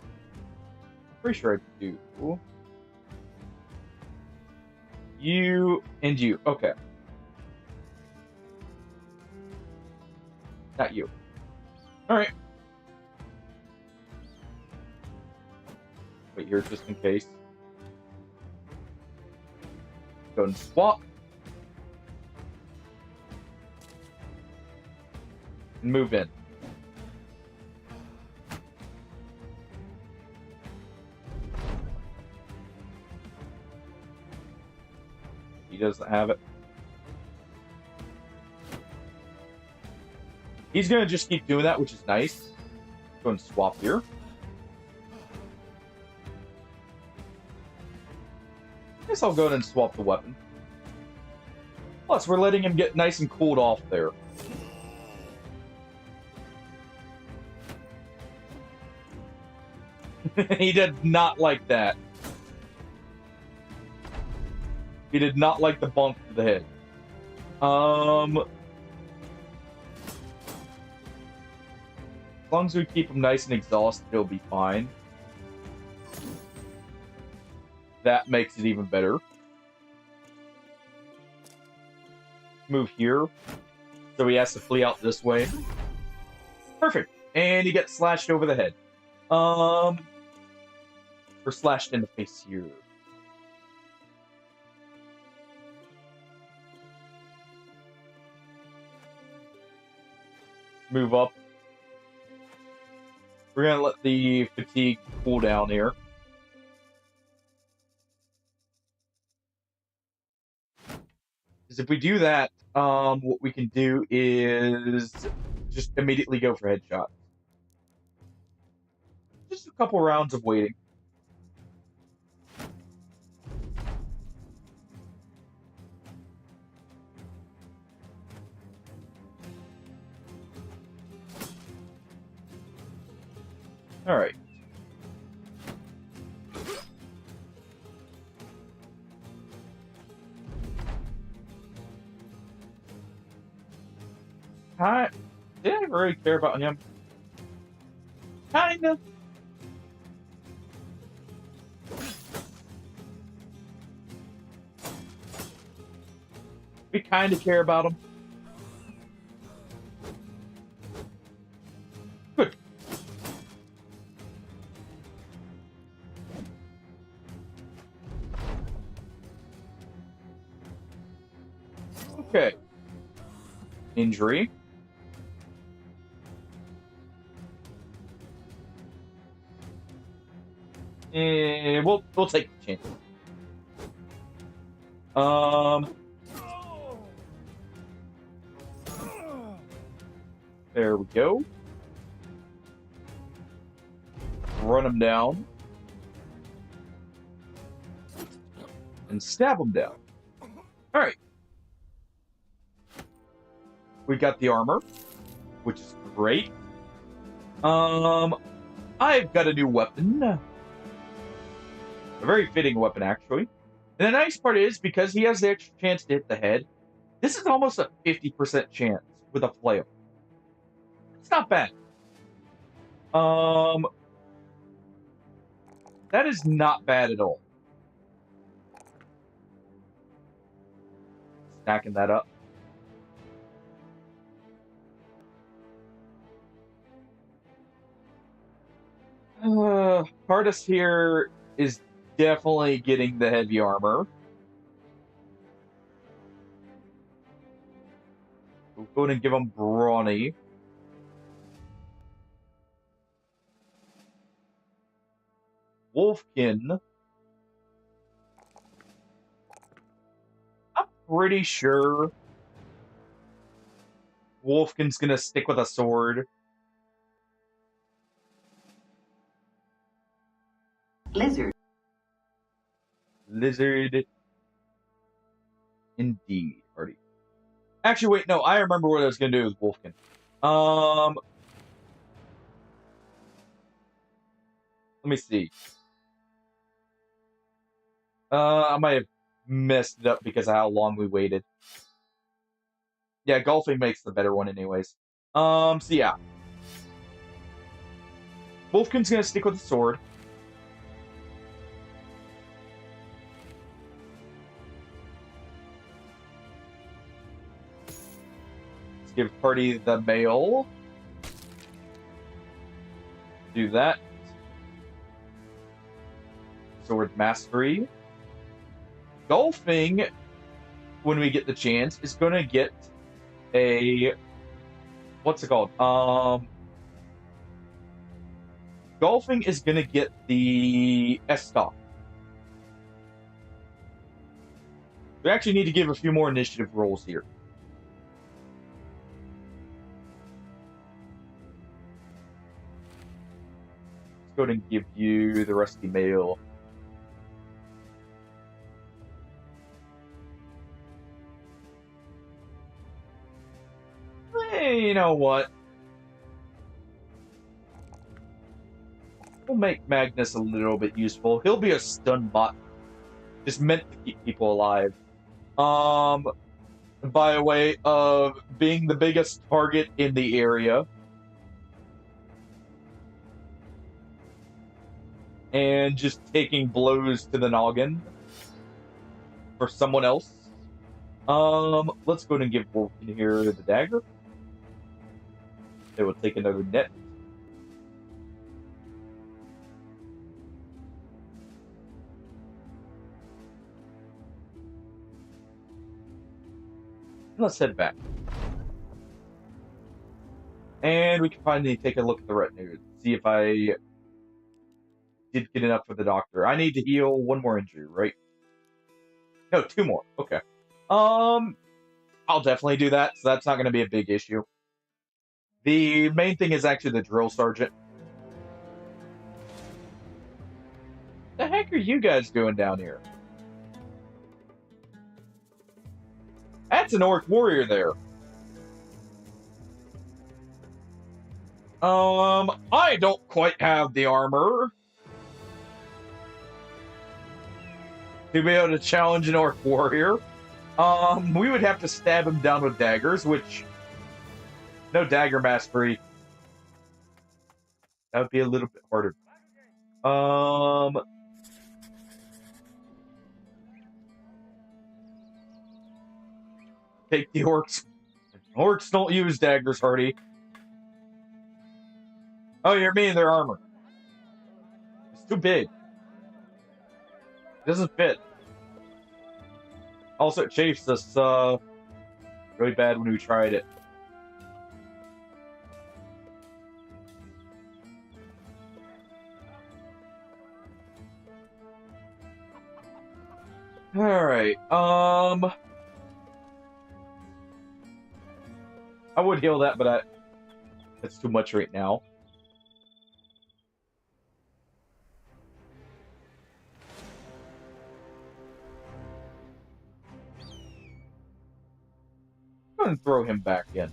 I'm pretty sure I do. You and you. Okay. Not you. Alright. Wait here just in case. Go and swap. And move in. He doesn't have it. He's going to just keep doing that, which is nice. Go and swap here. I guess I'll go ahead and swap the weapon. Plus, we're letting him get nice and cooled off there. He did not like that. He did not like the bump to the head. As long as we keep him nice and exhausted, he'll be fine. That makes it even better. Move here. So he has to flee out this way. Perfect. And he gets slashed over the head. Or slashed in the face here. Move up. We're going to let the fatigue cool down here. Because if we do that, what we can do is just immediately go for headshot. Just a couple rounds of waiting. All right. Did I really care about him? Kinda. We kinda care about him. Good. Okay. Injury. We'll take the chance. There we go. Run him down. And stab him down. Alright. We got the armor, which is great. I've got a new weapon. A very fitting weapon, actually. And the nice part is, because he has the extra chance to hit the head, this is almost a 50% chance with a flail. It's not bad. That is not bad at all. Stacking that up. Hardest here is definitely getting the heavy armor. We'll go ahead and give him brawny. Wolfkin. I'm pretty sure Wolfkin's gonna stick with a sword. Lizard. Indeed, Artie. Actually, wait, no, I remember what I was going to do with Wolfkin. Let me see. I might have messed it up because of how long we waited. Yeah, golfing makes the better one anyways. So yeah. Wolfkin's going to stick with the sword. give Hardy the mail. Do that. Sword Mastery. Golfing, when we get the chance, is going to get a... What's it called? Golfing is going to get the S-Stock. We actually need to give a few more initiative rolls here. Let's go ahead and give you the Rusty Mail. Hey, you know what? We'll make Magnus a little bit useful. He'll be a stun bot. Just meant to keep people alive. By way of being the biggest target in the area. And just taking blows to the noggin for someone else. Let's go ahead and give Wolfkin here the dagger. They will take another net. Let's head back. And we can finally take a look at the retinue. See if I did get enough for the doctor. I need to heal one more injury, right? No, 2 more. Okay. I'll definitely do that, so that's not going to be a big issue. The main thing is actually the drill sergeant. The heck are you guys doing down here? That's an orc warrior there. I don't quite have the armor to be able to challenge an orc warrior. We would have to stab him down with daggers, which... No dagger mastery. That would be a little bit harder. Take the orcs. Orcs don't use daggers, Hardy. Oh, you're meaning their armor. It's too big. It doesn't fit. Also, it chafes us really bad when we tried it. Alright, I would heal that, but that's too much right now. I'm gonna throw him back in.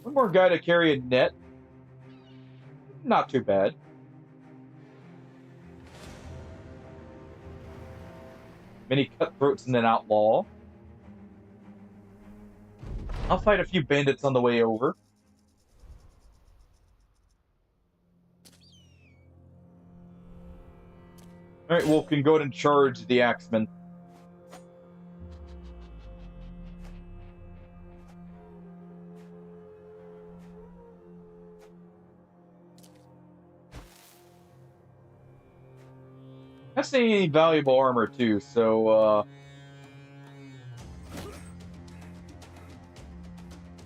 One more guy to carry a net. Not too bad. Many cutthroats and an outlaw. I'll fight a few bandits on the way over. Alright, Wolf can go ahead and charge the Axeman. That's any valuable armor too, so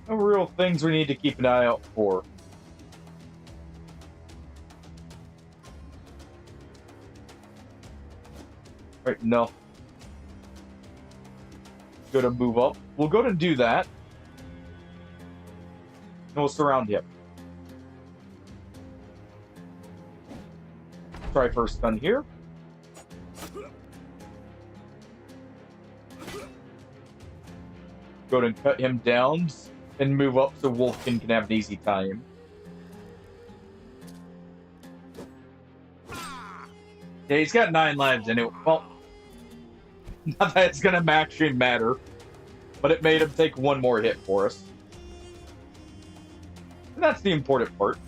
no real things we need to keep an eye out for. Right, no. Go to move up. We'll go to do that. And we'll surround him. Try first stun here. Go ahead and cut him down and move up so Wolfkin can have an easy time. Yeah, he's got 9 lives anyway. Well, not that it's gonna actually matter, but it made him take 1 more hit for us. And that's the important part.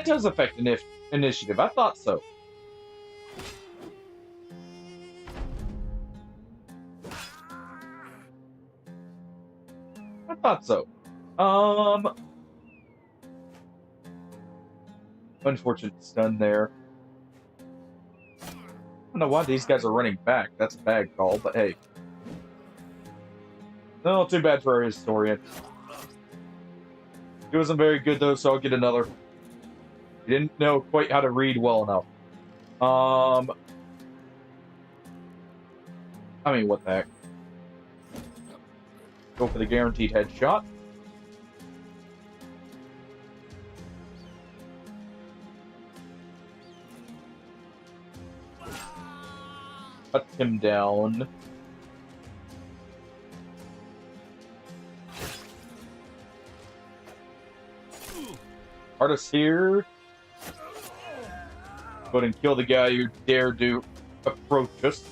that does affect initiative. I thought so. I thought so. Unfortunate stun there. I don't know why these guys are running back. That's a bad call, but hey. No, too bad for our historian. He wasn't very good though, so I'll get another. He didn't know quite how to read well enough. I mean, what the heck? Go for the guaranteed headshot. Cut him down. Artist here. Go ahead and kill the guy who dared to approach us.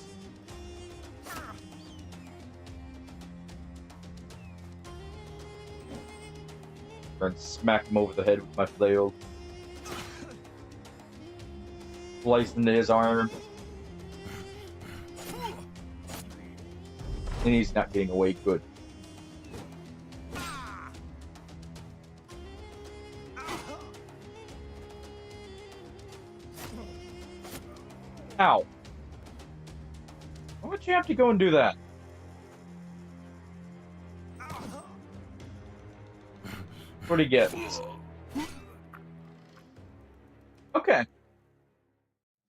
Try and smack him over the head with my flail. Slice into his arm. And he's not getting away good. Ow. Why would you have to go and do that? What do he get? Okay.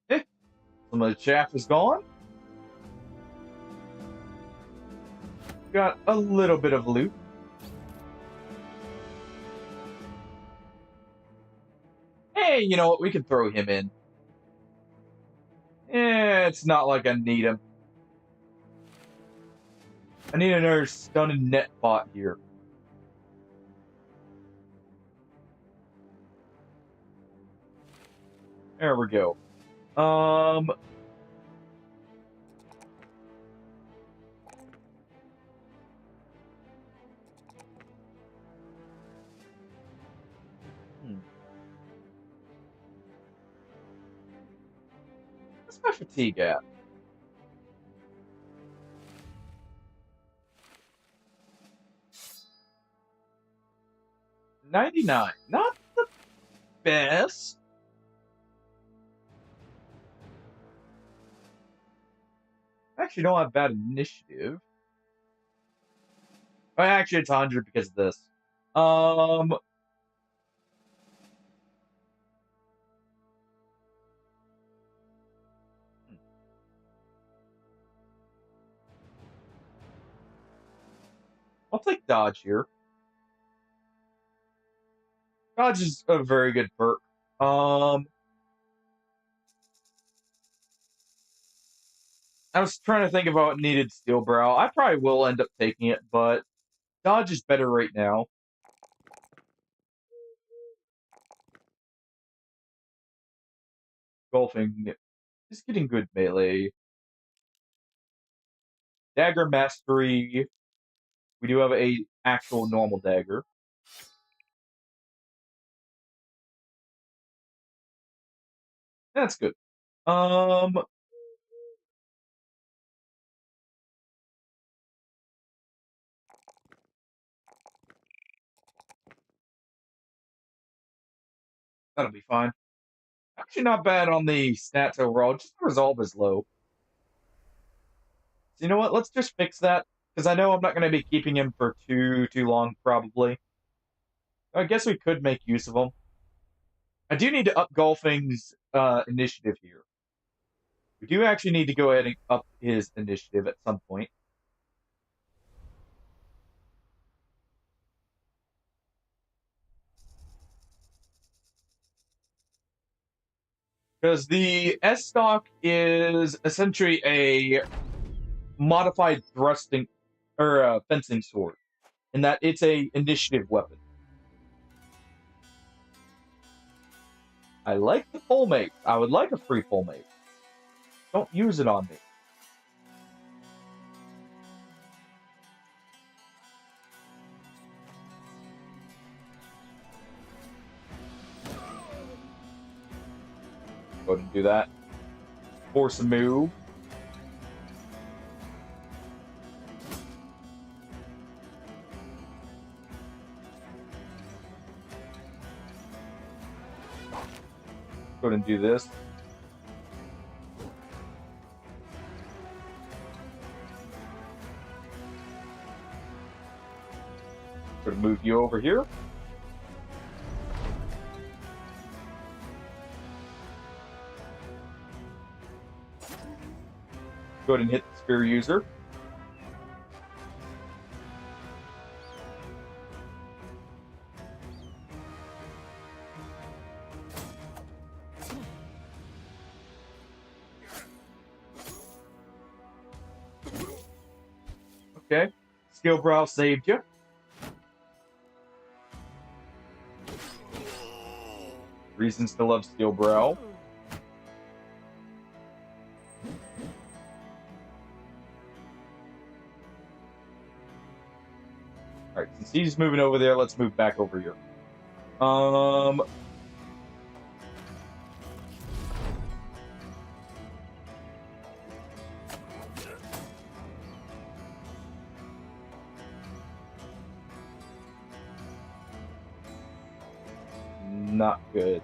Some of the chaff is gone. Got a little bit of loot. Hey, you know what? We can throw him in. It's not like I need him. I need another stunning net bot here. There we go. What's my fatigue at? 99. Not the best. Actually, don't have bad initiative. Oh, actually, it's 100 because of this. I'll take dodge here. Dodge is a very good perk. I was trying to think about needed steel brow. I probably will end up taking it, but dodge is better right now. Golfing is getting good melee. Dagger mastery. We do have a actual normal dagger. That's good. That'll be fine. Actually, not bad on the stats overall. Just the resolve is low. So you know what? Let's just fix that because I know I'm not going to be keeping him for too long, probably. I guess we could make use of him. I do need to up Golfing's initiative here. We do actually need to go ahead and up his initiative at some point. Because the S-Stock is essentially a modified thrusting or fencing sword, in that it's a initiative weapon. I like the full mate. I would like a free full mate. Don't use it on me. Go ahead and do that. Force a move. Go ahead and do this. Go ahead and move you over here. Go ahead and hit the spear user. Okay. Skill Brow saved you. Reasons to love Steel Brow. Alright, since he's moving over there, let's move back over here. Not good.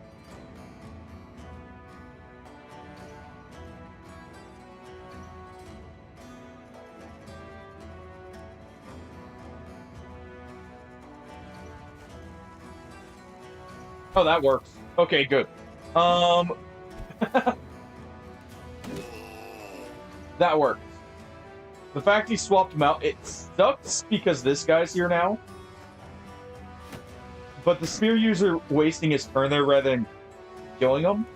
Oh, that works. Okay, good. That works. The fact he swapped him out, it sucks because this guy's here now. But the spear user wasting his turn there rather than killing him,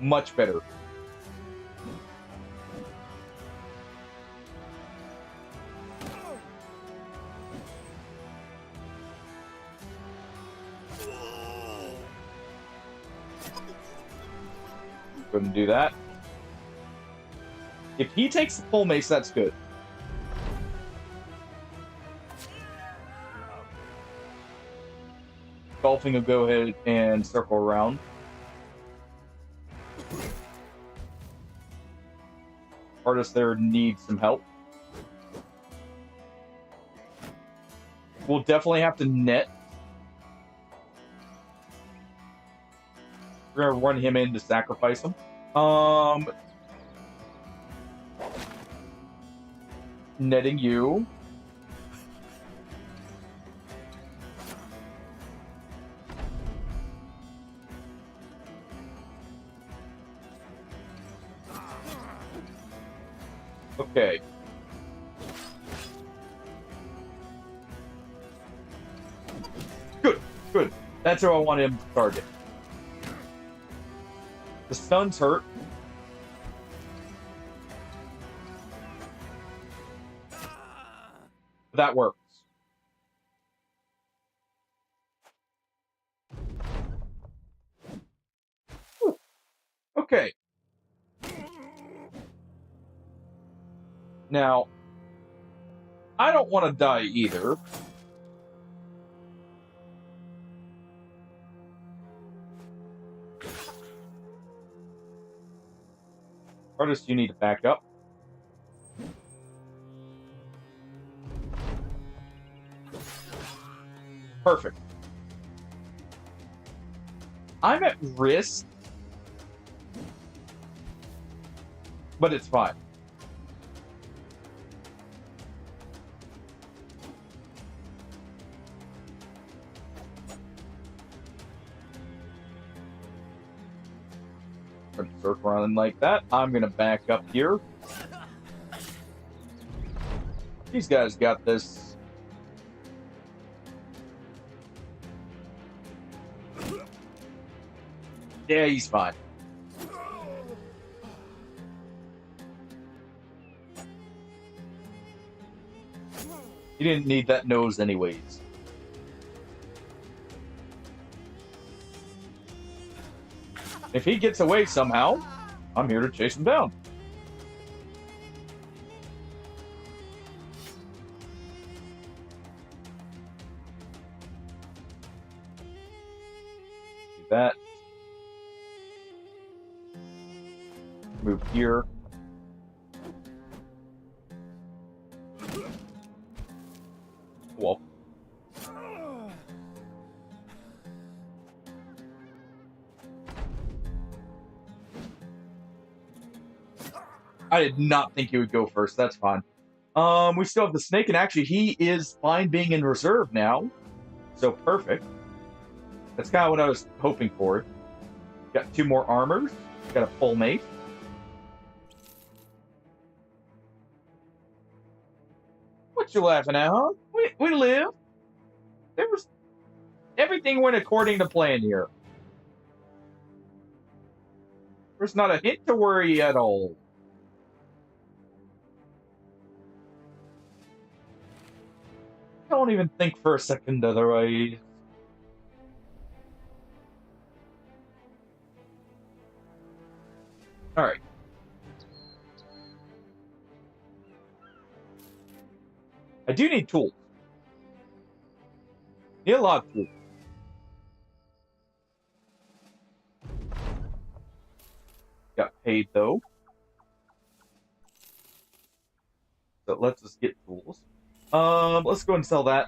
much better. Couldn't do that. If he takes the full mace, that's good. Golfing will go ahead and circle around. Artist there needs some help. We'll definitely have to net. We're gonna run him in to sacrifice him. Netting you. Okay. Good, good. That's who I want him to target. The stun's hurt. That works. Whew. Okay. Now, I don't want to die either. Artist, you need to back up. Perfect. I'm at risk, but it's fine. Circle around like that. I'm gonna back up here. These guys got this. Yeah, he's fine. He didn't need that nose anyways. If he gets away somehow, I'm here to chase him down. Do that. move here. Well. I did not think he would go first. That's fine. We still have the snake, and actually, he is fine being in reserve now. So perfect. That's kind of what I was hoping for. Got 2 more armors. Got a full mace. What you laughing at, huh? We live. There was everything went according to plan here. There's not a hint to worry at all. Don't even think for a second otherwise. All right. I do need tools. Need a lot of tools. Got paid though. So it lets us get tools. Let's go and sell that.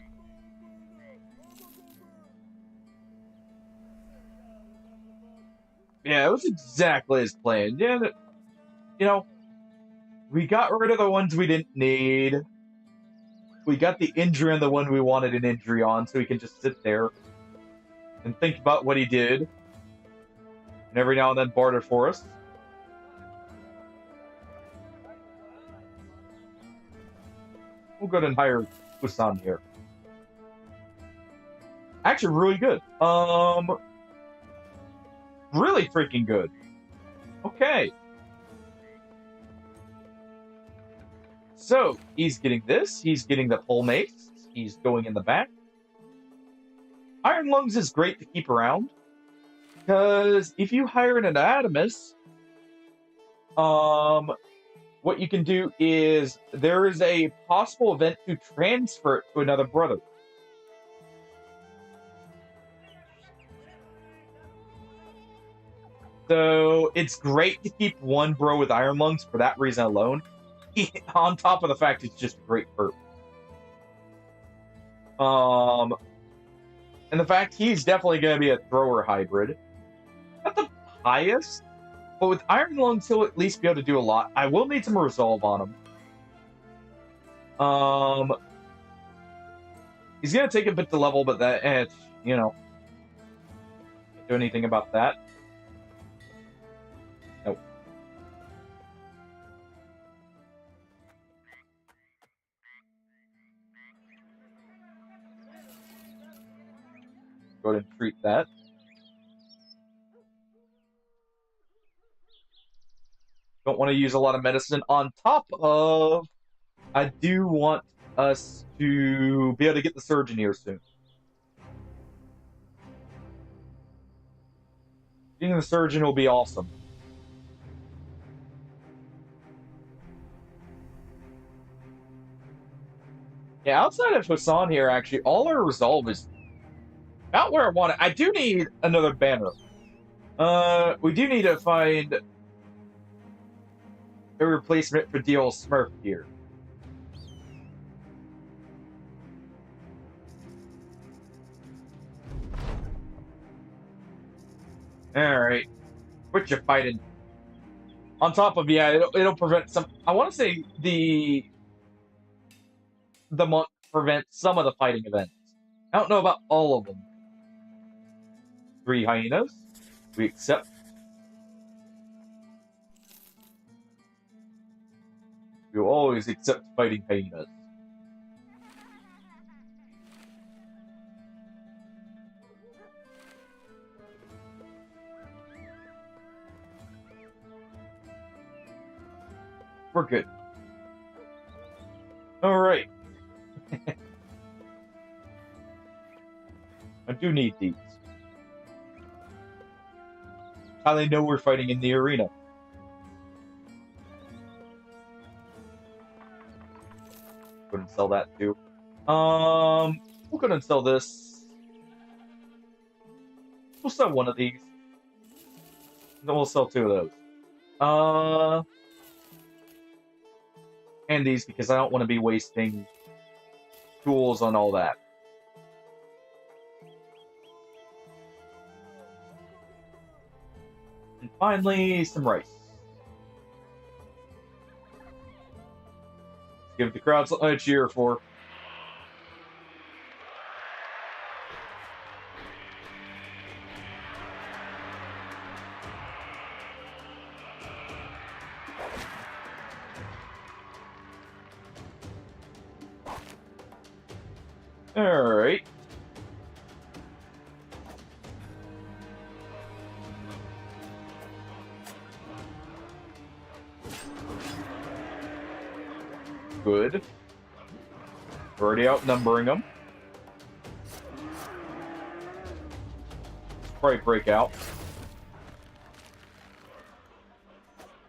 Yeah, it was exactly as planned. Yeah, you know, we got rid of the ones we didn't need. We got the injury on the one we wanted an injury on, so we can just sit there and think about what he did. And every now and then barter for us. We'll go ahead and hire Busan here. Actually, really good. Really freaking good. Okay. So, he's getting this. He's getting the pole mace. He's going in the back. Iron Lungs is great to keep around. Because if you hire an anatomus, what you can do is there is a possible event to transfer it to another brother. So it's great to keep one bro with Iron Lungs for that reason alone. On top of the fact it's just a great perk. And the fact he's definitely going to be a thrower hybrid. Not the highest, but with Iron Lungs he'll at least be able to do a lot. I will need some resolve on him. He's going to take a bit to level, but that, it's, you know, can't do anything about that. Nope. Go ahead and treat that. Don't want to use a lot of medicine. On top of, I do want us to be able to get the surgeon here soon. Getting the surgeon will be awesome. Yeah, outside of Hassan here, actually, all our resolve is about where I want it. I do need another banner. We do need to find a replacement for DL Smurf here. Alright. Quit your fighting. On top of, yeah, it'll prevent some... I want to say the monk prevents some of the fighting events. I don't know about all of them. 3 hyenas. We accept. We will always accept fighting hyenas. We're good. Alright. I do need these. How they know we're fighting in the arena. Go ahead and sell that too. We'll go ahead and sell this. We'll sell one of these. Then we'll sell 2 of those. And these, because I don't want to be wasting tools on all that. And finally, some rice. Let's give the crowd something to cheer for. Alright. Good. We're already outnumbering them. Probably break out.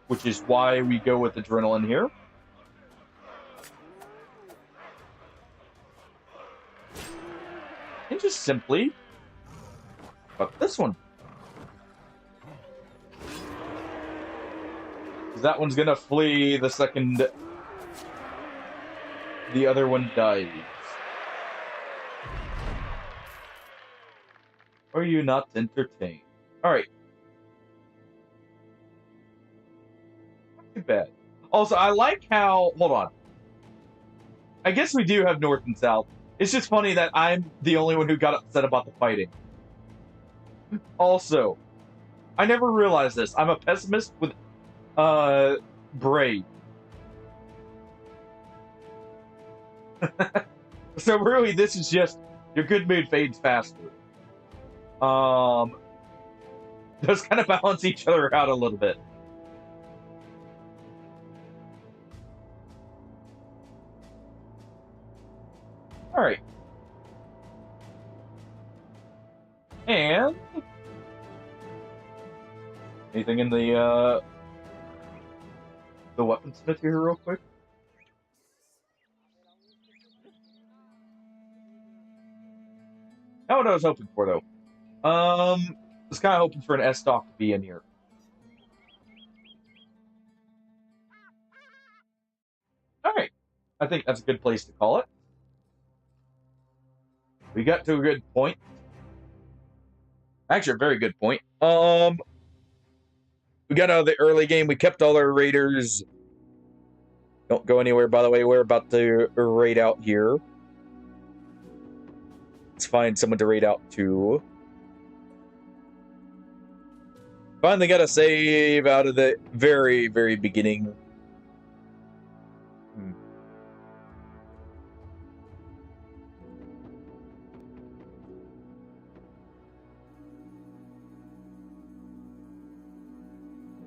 Which is why we go with adrenaline here. And just simply fuck this one. Because that one's gonna flee the second the other one dies. Are you not entertained? Alright. Not too bad. Also, I like how... Hold on. I guess we do have North and South. It's just funny that I'm the only one who got upset about the fighting. Also, I never realized this. I'm a pessimist with Brave. So really, this is just your good mood fades faster. Those kind of balance each other out a little bit. All right. And anything in the weaponsmith here real quick? Not what I was hoping for, though. I was kind of hoping for an S-Stock to be in here. Alright. I think that's a good place to call it. We got to a good point. Actually, a very good point. We got out of the early game. We kept all our raiders. Don't go anywhere, by the way. We're about to raid out here. Let's find someone to raid out to. Finally got a save out of the very, very beginning.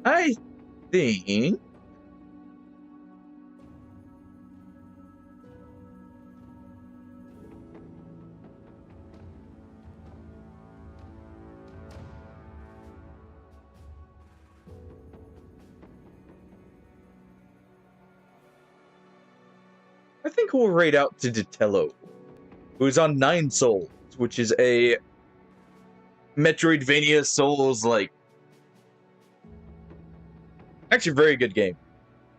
I think... we'll raid out to Detello, who's on 9 Souls, which is a Metroidvania Souls-like. Actually, very good game.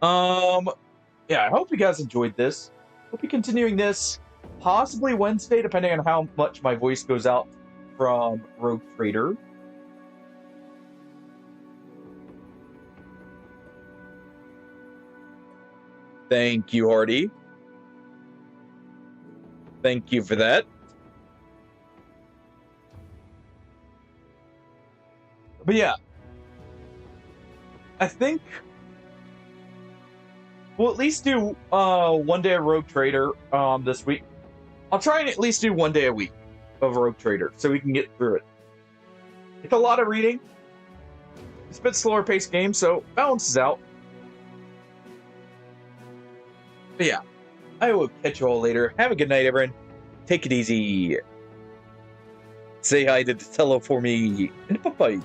Yeah, I hope you guys enjoyed this. We'll be continuing this possibly Wednesday, depending on how much my voice goes out from Rogue Trader. Thank you, Hardy. Thank you for that. But yeah, I think we'll at least do one day of Rogue Trader this week. I'll try and at least do one day a week of Rogue Trader so we can get through it. It's a lot of reading. It's a bit slower paced game, so it balances out. But yeah, I will catch you all later. Have a good night, everyone. Take it easy. Say hi to Detello for me. And bye-bye.